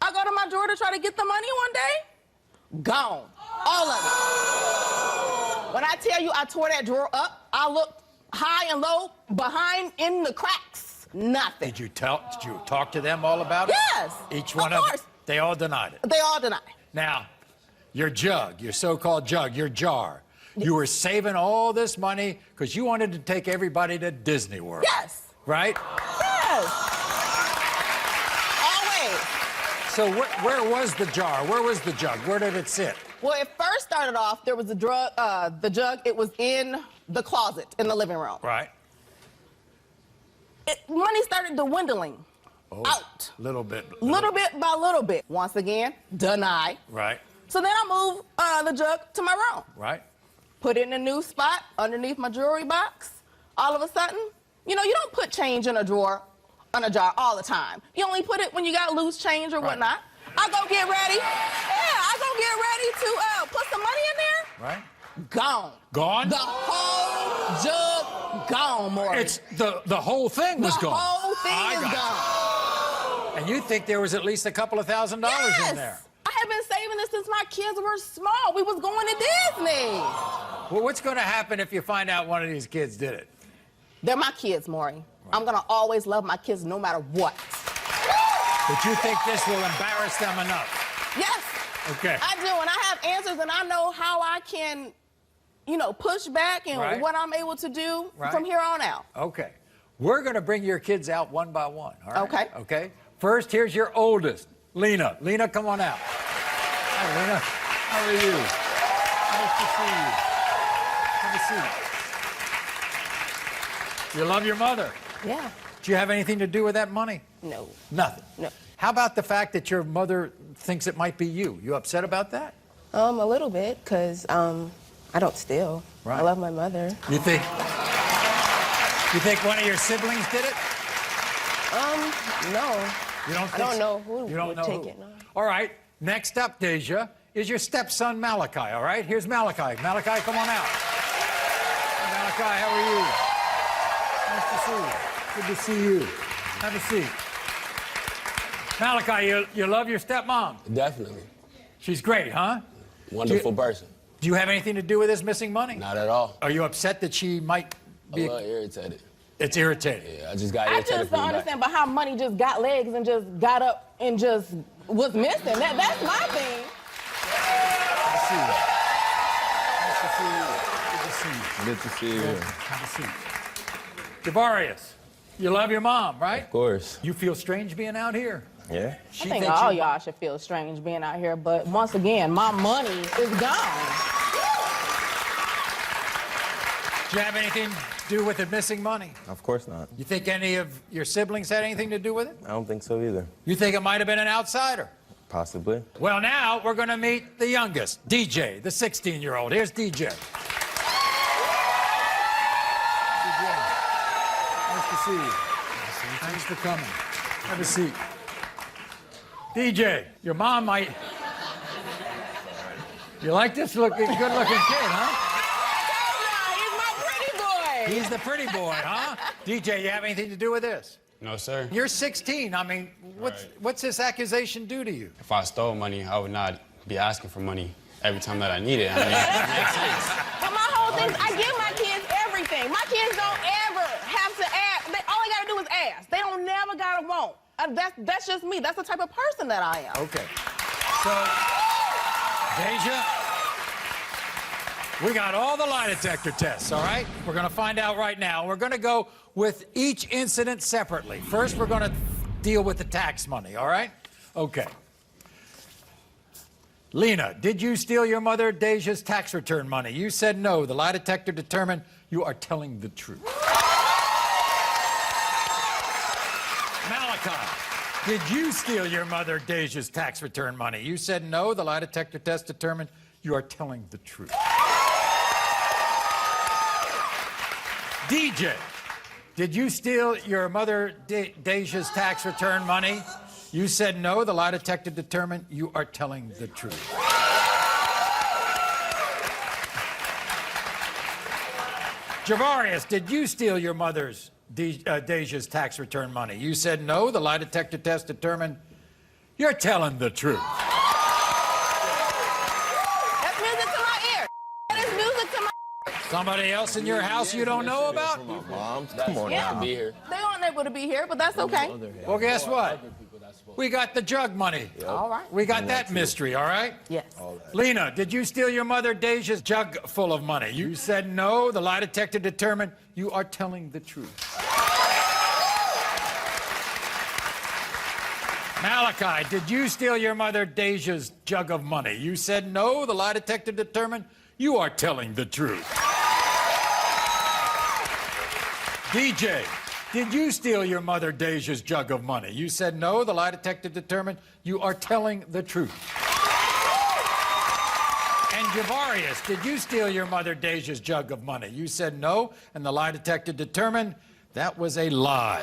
I go to my drawer to try to get the money one day. Gone. All of it. When I tell you I tore that drawer up, I looked high and low, behind, in the cracks. Nothing. Did you talk to them all about it? Yes. Each one of them? They all denied it? They all denied it. Now, your jug, your so-called jug, your jar, you were saving all this money because you wanted to take everybody to Disney World. Yes. Right? Yes. Always. So where was the jar? Where was the jug? Where did it sit? Well, it first started off, there was the jug, it was in the closet in the living room. Right. Money started dwindling out. Little bit. Little bit by little bit. Once again, deny. Right. So then I moved the jug to my room. Right. Put it in a new spot underneath my jewelry box. All of a sudden, you know, you don't put change in a drawer, in a jar all the time. You only put it when you got loose change or whatnot. I go get ready. Yeah, I go get ready to put some money in there. Right. Gone. Gone? The whole jug gone, Maury. It's the whole thing was gone. The whole thing is gone. And you think there was at least a couple of $1,000 in there? I have been saving this since my kids were small. We was going to Disney. Well, what's going to happen if you find out one of these kids did it? They're my kids, Maury. Right. I'm going to always love my kids no matter what. But you think this will embarrass them enough? Yes. Okay. I do, and I have answers, and I know how I can, you know, push back and what I'm able to do from here on out. Okay. We're going to bring your kids out one by one, all right? Okay. Okay? First, here's your oldest, Lena. Lena, come on out. Hi, Lena. How are you? Nice to see you. Have a seat. You love your mother? Yeah. Do you have anything to do with that money? No. Nothing? No. How about the fact that your mother thinks it might be you? You upset about that? A little bit, because I don't steal. Right. I love my mother. You think one of your siblings did it? No. You don't think I don't so? know who You don't would know take who? it. No. All right. Next up, Deja, is your stepson, Malachi, all right? Here's Malachi. Malachi, come on out. Hey, Malachi, how are you? Nice to see you. Good to see you. Have a seat. Malachi, you love your stepmom? Definitely. She's great, huh? Wonderful person. Do you have anything to do with this missing money? Not at all. Are you upset that she might be... A little irritated. It's irritating. Yeah, I just got I irritated just from don't you understand about how money just got legs and just got up and just was missing. That's my thing. Good to see you. Have a seat. Javarius, you love your mom, right? Of course. You feel strange being out here? Yeah. I think all y'all should feel strange being out here, but once again, my money is gone. Do you have anything do with the missing money? Of course not. You think any of your siblings had anything to do with it? I don't think so either. You think it might have been an outsider? Possibly. Well, now we're going to meet the youngest, DJ, the 16-year-old. Here's DJ. Nice to see you. Thanks for coming. Have a seat. DJ, your mom might... You like this good-looking kid, huh? He's my pretty boy. He's the pretty boy, huh? DJ, you have anything to do with this? No, sir. You're 16. I mean, what's this accusation do to you? If I stole money, I would not be asking for money every time that I need it. I mean, it makes sense. But my whole thing is I give my kids everything. My kids don't ever have to ask. All they gotta do is ask. They don't never gotta want. That's just me. That's the type of person that I am. Okay. So, Deja, we got all the lie detector tests, all right? We're gonna find out right now. We're gonna go with each incident separately. First, we're gonna deal with the tax money, all right? Okay. Lena, did you steal your mother Deja's tax return money? You said no. The lie detector determined you are telling the truth. Malachi, did you steal your mother Deja's tax return money? You said no. The lie detector test determined you are telling the truth. DJ, did you steal your mother Deja's tax return money? You said no. The lie detector determined you are telling the truth. Javarius, did you steal your mother's Deja's tax return money? You said no. The lie detector test determined you're telling the truth. That's music to my ear. That is music to my Somebody else in your house you don't know about? Mom, come on now. Be here. They aren't able to be here, but that's okay. Well, guess what? We got the jug money. Yep. All right. We got that mystery, all right? Yes. Lena, did you steal your mother Deja's jug full of money? You said no. The lie detector determined you are telling the truth. Malachi, did you steal your mother Deja's jug of money? You said no. The lie detector determined you are telling the truth. DJ, did you steal your mother Deja's jug of money? You said no. The lie detector determined you are telling the truth. And Javarius, did you steal your mother Deja's jug of money? You said no, and the lie detector determined that was a lie.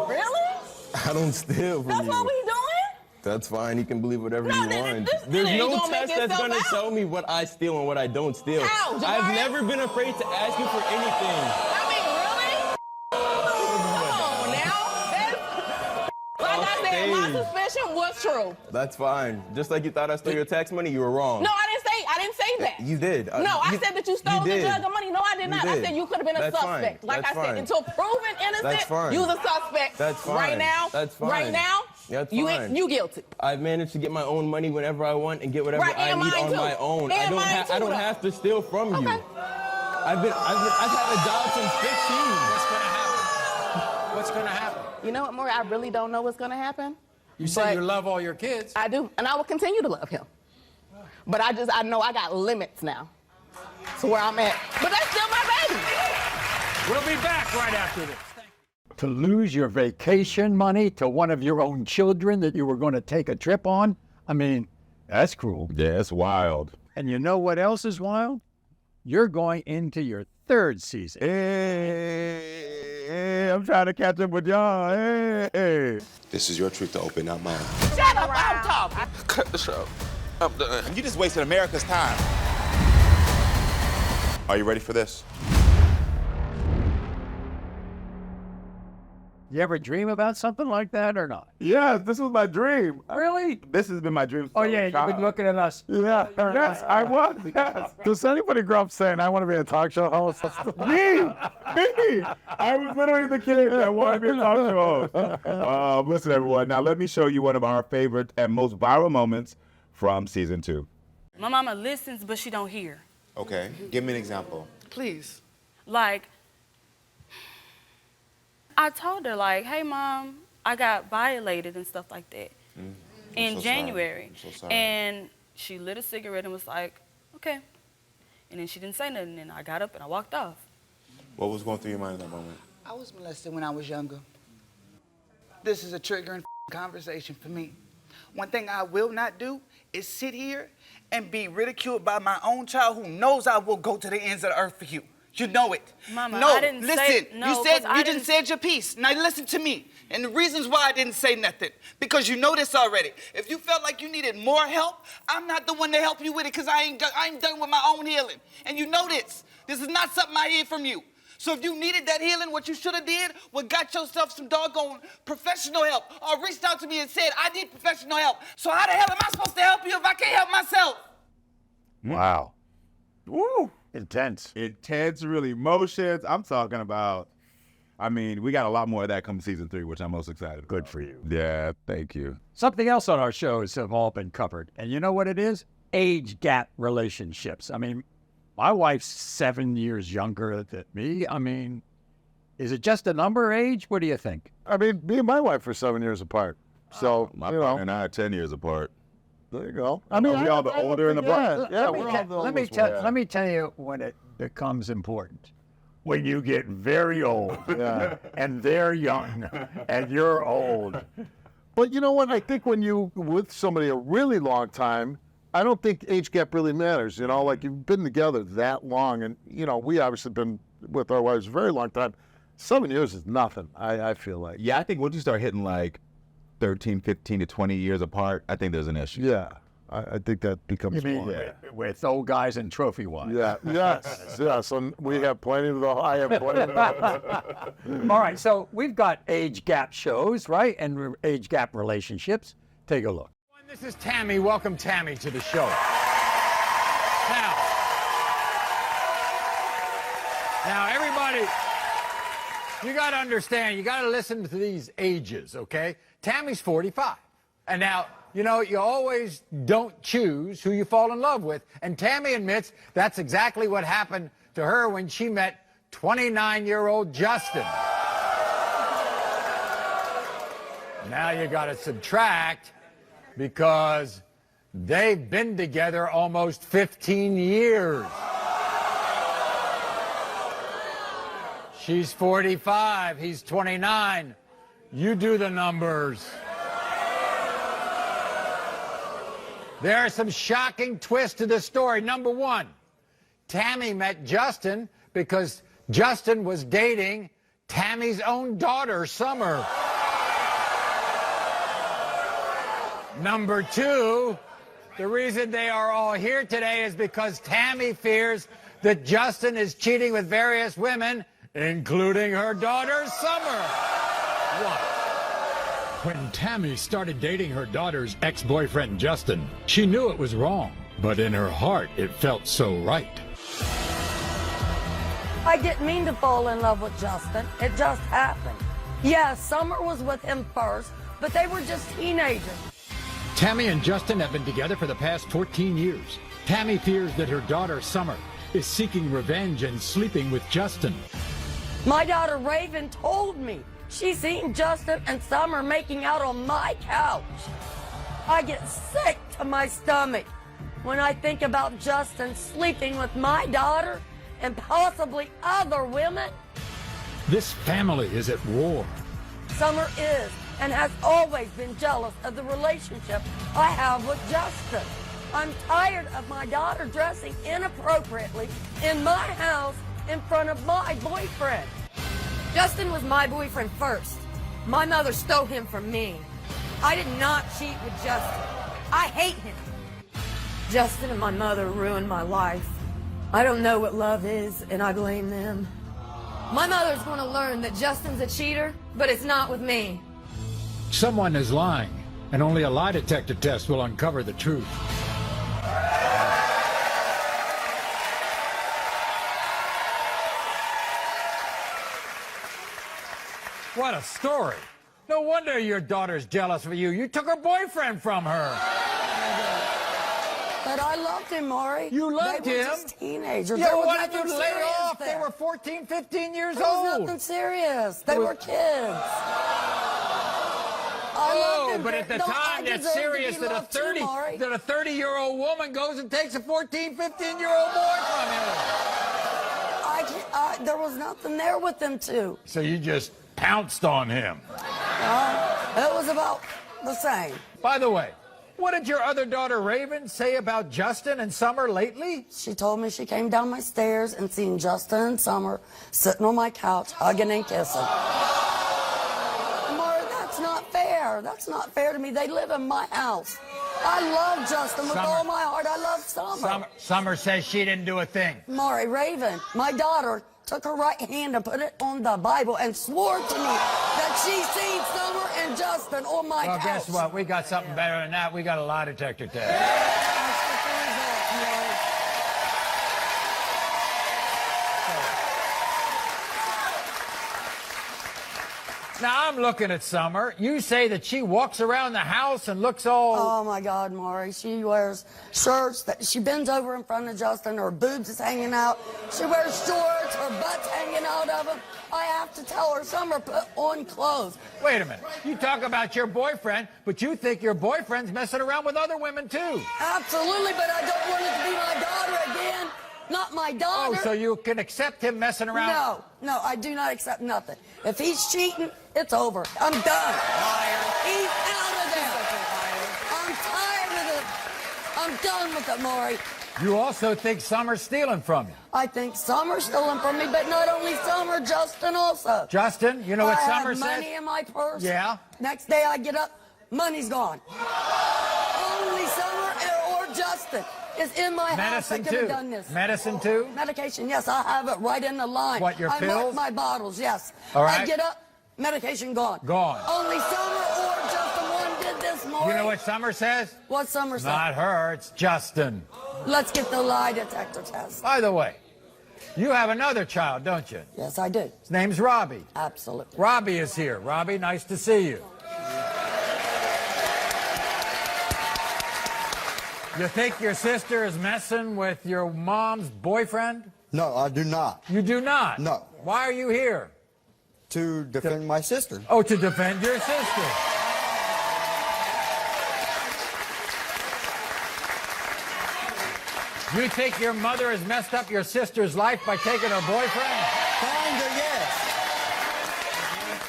Really? I don't steal from That's you. what we doing? That's fine. You can believe whatever you want. this There's ain't no gonna make test that's itself going to out. tell me what I steal and what I don't steal. How, I've Jabari? never been afraid to ask you for anything. I mean, really? Come on now. Like I said, my suspicion was true. That's fine. Just like you thought I stole your tax money, you were wrong. No, I didn't say that. You did. No, I said that you stole the did. jug of money. No, I did You not. I did. said you could have been a That's suspect. fine. Like That's I said, fine. until proven innocent, That's fine. you's a suspect. That's fine. Right now, That's fine. right now, That's you fine. you guilty. I've managed to get my own money whenever I want and get whatever Right, I and need mine on too. my own. And I don't, mine too, I don't though. have to steal from you. Okay. I've had a job since 15. What's going to happen? What's going to happen? You know what, Maury? I really don't know what's gonna happen. You said But you love all your kids. I do, and I will continue to love him. But I know I got limits now. To where I'm at. But that's still my baby. We'll be back right after this. To lose your vacation money to one of your own children that you were going to take a trip on? I mean, that's cruel. Yeah, it's wild. And you know what else is wild? You're going into your third season. Hey, I'm trying to catch up with y'all. Hey. This is your truth to open, not mine. Shut up, I'm talking. Cut the show. I'm done. You just wasted America's time. Are you ready for this? You ever dream about something like that or not? Yes, this was my dream. Really? This has been my dream. Oh, yeah, you've been looking at us. Yeah, yes, I was. Yes. Does anybody grow up saying, I want to be a talk show host? Me. I was literally the kid that wanted to be a talk show host. Listen, everyone. Now, let me show you one of our favorite and most viral moments from season 2. My mama listens, but she don't hear. Okay, give me an example. Please. Like, I told her, like, hey, Mom, I got violated and stuff like that in so January. sorry. I'm so sorry. And she lit a cigarette and was like, okay. And then she didn't say nothing, and I got up and I walked off. What was going through your mind at that moment? I was molested when I was younger. This is a triggering conversation for me. One thing I will not do is sit here and be ridiculed by my own child who knows I will go to the ends of the earth for you. You know it. Mama, no, I didn't listen. say, no, You just said your piece. Now listen to me. And the reasons why I didn't say nothing, because you know this already. If you felt like you needed more help, I'm not the one to help you with it, because I ain't done with my own healing. And you know this. This is not something I hear from you. So if you needed that healing, what you should have did was got yourself some doggone professional help, or reached out to me and said, I need professional help. So how the hell am I supposed to help you if I can't help myself? Wow. Woo. Intense. Intense, real emotions. I'm talking about, I mean, we got a lot more of that coming season 3, which I'm most excited about. Good for you. Yeah, thank you. Something else on our shows have all been covered. And you know what it is? Age gap relationships. I mean, my wife's 7 years younger than me. I mean, is it just a number age? What do you think? I mean, me and my wife are 7 years apart. So, my partner and I are 10 years apart. There you go. I mean, we all the older in the block. Yeah, we're all the oldest ones. Let me tell you when it becomes important. When you get very old and they're young and you're old. But you know what? I think when you with somebody a really long time, I don't think age gap really matters. You know, like you've been together that long, and you know, we obviously been with our wives a very long time. 7 years is nothing, I feel like. Yeah, I think once you start hitting like 13, 15 to 20 years apart, I think there's an issue. Yeah, I think that becomes. You mean with old guys and trophy wives? Yeah, yes. And we have plenty of those. I have plenty of those. All right, so we've got age gap shows, right, and age gap relationships. Take a look. This is Tammy. Welcome, Tammy, to the show. Now, everybody, you got to understand, you got to listen to these ages, okay? Tammy's 45. And now, you know, you always don't choose who you fall in love with. And Tammy admits that's exactly what happened to her when she met 29-year-old Justin. Now you got to subtract, because they've been together almost 15 years. She's 45, he's 29. You do the numbers. There are some shocking twists to the story. Number one, Tammy met Justin because Justin was dating Tammy's own daughter, Summer. Number two, the reason they are all here today is because Tammy fears that Justin is cheating with various women, including her daughter, Summer. What? When Tammy started dating her daughter's ex-boyfriend, Justin, she knew it was wrong, but in her heart, it felt so right. I didn't mean to fall in love with Justin. It just happened. Yeah, Summer was with him first, but they were just teenagers. Tammy and Justin have been together for the past 14 years. Tammy fears that her daughter, Summer, is seeking revenge and sleeping with Justin. My daughter, Raven, told me she's seen Justin and Summer making out on my couch. I get sick to my stomach when I think about Justin sleeping with my daughter and possibly other women. This family is at war. Summer is and has always been jealous of the relationship I have with Justin. I'm tired of my daughter dressing inappropriately in my house in front of my boyfriend. Justin was my boyfriend first. My mother stole him from me. I did not cheat with Justin. I hate him. Justin and my mother ruined my life. I don't know what love is, and I blame them. My mother's going to learn that Justin's a cheater, but it's not with me. Someone is lying, and only a lie detector test will uncover the truth. What a story. No wonder your daughter's jealous of you. You took her boyfriend from her. But I loved him, Maury. You loved They were him? just teenagers. Yeah, There was why did you nothing lay serious off? They there. were 14, 15 years There was old. nothing serious. They were kids. I loved him but at the time, that's serious that a 30-year-old woman goes and takes a 14, 15-year-old boy from you. There was nothing there with them two. So you just pounced on him. It was about the same. By the way, what did your other daughter, Raven, say about Justin and Summer lately? She told me she came down my stairs and seen Justin and Summer sitting on my couch, hugging and kissing. Maury, that's not fair. That's not fair to me. They live in my house. I love Justin with all my heart. I love Summer. Summer says she didn't do a thing. Maury, Raven, my daughter, took her right hand and put it on the Bible and swore to me that she seen Summer and Justin on my couch. Well, guess what? We got something better than that. We got a lie detector test. Now, I'm looking at Summer. You say that she walks around the house and looks all... Oh, my God, Maury. She wears shirts that she bends over in front of Justin. Her boobs is hanging out. She wears shorts. Her butt's hanging out of them. I have to tell her, Summer, put on clothes. Wait a minute. You talk about your boyfriend, but you think your boyfriend's messing around with other women, too. Absolutely, but I don't want it to be my daughter again. Not my daughter. Oh, so you can accept him messing around? No, I do not accept nothing. If he's cheating, it's over. I'm done. He's out of there. I'm tired of it. I'm done with it, Maury. You also think Summer's stealing from you? I think Summer's stealing from me, but not only Summer, Justin also. Justin, you know what Summer I said? have money in my purse. Yeah? Next day I get up, money's gone. Only Summer or Justin is in my house. I could have done this. Medicine too? Medication, yes, I have it right in the line. What, your I pills? mark my bottles, yes. All right. I get up, medication gone. Gone. Only Summer or Justin one did this, Maury. You know what Summer says? What Summer says? Not her, it's Justin. Let's get the lie detector test. By the way, you have another child, don't you? Yes, I do. His name's Robbie. Absolutely. Robbie is here. Robbie, nice to see you. You think your sister is messing with your mom's boyfriend? No, I do not. You do not? No. Why are you here? To defend my sister. Oh, to defend your sister. You think your mother has messed up your sister's life by taking her boyfriend? Kinda, yes.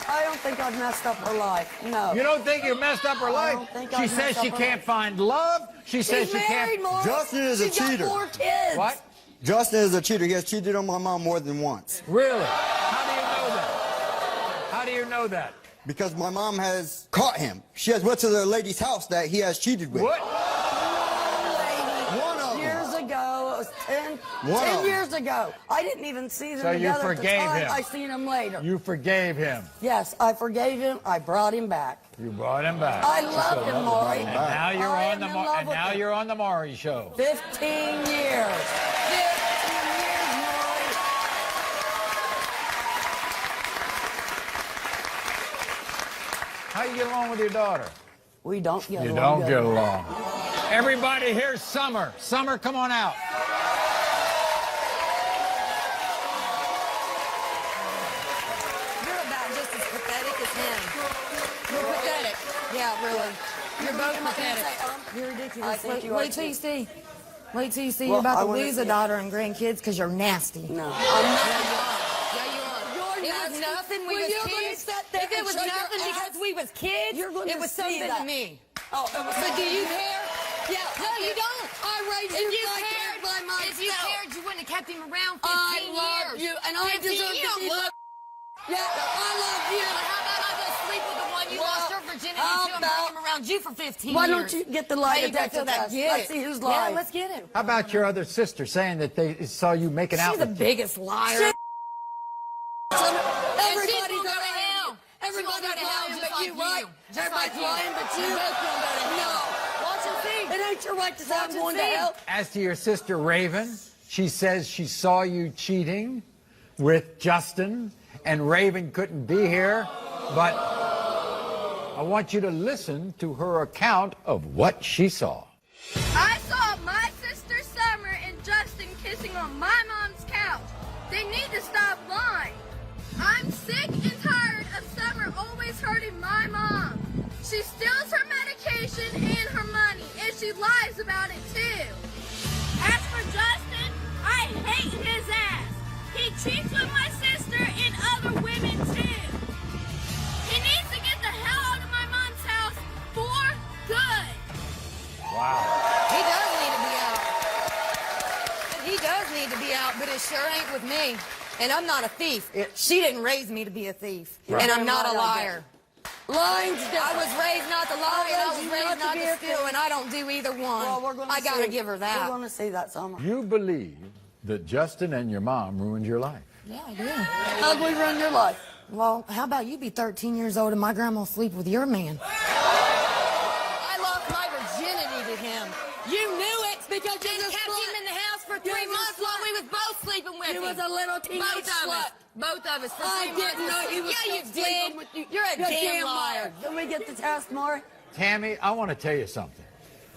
I don't think I've messed up her life, no. You don't think you messed up her life? don't think She I've says messed she up her can't life. find love. She says she married, can't... Maury. Justin is a She's got cheater. 4 kids. What? Justin is a cheater. He has cheated on my mom more than once. Really? How do you know that? How do you know that? Because my mom has caught him. She has went to the lady's house that he has cheated with. What? One of them. Years ago, it was 10 One of them. years ago. I didn't even see them So you together at the forgave time. him. I seen him later. You forgave him. Yes, I forgave him. I brought him back. You brought him back. I love him, Maury. And now you're I on am in love with him. you're on the Maury show. 15 years. 15 years, Maury. How you get along with your daughter? We don't get You along. don't get along. Everybody, here's Summer. Summer, come on out. You're about just as pathetic as him. You're pathetic. Yeah, really. You're both pathetic. You're ridiculous. Wait till you see. Wait till you see Well, you're about I to wanna- lose a daughter and grandkids because you're nasty. No. It was nothing. We Well, was you're gonna kids. sit there If it and was shake your nothing ass, because we was kids, you're gonna it was see something that. to me. Oh, it was But do you care? Yeah. No, you don't. I raised If you you like cared, by myself. if you cared, you wouldn't have kept him around 15 I love years. you, and I 15, deserve you to don't be love. loved. Yeah, I love you. Well, how about I go sleep with the one you Well, lost your virginity how to and about- bring him around you for 15 Why years? don't you get the lie How you gonna detector feel that? test? Get Let's it. see who's Yeah, lying. let's get it. How about your other sister saying that they saw you making out She's the with biggest liar. Shit. Everybody's Everybody's gonna go to lying. hell. Everybody's She's gonna go to hell lying, just but like you, right? Just Everybody's like you. lying, but you. You're both gonna go to hell. No. Watch and see. It ain't your right to say I'm and going to see. hell. As to your sister Raven, she says she saw you cheating with Justin, and Raven couldn't be here, but I want you to listen to her account of what she saw. I saw my sister Summer and Justin kissing on my mom's couch. They need to stop lying. I'm sick and tired of Summer always hurting my mom. She steals her sure ain't with me. And I'm not a thief. She didn't raise me to be a thief. Right. And I'm not a liar. Lying's I was raised not to lie, and I was raised not to steal, and I don't do either one. Well, we're gonna I gotta see. give her that. We're gonna see that, Summer. You believe that Justin and your mom ruined your life. Yeah, I do. How'd we run your life? Well, how about you be 13 years old and my grandma sleep with your man? I lost my virginity to him. You knew it because you just kept him in the house for 3 months while we was both sleeping with him. He was a little teenage slut. Both of us. For I 3 didn't months. know he was Yeah, you still did. sleeping with you. You're a damn liar. Can we get the test, Maury? Tammy, I want to tell you something.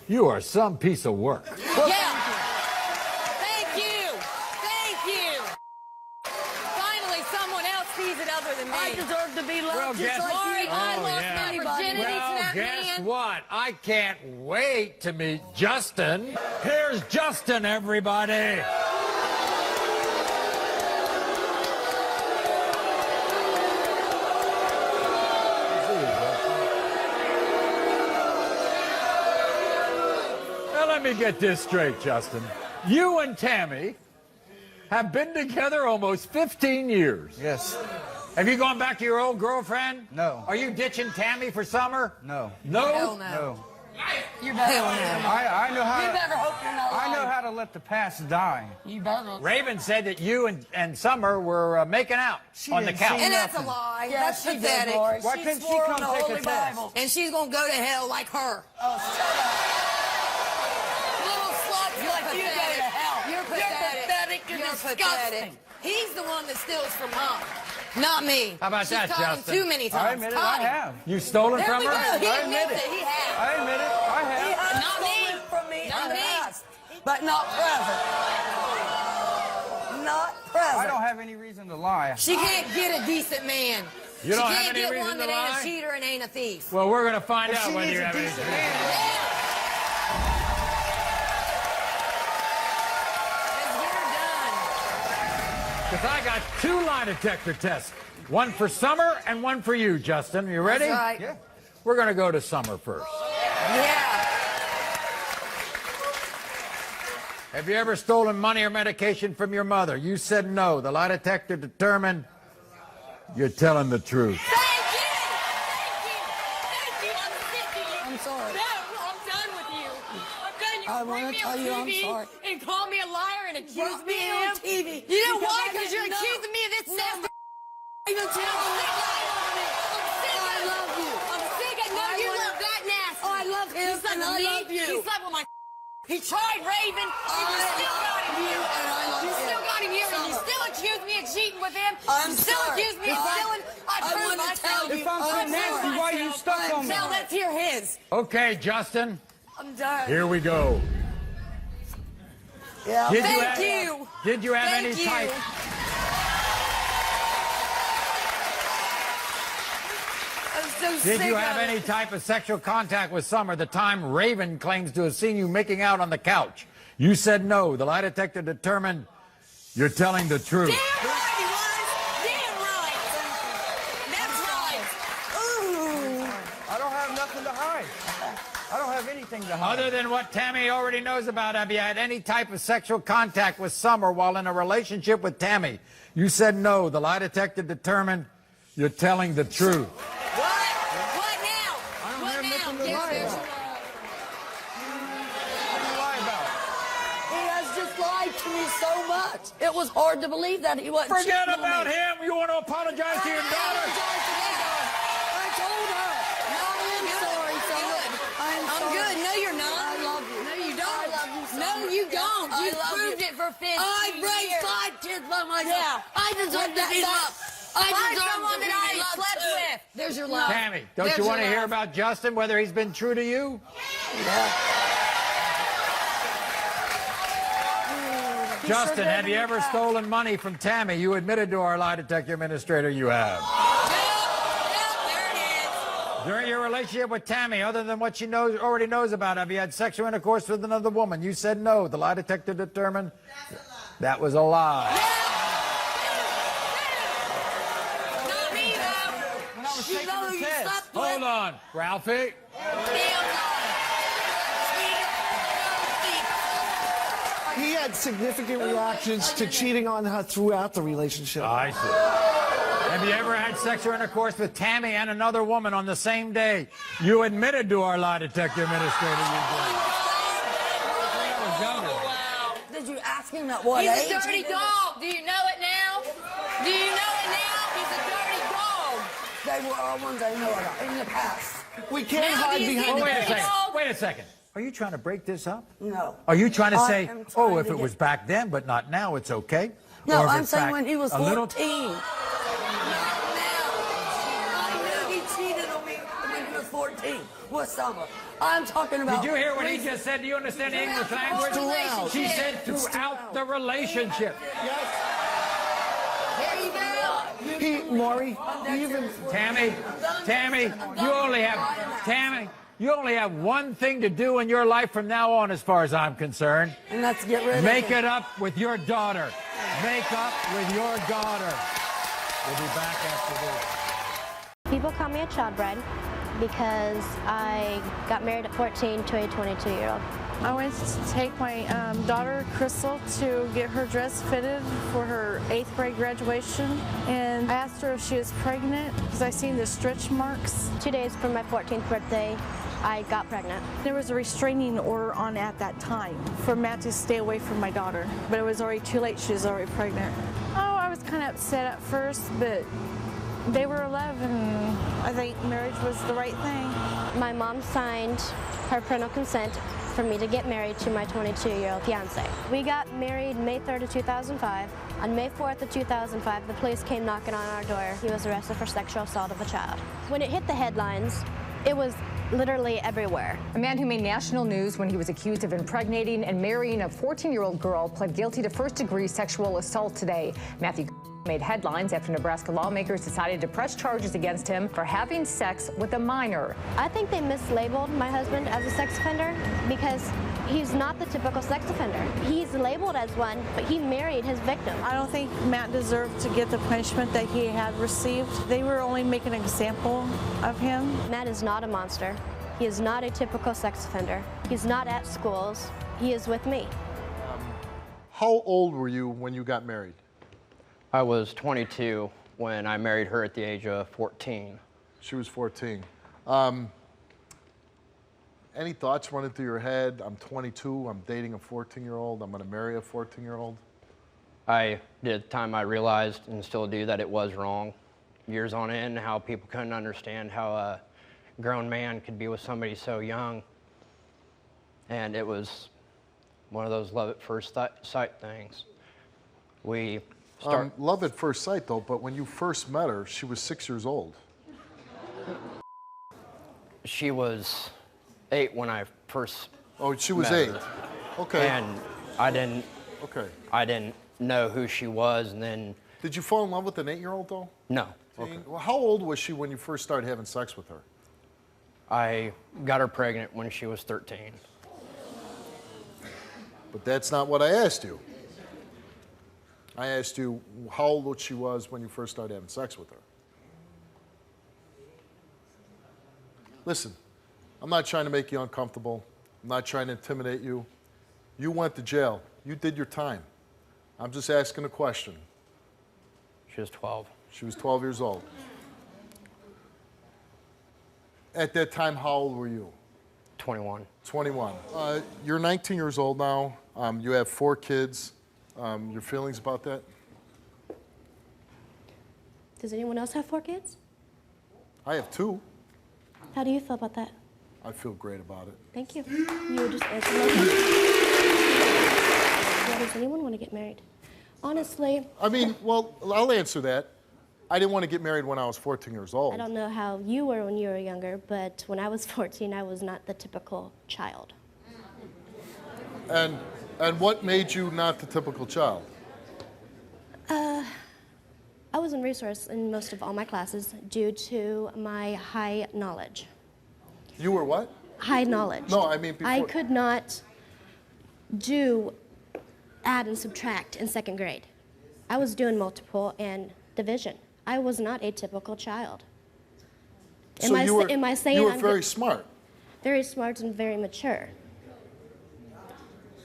You are some piece of work. Yeah. Thank you. Thank you. Finally, someone else sees it other than me. I deserve to be loved Well, just guess- like Maury, you. I lost my virginity to Well, that guess man. what? I can't wait to meet Justin. Here's Justin, everybody. Now, let me get this straight, Justin. You and Tammy have been together almost 15 years. Yes. Have you gone back to your old girlfriend? No. Are you ditching Tammy for summer? No. No? Hell no. No. You better no. I know how. You better hope you're not I know lying. how to let the past die. You better. Raven said that you and Summer were making out on the didn't couch. say And that's a nothing. lie. Yeah, That's she did, pathetic. Maury. Why She couldn't she swore come on the take a Holy test? Bible. And she's gonna go to hell like her. Oh, shut up. Little slut, you're Like you go pathetic. to hell. You're pathetic. pathetic and You're disgusting. pathetic. He's the one that steals from Mom, not me. How about She's that, caught Justin? him too many times. I admit it. Caught I him. have. You stolen There from we her? go. He I admit admits it. it. He has. I admit it. I He have. has Not me. stolen from me Not in the me. past, but not present. Not present. I don't have any reason to lie. She can't get a decent man. You don't she have can't any get reason one to that ain't lie? a cheater and ain't a thief. Well, we're going to find If out she whether needs you a have any. decent man. Because I got 2 lie detector tests. One for Summer and one for you, Justin. You ready? That's right. Yeah. We're going to go to Summer first. Yeah. Have you ever stolen money or medication from your mother? You said no. The lie detector determined you're telling the truth. Thank you. Thank you. I'm sick of you. I'm sorry. No, I'm done with you. I'm done. You I bring wanna me tell on you I'm TV sorry. and call me a liar and accuse Brought me me of on him. TV You know because why? I Because you're didn't know. accusing me of this nasty. Even tell me. I love you. I'm sick of no, I you wanna- love that nasty. I love him He slept and with I me. love you. He slept with my. He tried Raven, and you still got him here. and I love You him. still got him here, and you Summer. still accuse me of cheating with him. I'm You still sorry. accuse me of If I- stealing. I I prove wanna myself. tell you, If I'm so I'm nasty, sorry. why you stuck on me? Now let's hear his. Okay, Justin. I'm done. Here we go. Yeah. Did Thank have, you. Did you have Thank any you. type? I'm so Did sick you of have it. any type of sexual contact with Summer the time Raven claims to have seen you making out on the couch? You said no. The lie detector determined you're telling the truth. Damn right he was. Damn right. That's right. Ooh. I don't have nothing to hide. I don't have anything to hide. Other than what Tammy already knows about, have you had any type of sexual contact with Summer while in a relationship with Tammy? You said no. The lie detector determined you're telling the truth. What? What now? I don't What have now? nothing to Yes, lie there's about. your lie. What do you lie about? He has just lied to me so much. It was hard to believe that he wasn't Forget cheating on about me. him. You want to apologize to your daughter? I told her. No, I'm sorry, Summer. I'm sorry. good. No, you're not. I love you. No, you don't. I love you, No, Summer. you don't. I You love proved you. it for 15 I raised years. 5 kids by myself. Yeah. I deserve to be loved. I Find deserve someone to be that I loved slept too. with. There's your love. Tammy, don't There's you want to your hear love. about Justin, whether he's been true to you? Justin, have you ever stolen money from Tammy? You admitted to our lie detector administrator you have. During your relationship with Tammy, other than what she already knows about, have you had sexual intercourse with another woman? You said no. The lie detector determined that was a lie. Not me, though. When I was She taking know the you test. slept with. Hold on, Ralphie. Damn lie. He had had significant reactions to cheating on her throughout the relationship. I see. Have you ever had sexual intercourse with Tammy and another woman on the same day? You admitted to our lie detector administrator you did. Did you ask him at what He's age? a dirty dog. Do you know it now? Do you know it now? He's a dirty dog. They were all ones I know about in the past. We can't hide behind Wait a second. Are you trying to break this up? No. Are you trying to say, am oh, trying if to it get- was back then, but not now, it's okay? No, Or if I'm it's saying back when he was a 14. little- I knew he cheated on me when he was 14 with someone. I'm talking about. Did you hear what he just said? Do you understand the English language? Throughout. She said throughout the relationship. There you go. Maury, even Tammy, you only have one thing to do in your life from now on, as far as I'm concerned. And that's get rid of Make him. it up with your daughter. Make up with your daughter. We'll be back after this. People call me a child bride because I got married at 14 to a 22-year-old. I went to take my daughter, Crystal, to get her dress fitted for her 8th grade graduation. And I asked her if she was pregnant because I seen the stretch marks. 2 days from my 14th birthday, I got pregnant. There was a restraining order on at that time for Matt to stay away from my daughter. But it was already too late. She was already pregnant. Oh, I was kind of upset at first, but they were 11. I think marriage was the right thing. My mom signed her parental consent for me to get married to my 22-year-old fiance. We got married May 3rd of 2005. On May 4th of 2005, the police came knocking on our door. He was arrested for sexual assault of a child. When it hit the headlines, it was literally everywhere. A man who made national news when he was accused of impregnating and marrying a 14-year-old girl pled guilty to first-degree sexual assault today. Matthew made headlines after Nebraska lawmakers decided to press charges against him for having sex with a minor. I think they mislabeled my husband as a sex offender because he's not the typical sex offender. He's labeled as one, but he married his victim. I don't think Matt deserved to get the punishment that he had received. They were only making an example of him. Matt is not a monster. He is not a typical sex offender. He's not at schools. He is with me. How old were you when you got married? I was 22 when I married her at the age of 14. She was 14. Any thoughts running through your head? I'm 22, I'm dating a 14-year-old, I'm gonna marry a 14-year-old? At the time I realized, and still do, that it was wrong. Years on end, how people couldn't understand how a grown man could be with somebody so young. And it was one of those love at first sight things. Love at first sight, though, but when you first met her, she was 6 years old. She was 8 when I first Oh, she was met 8. her. Okay. And I didn't know who she was, and then... Did you fall in love with an 8-year-old, though? No. Okay. Well, how old was she when you first started having sex with her? I got her pregnant when she was 13. But that's not what I asked you. I asked you how old she was when you first started having sex with her. Listen, I'm not trying to make you uncomfortable. I'm not trying to intimidate you. You went to jail. You did your time. I'm just asking a question. She was 12. She was 12 years old. At that time, how old were you? 21. 21. You're 19 years old now. You have 4 kids. Your feelings about that? Does anyone else have 4 kids? I have 2. How do you feel about that? I feel great about it. Thank you. You were just answering my question. Why does anyone want to get married? Honestly, I mean, well, I'll answer that. I didn't want to get married when I was 14 years old. I don't know how you were when you were younger, but when I was 14, I was not the typical child. And what made you not the typical child? I was in resource in most of all my classes due to my high knowledge. You were what? High knowledge. No, I mean before. I could not do add and subtract in 2nd grade. I was doing multiple and division. I was not a typical child. Am I saying you were I'm very smart. Very smart and very mature.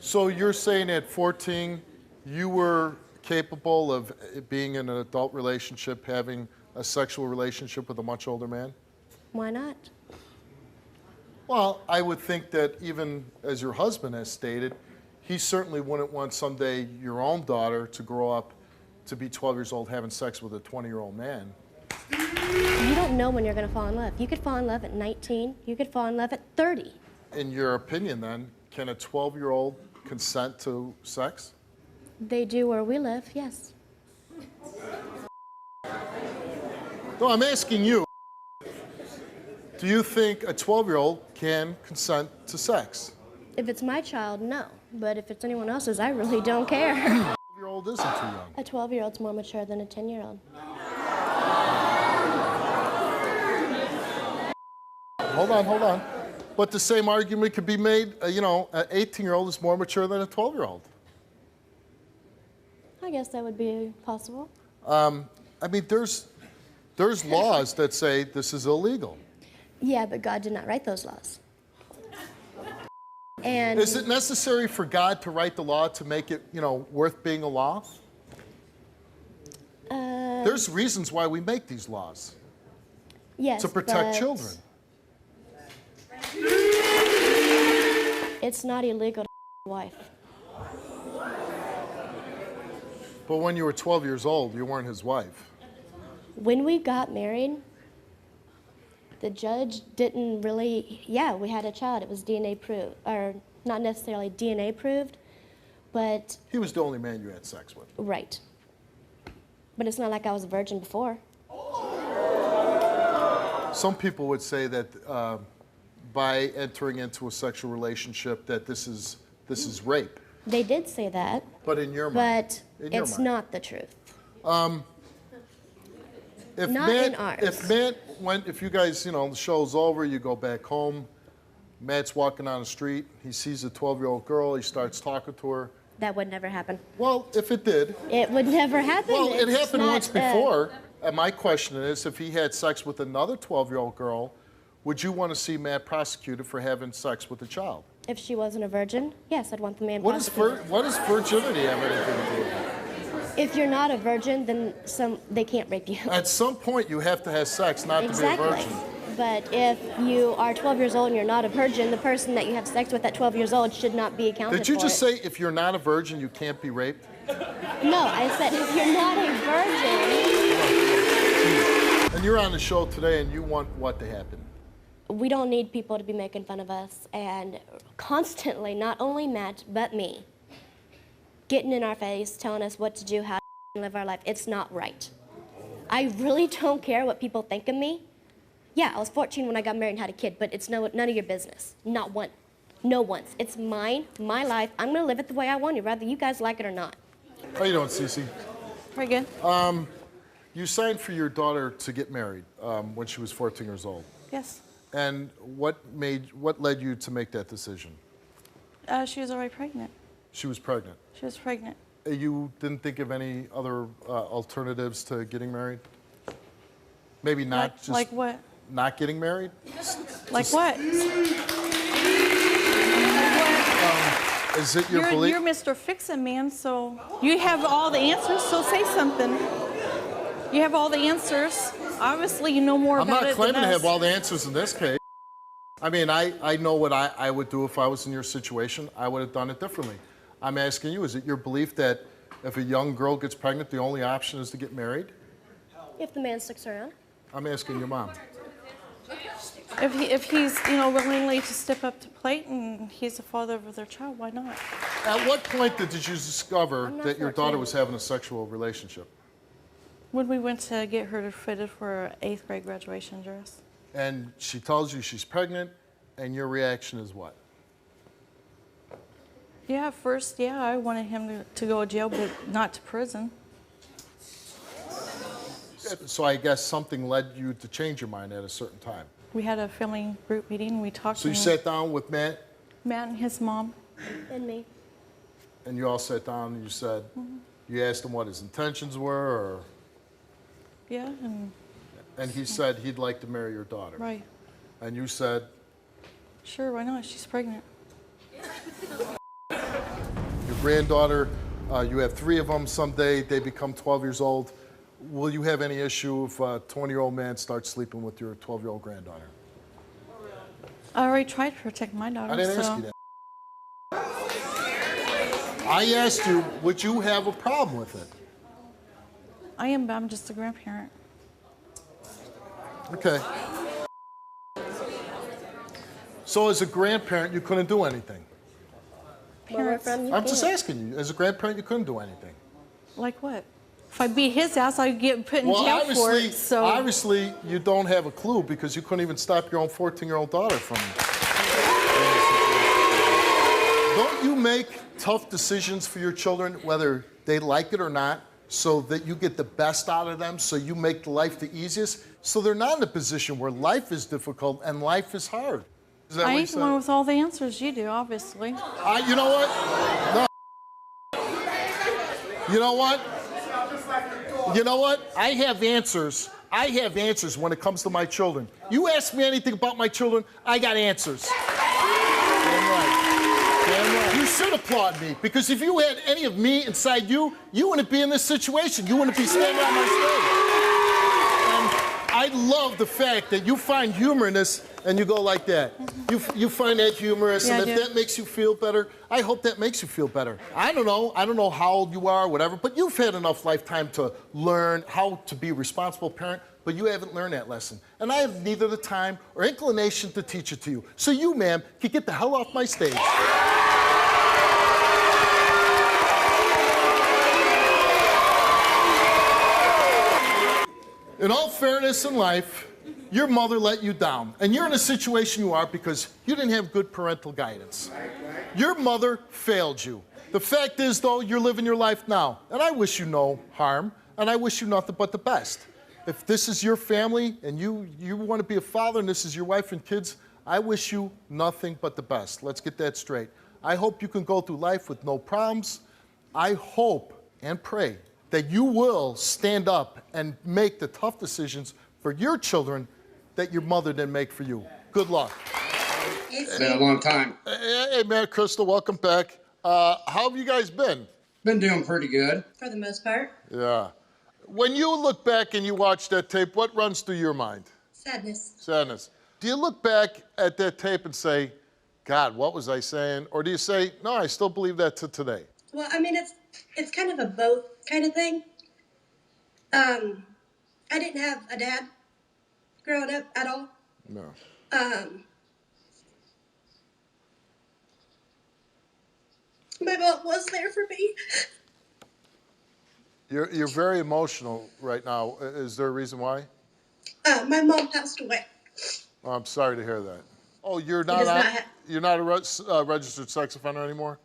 So you're saying at 14, you were capable of being in an adult relationship, having a sexual relationship with a much older man? Why not? Well, I would think that even as your husband has stated, he certainly wouldn't want someday your own daughter to grow up to be 12 years old having sex with a 20-year-old man. You don't know when you're going to fall in love. You could fall in love at 19. You could fall in love at 30. In your opinion, then, can a 12-year-old consent to sex? They do where we live, yes. No, I'm asking you. Do you think a 12-year-old can consent to sex? If it's my child, no. But if it's anyone else's, I really don't care. A 12-year-old isn't too young. A 12-year-old's more mature than a 10-year-old. Hold on. But the same argument could be made, an 18-year-old is more mature than a 12-year-old. I guess that would be possible. I mean, there's laws that say this is illegal. Yeah, but God did not write those laws. And is it necessary for God to write the law to make it, worth being a law? There's reasons why we make these laws. Yes, to protect but children. It's not illegal to a wife. But when you were 12 years old, you weren't his wife. When we got married, the judge didn't really, we had a child. It was DNA proved, or not necessarily DNA proved, but... He was the only man you had sex with. Right. But it's not like I was a virgin before. Some people would say that by entering into a sexual relationship that this is rape. They did say that. But in your mind. But it's not the truth. If not in ours. If you guys, the show's over, you go back home, Matt's walking down the street, he sees a 12-year-old girl, he starts talking to her. That would never happen. Well, if it did. It would never happen. Well, it It's happened not, once before. And my question is, if he had sex with another 12-year-old girl, would you want to see Matt prosecuted for having sex with a child? If she wasn't a virgin, yes, I'd want the man What does virginity have anything to do with it? If you're not a virgin, then they can't rape you. At some point, you have to have sex not to be a virgin. But if you are 12 years old and you're not a virgin, the person that you have sex with at 12 years old should not be accounted for. Did you just say if you're not a virgin, you can't be raped? No, I said if you're not a virgin. And you're on the show today and you want what to happen? We don't need people to be making fun of us and constantly, not only Matt, but me, getting in our face, telling us what to do, how to live our life. It's not right. I really don't care what people think of me. Yeah, I was 14 when I got married and had a kid, but it's none of your business. Not one. No one's. It's mine, my life. I'm going to live it the way I want to, whether you guys like it or not. How you doing, Cece? Very good. You signed for your daughter to get married when she was 14 years old. Yes. And what led you to make that decision? She was already pregnant. She was pregnant. She was pregnant. You didn't think of any other alternatives to getting married? Maybe not like what? Not getting married? Like what? Is it your belief? You're Mr. Fix-It Man, so you have all the answers, so say something. You have all the answers. Obviously, you know more about it than us. I'm not claiming to have all the answers in this case. I mean, I know what I would do if I was in your situation. I would have done it differently. I'm asking you, is it your belief that if a young girl gets pregnant, the only option is to get married? If the man sticks around. I'm asking your mom. If he's, willingly to step up to plate and he's the father of their child, why not? At what point did you discover that your daughter was having a sexual relationship? When we went to get her fitted for her 8th grade graduation dress. And she tells you she's pregnant, and your reaction is what? Yeah, at first, I wanted him to go to jail, but not to prison. So I guess something led you to change your mind at a certain time. We had a family group meeting, we talked So you sat down with Matt? Matt and his mom. And me. And you all sat down and you said, you asked him what his intentions were, or? Yeah, and he said he'd like to marry your daughter. Right. And you said? Sure, why not? She's pregnant. granddaughter. You have 3 of them. Someday they become 12 years old. Will you have any issue if a 20-year-old man starts sleeping with your 12-year-old granddaughter? I already tried to protect my daughter. I didn't ask you that. I asked you, would you have a problem with it? I am, but I'm just a grandparent. Okay. So as a grandparent, you couldn't do anything? I'm just asking you. As a grandparent, you couldn't do anything. Like what? If I beat his ass, I'd get put in jail for it. So obviously, you don't have a clue because you couldn't even stop your own 14-year-old daughter from. Don't you make tough decisions for your children, whether they like it or not, so that you get the best out of them, so you make life the easiest, so they're not in a position where life is difficult and life is hard? Is that I what ain't the one with all the answers. You do, obviously. You know what? No. You know what? You know what? I have answers. I have answers when it comes to my children. You ask me anything about my children, I got answers. Damn right. Damn right. You should applaud me, because if you had any of me inside you, you wouldn't be in this situation. You wouldn't be standing on my stage. And I love the fact that you find humor in this and you go like that. You find that humorous, Yeah, and if that makes you feel better, I hope that makes you feel better. I don't know how old you are, whatever, but you've had enough lifetime to learn how to be a responsible parent, but you haven't learned that lesson. And I have neither the time or inclination to teach it to you. So you, ma'am, can get the hell off my stage. In all fairness in life, your mother let you down. And you're in a situation you are because you didn't have good parental guidance. Your mother failed you. The fact is, though, you're living your life now. And I wish you no harm, and I wish you nothing but the best. If this is your family and you want to be a father and this is your wife and kids, I wish you nothing but the best. Let's get that straight. I hope you can go through life with no problems. I hope and pray that you will stand up and make the tough decisions for your children that your mother didn't make for you. Good luck. It's been a long time. Hey, man, Crystal, welcome back. How have you guys been? Been doing pretty good. For the most part. Yeah. When you look back and you watch that tape, what runs through your mind? Sadness. Sadness. Do you look back at that tape and say, God, what was I saying? Or do you say, no, I still believe that to today? Well, I mean, it's kind of a both kind of thing. I didn't have a dad growing up at all. No. My mom was there for me. You're very emotional right now. Is there a reason why? My mom passed away. Oh, I'm sorry to hear that. Oh, you're not a registered sex offender anymore?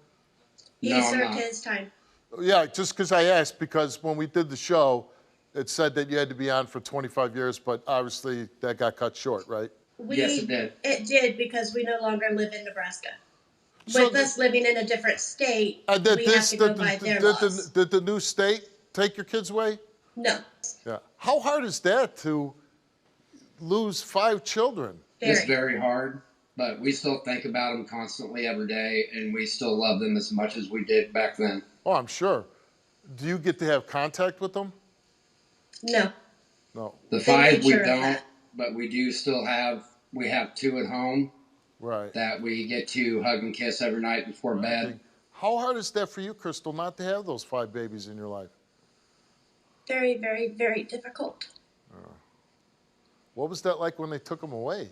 He served his time. Yeah, just because I asked, because when we did the show, it said that you had to be on for 25 years, but obviously that got cut short, right? Yes, it did. It did, because we no longer live in Nebraska. With us living in a different state, we have to go by their laws. Did the new state take your kids away? No. Yeah. How hard is that to lose 5 children? It's very hard, but we still think about them constantly every day, and we still love them as much as we did back then. Oh, I'm sure. Do you get to have contact with them? No. No. The 5 we don't, but we do still have, we have 2 at home. Right. That we get to hug and kiss every night before bed. How hard is that for you, Crystal, not to have those 5 babies in your life? Very, very, very difficult. What was that like when they took them away?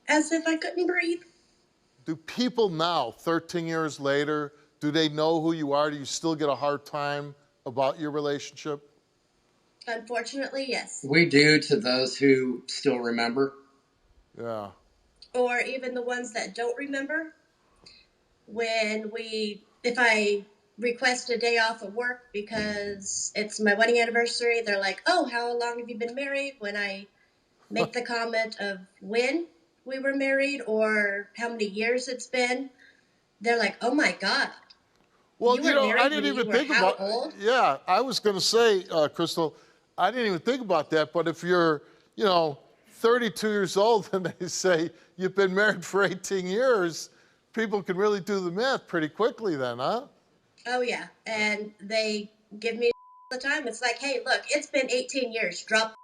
As if I couldn't breathe. Do people now, 13 years later, do they know who you are? Do you still get a hard time about your relationship? Unfortunately, yes. We do, to those who still remember. Yeah. Or even the ones that don't remember. If I request a day off of work because it's my wedding anniversary, they're like, oh, how long have you been married? When I make the comment of when we were married or how many years it's been, they're like, oh my God. Well, I didn't even think about it. Yeah, I was going to say, Crystal, I didn't even think about that, but if you're, 32 years old and they say you've been married for 18 years, people can really do the math pretty quickly then, huh? Oh, yeah. And they give me all the time. It's like, hey, look, it's been 18 years. Drop.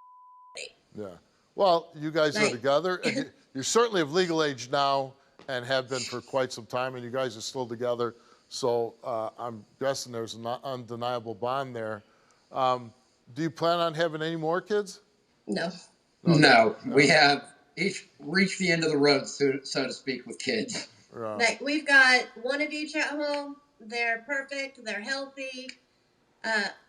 Yeah. Well, you guys are Like- together. And you're certainly of legal age now and have been for quite some time, and you guys are still together. So I'm guessing there's an undeniable bond there. Do you plan on having any more kids? No. No, we have each reached the end of the road, so to speak, with kids. Like, we've got one of each at home. They're perfect. They're healthy.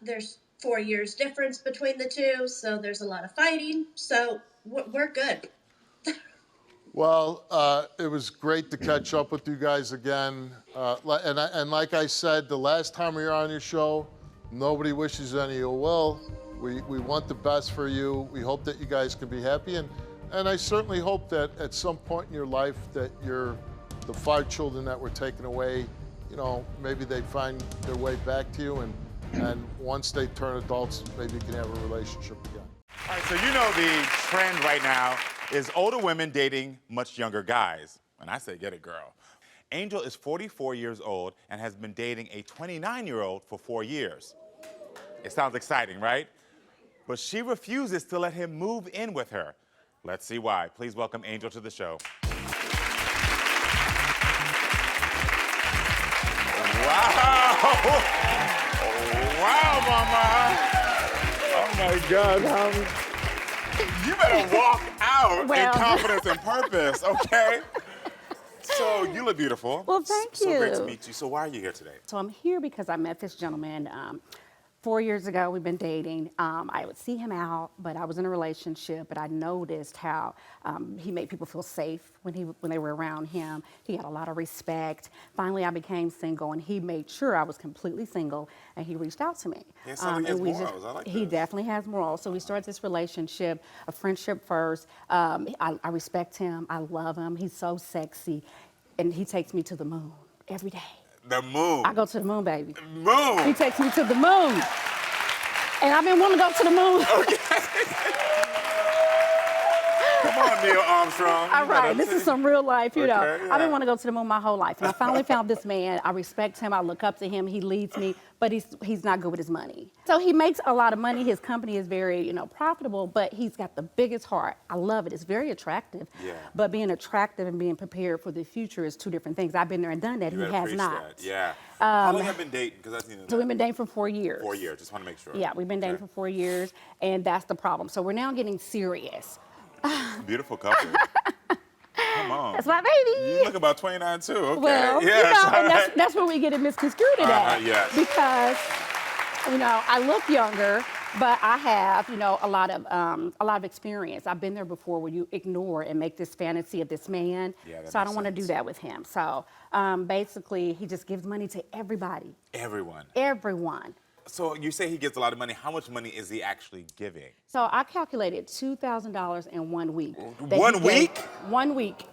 There's 4 years difference between the two, so there's a lot of fighting. So we're good. Well, it was great to catch up with you guys again. And like I said, the last time we were on your show, nobody wishes any ill will. We want the best for you. We hope that you guys can be happy. And I certainly hope that at some point in your life that the 5 children that were taken away, you know, maybe they find their way back to you. And once they turn adults, maybe you can have a relationship again. All right, so you know the trend right now is older women dating much younger guys. And I say, get it, girl. Angel is 44 years old and has been dating a 29-year-old for 4 years. It sounds exciting, right? But she refuses to let him move in with her. Let's see why. Please welcome Angel to the show. Wow! Wow, mama! Oh my God, you better walk out in confidence and purpose, okay? So you look beautiful. Well, thank you. So great to meet you. So why are you here today? So I'm here because I met this gentleman 4 years ago. We've been dating. I would see him out, but I was in a relationship. But I noticed how he made people feel safe when they were around him. He had a lot of respect. Finally, I became single, and he made sure I was completely single. And he reached out to me. Yeah, sounds like he has morals. I like He this. definitely has morals. So we started this relationship, a friendship first. I respect him. I love him. He's so sexy, and he takes me to the moon every day. The moon. I go to the moon, baby. Moon. He takes me to the moon. And I've been wanting to go to the moon. Okay. Come on, Neil Armstrong. All right, this is some real life, you know. Okay, yeah. I've been wanting to go to the moon my whole life. And I finally found this man. I respect him. I look up to him. He leads me, but he's not good with his money. So he makes a lot of money. His company is very, you know, profitable, but he's got the biggest heart. I love it. It's very attractive. Yeah. But being attractive and being prepared for the future is two different things. I've been there and done that. You He better has preach not. that. Yeah. How long have you been dating? Because that's So we've been dating for 4 years. 4 years. Just want to make sure. Yeah, we've been dating for 4 years, and that's the problem. So we're now getting serious. Beautiful couple. Come on. That's my baby. You look about 29 too. Okay. Well, yes, you know, all and right. that's where we get it misconstrued at. Yes. Because, you know, I look younger, but I have, you know, a lot of experience. I've been there before where you ignore and make this fantasy of this man. Yeah, that so I makes don't want to do sense. that with him. So basically, he just gives money to everybody. Everyone. Everyone. So you say he gets a lot of money. How much money is he actually giving? So I calculated $2,000 in 1 week. One week? 1 week.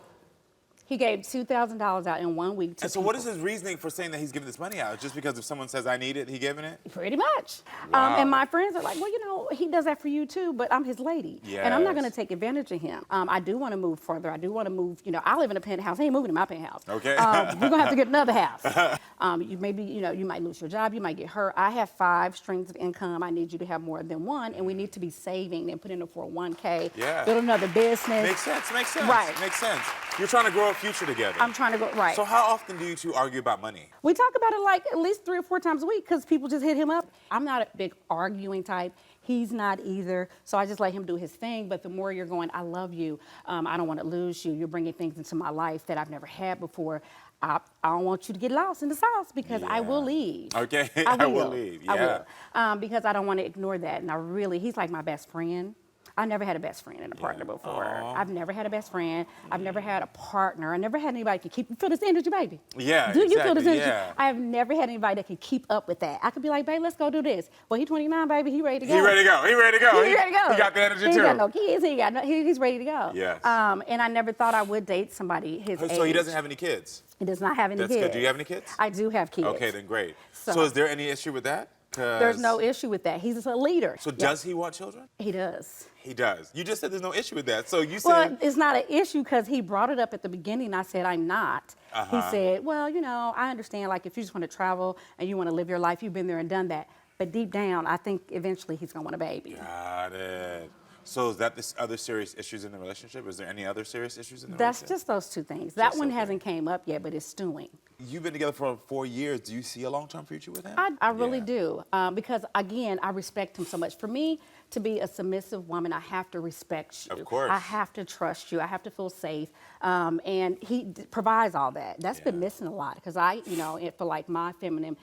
He gave $2,000 out in 1 week to And so what is his reasoning for saying that he's giving this money out? Just because if someone says, I need it, he giving it? Pretty much. Wow. And my friends are like, well, you know, he does that for you too, but I'm his lady. And I'm not Yes. going to take advantage of him. I do want to move further. I do want to move, you know, I live in a penthouse. He ain't moving to my penthouse. Okay. We're going to have to get another house. You maybe, you know, you might lose your job. You might get hurt. I have 5 streams of income. I need you to have more than one. And we need to be saving and put in a 401k. Yeah. Build another business. Makes sense, makes sense. Right. Makes sense. You're trying to grow a future together. I'm trying to go, right. So how often do you two argue about money? We talk about it like at least 3 or 4 times a week because people just hit him up. I'm not a big arguing type. He's not either. So I just let him do his thing. But the more you're going, I love you. I don't want to lose you. You're bringing things into my life that I've never had before. I don't want you to get lost in the sauce because I will leave. Okay, I will leave. Yeah. I will. Because I don't want to ignore that. And he's like my best friend. I never had a best friend and a partner before. I've never had a best friend. I've never had a partner. I never had anybody that can feel this energy, baby. Yeah, Do you feel this exactly, energy? yeah. I have never had anybody that can keep up with that. I could be like, babe, let's go do this. Well, he's 29, baby. He ready to go. He ready to go. He ready to go. He ready to go. He got the energy he too. He ain't got no kids. He's ready to go. Yes. And I never thought I would date somebody his age. So he doesn't have any kids? He does not have any That's kids. good. Do you have any kids? I do have kids. Okay, then great. So- So is there any issue with that? 'Cause- There's no issue with that. He's a leader. So does he want children? He does. He does. You just said there's no issue with that. So you said... Well, it's not an issue because he brought it up at the beginning. I said, I'm not. He said, well, you know, I understand, like, if you just want to travel and you want to live your life, you've been there and done that. But deep down, I think eventually he's going to want a baby. Got it. So is that the other serious issues in the relationship? Is there any other serious issues in the That's relationship? just those two things. That one hasn't came up yet, but it's stewing. You've been together for 4 years. Do you see a long-term future with him? I really do, because again, I respect him so much. For me to be a submissive woman, I have to respect you. Of course. I have to trust you. I have to feel safe, and he provides all that. That's been missing a lot because I, you know, feel like my feminine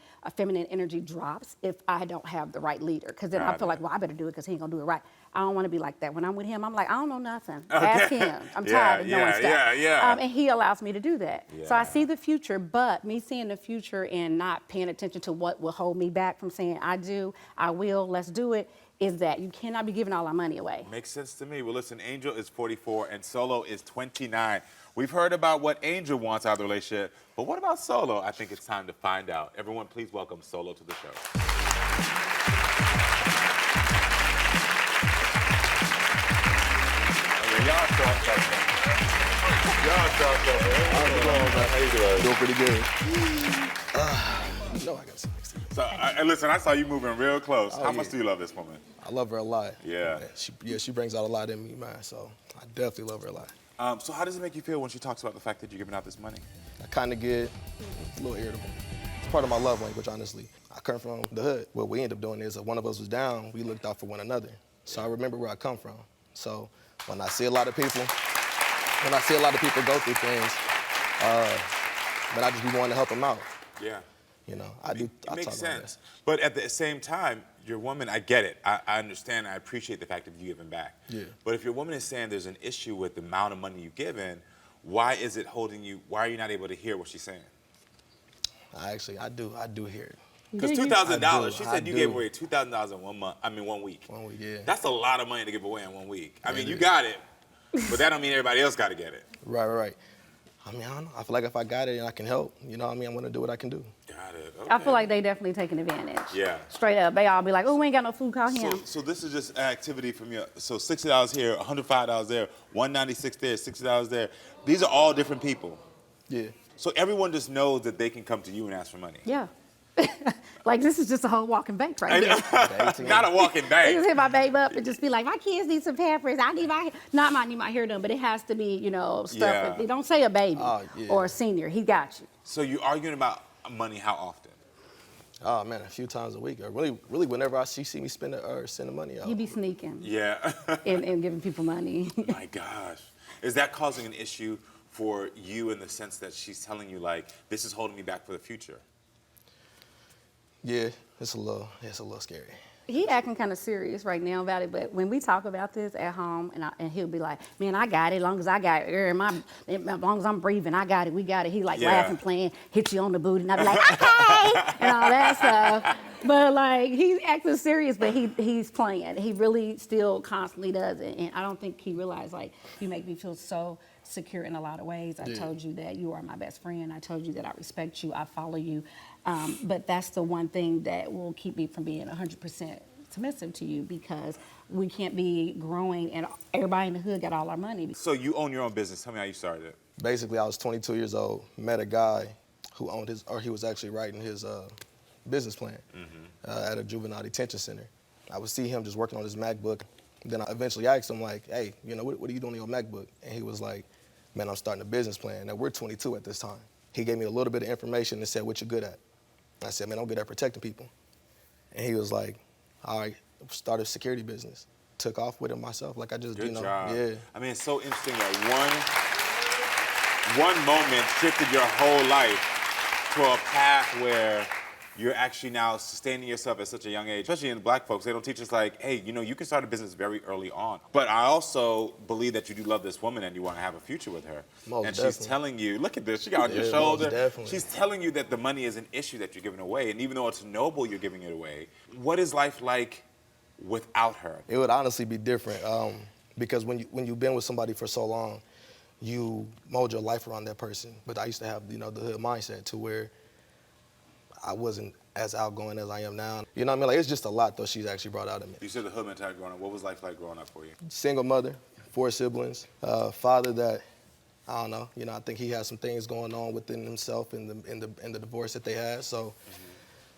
energy drops if I don't have the right leader. Because then I feel like, well, I better do it because he ain't gonna do it right. I don't want to be like that. When I'm with him, I'm like, I don't know nothing. Ask him. I'm tired of knowing stuff. And he allows me to do that. So I see the future, but me seeing the future and not paying attention to what will hold me back from saying I do, I will, let's do it, is that you cannot be giving all our money away. Makes sense to me. Well, listen, Angel is 44 and Solo is 29. We've heard about what Angel wants out of the relationship, but what about Solo? I think it's time to find out. Everyone, please welcome Solo to the show. Y'all talk How's it going, man? How you doing? Doing pretty good. You know I got some next to you. So, listen, I saw you moving real close. How much do you love this woman? I love her a lot. Yeah. She brings out a lot in me, man, so I definitely love her a lot. So how does it make you feel when she talks about the fact that you're giving out this money? I kind of get a little irritable. It's part of my love language, honestly. I come from the hood. What we end up doing is if one of us was down, we looked out for one another. So I remember where I come from. So when I see a lot of people go through things, but I just be wanting to help them out. Yeah. You know, I do. It makes sense. But at the same time, your woman, I get it. I understand. I appreciate the fact of you giving back. Yeah. But if your woman is saying there's an issue with the amount of money you've given, why is it holding you? Why are you not able to hear what she's saying? I do hear it. Because $2,000, she said you gave away $2,000 in 1 month. I mean, 1 week. 1 week, yeah. That's a lot of money to give away in 1 week. I mean, you got it, but that don't mean everybody else got to get it. Right. I mean, I don't know. I feel like if I got it and I can help, you know what I mean, I'm going to do what I can do. Got it. Okay. I feel like they definitely taking advantage. Yeah. Straight up. They all be like, oh, we ain't got no food, call him. So this is just an activity from you. So $60 here, $105 there, $196 there, $60 there. These are all different people. Yeah. So everyone just knows that they can come to you and ask for money. Yeah. Like, this is just a whole walking bank right here. Not a walking bank. You just hit my babe up and just be like, my kids need some Pampers. I need my hair done, but it has to be, you know, stuff. Yeah. They don't say a baby or a senior. He got you. So you arguing about money how often? Oh, man, a few times a week. Really, whenever I see me spend or send the money out. He be sneaking. Yeah. and giving people money. My gosh. Is that causing an issue for you in the sense that she's telling you, like, this is holding me back for the future? Yeah, it's a little scary. He acting kind of serious right now about it, but when we talk about this at home, and he'll be like, man, I got it, as long as I got it, as long as I'm breathing, I got it, we got it. He like laughing, playing, hit you on the booty, and I be like, okay, and all that stuff. But like, he's acting serious, but he's playing. He really still constantly does it, and I don't think he realized, like, you make me feel so secure in a lot of ways. I told you that you are my best friend. I told you that I respect you. I follow you. But that's the one thing that will keep me from being 100% submissive to you, because we can't be growing and everybody in the hood got all our money. So you own your own business. Tell me how you started it. Basically, I was 22 years old, met a guy who owned he was actually writing his business plan at a juvenile detention center. I would see him just working on his MacBook. Then I eventually asked him, like, hey, you know, what are you doing on your MacBook? And he was like, man, I'm starting a business plan. Now, we're 22 at this time. He gave me a little bit of information and said, what you good at? I said, man, I'm good at protecting people. And he was like, all right, start a security business. Took off with it myself, like I just, Good you know, job. yeah. I mean, it's so interesting that one moment shifted your whole life to a path where you're actually now sustaining yourself at such a young age. Especially in the black folks, they don't teach us like, hey, you know, you can start a business very early on. But I also believe that you do love this woman and you want to have a future with her. Most and definitely. she's telling you, look at this, she got on your Yeah, shoulder. most definitely. She's telling you that the money is an issue that you're giving away. And even though it's noble you're giving it away, what is life like without her? It would honestly be different because when you've been with somebody for so long, you mold your life around that person. But I used to have, you know, the hood mindset to where I wasn't as outgoing as I am now. You know what I mean? Like, it's just a lot, though, she's actually brought out of me. You said the hood mentality growing up. What was life like growing up for you? Single mother, 4 siblings, father that, I don't know, I think he has some things going on within himself in the divorce that they had. So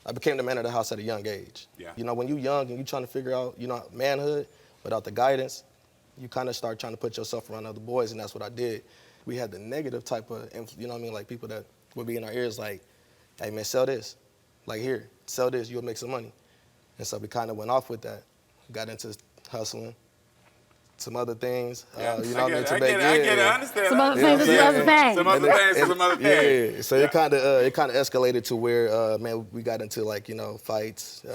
I became the man of the house at a young age. Yeah. When you're young and you're trying to figure out, manhood without the guidance, you kind of start trying to put yourself around other boys, and that's what I did. We had the negative type of, like people that would be in our ears like, hey man, sell this. Like, here, sell this, you'll make some money. And so we kind of went off with that. Got into hustling, some other things. Yeah, I get it, I understand. Some other things is other things. Some other things, some other things. Yeah, so it kind of escalated to where, man, we got into like, fights,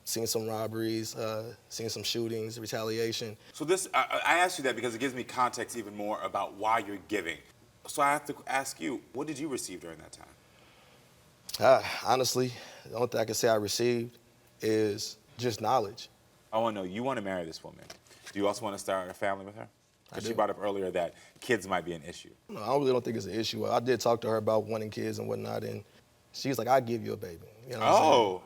seeing some robberies, seeing some shootings, retaliation. So this, I asked you that because it gives me context even more about why you're giving. So I have to ask you, what did you receive during that time? Honestly, the only thing I can say I received is just knowledge. I want to know, you want to marry this woman. Do you also want to start a family with her? Because I she do. brought up earlier that kids might be an issue. No, I really don't think it's an issue. I did talk to her about wanting kids and whatnot, and she's like, I'll give you a baby. You know what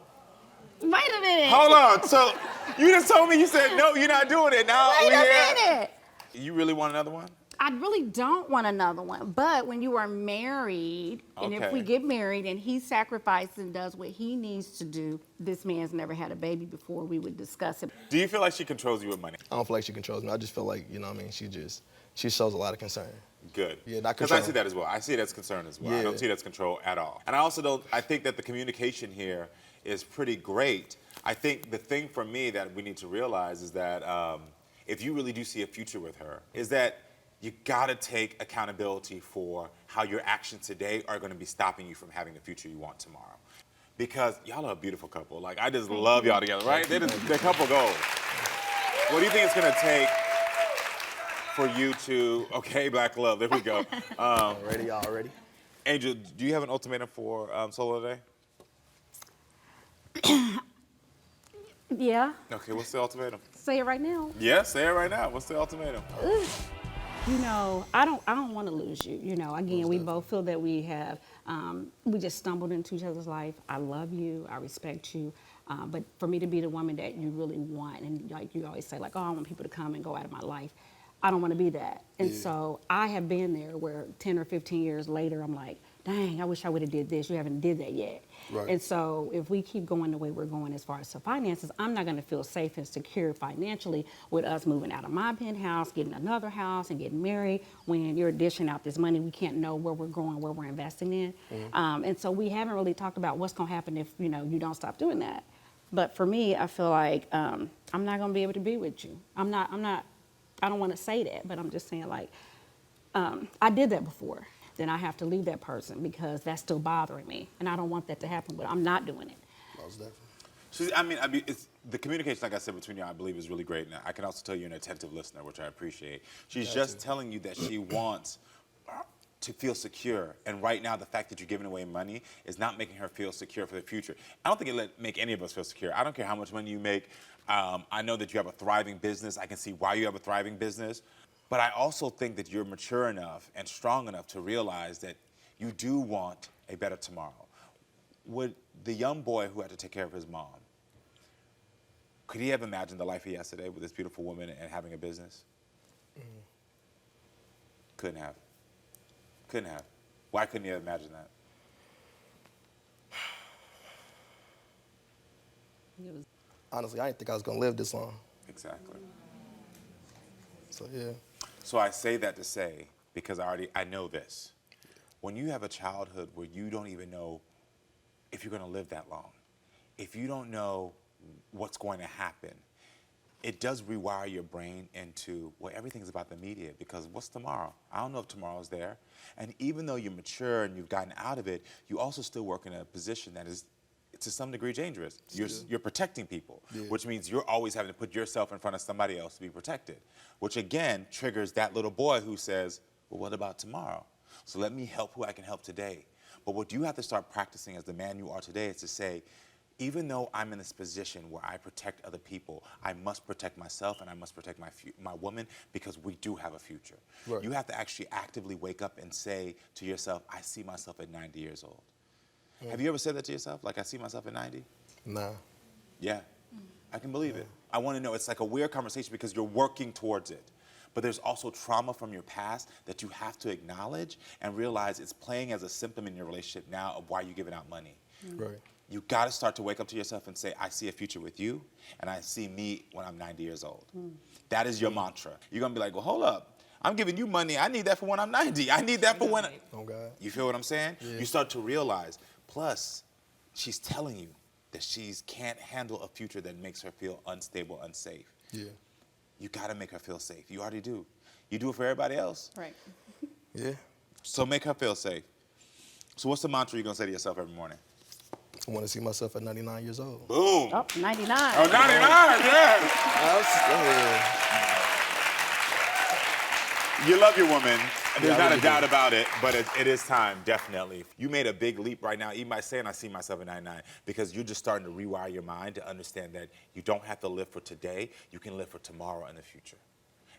I'm saying? Wait a minute. Hold on. So you just told me, you said, no, you're not doing it. Now Wait a minute. You really want another one? I really don't want another one, but when you are married, and if we get married and he sacrifices and does what he needs to do, this man's never had a baby before, we would discuss it. Do you feel like she controls you with money? I don't feel like she controls me. I just feel like, she shows a lot of concern. Good. Yeah, not because control. I see that as well. I see it as concern as well. Yeah. I don't see it as control at all. And I also don't, I think that the communication here is pretty great. I think the thing for me that we need to realize is that if you really do see a future with her, is that you gotta take accountability for how your actions today are gonna be stopping you from having the future you want tomorrow. Because y'all are a beautiful couple. Like, I just love y'all together, right? They're couple goals. What do you think it's gonna take for you to, okay, black love, there we go. Already. Angel, do you have an ultimatum for Solo today? Yeah. Okay, what's the ultimatum? Say it right now. Yeah, say it right now. What's the ultimatum? I don't want to lose you. Again, we both feel that we have, we just stumbled into each other's life. I love you, I respect you, but for me to be the woman that you really want, and like you always say, like, oh, I want people to come and go out of my life. I don't want to be that. And so I have been there where 10 or 15 years later, I'm like, dang, I wish I would have did this. You haven't did that yet. Right. And so if we keep going the way we're going as far as the finances, I'm not going to feel safe and secure financially with us moving out of my penthouse, getting another house, and getting married. When you're dishing out this money, we can't know where we're going, where we're investing in. And so we haven't really talked about what's going to happen if you don't stop doing that. But for me, I feel like I'm not going to be able to be with you. I don't want to say that, but I'm just saying, like, I did that before. Then I have to leave that person because that's still bothering me. And I don't want that to happen, but I'm not doing it. Most definitely. It's, the communication, like I said, between you, I believe, is really great. And I can also tell you're an attentive listener, which I appreciate. She's just telling you that she wants to feel secure. And right now, the fact that you're giving away money is not making her feel secure for the future. I don't think it'll make any of us feel secure. I don't care how much money you make. I know that you have a thriving business. I can see why you have a thriving business. But I also think that you're mature enough and strong enough to realize that you do want a better tomorrow. Would the young boy who had to take care of his mom, could he have imagined the life he has today with this beautiful woman and having a business? Couldn't have. Couldn't have. Why couldn't he have imagined that? Honestly, I didn't think I was going to live this long. Exactly. So, yeah. So I say that to say, because I know this. When you have a childhood where you don't even know if you're going to live that long, if you don't know what's going to happen, it does rewire your brain into, well, everything's about the media, because what's tomorrow? I don't know if tomorrow's there. And even though you're mature and you've gotten out of it, you also still work in a position that is, to some degree, dangerous. You're protecting people, which means you're always having to put yourself in front of somebody else to be protected, which again triggers that little boy who says, well, what about tomorrow? So let me help who I can help today. But what you have to start practicing as the man you are today is to say, even though I'm in this position where I protect other people, I must protect myself and I must protect my woman, because we do have a future. Right. You have to actually actively wake up and say to yourself, I see myself at 90 years old. Have you ever said that to yourself? Like, I see myself at 90? Nah. Yeah, I can believe it. I want to know, it's like a weird conversation because you're working towards it. But there's also trauma from your past that you have to acknowledge and realize it's playing as a symptom in your relationship now of why you're giving out money. Right. You got to start to wake up to yourself and say, I see a future with you, and I see me when I'm 90 years old. That is your mantra. You're going to be like, well, hold up. I'm giving you money. I need that for when I'm 90. I need that for when... Oh, God. You feel what I'm saying? Yeah. You start to realize. Plus, she's telling you that she can't handle a future that makes her feel unstable, unsafe. Yeah. You got to make her feel safe. You already do. You do it for everybody else. Right. Yeah. So make her feel safe. So what's the mantra you're going to say to yourself every morning? I want to see myself at 99 years old. Boom. Oh, 99. Oh, 99, yeah. You love your woman. There's not a doubt about it, but it is time, definitely. You made a big leap right now, even by saying I see myself at 99, because you're just starting to rewire your mind to understand that you don't have to live for today, you can live for tomorrow and the future.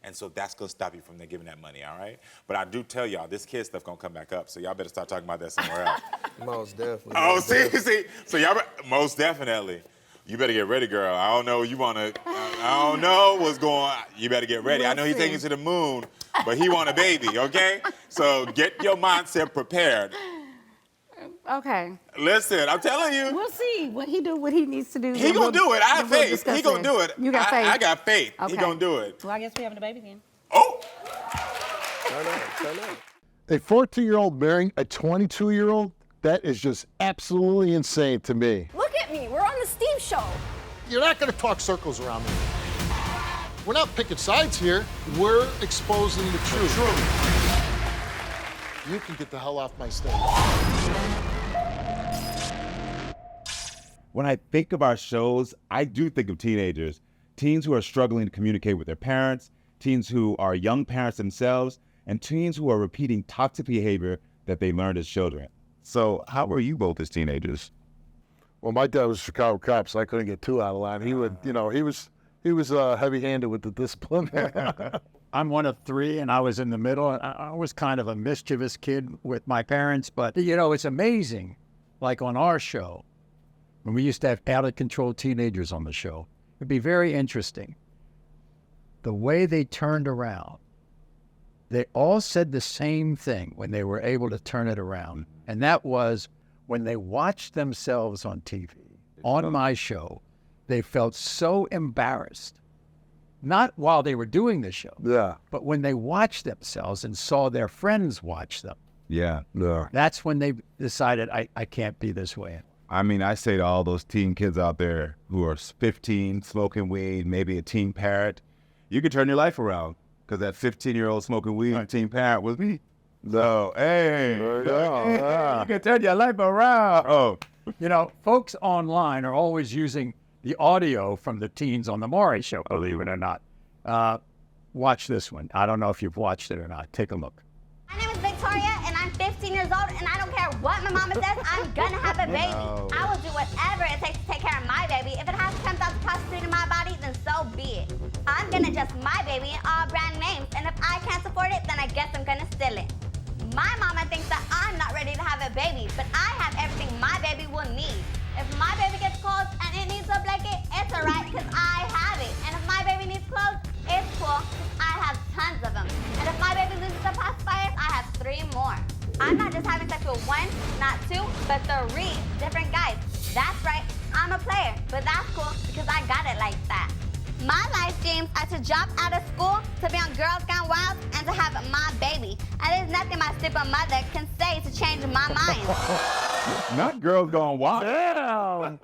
And so that's gonna stop you from giving that money, all right? But I do tell y'all, this kid stuff gonna come back up, so y'all better start talking about that somewhere else. Most definitely. Oh, see? So y'all, most definitely. You better get ready, girl. I don't know, I don't know what's going on. You better get ready. I know he's taking you to the moon, but he want a baby, okay? So get your mindset prepared. Okay. Listen, I'm telling you. We'll see what he needs to do. He gonna do it. I have faith. He gonna do it. You got faith? I got faith. Okay. He gonna do it. Well, I guess we're having a baby then. Oh! Turn up. A 14-year-old marrying a 22-year-old, that is just absolutely insane to me. Look at me. We're on the Steve Show. You're not going to talk circles around me. We're not picking sides here. We're exposing the truth. You can get the hell off my stage. When I think of our shows, I do think of teenagers. Teens who are struggling to communicate with their parents, teens who are young parents themselves, and teens who are repeating toxic behavior that they learned as children. So how were you both as teenagers? Well, my dad was a Chicago cop, so I couldn't get too out of line. He would, he was heavy-handed with the discipline. I'm one of three, and I was in the middle. I was kind of a mischievous kid with my parents, but, it's amazing. Like on our show, when we used to have out-of-control teenagers on the show, it'd be very interesting. The way they turned around, they all said the same thing when they were able to turn it around, and that was when they watched themselves on TV, on my show, they felt so embarrassed. Not while they were doing the show, but when they watched themselves and saw their friends watch them. Yeah. That's when they decided, I can't be this way. I mean, I say to all those teen kids out there who are 15, smoking weed, maybe a teen parent, you can turn your life around, because that 15-year-old smoking weed teen parent was me. So, hey, you can turn your life around. Oh. Folks online are always using the audio from the teens on the Maury show, believe it or not. Watch this one. I don't know if you've watched it or not. Take a look. My name is Victoria, and I'm 15 years old, and I don't care what my mama says, I'm gonna have a baby. No. I will do whatever it takes to take care of my baby. If it has to come out to prostituting my body, then so be it. I'm gonna adjust my baby in all brand names, and if I can't afford it, then I guess I'm gonna steal it. My mama thinks that I'm not ready to have a baby, but I have everything my baby will need. If my baby gets cold and it needs a blanket, it's alright, because I have it. And if my baby needs clothes, it's cool, I have tons of them. And if my baby loses the pacifiers, I have 3 more. I'm not just having sex with 1, not 2, but 3 different guys. That's right, I'm a player, but that's cool because I got it like that. My life dreams are to drop out of school, to be on Girls Gone Wild, and to have my baby. And there's nothing my stupid mother can say to change my mind. Not Girls Gone Wild. Damn.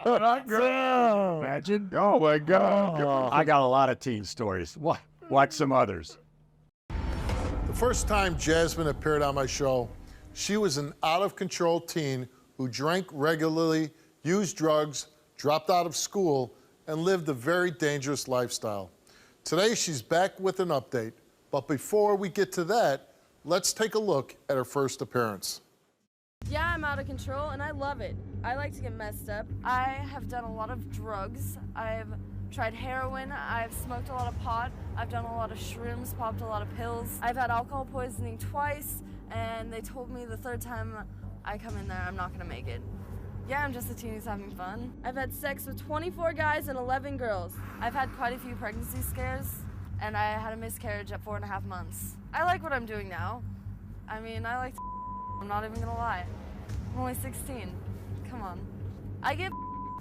Not Girls. Imagine. Oh, my God. I got a lot of teen stories. Watch some others. The first time Jasmine appeared on my show, she was an out-of-control teen who drank regularly, used drugs, dropped out of school, and lived a very dangerous lifestyle. Today, she's back with an update. But before we get to that, let's take a look at her first appearance. Yeah, I'm out of control, and I love it. I like to get messed up. I have done a lot of drugs. I've tried heroin. I've smoked a lot of pot. I've done a lot of shrooms, popped a lot of pills. I've had alcohol poisoning twice, and they told me the 3rd time I come in there, I'm not gonna make it. Yeah, I'm just a teen who's having fun. I've had sex with 24 guys and 11 girls. I've had quite a few pregnancy scares, and I had a miscarriage at 4.5 months. I like what I'm doing now. I mean, I like to I'm not even gonna lie. I'm only 16. Come on. I get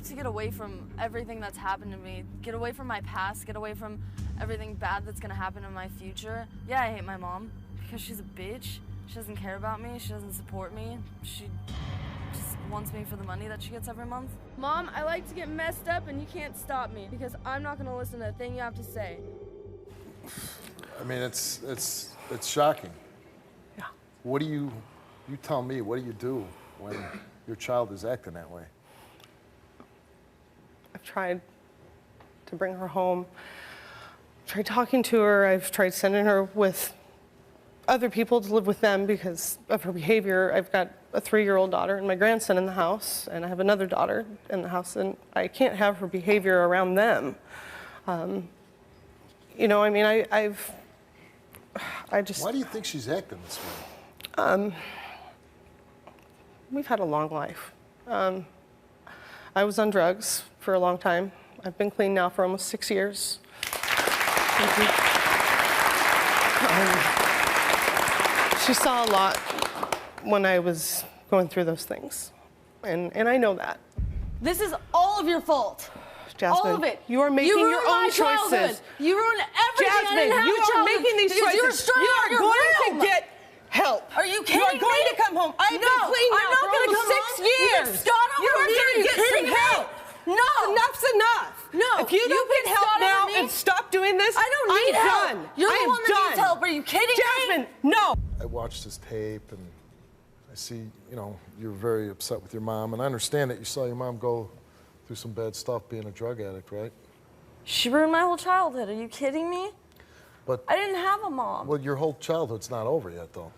to get away from everything that's happened to me, get away from my past, get away from everything bad that's gonna happen in my future. Yeah, I hate my mom because she's a bitch. She doesn't care about me, she doesn't support me. She just wants me for the money that she gets every month. Mom, I like to get messed up and you can't stop me because I'm not gonna listen to a thing you have to say. I mean, it's shocking. Yeah. What do you tell me, what do you do when your child is acting that way? I've tried to bring her home. I've tried talking to her. I've tried sending her with other people to live with them because of her behavior. I've got a 3-year-old daughter and my grandson in the house, and I have another daughter in the house, and I can't have her behavior around them. You know, I mean, I just... Why do you think she's acting this way? We've had a long life. I was on drugs for a long time. I've been clean now for almost 6 years. She saw a lot when I was going through those things, and I know that. This is all of your fault. Jasmine, all of it. You are making your own choices. You ruined everything. Jasmine, you are making these choices. You were strong you are going to get help. Are you kidding me? You are going to come home. I've been clean now for almost 6 years. You are going to get some help. No. Enough's enough. No. If you don't get help now and stop doing this, I don't need help. Done. You're the one that needs help. Are you kidding me? Jasmine, no. I watched this tape and I see, you know, you're very upset with your mom, and I understand that you saw your mom go through some bad stuff being a drug addict, right? She ruined my whole childhood. Are you kidding me? But I didn't have a mom. Well, your whole childhood's not over yet, though.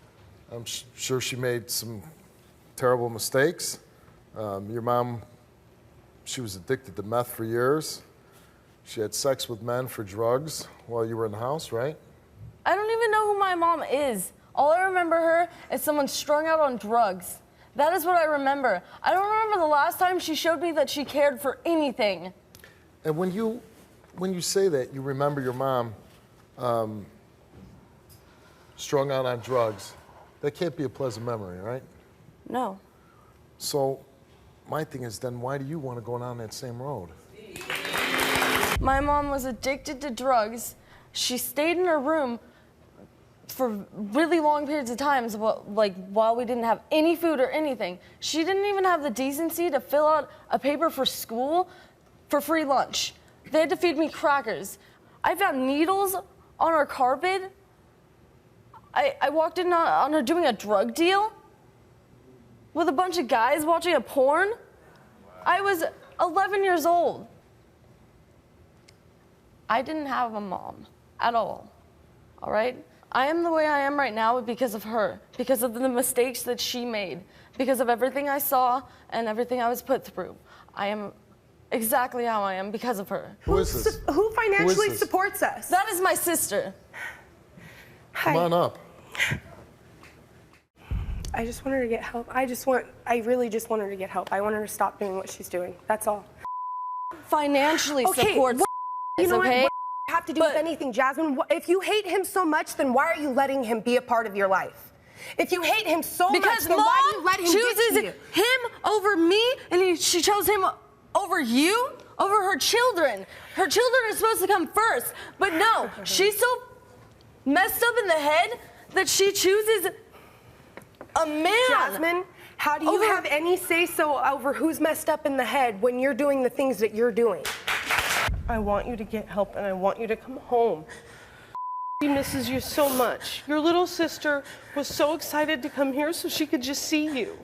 I'm sure she made some terrible mistakes. Your mom, she was addicted to meth for years. She had sex with men for drugs while you were in the house, right? I don't even know who my mom is. All I remember her is someone strung out on drugs. That is what I remember. I don't remember the last time she showed me that she cared for anything. And when you say that, you remember your mom strung out on drugs, that can't be a pleasant memory, right? No. So my thing is then why do you want to go down that same road? My mom was addicted to drugs. She stayed in her room for really long periods of times, like while we didn't have any food or anything. She didn't even have the decency to fill out a paper for school for free lunch. They had to feed me crackers. I found needles on her carpet. I walked in on her doing a drug deal with a bunch of guys watching a porn. I was 11 years old. I didn't have a mom at all right? I am the way I am right now because of her, because of the mistakes that she made, because of everything I saw and everything I was put through. I am exactly how I am because of her. Who is this? Who financially this? supports us? That is my sister. Come on up. I just want her to get help. I really just want her to get help. I want her to stop doing what she's doing. That's all. Financially supports you know okay? What have to do with anything, Jasmine? If you hate him so much, then why are you letting him be a part of your life? If you hate him so much, then why do you let him chooses get to you? him over me, and she chose him over you, over her children. Her children are supposed to come first, but no, she's so messed up in the head that she chooses a man. Jasmine, how do you have any say-so over who's messed up in the head when you're doing the things that you're doing? I want you to get help, and I want you to come home. She misses you so much. Your little sister was so excited to come here so she could just see you.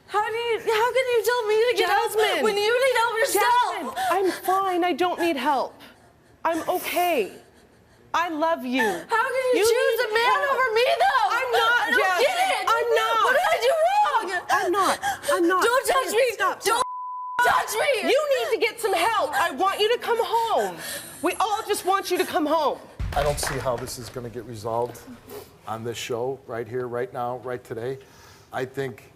How can you tell me to get help when you need help yourself? Jasmine, I'm fine. I don't need help. I'm okay. I love you. How can you choose a man over me, though? I'm not, I don't get it. I'm not. What did I do wrong? I'm not. Don't touch me. Stop. Don't touch me. You need to get some help. I want you to come home. We all just want you to come home. I don't see how this is going to get resolved on this show right here, right now, right today. I think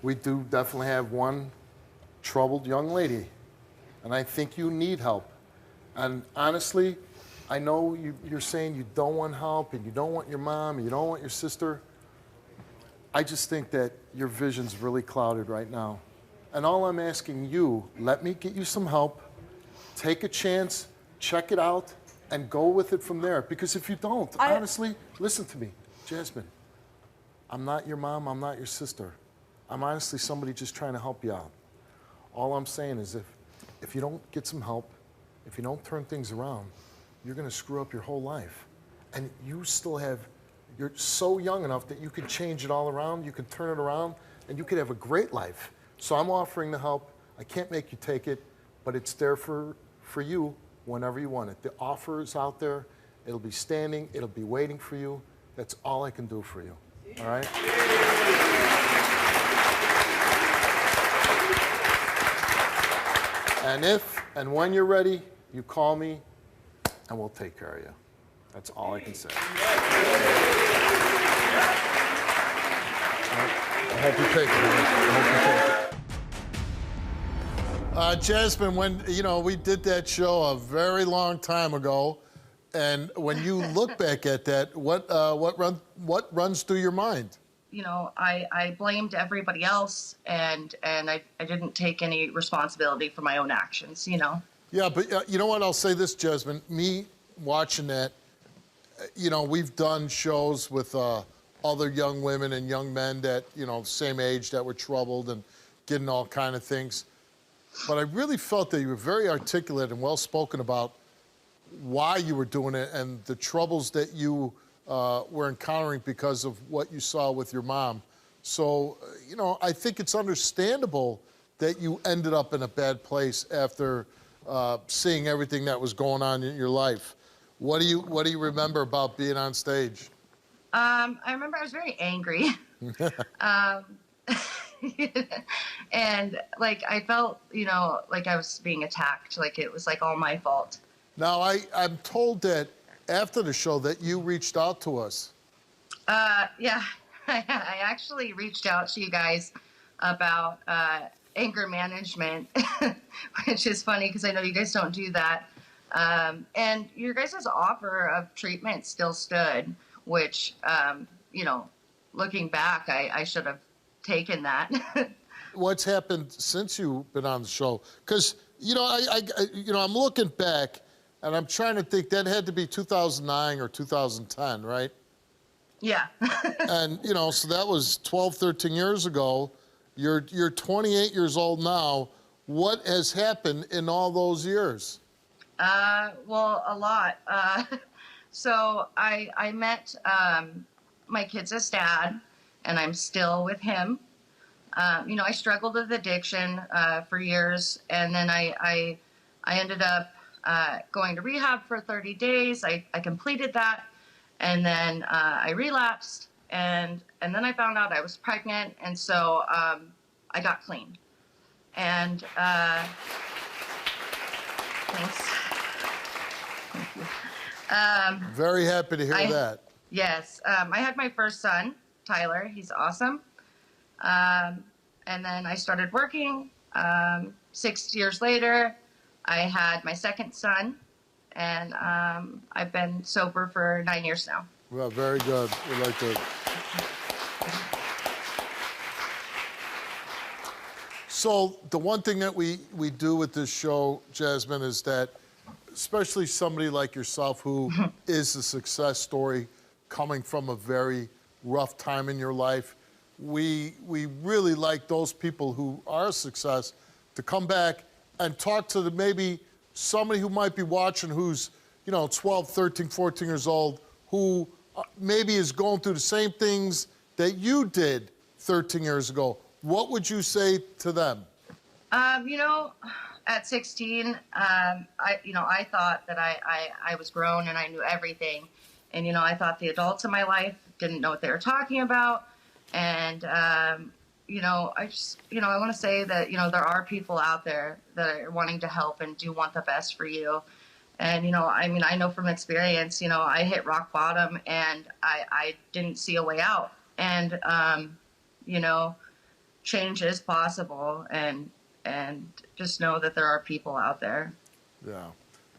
we do definitely have one troubled young lady, and I think you need help. And honestly, I know you're saying you don't want help, and you don't want your mom, and you don't want your sister. I just think that your vision's really clouded right now. And all I'm asking you, let me get you some help, take a chance, check it out, and go with it from there. Because if you don't, honestly, listen to me, Jasmine, I'm not your mom, I'm not your sister. I'm honestly somebody just trying to help you out. All I'm saying is if you don't get some help, if you don't turn things around, you're gonna screw up your whole life. And you still have, you're so young enough that you can change it all around, you can turn it around, and you could have a great life. So I'm offering the help. I can't make you take it, but it's there for you whenever you want it. The offer is out there. It'll be standing, it'll be waiting for you. That's all I can do for you, all right? And if and when you're ready, you call me and we'll take care of you. That's all I can say. I hope you take it. I hope you take it. Jasmine, when we did that show a very long time ago, and when you look back at that, what runs through your mind? I blamed everybody else, and I didn't take any responsibility for my own actions. Yeah, but you know what? I'll say this, Jasmine. Me watching that, we've done shows with other young women and young men that, same age, that were troubled and getting all kind of things. But I really felt that you were very articulate and well-spoken about why you were doing it and the troubles that you were encountering because of what you saw with your mom. So, I think it's understandable that you ended up in a bad place after seeing everything that was going on in your life. What do you remember about being on stage? I remember I was very angry. And I felt, like I was being attacked, like it was all my fault. Now, I'm told that after the show that you reached out to us. Yeah, I actually reached out to you guys about anger management, which is funny because I know you guys don't do that. And your guys' offer of treatment still stood, which, looking back, I should have taken that. What's happened since you've been on the show? Because, I'm looking back and I'm trying to think that had to be 2009 or 2010, right? Yeah. And, so that was 12, 13 years ago. You're 28 years old now. What has happened in all those years? Well, a lot. So I met my kid's dad, and I'm still with him. I struggled with addiction for years, and then I ended up going to rehab for 30 days. I completed that, and then I relapsed, and then I found out I was pregnant, and so I got clean. And thanks. Thank you. Very happy to hear that. Yes. I had my first son, Tyler. He's awesome. And then I started working. 6 years later, I had my second son, and I've been sober for 9 years now. Well, very good. We like to. So the one thing that we do with this show, Jasmine, is that especially somebody like yourself who is a success story coming from a very rough time in your life, we really like those people who are a success to come back and talk to maybe somebody who might be watching who's 12, 13, 14 years old, who maybe is going through the same things that you did 13 years ago. What would you say to them? At 16, I thought that I was grown and I knew everything. And, I thought the adults in my life didn't know what they were talking about. And, I just, I want to say that, there are people out there that are wanting to help and do want the best for you. And, I know from experience, I hit rock bottom and I didn't see a way out. And, change is possible, and just know that there are people out there. Yeah.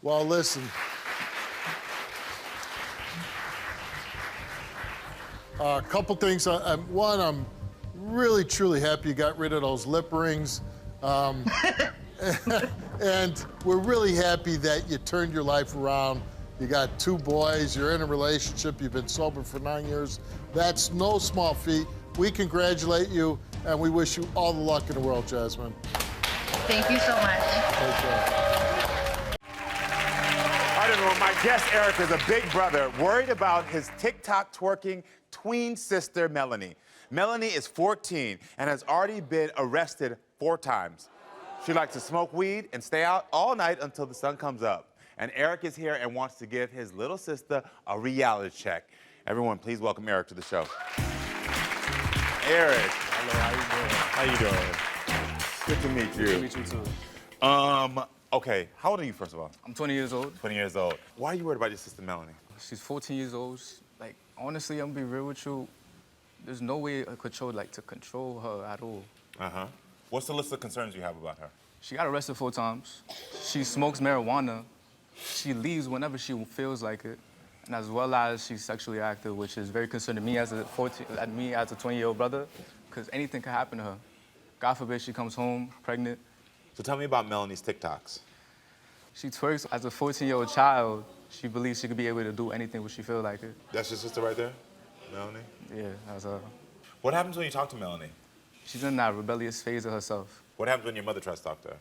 Well, listen. A couple things. One, I'm really, truly happy you got rid of those lip rings. And we're really happy that you turned your life around. You got 2 boys, you're in a relationship, you've been sober for 9 years. That's no small feat. We congratulate you, and we wish you all the luck in the world, Jasmine. Thank you so much. Take care. I don't know, my guest Eric is a big brother worried about his TikTok twerking tween sister, Melanie. Melanie is 14 and has already been arrested 4 times. She likes to smoke weed and stay out all night until the sun comes up. And Eric is here and wants to give his little sister a reality check. Everyone, please welcome Eric to the show. Eric. Hello, how you doing? Good to meet you. Good to meet you too. Okay, how old are you, first of all? I'm 20 years old. 20 years old. Why are you worried about your sister, Melanie? She's 14 years old. Like, honestly, I'm gonna be real with you. There's no way I could to control her at all. Uh-huh. What's the list of concerns you have about her? She got arrested 4 times. She smokes marijuana. She leaves whenever she feels like it. And as well as she's sexually active, which is very concerning me as a 20-year-old brother, because anything could happen to her. God forbid she comes home pregnant. So tell me about Melanie's TikToks. She twerks as a 14-year-old child. She believes she could be able to do anything when she feels like it. That's your sister right there, Melanie? Yeah, that's her. What happens when you talk to Melanie? She's in that rebellious phase of herself. What happens when your mother tries to talk to her?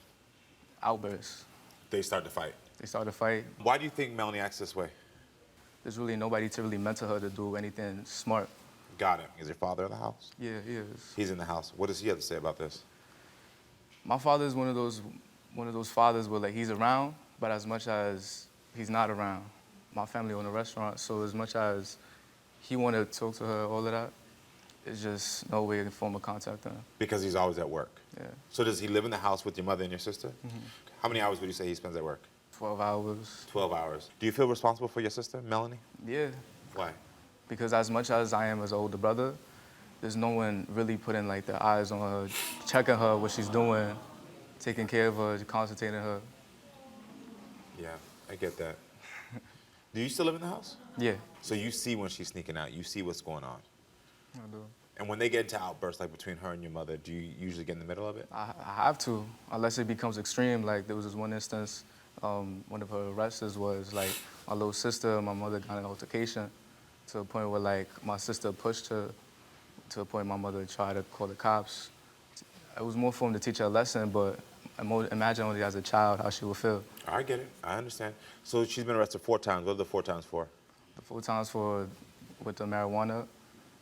Outbursts. They start to fight. They start to fight. Why do you think Melanie acts this way? There's really nobody to really mentor her to do anything smart. Got it. Is your father in the house? Yeah, he is. He's in the house. What does he have to say about this? My father is one of those fathers where like he's around, but as much as he's not around. My family own a restaurant, so as much as he wanted to talk to her, all of that, it's just no way to form a contact then. Because he's always at work. Yeah. So does he live in the house with your mother and your sister? Mm-hmm. How many hours would you say he spends at work? 12 hours. 12 hours. Do you feel responsible for your sister, Melanie? Yeah. Why? Because as much as I am as an older brother, there's no one really putting like their eyes on her, checking her, what she's doing, taking care of her, concentrating her. Yeah, I get that. Do you still live in the house? Yeah. So you see when she's sneaking out, you see what's going on. I do. And when they get into outbursts, like between her and your mother, do you usually get in the middle of it? I have to, unless it becomes extreme. Like there was this one instance, one of her arrests was like my little sister and my mother got in an altercation to a point where like my sister pushed her to a point my mother tried to call the cops. It was more for him to teach her a lesson, but imagine only as a child how she would feel. I get it. I understand. So she's been arrested 4 times. What are the 4 times for? The 4 times with the marijuana.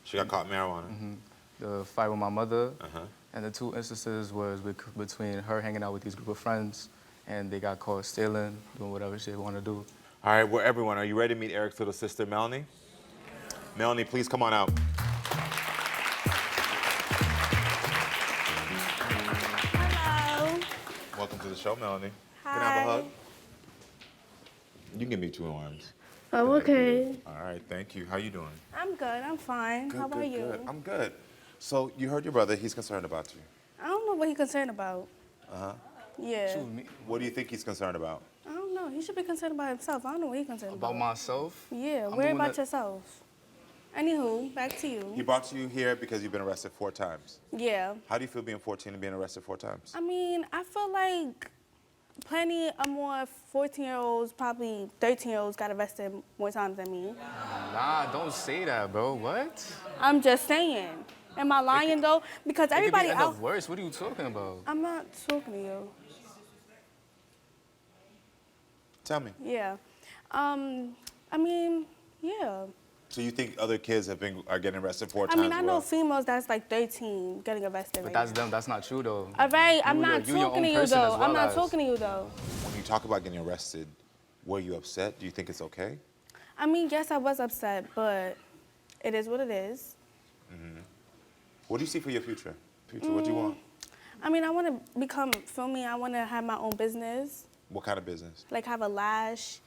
She got caught marijuana. Mm-hmm. The fight with my mother. Uh-huh. And the 2 instances was between her hanging out with these group of friends, and they got caught stealing, doing whatever she want to do. All right, well, everyone, are you ready to meet Eric's little sister, Melanie? Melanie, please come on out. Hello. Welcome to the show, Melanie. Hi. Can I have a hug? You can give me 2 arms. Oh, okay. All right, thank you. How you doing? I'm good. I'm fine. Good, How about good, you? good. I'm good. So you heard your brother. He's concerned about you. I don't know what he's concerned about. Uh-huh. Yeah. What do you think he's concerned about? I don't know. He should be concerned about himself. I don't know what he's concerned about. About myself? Yeah. I'm Worry doing about it- yourself. Anywho, back to you. He brought you here because you've been arrested 4 times. Yeah. How do you feel being 14 and being arrested 4 times? I mean, I feel like plenty of more 14-year-olds, probably 13-year-olds got arrested more times than me. Nah, don't say that, bro. What? I'm just saying. Am I lying though? Because everybody it could be else. end up worse. What are you talking about? I'm not talking to you. Tell me. Yeah. I mean, yeah. So you think other kids are getting arrested 4 I times? mean, I as know well? females that's like 13 getting arrested. But right that's now. them. That's not true, though. All right, I'm You, not you're your talking own to you person though. as I'm well not as- talking to you though. When you talk about getting arrested, were you upset? Do you think it's okay? I mean, yes, I was upset, but it is what it is. Mm-hmm. What do you see for your future? What do you want? I mean, I want to become, feel me, I want to have my own business, What kind of business? like have a lash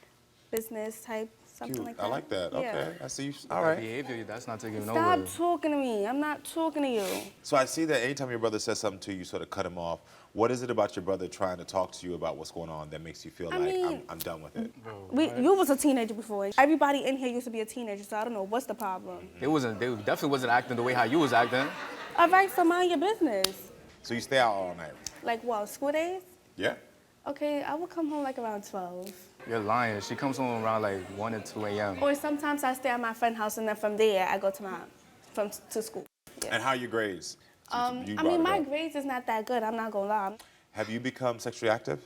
business type Something Cute. like that. I like that. Yeah. Okay. I see you. All That right. behavior, that's not taking Stop nowhere. talking to me. I'm not talking to you. So I see that anytime your brother says something to you, you sort of cut him off. What is it about your brother trying to talk to you about what's going on that makes you feel I like mean, I'm done with it? You was a teenager before. Everybody in here used to be a teenager, so I don't know what's the problem. They definitely wasn't acting the way how you was acting. All right, so mind your business. So you stay out all night? Like what, school days? Yeah. Okay, I would come home like around 12. You're lying. She comes home around like 1 or 2 a.m. Or sometimes I stay at my friend's house and then from there I go to school. And how are your grades? You I brought mean, it my up. grades is not that good, I'm not gonna lie. Have you become sexually active?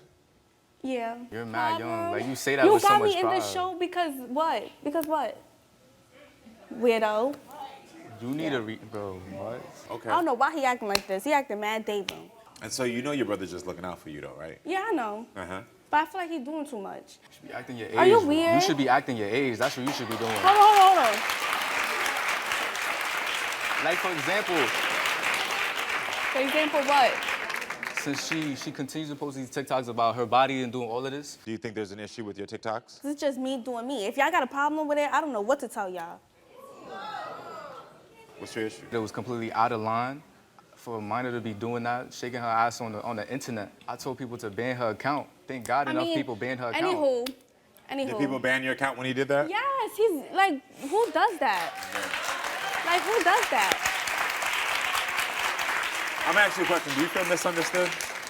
Yeah. You're mad young. Like you say that You with so got much me in pride. this show because what? Because what? Weirdo. You need a bro. What? Okay. I don't know why he acting like this. He acting mad David. And so you know your brother's just looking out for you though, right? Yeah, I know. Uh-huh. But I feel like he's doing too much. You should be acting your age. Are you bro. weird? You should be acting your age. That's what you should be doing. Hold on. Like for example, For example, what? since she continues to post these TikToks about her body and doing all of this. Do you think there's an issue with your TikToks? This is just me doing me. If y'all got a problem with it, I don't know what to tell y'all. What's your issue? It was completely out of line for a minor to be doing that, shaking her ass on the internet. I told people to ban her account. Thank God enough people banned her account. Anywho. Did people ban your account when he did that? Yes, he's like, who does that? Like, who does that? I'm gonna ask you a question. Do you feel misunderstood?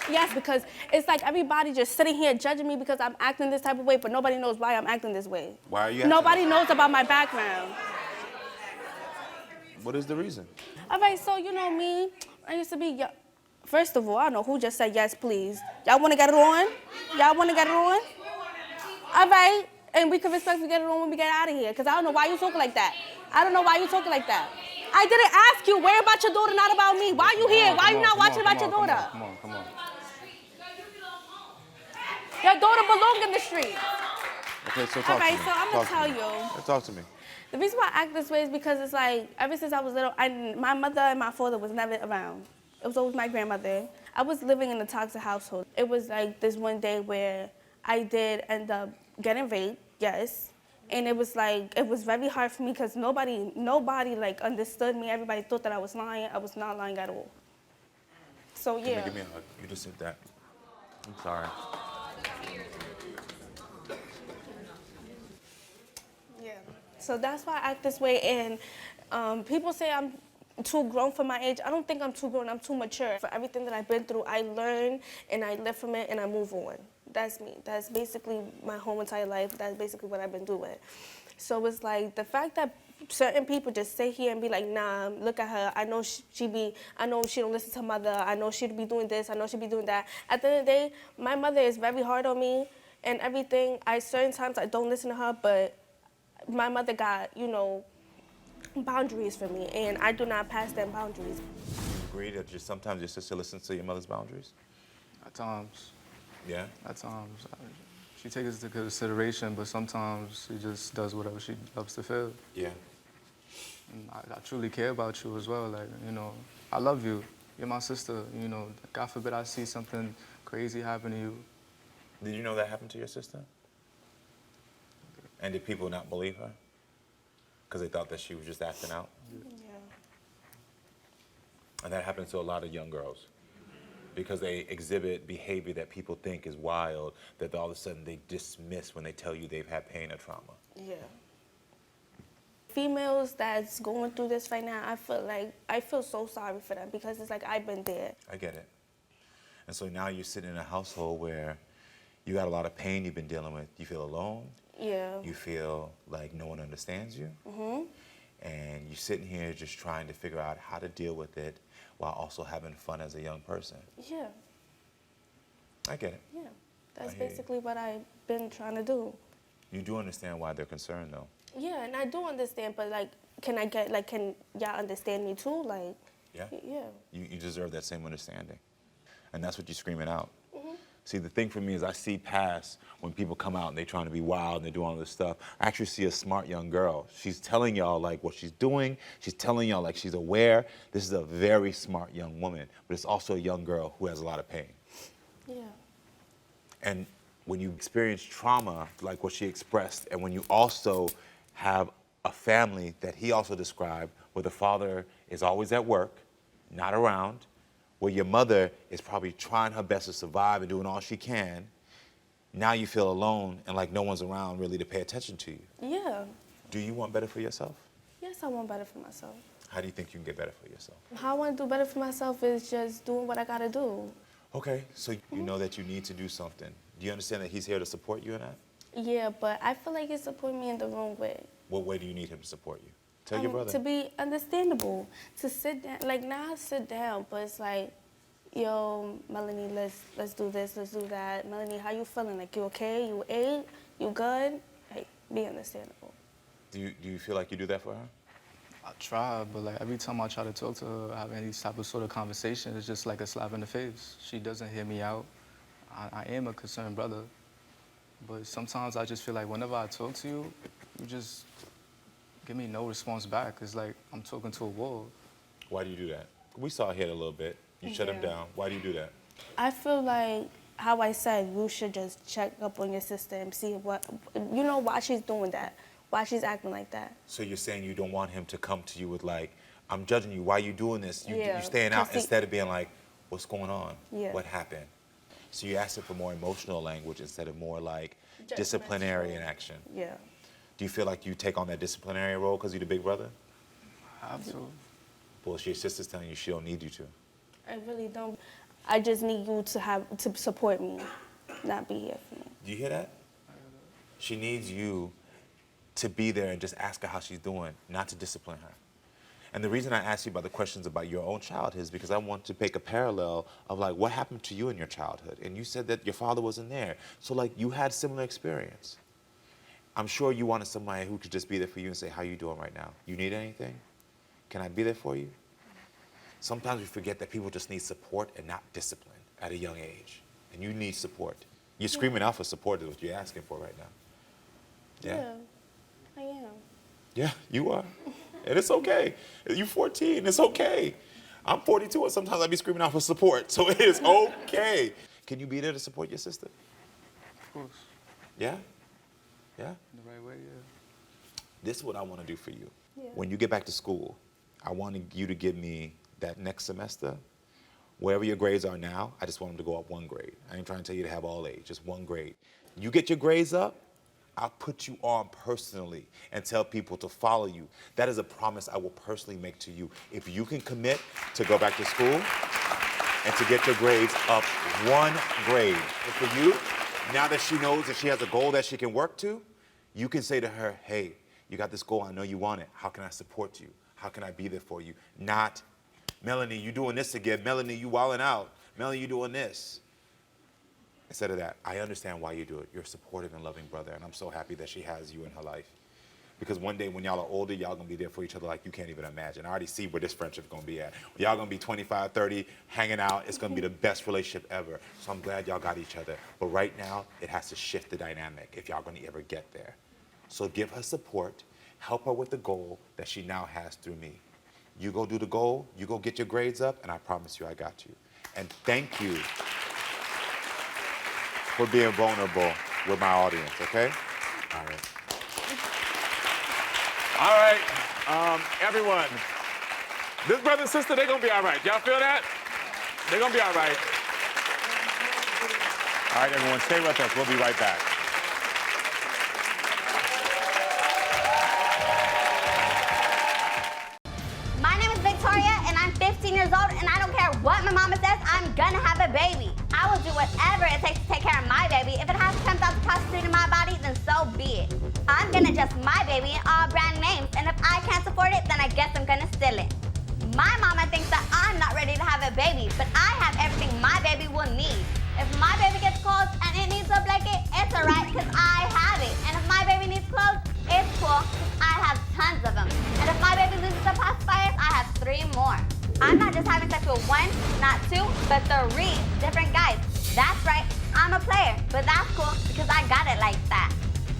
Yes, because it's like everybody just sitting here judging me because I'm acting this type of way, but nobody knows why I'm acting this way. Why are you acting Nobody this knows about my background. way? What is the reason? All right, so you know me, I used to be, first of all, I don't know who just said yes, please. Y'all want to get it on? Y'all want to get it on? All right, and we can respectfully get it on when we get out of here, because I don't know why you talking like that. I don't know why you talking like that. I didn't ask you, worry about your daughter, not about me. Why you here? Why you not watching about your daughter? Come on. Your daughter belong in the street. Okay, so talk All right, to me. so I'm going to Talk tell me. you. Talk to me. The reason why I act this way is because it's like, ever since I was little, my mother and my father was never around. It was always my grandmother. I was living in a toxic household. It was like this one day where I did end up getting raped, yes. And it was like, it was very hard for me because nobody like understood me. Everybody thought that I was lying. I was not lying at all. So yeah. Give me a hug. You just said that. I'm sorry. Yeah. So that's why I act this way. And people say I'm too grown for my age. I don't think I'm too grown. I'm too mature. For everything that I've been through, I learn and I live from it and I move on. That's me. That's basically my whole entire life. That's basically what I've been doing. So it's like the fact that certain people just sit here and be like, nah, look at her. I know I know she don't listen to her mother. I know she'd be doing this. I know she'd be doing that. At the end of the day, my mother is very hard on me and everything. Certain times I don't listen to her, but my mother got, boundaries for me, and I do not pass them boundaries. You agree that sometimes your sister listens to your mother's boundaries? At times. Yeah? At times. She takes it into consideration, but sometimes she just does whatever she loves to feel. Yeah. And I truly care about you as well. Like, I love you. You're my sister. God forbid I see something crazy happen to you. Did you know that happened to your sister? And did people not believe her? Because they thought that she was just acting out? Yeah. And that happens to a lot of young girls. Because they exhibit behavior that people think is wild, that all of a sudden they dismiss when they tell you they've had pain or trauma. Yeah. Females that's going through this right now, I feel so sorry for them because it's like I've been there. I get it. And so now you're sitting in a household where you got a lot of pain you've been dealing with. You feel alone. Yeah. You feel like no one understands you. Mm-hmm. And you're sitting here just trying to figure out how to deal with it while also having fun as a young person. Yeah. I get it. Yeah. That's I hear you. basically what I've been trying to do. You do understand why they're concerned, though. Yeah, and I do understand, but can y'all understand me too? Yeah. Yeah. You deserve that same understanding. And that's what you're screaming out. Mm-hmm. See, the thing for me is I see past when people come out and they're trying to be wild and they're doing all this stuff. I actually see a smart young girl. She's telling y'all what she's doing. She's telling y'all she's aware. This is a very smart young woman, but it's also a young girl who has a lot of pain. Yeah. And when you experience trauma, like what she expressed, and when you also have a family that he also described, where the father is always at work, not around, where your mother is probably trying her best to survive and doing all she can, now you feel alone and like no one's around really to pay attention to you. Yeah. Do you want better for yourself? Yes, I want better for myself. How do you think you can get better for yourself? How I want to do better for myself is just doing what I got to do. Okay, so you know that you need to do something. Do you understand that he's here to support you in that? Yeah, but I feel like he's supporting me in the wrong way. What way do you need him to support you? Tell your brother. To be understandable, to sit down, like now I sit down, but it's like, yo, Melanie, let's do this, let's do that. Melanie, how you feeling? Like, you okay? You ate? You good? Like, be understandable. Do you feel like you do that for her? I try, but like every time I try to talk to her, have any type of sort of conversation, it's just like a slap in the face. She doesn't hear me out. I am a concerned brother, but sometimes I just feel like whenever I talk to you, you just give me no response back. It's like I'm talking to a wall. Why do you do that? We saw Hit a little bit. You shut him down. Why do you do that? I feel like, how I said, you should just check up on your sister and see what, you know, why she's doing that, why she's acting like that. So you're saying you don't want him to come to you with like, I'm judging you, why are you doing this? You're Yeah, staying out 'cause he- instead of being like, what's going on? Yeah. What happened? So you're asking for more emotional language instead of more like disciplinary in action. Yeah. Do you feel like you take on that disciplinary role because you're the big brother? I have to. Well, your sister's telling you she don't need you to. I really don't. I just need you to support me, not be here for me. Do you hear that? She needs you to be there and just ask her how she's doing, not to discipline her. And the reason I asked you about the questions about your own childhood is because I want to make a parallel of like what happened to you in your childhood. And you said that your father wasn't there. So like you had similar experience. I'm sure you wanted somebody who could just be there for you and say, how you doing right now? You need anything? Can I be there for you? Sometimes we forget that people just need support and not discipline at a young age. And you need support. You're screaming out for support is what you're asking for right now. Yeah, I am. Yeah, you are. And it's okay. You're 14, it's okay. I'm 42 and sometimes I be screaming out for support, so it is okay. Can you be there to support your sister? Of course. Yeah? Yeah? In the right way, yeah. This is what I want to do for you. Yeah. When you get back to school, I want you to give me that next semester, wherever your grades are now, I just want them to go up one grade. I ain't trying to tell you to have all A's, just one grade. You get your grades up, I'll put you on personally and tell people to follow you. That is a promise I will personally make to you. If you can commit to go back to school and to get your grades up one grade. And for you, now that she knows that she has a goal that she can work to, you can say to her, hey, you got this goal, I know you want it. How can I support you? How can I be there for you? Not, Melanie, you doing this again. Melanie, you wilding out. Melanie, you doing this. Instead of that, I understand why you do it. You're a supportive and loving brother, and I'm so happy that she has you in her life. Because one day when y'all are older, y'all gonna be there for each other like you can't even imagine. I already see where this friendship's gonna be at. Y'all gonna be 25, 30, hanging out. It's gonna be the best relationship ever. So I'm glad y'all got each other. But right now, it has to shift the dynamic if y'all gonna ever get there. So give her support, help her with the goal that she now has through me. You go do the goal, you go get your grades up, and I promise you I got you. And thank you for being vulnerable with my audience, okay? All right. All right, everyone. This brother and sister, they're gonna be all right. Y'all feel that? They're gonna be all right. All right, everyone, stay with us. We'll be right back. My name is Victoria, and I'm 15 years old, and I don't care what my mama says, I'm gonna have a baby. I will do whatever it takes to take care of my baby. If it has 10,000 prostitutes in my body, then so be it. I'm gonna dress my baby in all brand names, and if I can't support it, then I guess I'm gonna steal it. My mama thinks that I'm not ready to have a baby, but I have everything my baby will need. If my baby gets cold and it needs a blanket, it's alright, because I have it. And if my baby needs clothes, it's cool, because I have tons of them. And if my baby loses the pacifiers, I have 3 more. I'm not just having sex with 1, not 2, but 3 different guys. That's right, I'm a player, but that's cool because I got it like that.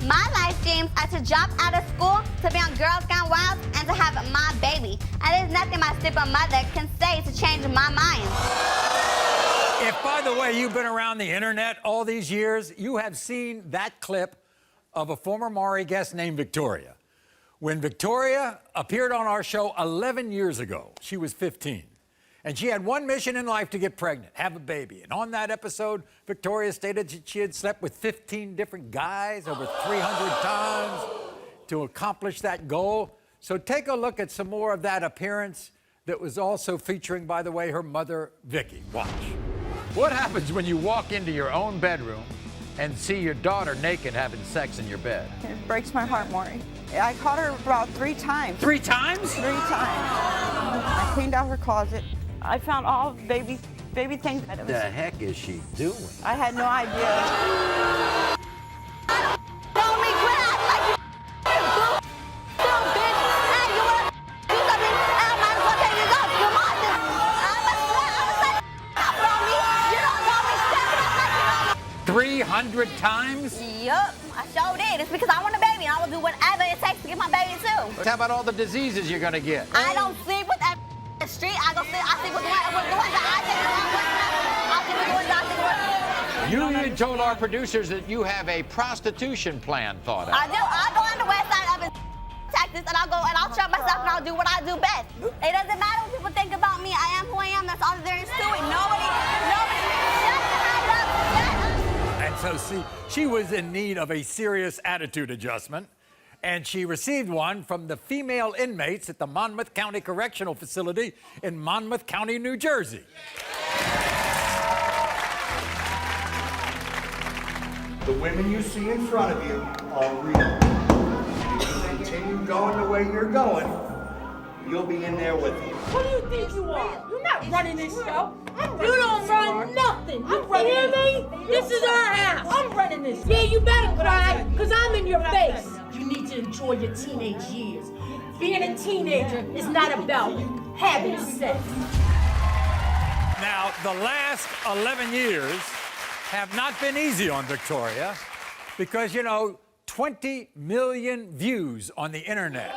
My life dreams are to drop out of school, to be on Girls Gone Wild, and to have my baby. And there's nothing my stupid mother can say to change my mind. If, by the way, you've been around the internet all these years, you have seen that clip of a former Maury guest named Victoria. When Victoria appeared on our show 11 years ago, she was 15. And she had one mission in life to get pregnant, have a baby. And on that episode, Victoria stated that she had slept with 15 different guys over 300 times to accomplish that goal. So take a look at some more of that appearance that was also featuring, by the way, her mother, Vicky. Watch. What happens when you walk into your own bedroom and see your daughter naked having sex in your bed? It breaks my heart, Maury. I caught her about 3 times. 3 times? 3 times. I cleaned out her closet. I found all baby things. What the heck is she doing? I had no idea. Times? Yup, I sure did. It's because I want a baby and I will do whatever it takes to get my baby too. How about all the diseases you're gonna get? I don't sleep with that the street. I sleep with the ones that I sleep with the ones that I sleep with. You even told our producers that you have a prostitution plan thought out. I do. I go on the west side of Texas and I'll go and I'll trap myself and I'll do what I do best. It doesn't matter what people think about me. I am who I am. That's all there is to it. Nobody. Shut the hell up. And so, see, she was in need of a serious attitude adjustment, and she received one from the female inmates at the Monmouth County Correctional Facility in Monmouth County, New Jersey. The women you see in front of you are real. If you continue going the way you're going, you'll be in there with them. Who do you think you are? You're not running this show. You don't run nothing. You hear me? This is our house. I'm running this. Yeah, you better cry, because I'm in your face. You need to enjoy your teenage years. Being a teenager is not about having sex. Now, the last 11 years have not been easy on Victoria because, 20 million views on the internet.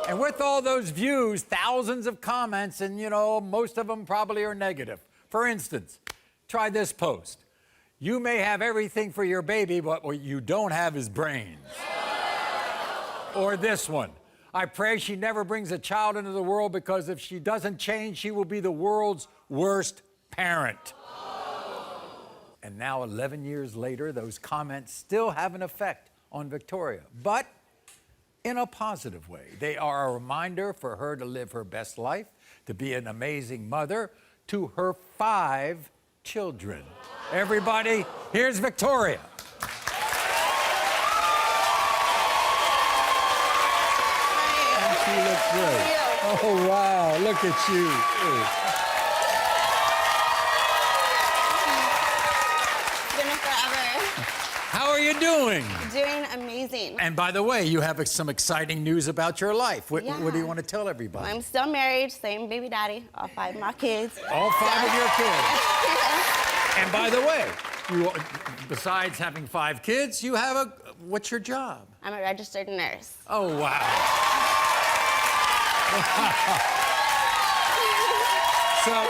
And with all those views, thousands of comments, and most of them probably are negative. For instance, try this post. You may have everything for your baby, but what you don't have is brains. Or this one. I pray she never brings a child into the world because if she doesn't change, she will be the world's worst parent. And now, 11 years later, those comments still have an effect on Victoria. But in a positive way. They are a reminder for her to live her best life, to be an amazing mother to her 5 children. Everybody, here's Victoria. And she looks great. Oh, wow, look at you. How are you doing? Doing amazing. And by the way, you have some exciting news about your life. What do you want to tell everybody? I'm still married, same baby daddy, all 5 of my kids. All 5 of your kids. And by the way, you, besides having 5 kids, you have what's your job? I'm a registered nurse. Oh, wow. So,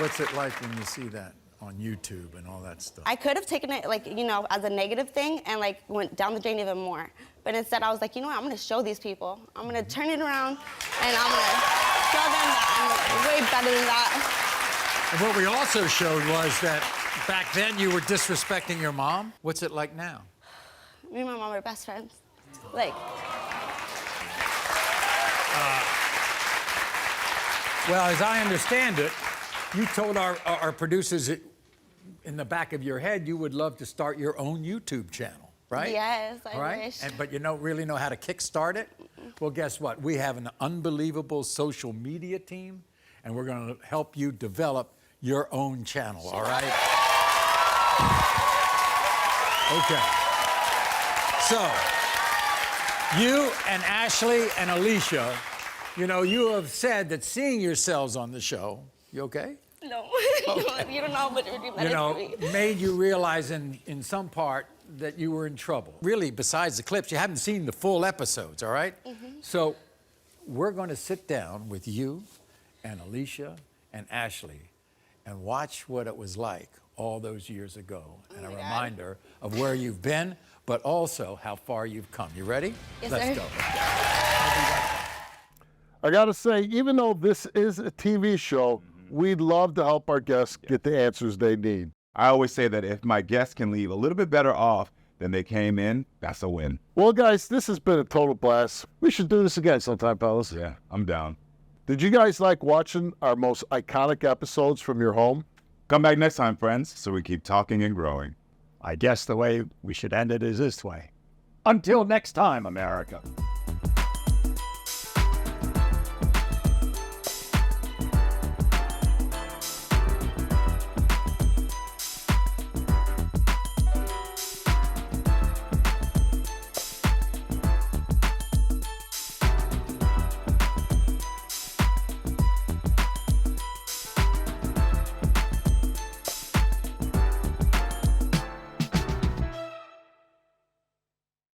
what's it like when you see that on YouTube and all that stuff? I could have taken it as a negative thing and went down the drain even more. But instead I was like, I'm gonna show these people. I'm gonna turn it around and I'm gonna show them that I'm way better than that. And what we also showed was that back then you were disrespecting your mom. What's it like now? Me and my mom are best friends. Well, as I understand it, you told our producers that in the back of your head you would love to start your own YouTube channel, right? Yes, I wish. But you don't really know how to kickstart it? Well, guess what? We have an unbelievable social media team, and we're going to help you develop your own channel, all right? Okay. So, you and Ashley and Alicia, you have said that seeing yourselves on the show, you okay? No. Okay. You don't know how much it would be for me. Made you realize in some part that you were in trouble. Really, besides the clips, you haven't seen the full episodes, all right? So we're going to sit down with you and Alicia and Ashley, and watch what it was like all those years ago, and a reminder of where you've been, but also how far you've come. You ready? Yes, Let's sir. go. I got to say, even though this is a TV show, we'd love to help our guests get the answers they need. I always say that if my guests can leave a little bit better off than they came in, that's a win. Well, guys, this has been a total blast. We should do this again sometime, fellas. Yeah, I'm down. Did you guys like watching our most iconic episodes from your home? Come back next time, friends, so we keep talking and growing. I guess the way we should end it is this way. Until next time, America.